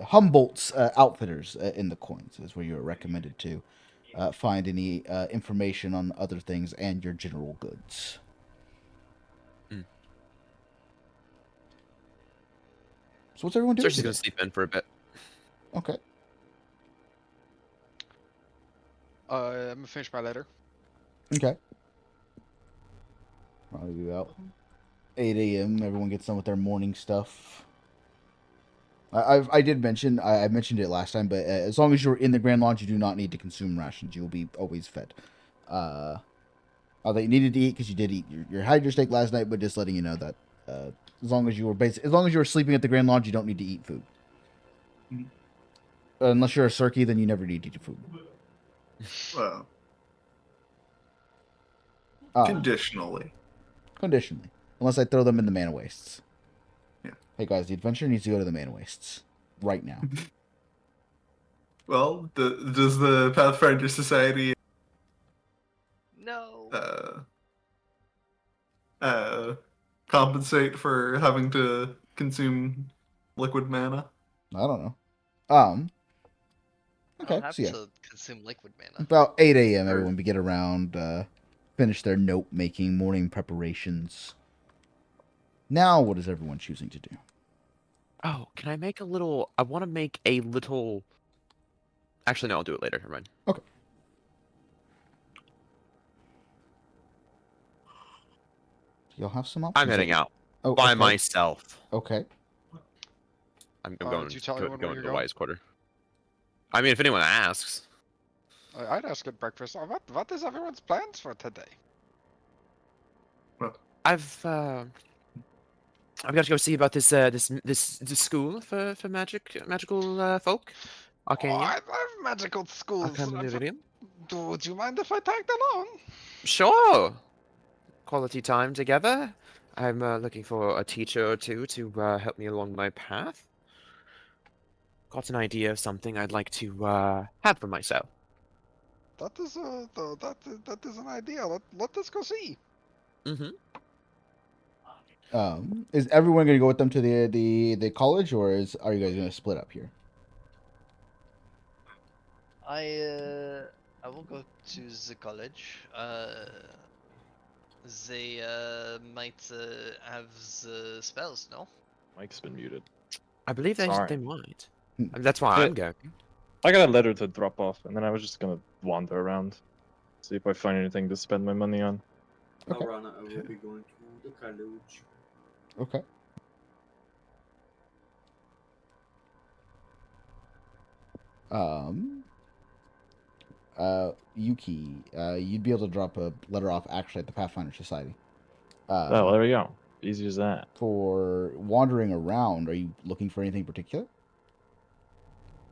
S1: Humboldt's Outfitters in the coins is where you were recommended to find any information on other things and your general goods. So what's everyone doing?
S3: Cersei's gonna sleep in for a bit.
S1: Okay.
S5: I'm gonna finish my letter.
S1: Okay. Probably be about 8 a.m. Everyone gets done with their morning stuff. I did mention, I mentioned it last time, but as long as you're in the Grand Lodge, you do not need to consume rations. You will be always fed. Although you needed to eat because you did eat your Hydra steak last night, but just letting you know that as long as you were sleeping at the Grand Lodge, you don't need to eat food. Unless you're a Circe, then you never need to eat food.
S4: Well, conditionally.
S1: Conditionally. Unless I throw them in the mana wastes.
S4: Yeah.
S1: Hey guys, the adventure needs to go to the mana wastes. Right now.
S4: Well, does the Pathfinder Society
S6: No.
S4: compensate for having to consume liquid mana?
S1: I don't know. Okay,
S6: I'll have
S1: so yeah.
S6: to consume liquid mana.
S1: About 8 a.m. everyone would get around, finish their note-making, morning preparations. Now, what is everyone choosing to do?
S3: Oh, can I make a little... I want to make a little... Actually, no, I'll do it later. Never mind.
S1: Okay. You'll have some options.
S3: I'm heading out.
S1: Oh,
S3: by
S1: okay.
S3: myself.
S1: Okay.
S3: I'm
S5: Did
S3: going,
S5: you tell anyone where
S3: going
S5: you're
S3: to the
S5: going?
S3: Wise Quarter. I mean, if anyone asks.
S5: I'd ask at breakfast. What is everyone's plans for today?
S3: I've got to go see about this school for magical folk.
S5: Okay.
S3: Arcania.
S5: I love magical schools.
S3: Arcanum.
S5: Would you mind if I tagged along?
S3: Sure. Quality time together. I'm looking for a teacher or two to help me along my path. Got an idea of something I'd like to have for myself.
S5: That is that is an idea. Let us go see.
S3: Mm-hmm.
S1: Is everyone gonna go with them to the college, or are you guys gonna split up here?
S6: I will go to the college. They might have the spells, no?
S7: Mike's been muted.
S3: I believe
S7: Sorry.
S3: they might.
S1: Hmm.
S3: I mean, that's why
S7: Yeah.
S3: I'm going.
S7: I got a letter to drop off, and then I was just gonna wander around, see if I find anything to spend my money on.
S1: Okay.
S8: Alrana, I will be going to the college.
S1: Okay. Yuki, you'd be able to drop a letter off actually at the Pathfinder Society.
S7: Oh, there we go. Easy as that.
S1: For wandering around, are you looking for anything particular?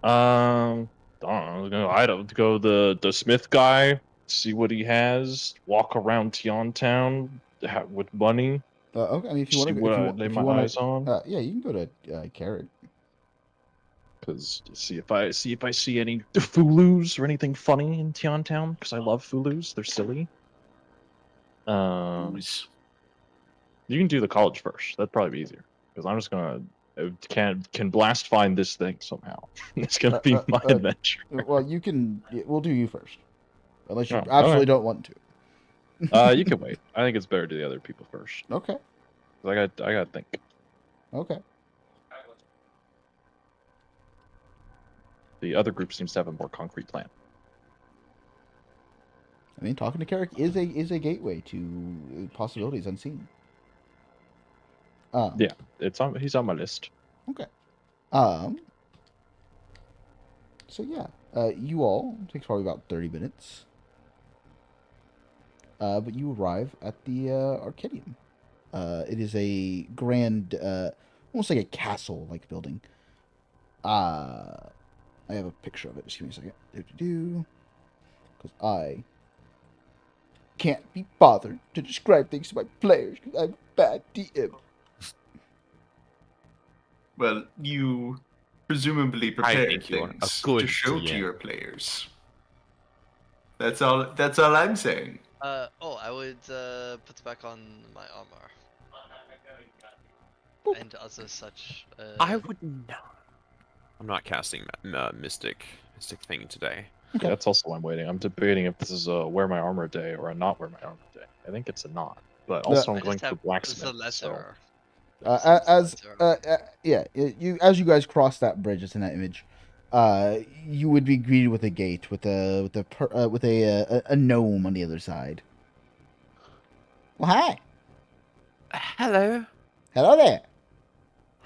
S7: I don't know. I don't go the Smith guy, see what he has, walk around Tian Town with money,
S1: Okay. I mean, if you
S7: see
S1: want to,
S7: what I lay
S1: if you
S7: my
S1: want
S7: eyes on.
S1: to, yeah, you can go to Carrot.
S7: Cause see if I see any Fulus or anything funny in Tian Town. Cause I love Fulus. They're silly.
S4: Who's-
S7: You can do the college first. That'd probably be easier. Because I'm just gonna can blast find this thing somehow. It's gonna be my adventure.
S1: Well, you can. We'll do you first, unless you
S7: Oh,
S1: absolutely
S7: okay.
S1: don't want to.
S7: You can wait. I think it's better to do the other people first.
S1: Okay.
S7: 'Cause I gotta think.
S1: Okay.
S7: The other group seems to have a more concrete plan.
S1: I mean, talking to Carrick is a gateway to possibilities unseen.
S7: Yeah, he's on my list.
S1: Okay. So yeah, you all takes probably about 30 minutes. But you arrive at the Arcadium. It is a grand, almost like a castle-like building. I have a picture of it. Just give me a second. Because I can't be bothered to describe things to my players because I'm a bad DM.
S4: Well, you presumably prepared
S3: think you're a
S4: things
S3: good
S4: to show to
S3: DM.
S4: your players. That's all. That's all I'm saying.
S6: I would put back on my armor. And other such.
S3: I would not. I'm not casting mystic thing today.
S1: Okay.
S7: Yeah, that's also why I'm waiting. I'm debating if this is a wear my armor day or a not wear my armor day. I think it's a not. But also I'm
S6: I
S7: going
S6: just
S7: for
S6: have
S7: blacksmith.
S6: the
S7: So
S6: letter.
S1: As you guys cross that bridge, it's in that image. You would be greeted with a gate with a gnome on the other side. Well, hi.
S3: Hello.
S1: Hello there.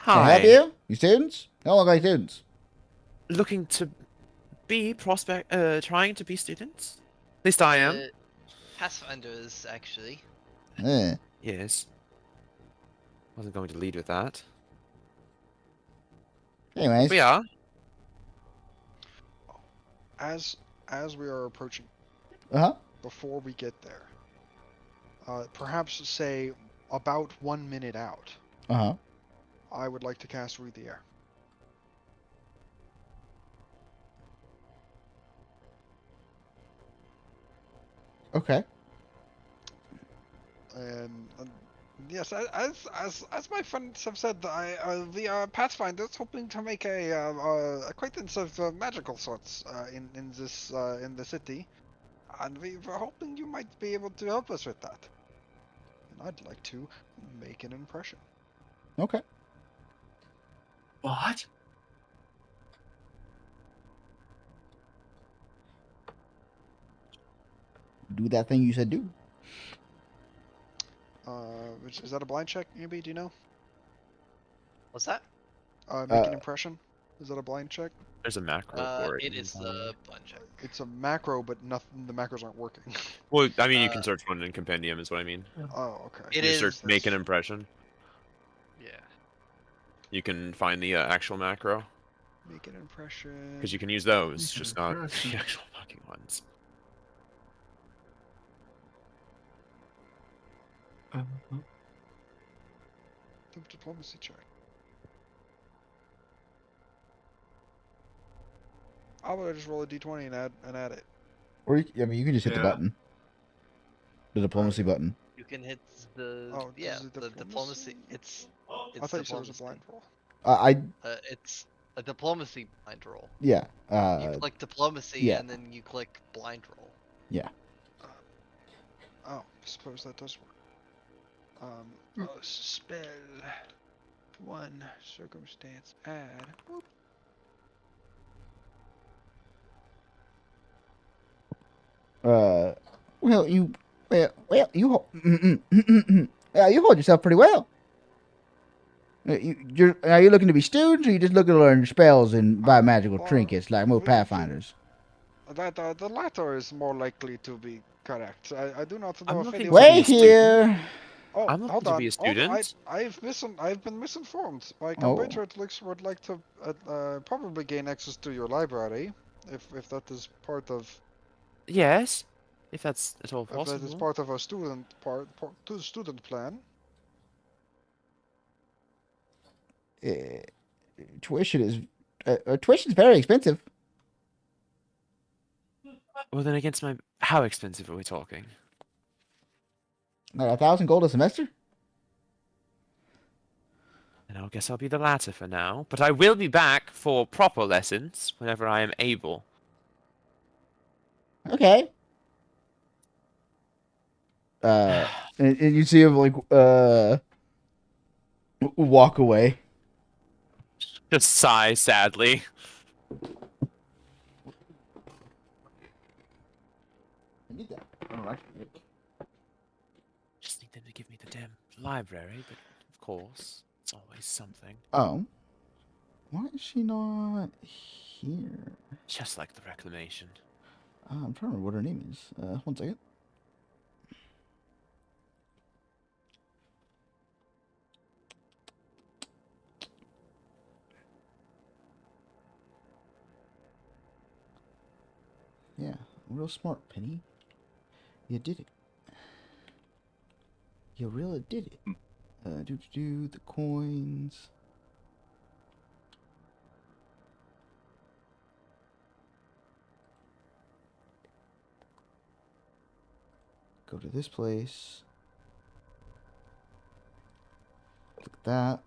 S1: Can I help
S3: Hi.
S1: you? You students? You don't look like students.
S3: Looking to be trying to be students. At least I am.
S6: Pathfinders, actually.
S1: Eh.
S3: Yes. Wasn't going to lead with that.
S1: Anyways.
S3: We are.
S5: As we are approaching,
S1: Uh-huh.
S5: before we get there, perhaps say about 1 minute out,
S1: Uh-huh.
S5: I would like to cast Read the Air.
S1: Okay.
S5: And yes, as my friends have said, the Pathfinders hoping to make a acquaintance of magical sorts in the city, and we were hoping you might be able to help us with that. And I'd like to make an impression.
S1: Okay.
S4: What?
S1: Do that thing you said do.
S5: Is that a blind check, Ambi? Do you know?
S6: What's that?
S5: Make an impression. Is that a blind check?
S3: There's a macro for it.
S6: It is the blind check.
S5: It's a macro, but nothing. The macros aren't working.
S3: Well, I mean, you can search one in Compendium, is what I mean.
S5: Oh, okay.
S6: It
S3: You
S6: is.
S3: search make an impression.
S6: Yeah.
S3: You can find the actual macro.
S5: Make an impression.
S3: Because you can use those,
S4: Make an
S3: just not
S4: impression.
S3: the actual fucking ones.
S5: Diplomacy check. How about I just roll a d20 and add it?
S1: Or I mean, you can just hit the
S4: Yeah.
S1: button. The diplomacy button.
S6: You can hit the
S5: Oh,
S6: yeah
S5: is it
S6: the diplomacy.
S5: diplomacy?
S6: It's
S5: I thought you said it was a
S6: diplomacy.
S5: blind roll.
S6: It's a diplomacy blind roll.
S1: Yeah.
S6: You click diplomacy
S1: yeah.
S6: and then you click blind roll.
S1: Yeah.
S5: Oh, I suppose that does work. Spell 1 circumstance add. Whoop.
S1: Well, you you hold yourself pretty well. Are you looking to be students, or you just looking to learn spells and buy magical trinkets like most pathfinders?
S5: The latter is more likely to be correct. I do not know
S3: I'm
S5: if
S3: looking
S5: anyone.
S3: to be a
S1: Wait
S3: student.
S1: here.
S5: Oh,
S3: I'm looking
S5: hold
S3: to
S5: on.
S3: be a
S5: Hold on.
S3: student.
S5: I've been misinformed. My
S1: Oh.
S5: compatriot would like to probably gain access to your library, if that is part of
S3: Yes, if that's at all
S5: if that is
S3: possible.
S5: part of our student plan.
S1: Tuition is tuition's very expensive.
S3: Well, then against my... How expensive are we talking?
S1: 1,000 gold a semester.
S3: And I guess I'll be the latter for now. But I will be back for proper lessons whenever I am able.
S1: Okay. And you see him like walk away.
S3: Just sigh sadly. Just need them to give me the damn library, but of course, it's always something.
S1: Oh. Why is she not here?
S3: Just like the reclamation.
S1: I'm trying to remember what her name is. 1 second. Yeah, real smart, Penny. You did it. You really did it. The coins. Go to this place. Click that.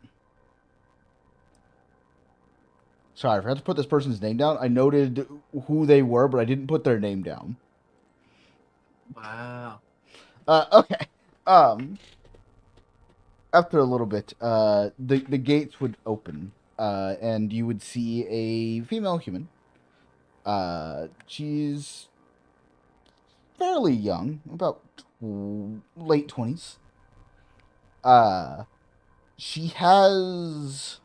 S1: Sorry, I forgot to put this person's name down. I noted who they were, but I didn't put their name down.
S4: Wow.
S1: Okay. After a little bit, the gates would open, and you would see a female human. She's fairly young, about late 20s. She has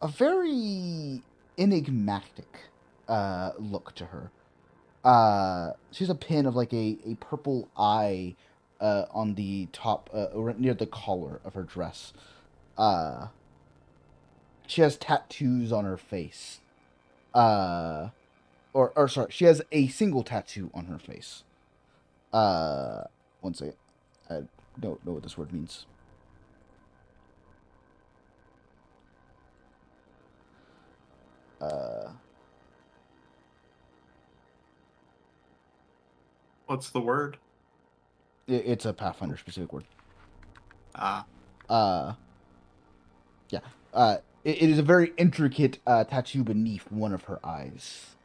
S1: a very enigmatic look to her. She has a pin of like a purple eye on the top, near the collar of her dress. She has tattoos on her face. Or sorry, she has a single tattoo on her face. 1 second. I don't know what this word means.
S4: What's the word?
S1: It's a Pathfinder specific word.
S4: Ah.
S1: Yeah. It is a very intricate tattoo beneath one of her eyes.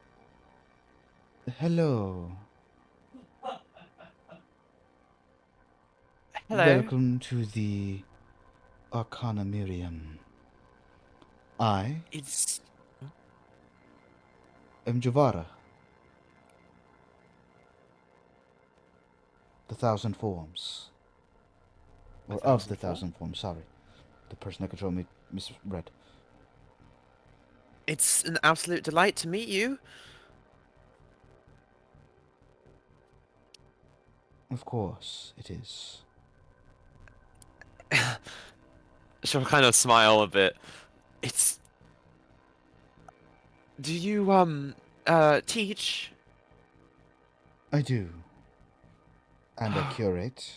S1: Hello.
S3: Hello.
S1: Welcome to the Arcana Miriam. I
S3: It's...
S1: am Javara. The Thousand Forms. Or of the Thousand Forms, sorry. The person that controlled me misread.
S3: It's an absolute delight to meet you.
S1: Of course, it is.
S3: She'll kind of smile a bit. It's... Do you, teach?
S1: I do. And I curate.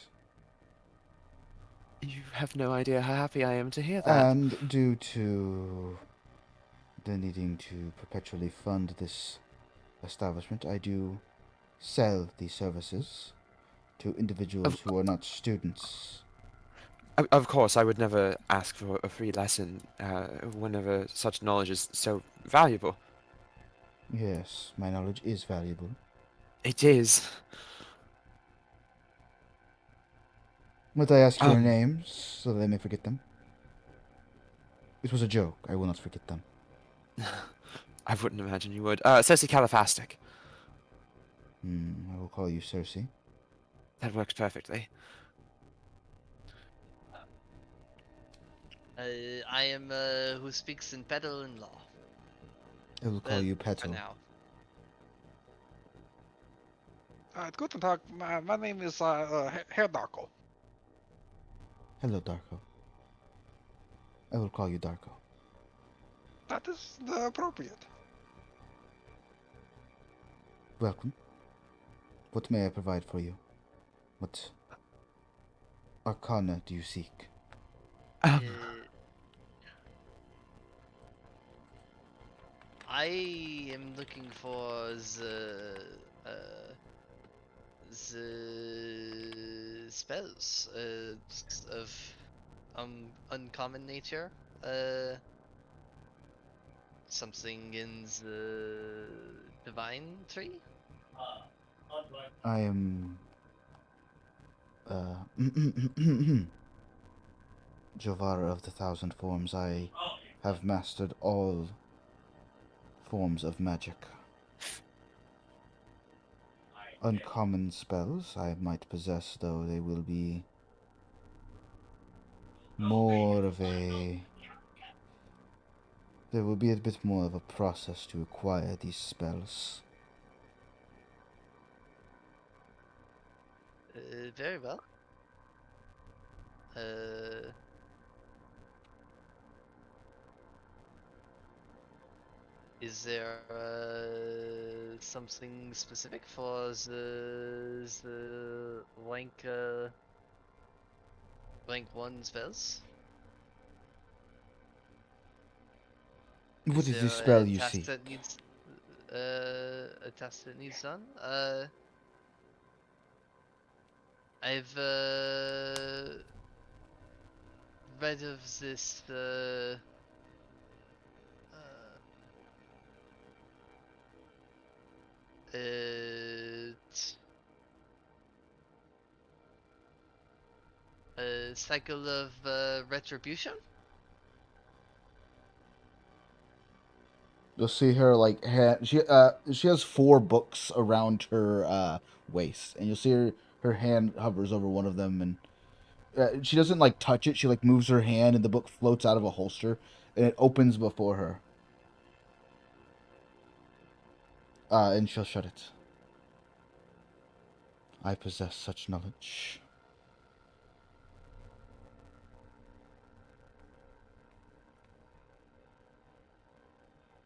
S3: You have no idea how happy I am to hear that.
S1: And due to the needing to perpetually fund this establishment, I do sell these services to individuals who are not students.
S3: Of course, I would never ask for a free lesson whenever such knowledge is so valuable.
S1: Yes, my knowledge is valuable.
S3: It is.
S1: Might I ask your
S3: Um,
S1: names so that I may forget them? It was a joke. I will not forget them.
S3: I wouldn't imagine you would. Cersei Caliphastic.
S1: I will call you Cersei.
S3: That works perfectly.
S6: I am who speaks in Petal and Law.
S1: I will call you
S6: For
S1: Petal.
S6: now.
S5: Guten Tag. My name is Herr Darko.
S1: Hello, Darko. I will call you Darko.
S5: That is appropriate.
S1: Welcome. What may I provide for you? What arcana do you seek?
S6: I am looking for the spells of uncommon nature. Something in the divine tree.
S1: I am Jovara of the Thousand Forms. I have mastered all forms of magic. Uncommon spells I might possess, though they will be more of a... There will be a bit more of a process to acquire these spells.
S6: Very well. Is there something specific for the rank 1 spells?
S1: What is
S6: there
S1: the spell
S6: a
S1: you
S6: task
S1: seek?
S6: that needs a task that needs done? I've read of this cycle of retribution.
S1: You'll see her like she has 4 books around her waist, and you'll see her hand hovers over one of them, and she doesn't like touch it. She like moves her hand, and the book floats out of a holster, and it opens before her. And she'll shut it. I possess such knowledge.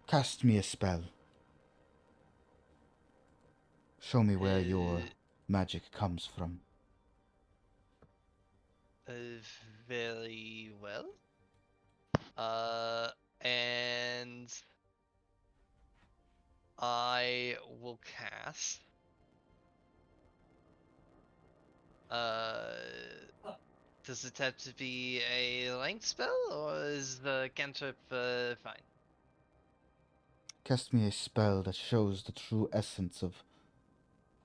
S1: Cast me a spell. Show me where your magic comes from.
S6: Very well. And I will cast. Does it have to be a length spell, or is the cantrip fine?
S1: Cast me a spell that shows the true essence of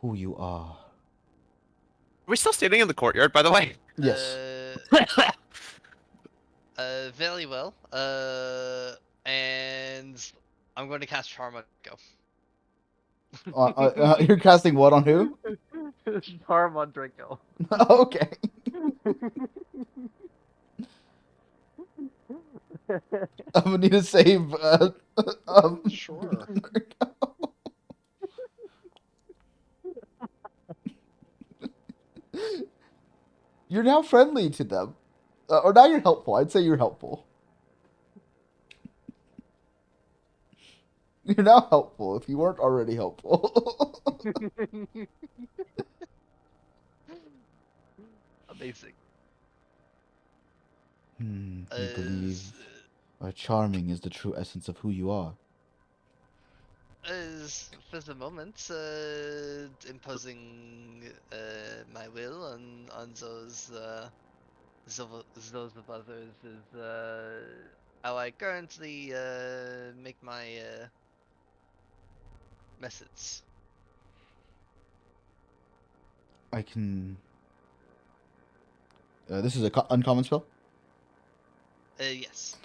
S1: who you are.
S3: Are we still standing in the courtyard, by the way?
S1: Yes.
S6: Very well. And I'm going to cast Charm on Go.
S1: You're casting what on who?
S10: Harm on Draco.
S1: Okay. I'm gonna need to save.
S5: Sure.
S1: You're now friendly to them, or now you're helpful. I'd say you're helpful. You're now helpful if you weren't already helpful.
S6: Amazing.
S1: You believe charming is the true essence of who you are.
S6: For the moment, imposing my will on those of others is how I currently make my methods.
S1: I can. This is a uncommon spell.
S6: Yes.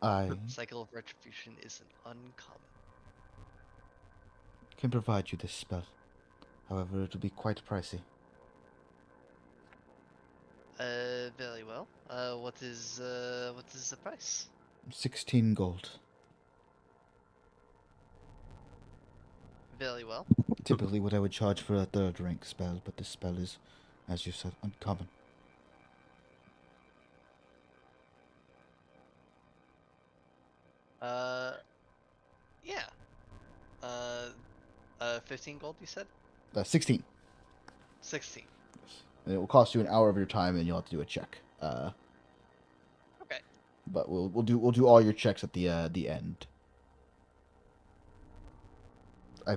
S1: I
S6: Cycle of Retribution is an uncommon.
S1: can provide you this spell. However, it will be quite pricey.
S6: Very well. What is the price?
S1: 16 gold.
S6: Very well.
S1: Typically what I would charge for a third rank spell, but this spell is, as you said, uncommon.
S6: Yeah. 15 gold, you said?
S1: 16.
S6: 16.
S1: And it will cost you an hour of your time, and you'll have to do a check.
S6: Okay.
S1: But we'll do all your checks at the end. I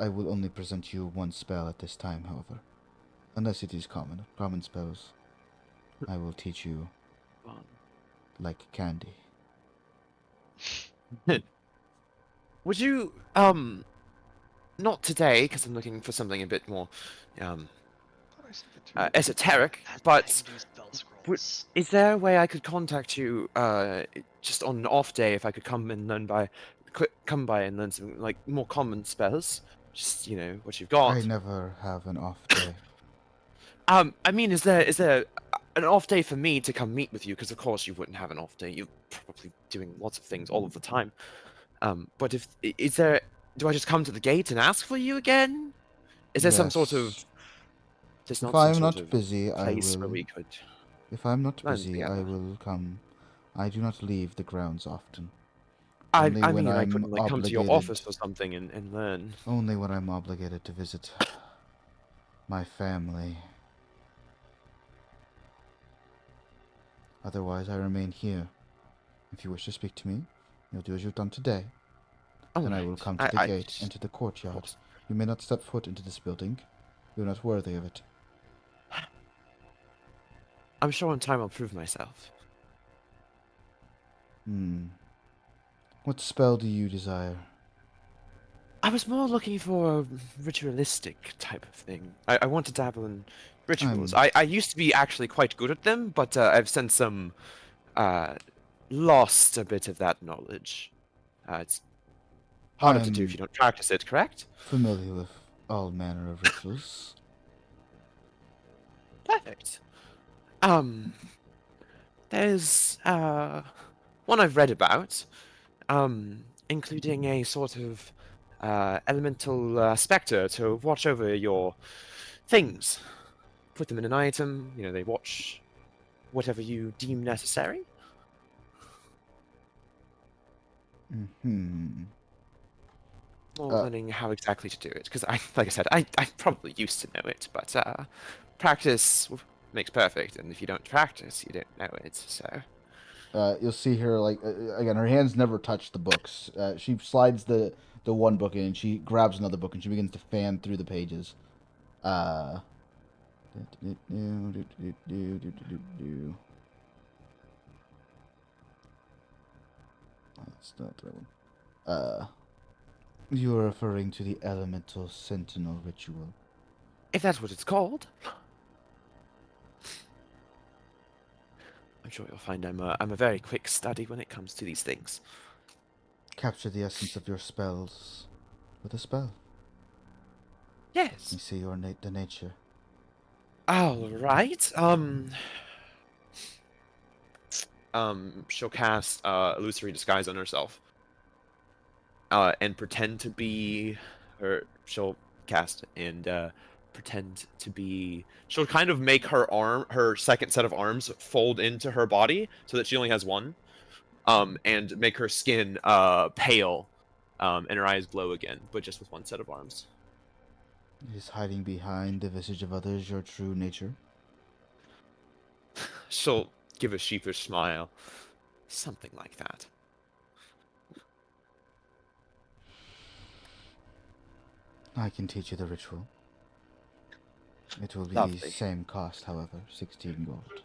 S1: will only present you one spell at this time, however, unless it is common. Common spells, I will teach you like candy.
S3: Would you not today, because I'm looking for something a bit more esoteric, but is there a way I could contact you just on an off day if I could come and come by and learn some like more common spells? Just what you've got.
S1: I never have an off day.
S3: I mean, is there an off day for me to come meet with you? Because of course you wouldn't have an off day. You're probably doing lots of things all of the time. But do I just come to the gate and ask for you again? Is there some sort of? There's
S1: If
S3: not some
S1: I'm
S3: sort
S1: not
S3: of
S1: busy, I
S3: place where
S1: will.
S3: we could.
S1: If I'm not
S3: learn
S1: busy, I
S3: together.
S1: will come. I do not leave the grounds often.
S3: I
S1: when
S3: mean, I
S1: I'm
S3: could like come to your
S1: obligated-
S3: office or something and learn.
S1: Only when I'm obligated to visit my family. Otherwise, I remain here. If you wish to speak to me, you'll do as you've done today. And I will come to the gate and to the courtyard. You may not step foot into this building. You're not worthy of it.
S3: I'm sure in time I'll prove myself.
S1: What spell do you desire?
S3: I was more looking for a ritualistic type of thing. I want to dabble in rituals. I used to be actually quite good at them, but I've since lost a bit of that knowledge. It's harder to do if you don't practice it, correct?
S1: Familiar with all manner of rituals.
S3: Perfect. There's one I've read about, including a sort of elemental spectre to watch over your things. Put them in an item, they watch whatever you deem necessary. More learning how exactly to do it, because like I said, I probably used to know it, but practice makes perfect, and if you don't practice, you don't know it, so...
S1: You'll see her, again, her hands never touch the books. She slides the one book in, and she grabs another book, and she begins to fan through the pages. That's not that one. You are referring to the Elemental Sentinel ritual.
S3: If that's what it's called. I'm sure you'll find I'm a very quick study when it comes to these things.
S1: Capture the essence of your spells with a spell.
S3: Yes.
S1: Let me see the nature.
S3: All right. She'll cast illusory disguise on herself. And pretend to be her. She'll cast and pretend to be. She'll kind of make her second set of arms fold into her body so that she only has one. And make her skin pale, and her eyes glow again, but just with one set of arms.
S1: Is hiding behind the visage of others your true nature?
S3: She'll give a sheepish smile. Something like that.
S1: I can teach you the ritual. It will be the
S3: Lovely.
S1: same cost, however, 16 gold.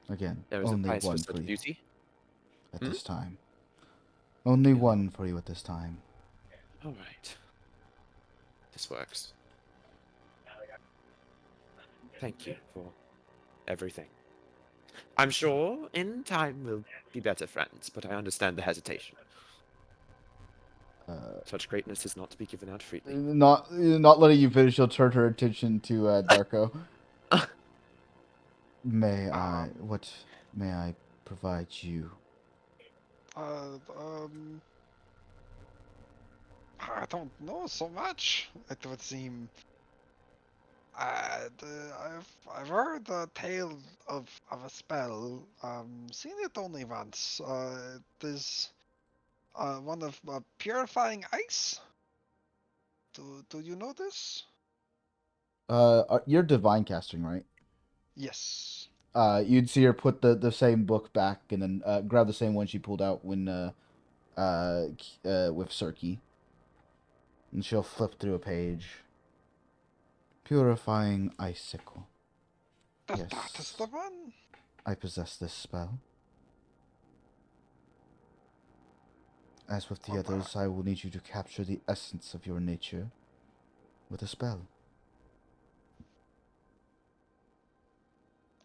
S1: Again,
S3: There is a
S1: only
S3: price for
S1: one for
S3: such
S1: you
S3: beauty.
S1: at
S3: Hmm?
S1: this time. Only
S3: Really?
S1: one for you at this time.
S3: All right. This works. Thank you for everything. I'm sure in time we'll be better friends, but I understand the hesitation. Such greatness is not to be given out freely.
S1: Not letting you finish, she'll turn her attention to Darko. What may I provide you?
S5: Uh, I don't know so much. It would seem. I've heard the tale of a spell. Seen it only once. It is one of purifying ice. Do you know this?
S1: You're divine casting, right?
S5: Yes.
S1: You'd see her put the same book back and then grab the same one she pulled out when with Circe. And she'll flip through a page. Purifying icicle.
S5: That is the
S1: Yes.
S5: one.
S1: I possess this spell. As with the
S5: Well,
S1: others, I will need you to capture the essence of your nature with a spell.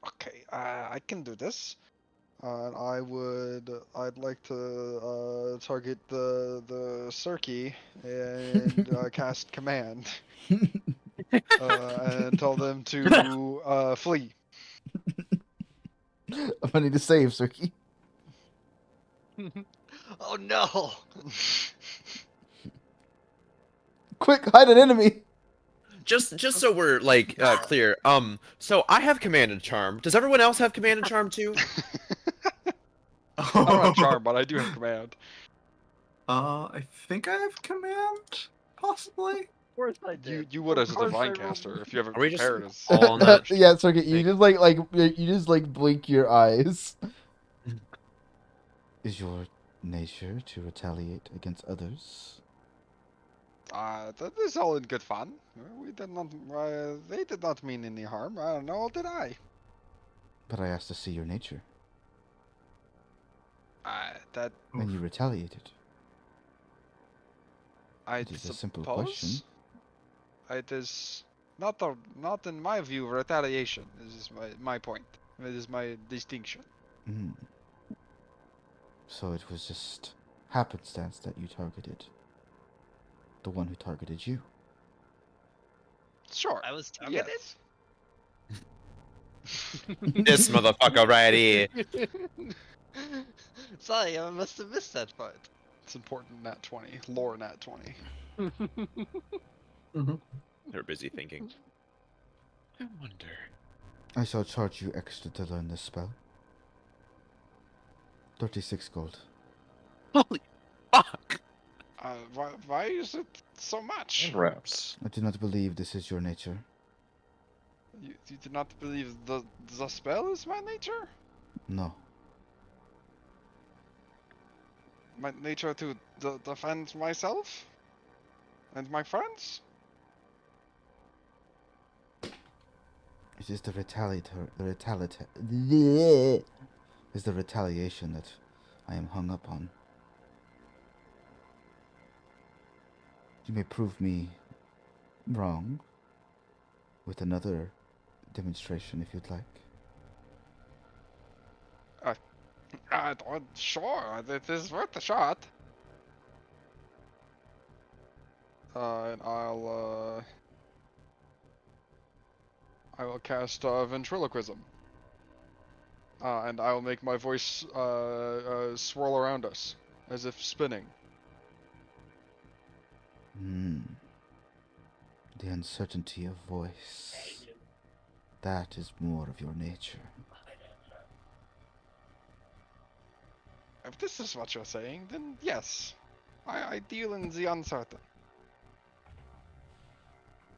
S5: Okay, I can do this. I'd like to target the Circe and cast command, and tell them to flee.
S1: I need to save, Circe.
S6: Oh no!
S1: Quick, hide an enemy!
S3: Just so we're like clear, so I have command and charm. Does everyone else have command and charm too?
S5: I don't have charm, but I do have command.
S4: I think I have command, possibly.
S10: Of course I did.
S5: You would
S10: Of
S5: as a
S10: course I
S5: divine
S10: rolled
S5: caster
S10: it.
S5: if you haven't
S3: Are we just
S5: prepared as
S3: all on that?
S1: Yeah, Circe, you
S3: thing?
S1: just blink your eyes. Is your nature to retaliate against others?
S5: That is all in good fun. We did not. They did not mean any harm. I don't know, did I?
S1: But I asked to see your nature,
S5: That
S1: and you retaliated.
S5: I
S1: It is a simple question.
S5: suppose. It is not in my view retaliation. This is my point. It is my distinction.
S1: Mm. So it was just happenstance that you targeted the one who targeted you.
S5: Sure.
S6: I was targeted?
S5: Yes.
S3: This motherfucker right here.
S6: Sorry, I must have missed that part.
S5: It's important. Nat 20. Lore nat 20.
S3: They're busy thinking. I wonder.
S1: I shall charge you extra to learn this spell. 36 gold.
S3: Holy fuck!
S5: Why is it so much?
S7: Raps.
S1: I do not believe this is your nature.
S5: You do not believe the spell is my nature?
S1: No.
S5: My nature to defend myself and my friends?
S1: It is the retaliation that I am hung up on. You may prove me wrong with another demonstration if you'd like.
S5: Sure, it is worth a shot. And I will cast ventriloquism. And I will make my voice swirl around us, as if spinning.
S1: The uncertainty of voice. That is more of your nature.
S5: If this is what you're saying, then yes. I deal in the uncertain.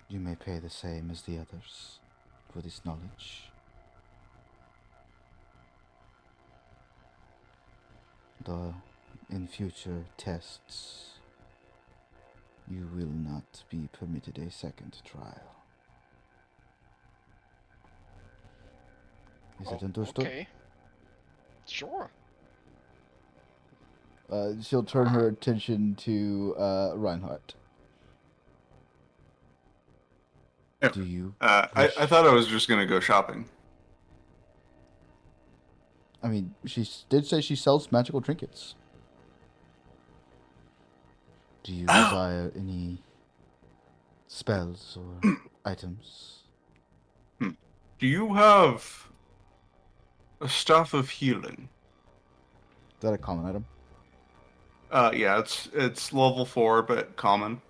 S1: You may pay the same as the others for this knowledge. Though in future tests, You will not be permitted a second trial. Is it understood?
S9: Okay. Sure.
S1: She'll turn her attention to Reinhardt.
S4: Yeah.
S1: Do you?
S4: I thought I was just gonna go shopping.
S1: I mean, she did say she sells magical trinkets. Do you desire any spells or items?
S4: Do you have a staff of healing?
S1: Is that a common item?
S4: Yeah, it's level 4, but common.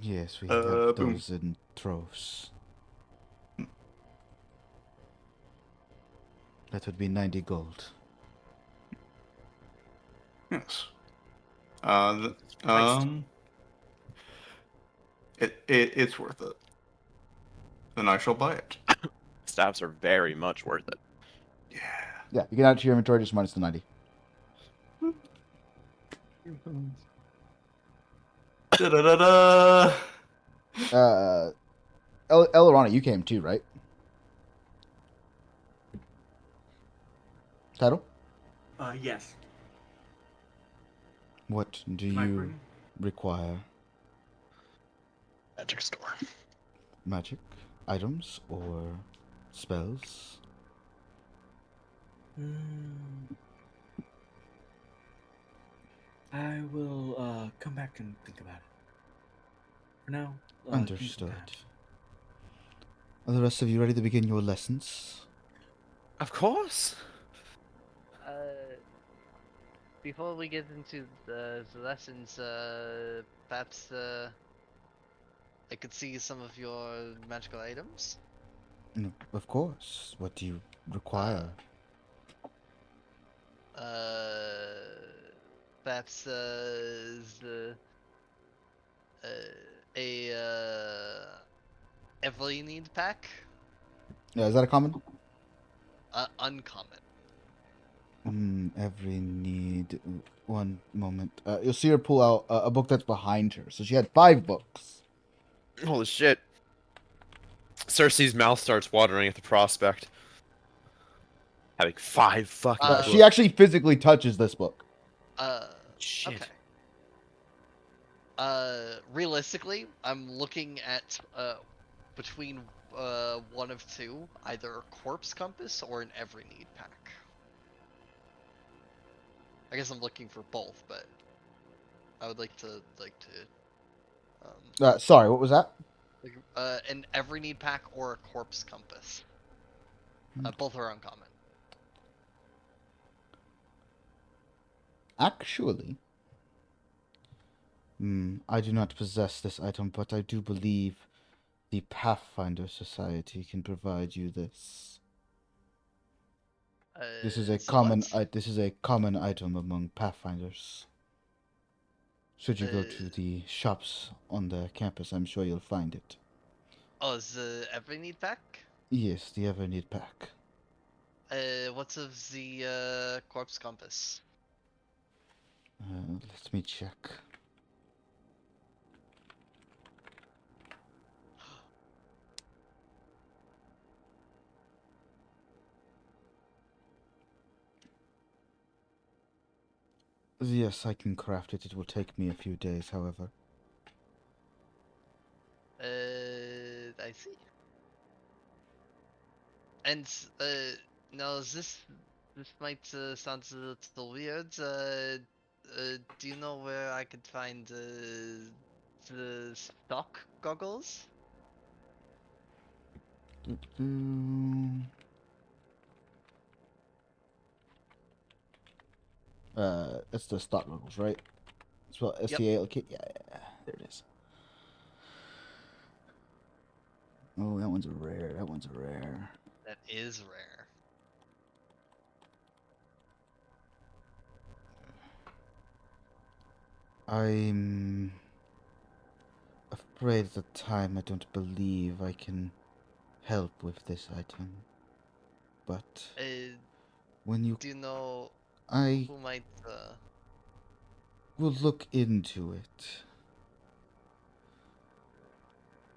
S1: Yes, we
S4: Boom.
S1: have those in Tros. That would be 90 gold.
S4: Yes.
S3: Priced.
S4: It's worth it. Then I shall buy it.
S3: Staffs are very much worth it.
S4: Yeah.
S1: Yeah, you can add it to your inventory, just minus the 90.
S4: Da-da-da-da.
S1: Elarana, you came too, right? Tidal?
S8: Yes.
S1: What do
S8: Can I
S1: you
S8: bring-
S1: require?
S9: Magic store.
S1: Magic items or spells?
S8: I will come back and think about it. For now,
S1: Understood. Are the rest of you ready to begin your lessons?
S3: Of course.
S6: Before we get into the lessons, perhaps I could see some of your magical items.
S1: No, of course. What do you require?
S6: Perhaps every need pack.
S1: Yeah, is that a common?
S6: Uncommon.
S1: Every need. One moment. You'll see her pull out a book that's behind her. So she had 5 books.
S3: Holy shit. Cersei's mouth starts watering at the prospect. Having 5 fucking books.
S1: She actually physically touches this book.
S3: Shit.
S6: Okay. Realistically, I'm looking at between one of two, either a corpse compass or an every need pack. I guess I'm looking for both, but I would like to
S1: Sorry, what was that?
S6: an every need pack or a corpse compass. Both are uncommon.
S1: Actually, I do not possess this item, but I do believe the Pathfinder Society can provide you this. This is a common. This is a common item among Pathfinders. Should you go to the shops on the campus, I'm sure you'll find it.
S6: Oh, is the every need pack?
S1: Yes, the ever need pack.
S6: What's of the corpse compass?
S1: Let me check. Yes, I can craft it. It will take me a few days, however.
S6: I see. And now this might sound a little weird. Do you know where I could find the stock goggles?
S1: It's the stock goggles, right? Spell STA. Okay, yeah, there it is. Oh, that one's a rare. That one's a rare.
S6: That is rare.
S1: I'm afraid at the time I don't believe I can help with this item. But when you
S6: do you know
S1: I
S6: who might
S1: will look into it.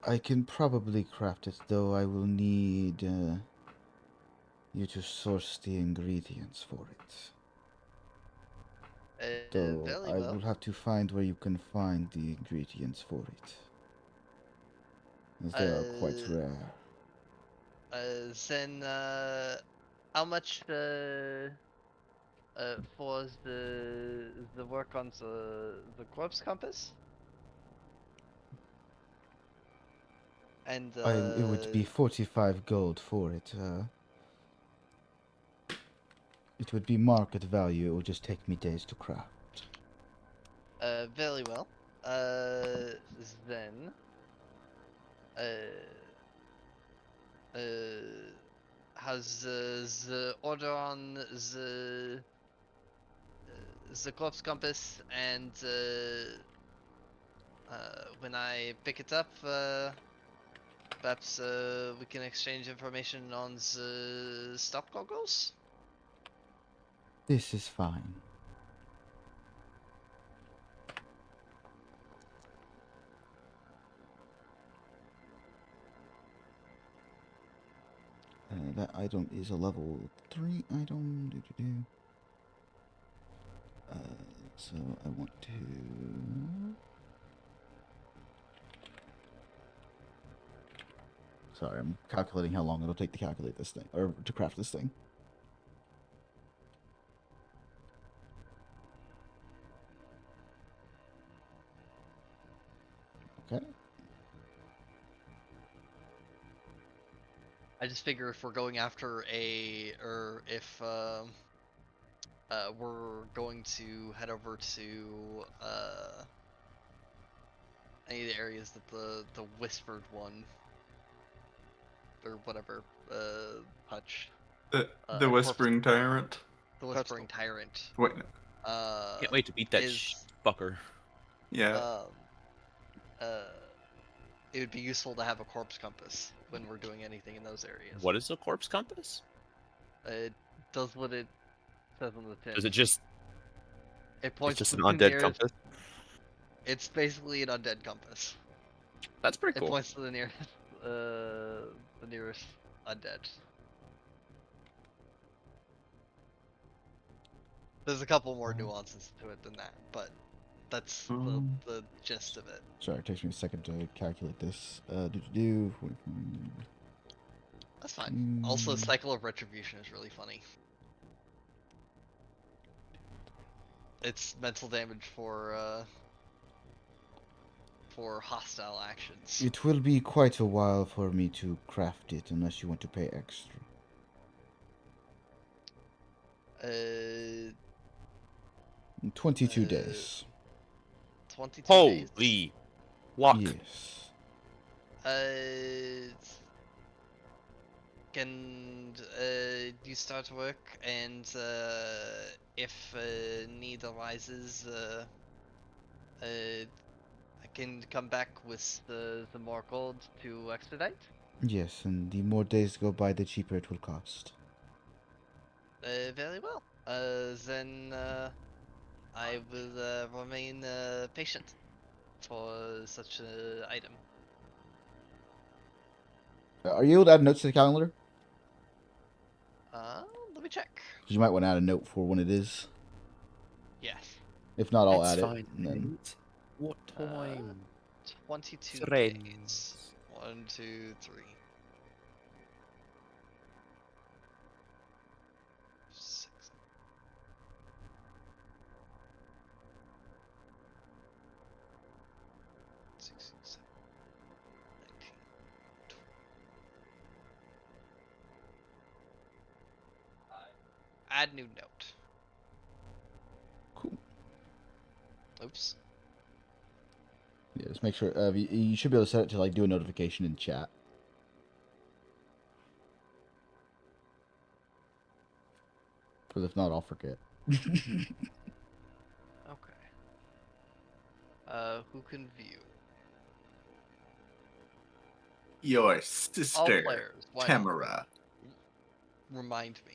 S1: I can probably craft it, though I will need you to source the ingredients for it. Though
S6: Very
S1: I
S6: well.
S1: will have to find where you can find the ingredients for it, as they are quite rare.
S6: Then, how much, for the work on the corpse compass? And,
S1: It would be 45 gold for it. It would be market value. It would just take me days to craft.
S6: Very well. Then, has the order on the corpse compass and when I pick it up, perhaps we can exchange information on the stop goggles.
S1: This is fine. That item is a level 3 item. So I want to... Sorry, I'm calculating how long it'll take to calculate this thing, or to craft this thing. Okay.
S6: I just figure if we're going after or if we're going to head over to any of the areas that the whispered one or whatever Hutch.
S4: The
S6: corpse-
S4: Whispering Tyrant.
S6: The whispering tyrant.
S4: Wait,
S3: Can't wait to beat that fucker.
S4: yeah.
S6: It would be useful to have a corpse compass when we're doing anything in those areas.
S3: What is a corpse compass?
S6: It does what it says on the tin.
S3: Is it just?
S6: It points
S3: It's just
S6: to
S3: an
S6: the
S3: undead
S6: nearest-
S3: compass.
S6: It's basically an undead compass.
S3: That's pretty cool.
S6: It points to the nearest undead. There's a couple more nuances to it than that, but that's the gist of it.
S1: Sorry, it takes me a second to calculate this.
S6: That's fine. Also, Cycle of Retribution is really funny. It's mental damage for hostile actions.
S1: It will be quite a while for me to craft it, unless you want to pay extra. 22 days.
S6: 22 days.
S3: Holy walk.
S1: Yes.
S6: Can you start work, and if need arises, I can come back with the more gold to expedite?
S1: Yes, and the more days go by, the cheaper it will cost.
S6: Very well. Then I will remain patient for such an item.
S1: Are you able to add notes to the calendar?
S6: Let me check.
S1: Because you might want to add a note for when it is.
S6: Yes.
S1: If not, I'll
S3: That's
S1: add
S3: fine,
S1: it. And then...
S3: mate. What time?
S6: 22
S3: Friends.
S6: days. 1, 2, 3. 6. Add new note.
S1: Cool.
S6: Oops.
S1: Yeah, just make sure. You should be able to set it to like do a notification in chat. Because if not, I'll forget.
S6: Okay. Who can view?
S4: Your
S6: All
S4: sister,
S6: players. Why not?
S4: Tamara.
S6: Remind me.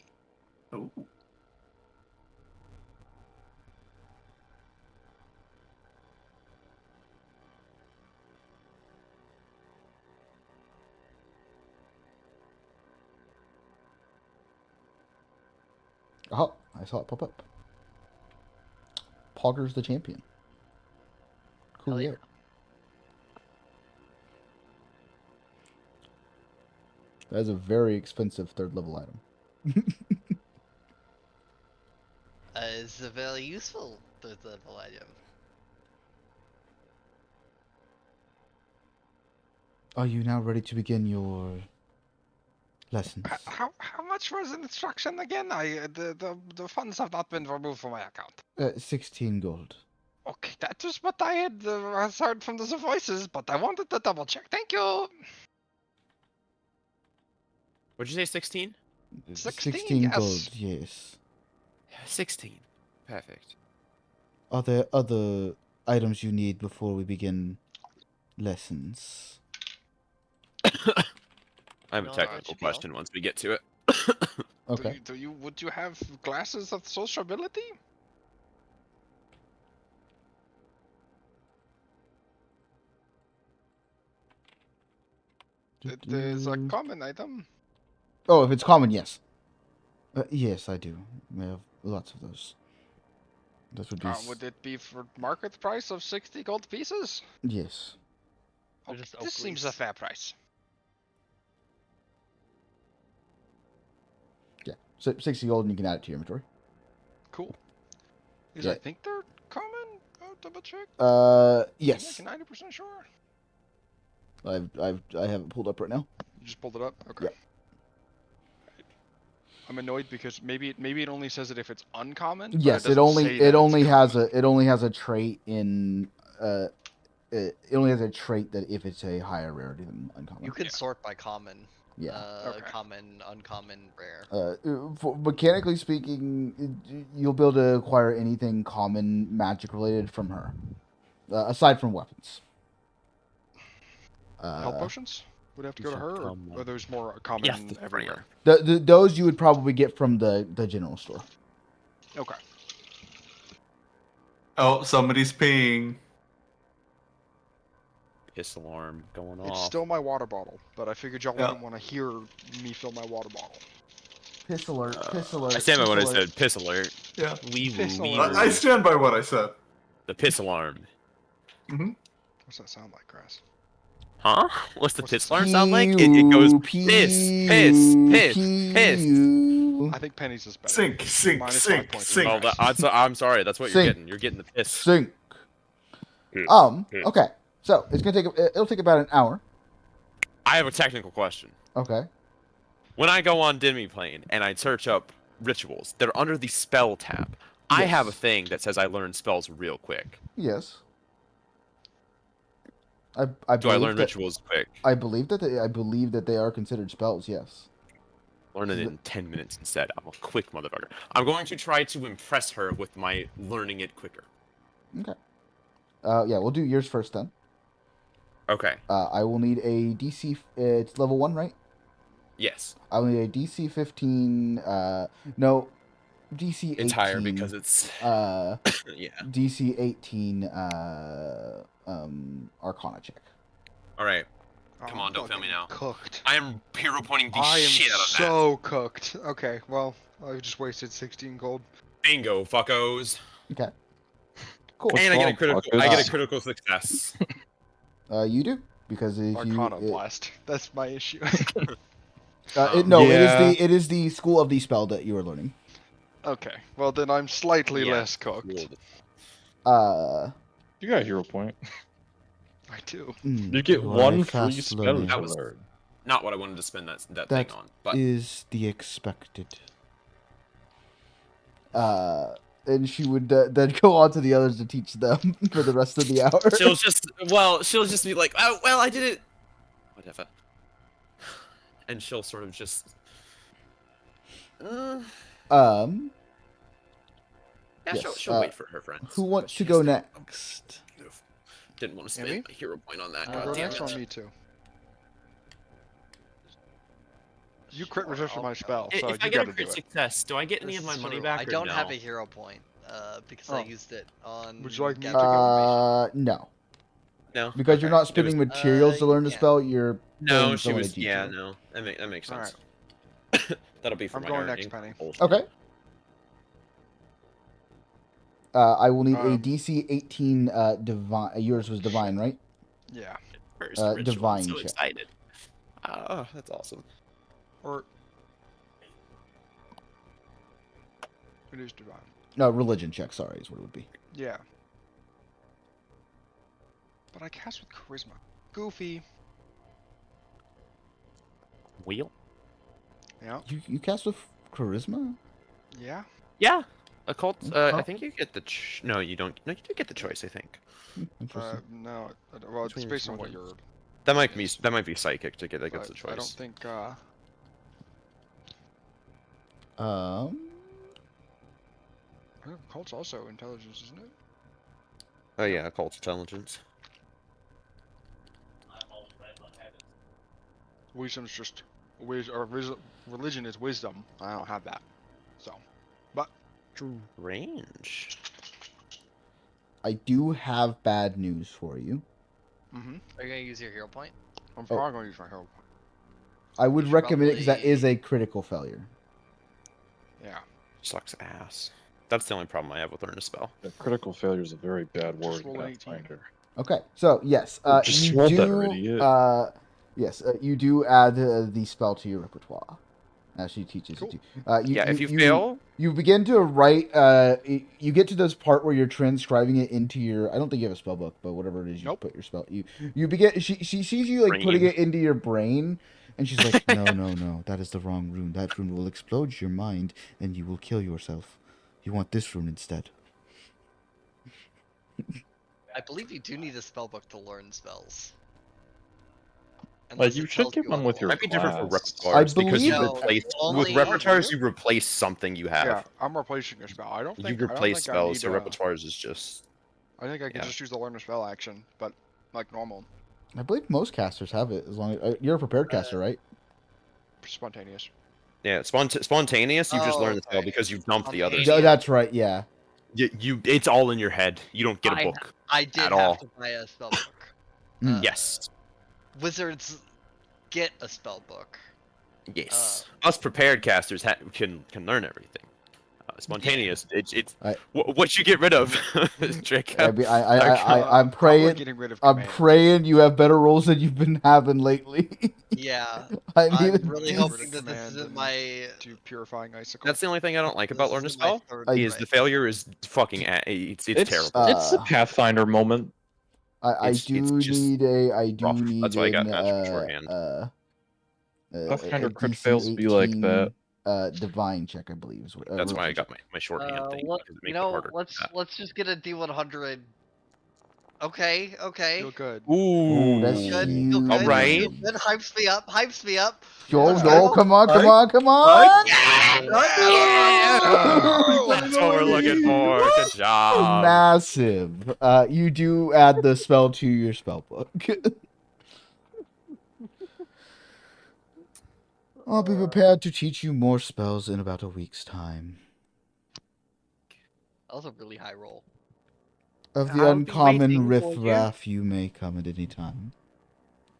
S4: Oh.
S1: Oh, I saw it pop up. Pogger's the champion.
S6: Hell
S1: Coolio.
S6: yeah.
S1: That is a very expensive third level item.
S6: It's a very useful third level item.
S1: Are you now ready to begin your lessons?
S9: How much was the instruction again? The funds have not been removed from my account.
S1: 16 gold.
S9: Okay, that is what I had heard from the voices, but I wanted to double check. Thank you.
S3: What'd you say, 16?
S9: 16, yes.
S1: gold, yes.
S3: 16. Perfect.
S1: Are there other items you need before we begin lessons?
S3: I have a
S6: No,
S3: technical
S6: that should be all.
S3: question once we get to it.
S1: Okay.
S9: Would you have glasses of sociability? It is a common item.
S1: Oh, if it's common, yes. Yes, I do. We have lots of those. That would be...
S9: Would it be for market price of 60 gold pieces?
S1: Yes.
S6: They're
S9: Okay,
S6: just
S9: this seems a
S6: Oakleys.
S9: fair price.
S1: Yeah. So 60 gold and you can add it to your inventory.
S9: Cool. Because
S1: Yeah.
S9: I think they're common. Oh, double check.
S1: Yes.
S9: I'm like 90% sure.
S1: I have it pulled up right now.
S9: You just pulled it up? Okay.
S1: Yep.
S9: I'm annoyed because maybe it only says it if it's uncommon. but
S1: Yes, it
S9: doesn't say that it's
S1: only has
S9: common.
S1: a trait in it only has a trait that if it's a higher rarity than uncommon.
S6: You can
S9: Yeah.
S6: sort by common.
S1: Yeah.
S9: Okay.
S6: Common, uncommon, rare.
S1: Mechanically speaking, you'll be able to acquire anything common magic related from her, aside from weapons.
S9: Health potions would have to go to her, or there's more common
S3: Yeah,
S9: everywhere.
S1: Those you would probably get from the general store.
S9: Okay.
S4: Oh, somebody's peeing.
S3: Piss alarm going off.
S9: It's still my water bottle, but I figured y'all
S4: Yeah.
S9: wouldn't want to hear me fill my water bottle.
S1: Piss alert! Piss alert!
S3: I stand by
S1: piss
S3: what I
S1: alert.
S3: said. Piss alert.
S4: Yeah.
S3: Wee woo,
S9: Piss
S3: wee
S9: alert.
S3: woo.
S4: I stand by what I said.
S3: The piss alarm.
S9: What's that sound like, Grass?
S3: Huh? What's the
S9: What's
S3: piss
S9: the
S3: alarm sound like? It goes piss, piss, piss, piss.
S9: I think Penny's is better.
S4: Sink, sink,
S9: Minus 5
S4: sink,
S9: points.
S4: sink.
S3: Oh, I'm sorry. That's what
S1: Sink.
S3: you're getting. You're getting the piss.
S1: Sink.
S3: Piss.
S1: Okay. So it's gonna it'll take about an hour.
S3: I have a technical question.
S1: Okay.
S3: When I go on Demiplane and I search up rituals, they're under the spell tab. I have a
S1: Yes.
S3: thing that says I learn spells real quick.
S1: Yes. I
S3: Do I
S1: believe
S3: learn
S1: that,
S3: rituals quick?
S1: I believe that they are considered spells. Yes.
S3: Learn it in 10 minutes instead. I'm a quick motherfucker. I'm going to try to impress her with my learning it quicker.
S1: Okay. Yeah, we'll do yours first then.
S3: Okay.
S1: I will need a DC. It's level 1, right?
S3: Yes.
S1: I will need a DC 15. No, DC 18.
S3: It's higher because it's
S1: Yeah. DC 18. Arcana check.
S3: All right.
S9: Oh,
S3: Come on, don't fail me now.
S9: Cooked.
S3: I am hero pointing the
S9: I am
S3: shit out of that.
S9: so cooked. Okay, well, I just wasted 16 gold.
S3: Bingo, fuckos.
S1: Okay. Cool.
S3: And I get a
S7: Wrong,
S3: critical. I get
S1: fuckers.
S3: a critical success.
S1: You do because if
S9: Arcana
S1: you
S9: blast. That's my issue.
S7: Yeah.
S1: it is the school of the spell that you are learning.
S9: Okay, well then I'm slightly
S3: Yeah,
S9: less cooked.
S3: cool.
S7: You got a hero point.
S9: I do.
S7: You get
S1: you are
S7: one
S1: a
S7: free
S1: fast
S7: spell
S1: learner.
S7: you
S3: That was-
S7: learn.
S3: Not what I wanted to spend that
S1: That
S3: thing on, but
S1: is the expected. And she would then go on to the others to teach them for the rest of the hour.
S3: she'll just be like, oh well, I did it. Whatever. And she'll sort of just. Yeah,
S1: yes,
S3: she'll wait for her friends.
S1: who wants
S3: but
S1: to
S3: she's
S1: go
S3: still-
S1: next?
S3: Didn't want to spend
S9: Amy?
S3: a hero point on that.
S6: I'll
S9: Go
S3: God damn
S9: next
S3: it.
S9: on me too. You crit resisted my spell,
S3: If
S9: so
S3: I
S9: you
S3: get a
S9: gotta do
S3: crit
S9: it.
S3: success, do I get any
S6: This
S3: of my
S6: is
S3: money
S6: true.
S3: back?
S6: I
S3: or
S6: don't
S3: no?
S6: have a hero point because I
S9: Oh.
S6: used it on.
S9: Would you like me to
S6: gathering information.
S1: No,
S3: No,
S1: because you're
S3: Okay.
S1: not spending materials to learn the
S6: yeah.
S1: spell. You're
S3: No,
S1: paying
S3: she
S1: someone to
S3: was.
S1: teach
S3: Yeah,
S1: you.
S3: no, that makes sense.
S9: Alright.
S3: That'll be for
S9: I'm
S3: my
S9: going
S3: earning.
S9: next, Penny.
S3: Bullshit.
S1: Okay. I will need a
S5: Um,
S1: DC 18 divine. Yours was divine, right?
S5: Yeah.
S3: First ritual. I'm
S1: divine
S3: so
S1: check.
S3: excited. Oh, that's awesome.
S5: Or it is divine.
S1: No, religion check. Sorry, is what it would be.
S5: Yeah. But I cast with charisma. Goofy.
S3: Wheel?
S5: Yeah.
S1: You cast with charisma?
S5: Yeah.
S3: Yeah. Occult.
S1: Oh.
S3: I think you get the. No, you don't. No, you do get the choice. I think.
S1: Interesting.
S5: No. Well, it's
S3: Between
S5: based on what
S3: intelligence.
S5: you're.
S3: That might be psychic to get that gets
S5: But
S3: the choice.
S5: I don't think. I think cult's also intelligence, isn't it?
S3: Oh yeah, occult intelligence.
S5: Wisdom's just religion is wisdom. I don't have that. So, but
S3: Strange.
S1: I do have bad news for you.
S6: Are you gonna use your hero point?
S5: I'm probably going to use my hero point.
S1: I would
S6: should
S1: recommend it because that
S6: probably-
S1: is a critical failure.
S5: Yeah.
S3: Sucks ass. That's the only problem I have with learn a spell.
S7: A critical failure is a very bad word,
S5: roll an 18.
S7: Pathfinder.
S1: Okay, so yes,
S7: Just
S1: you
S7: roll
S1: do.
S7: better, idiot.
S1: Yes, you do add the spell to your repertoire. As she teaches
S5: Cool.
S1: it to you.
S3: If you fail,
S1: you begin to write. You get to this part where you're transcribing it into your. I don't think you have a spell book, but whatever it is, you
S5: Nope.
S1: put your spell. You begin. She sees you like putting
S3: Brain.
S1: it into your brain, and she's like, no, that is the wrong rune. That rune will explode your mind, and you will kill yourself. You want this rune instead.
S6: I believe you do need a spell book to learn spells.
S7: Like,
S6: Unless
S7: you
S6: it
S7: should
S6: tells
S7: get
S6: you
S7: one with your
S3: might be different for
S7: class.
S3: repertoires because
S1: believe
S3: you
S6: No,
S3: replace
S6: only-
S3: with repertoires you replace something you have.
S5: Yeah, I'm replacing a spell. I don't
S3: You
S5: think I don't
S3: replace
S5: think I
S3: spells,
S5: need,
S3: so repertoires is just.
S5: I think I can
S3: yeah.
S5: just use the learn a spell action, but like normal,
S1: I believe most casters have it as long as you're a prepared caster, right?
S5: spontaneous.
S3: Yeah, spontaneous. You just
S6: Oh,
S3: learn the spell
S6: okay.
S3: because you dump the others.
S6: Spontaneous.
S1: That's right. Yeah.
S3: It's all in your head. You don't get a
S6: I-
S3: book.
S6: I did
S3: At
S6: have
S3: all.
S6: to buy a spell book.
S1: Mm.
S3: Yes.
S6: Wizards get a spell book.
S3: Yes. Us prepared casters can learn everything. Spontaneous. It's what you get rid of, Drake.
S1: I'm
S5: Probably
S1: praying.
S5: getting rid of
S1: I'm
S5: command.
S1: praying you have better rolls than you've been having lately.
S6: Yeah.
S1: I
S6: I'm
S1: need
S6: really
S5: Get rid
S6: hoping
S5: of
S6: that this
S5: command
S6: isn't
S5: and
S6: my.
S5: do purifying icicle.
S3: That's the only thing I don't like about
S6: This
S3: learn a
S6: isn't my
S3: spell.
S6: third
S3: Is
S6: try.
S3: the failure is fucking it's terrible.
S7: It's a Pathfinder moment.
S1: I
S3: It's
S1: do
S3: just
S1: need a. I do
S3: rough.
S1: need
S3: That's why I got
S1: an,
S3: magical shorthand.
S7: Pathfinder crit
S1: DC
S7: fails be like
S1: 18,
S7: that.
S1: Divine check, I believe. Is what,
S3: That's why I
S1: religion
S3: got my shorthand thing.
S6: What,
S3: Because it
S6: you
S3: makes it
S6: know,
S3: harder.
S6: let's just get a D100. Okay.
S5: Feel good.
S3: Ooh,
S1: that's
S6: Feel good.
S1: huge.
S6: Feel good.
S3: All right.
S6: Feel good. Hypes me up. Hypes me up.
S1: Yo,
S6: Let's
S1: no,
S6: go.
S1: come on.
S3: That's what we're looking for. Good job.
S1: Massive. You do add the spell to your spell book. I'll be prepared to teach you more spells in about a week's time.
S6: That was a really high roll.
S1: Of the
S3: I'll be
S1: uncommon
S3: waiting for you.
S1: riffraff, you may come at any time.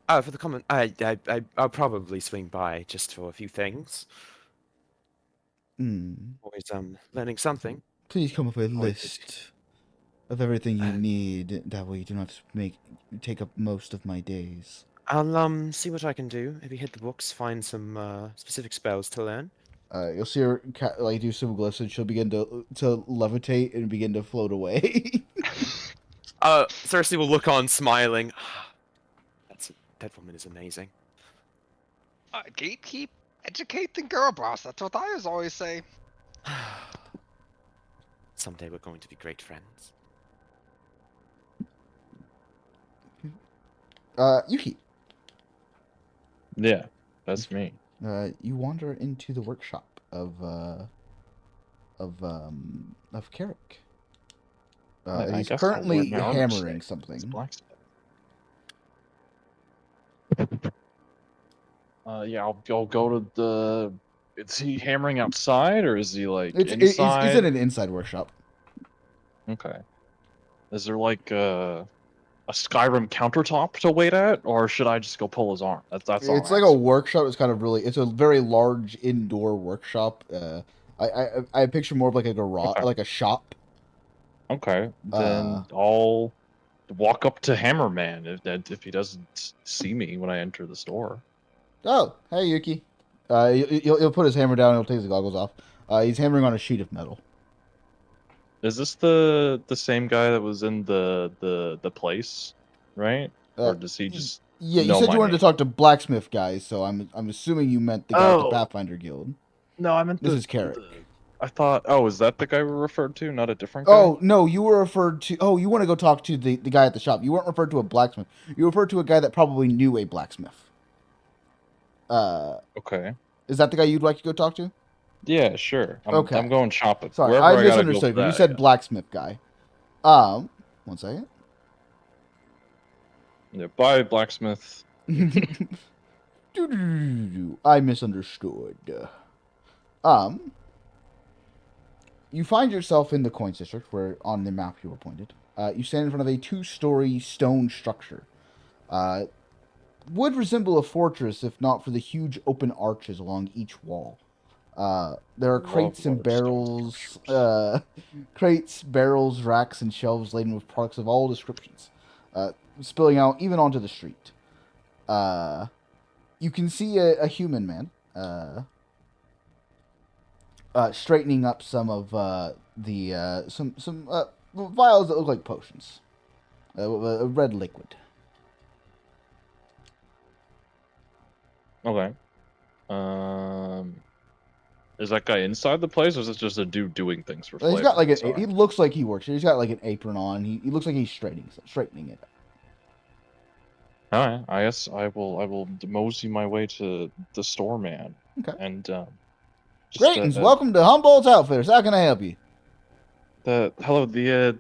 S3: For the comment, I'll probably swing by just for a few things. Always learning something.
S1: Please come up with a
S3: Always
S1: list of everything you
S3: Uh,
S1: need. That way you do not take up most of my days.
S3: I'll see what I can do. Maybe hit the books, find some specific spells to learn.
S1: You'll see her do some glyphs, and she'll begin to levitate and begin to float away.
S3: Cersei will look on, smiling. That woman is amazing.
S9: Gatekeep, educate the girl boss. That's what I always say.
S3: Someday we're going to be great friends.
S1: Yuki.
S7: Yeah, that's me.
S1: You wander into the workshop of Carrick.
S7: I
S1: And he's
S7: guess I'll
S1: currently
S7: wear my armor
S1: hammering
S7: set.
S1: something.
S7: It's blacksmith. Yeah, I'll go to the. Is he hammering outside or is he like inside?
S1: It's in an inside workshop.
S7: Okay. Is there like a Skyrim countertop to wait at, or should I just go pull his arm? That's all.
S1: It's like a workshop. It's kind of it's a very large indoor workshop. I picture more of like a garage,
S7: Okay.
S1: like a shop.
S7: Okay, then I'll walk up to Hammerman if he doesn't see me when I enter the store.
S1: Oh, hey Yuki. He'll put his hammer down and he'll take his goggles off. He's hammering on a sheet of metal.
S7: Is this the same guy that was in the place, right? Or does he just
S1: Yeah, you
S7: know
S1: said
S7: my
S1: you wanted to
S7: name?
S1: talk to blacksmith guys, so I'm assuming you meant the guy at the
S7: Oh.
S1: Pathfinder Guild.
S7: No, I meant
S1: This is Carrick.
S7: I thought. Oh, is that the guy we referred to? Not a different guy.
S1: Oh no, you were referred to. Oh, you want to go talk to the guy at the shop. You weren't referred to a blacksmith. You referred to a guy that probably knew a blacksmith.
S7: Okay.
S1: Is that the guy you'd like to go talk to?
S7: Yeah, sure.
S1: Okay.
S7: I'm going shopping.
S1: Sorry,
S7: Wherever
S1: I
S7: I gotta go
S1: misunderstood
S7: for
S1: because you
S7: that,
S1: said
S7: yeah.
S1: blacksmith guy. 1 second.
S7: Yeah, bye, blacksmith.
S1: I misunderstood. You find yourself in the Coins District, where on the map you were pointed. You stand in front of a 2-story stone structure. Would resemble a fortress if not for the huge open arches along each wall. There are crates and barrels, crates, barrels, racks, and shelves laden with products of all descriptions, spilling out even onto the street. You can see a human man straightening up some of some vials that look like potions, a red liquid.
S7: Okay. Is that guy inside the place, or is it just a dude doing things for flavor?
S1: He's got like he looks like he works here. He's got like an apron on. He looks like he's straightening it.
S7: All right. I guess I will mosey my way to the store man.
S1: Okay.
S7: And
S1: Greetings, welcome to Humboldt's Outfitters. How can I help you?
S7: Hello, the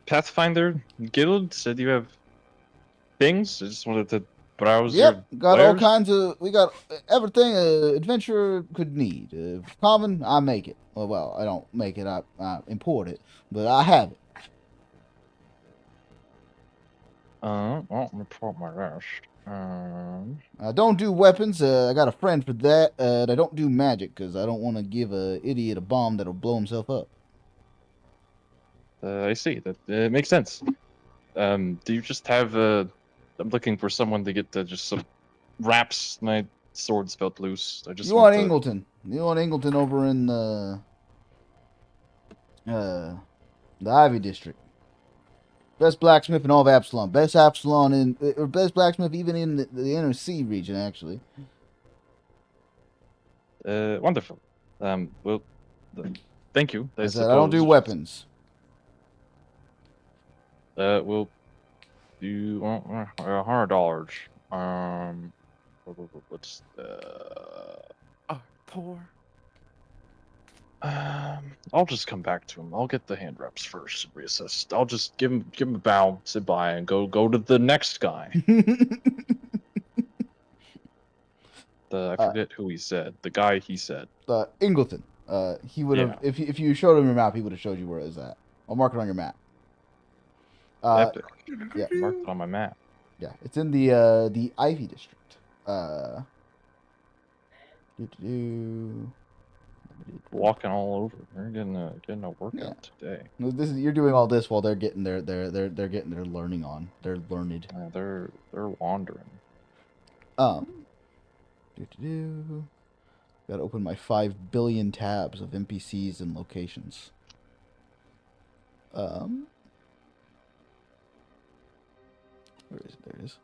S7: Pathfinder Guild said you have things. I just wanted to browse.
S1: Yep,
S7: your
S1: got all
S7: wares.
S1: kinds of. We got everything an adventurer could need. Common, I make it. Well, I don't make it. I import it, but I have it.
S7: Well, let me pull up my list.
S1: I don't do weapons. I got a friend for that. I don't do magic because I don't want to give a idiot a bomb that'll blow himself up.
S7: I see. That makes sense. Do you just have I'm looking for someone to get just some wraps. My swords felt loose. I just
S1: You want
S7: to...
S1: Ingleton? You want Ingleton over in the Ivy District? Best blacksmith in all of Absalom. Best Absalom or best blacksmith even in the inner sea region, actually.
S7: Wonderful. Well, thank you.
S1: I said I don't do weapons.
S7: Well, you want $100. What's
S3: poor.
S7: I'll just come back to him. I'll get the hand wraps first and reassess. I'll just give him a bow, sit by, and go to the next guy. I forget who he said. The guy he said.
S1: Ingleton. He would have if you showed him your map, he would have showed you where it was at. I'll mark it on your map.
S7: Epic.
S1: Yeah,
S7: mark it on my map.
S1: Yeah, it's in the Ivy District.
S7: Walking all over. We're getting a workout today.
S1: You're doing all this while they're getting their learning on. They're learned.
S7: They're wandering.
S1: Gotta open my 5 billion tabs of NPCs and locations. Where is it? There it is.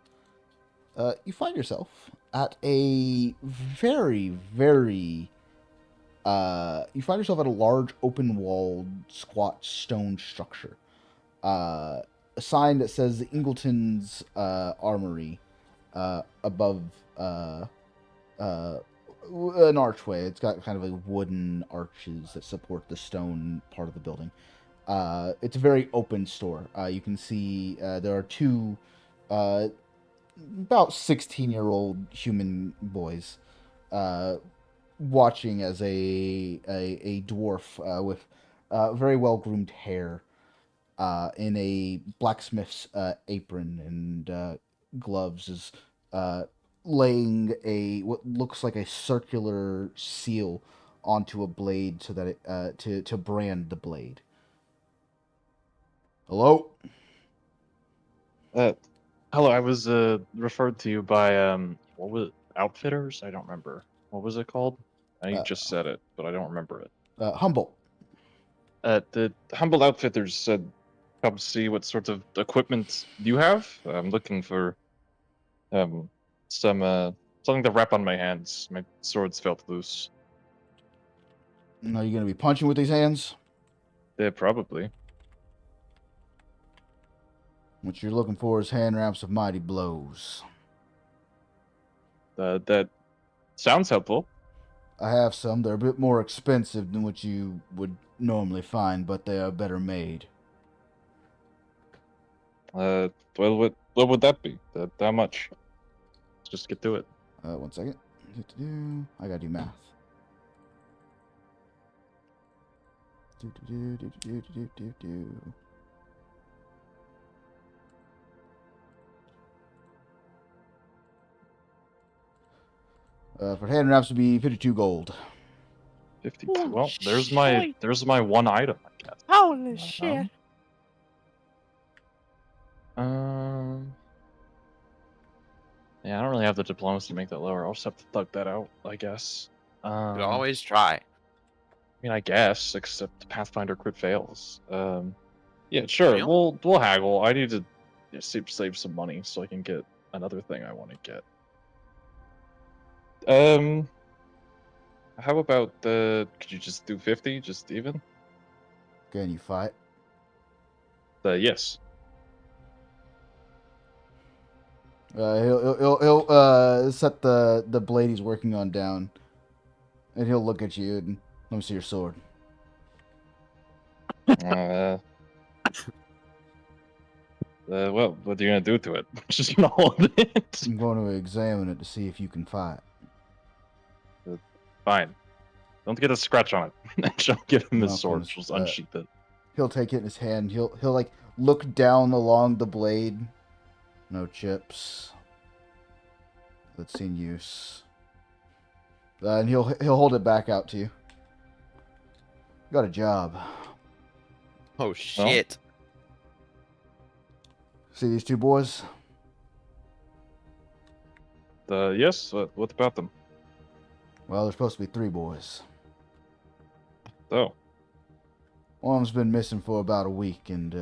S1: You find yourself at a very, very. You find yourself at a large, open-walled, squat stone structure. A sign that says Ingleton's Armory above an archway. It's got kind of like wooden arches that support the stone part of the building. It's a very open store. You can see there are two about 16-year-old human boys watching as a dwarf with very well-groomed hair in a blacksmith's apron and gloves is laying what looks like a circular seal onto a blade so that it to brand the blade. Hello?
S7: Hello, I was referred to you by what was it? Outfitters? I don't remember. What was it called? I just said it, but I don't remember it.
S1: Humboldt.
S7: The Humble Outfitters said come see what sort of equipment you have. I'm looking for some something to wrap on my hands. My swords felt loose.
S1: Are you going to be punching with these hands?
S7: Yeah, probably.
S1: What you're looking for is hand wraps of mighty blows.
S7: That sounds helpful.
S1: I have some. They're a bit more expensive than what you would normally find, but they are better made.
S7: Well, what would that be? How much? Let's just get to it.
S1: 1 second. I gotta do math. For hand wraps would be 52 gold.
S7: 52. Well, there's my one item, I guess.
S11: Holy shit.
S7: Yeah, I don't really have the diplomacy to make that lower. I'll just have to thug that out, I guess.
S3: You could always try.
S7: I mean, I guess, except the Pathfinder crit fails. Yeah, sure.
S3: Real?
S7: We'll haggle. I need to save some money so I can get another thing I want to get. How about could you just do 50, just even?
S1: Can you fight?
S7: Yes.
S1: He'll set the blade he's working on down, and he'll look at you and let me see your sword.
S7: Well, what are you gonna do to it? Just gonna hold it.
S1: I'm going to examine it to see if you can fight.
S7: Fine. Don't get a scratch on it. She'll give him his
S1: Not
S7: sword.
S1: gonna-
S7: She'll unsheath it.
S1: He'll take it in his hand. He'll like look down along the blade. No chips. That's in use. And he'll hold it back out to you. Got a job.
S3: Oh shit.
S1: See these two boys?
S7: Yes. What about them?
S1: Well, there's supposed to be 3 boys.
S7: Oh.
S1: One of them's been missing for about a week, and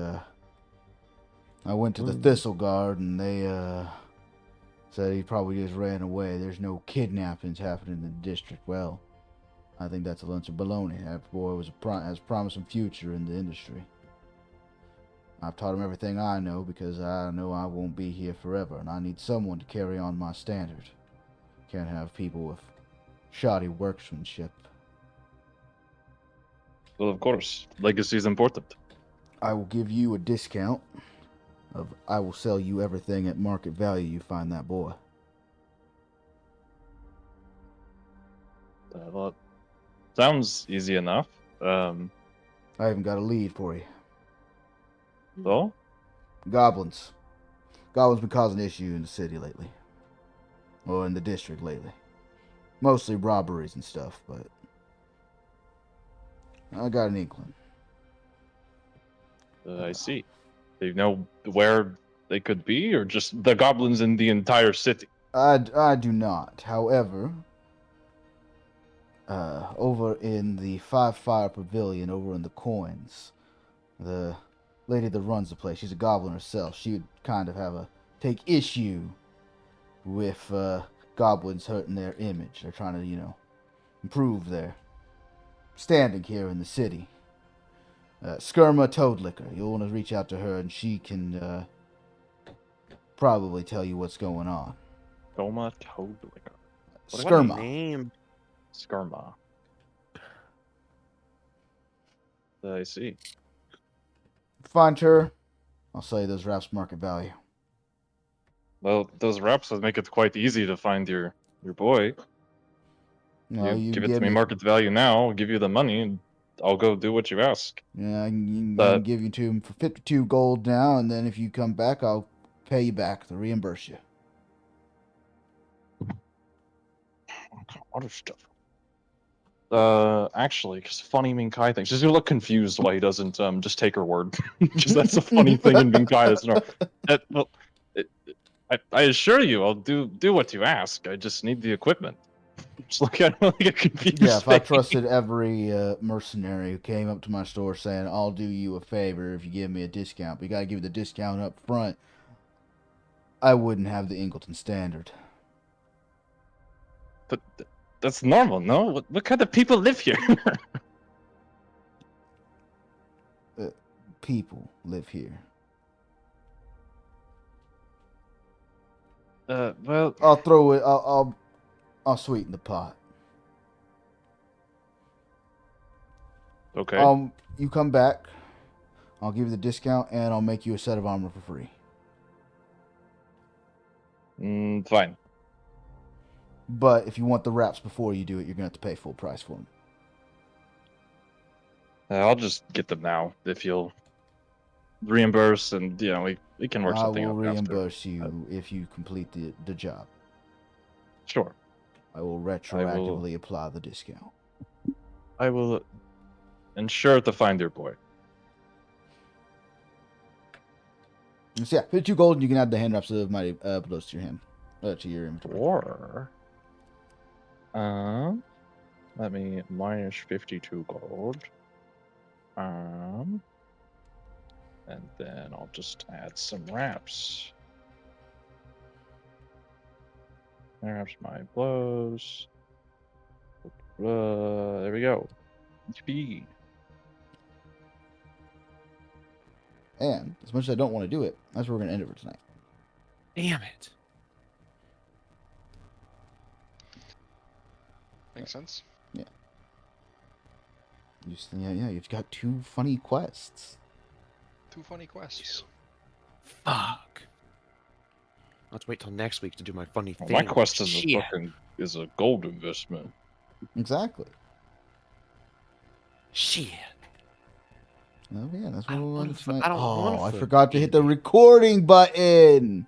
S1: I went to the Thistle Guard, and they said he probably just ran away. There's no kidnappings happening in the district. Well, I think that's a bunch of baloney. That boy has a promising future in the industry. I've taught him everything I know because I know I won't be here forever, and I need someone to carry on my standard. Can't have people with shoddy workmanship.
S7: Well, of course. Legacy is important.
S1: I will give you a discount. I will sell you everything at market value you find that boy.
S7: Well, sounds easy enough.
S1: I even got a lead for you.
S7: So?
S1: Goblins. Goblins been causing issue in the city lately. Or in the district lately. Mostly robberies and stuff, but I got an inkling.
S7: I see. Do you know where they could be, or just the goblins in the entire city?
S1: I do not. However, over in the Five Fire Pavilion, over in the coins, the lady that runs the place, she's a goblin herself. She would kind of take issue with goblins hurting their image. They're trying to, improve their standing here in the city. Skirma Toadlicker. You'll want to reach out to her, and she can probably tell you what's going on.
S7: Skirma Toadlicker.
S1: Skirma.
S3: What name?
S7: Skirma. I see.
S1: Find her. I'll sell you those wraps market value.
S7: Well, those wraps would make it quite easy to find your boy.
S1: No,
S7: you give it to me market value now, I'll give you the money, and I'll go do what you ask.
S1: Yeah, I can give you to him for 52 gold now, and then if you come back, I'll pay you back to reimburse you.
S7: Other stuff. Actually, because funny Minkai things. She's gonna look confused why he doesn't just take her word. Because that's a funny thing in Minkai. That's no. Well, I assure you, I'll do what you ask. I just need the equipment. Just look at him like a confused
S1: Yeah, if I
S7: face.
S1: trusted every mercenary who came up to my store saying, I'll do you a favor if you give me a discount, but you gotta give me the discount up front, I wouldn't have the Ingleton standard.
S7: But that's normal, no? What kind of people live here?
S1: People live here.
S7: Well,
S1: I'll throw it. I'll sweeten the pot.
S7: okay.
S1: You come back. I'll give you the discount, and I'll make you a set of armor for free.
S7: Fine.
S1: But if you want the wraps before you do it, you're gonna have to pay full price for them.
S7: I'll just get them now if you'll reimburse, and we can work
S1: I
S7: something
S1: will
S7: out
S1: reimburse
S7: after.
S1: you if you complete the job.
S7: Sure.
S1: I will retroactively apply the discount.
S7: I will ensure to find your boy.
S1: So yeah, 52 gold, and you can add the hand wraps of mighty blows to your hand, to your inventory.
S7: Or, let me minus 52 gold. And then I'll just add some wraps. Wraps my blows. There we go. Speed.
S1: And as much as I don't want to do it, that's where we're gonna end it for tonight.
S3: Damn it.
S5: Makes sense.
S1: Yeah. You've got 2 funny quests.
S5: 2 funny quests.
S3: Fuck. Let's wait till next week to do my funny
S7: Well,
S3: thing.
S7: my quest
S3: Shit.
S7: is a gold investment.
S1: Exactly.
S3: Shit.
S1: Oh yeah, that's
S3: I
S1: what
S3: don't
S1: we'll
S3: want
S1: end
S3: to.
S1: tonight.
S3: I don't want
S1: Oh, I
S3: to
S1: forgot to hit the
S3: be-
S1: recording button.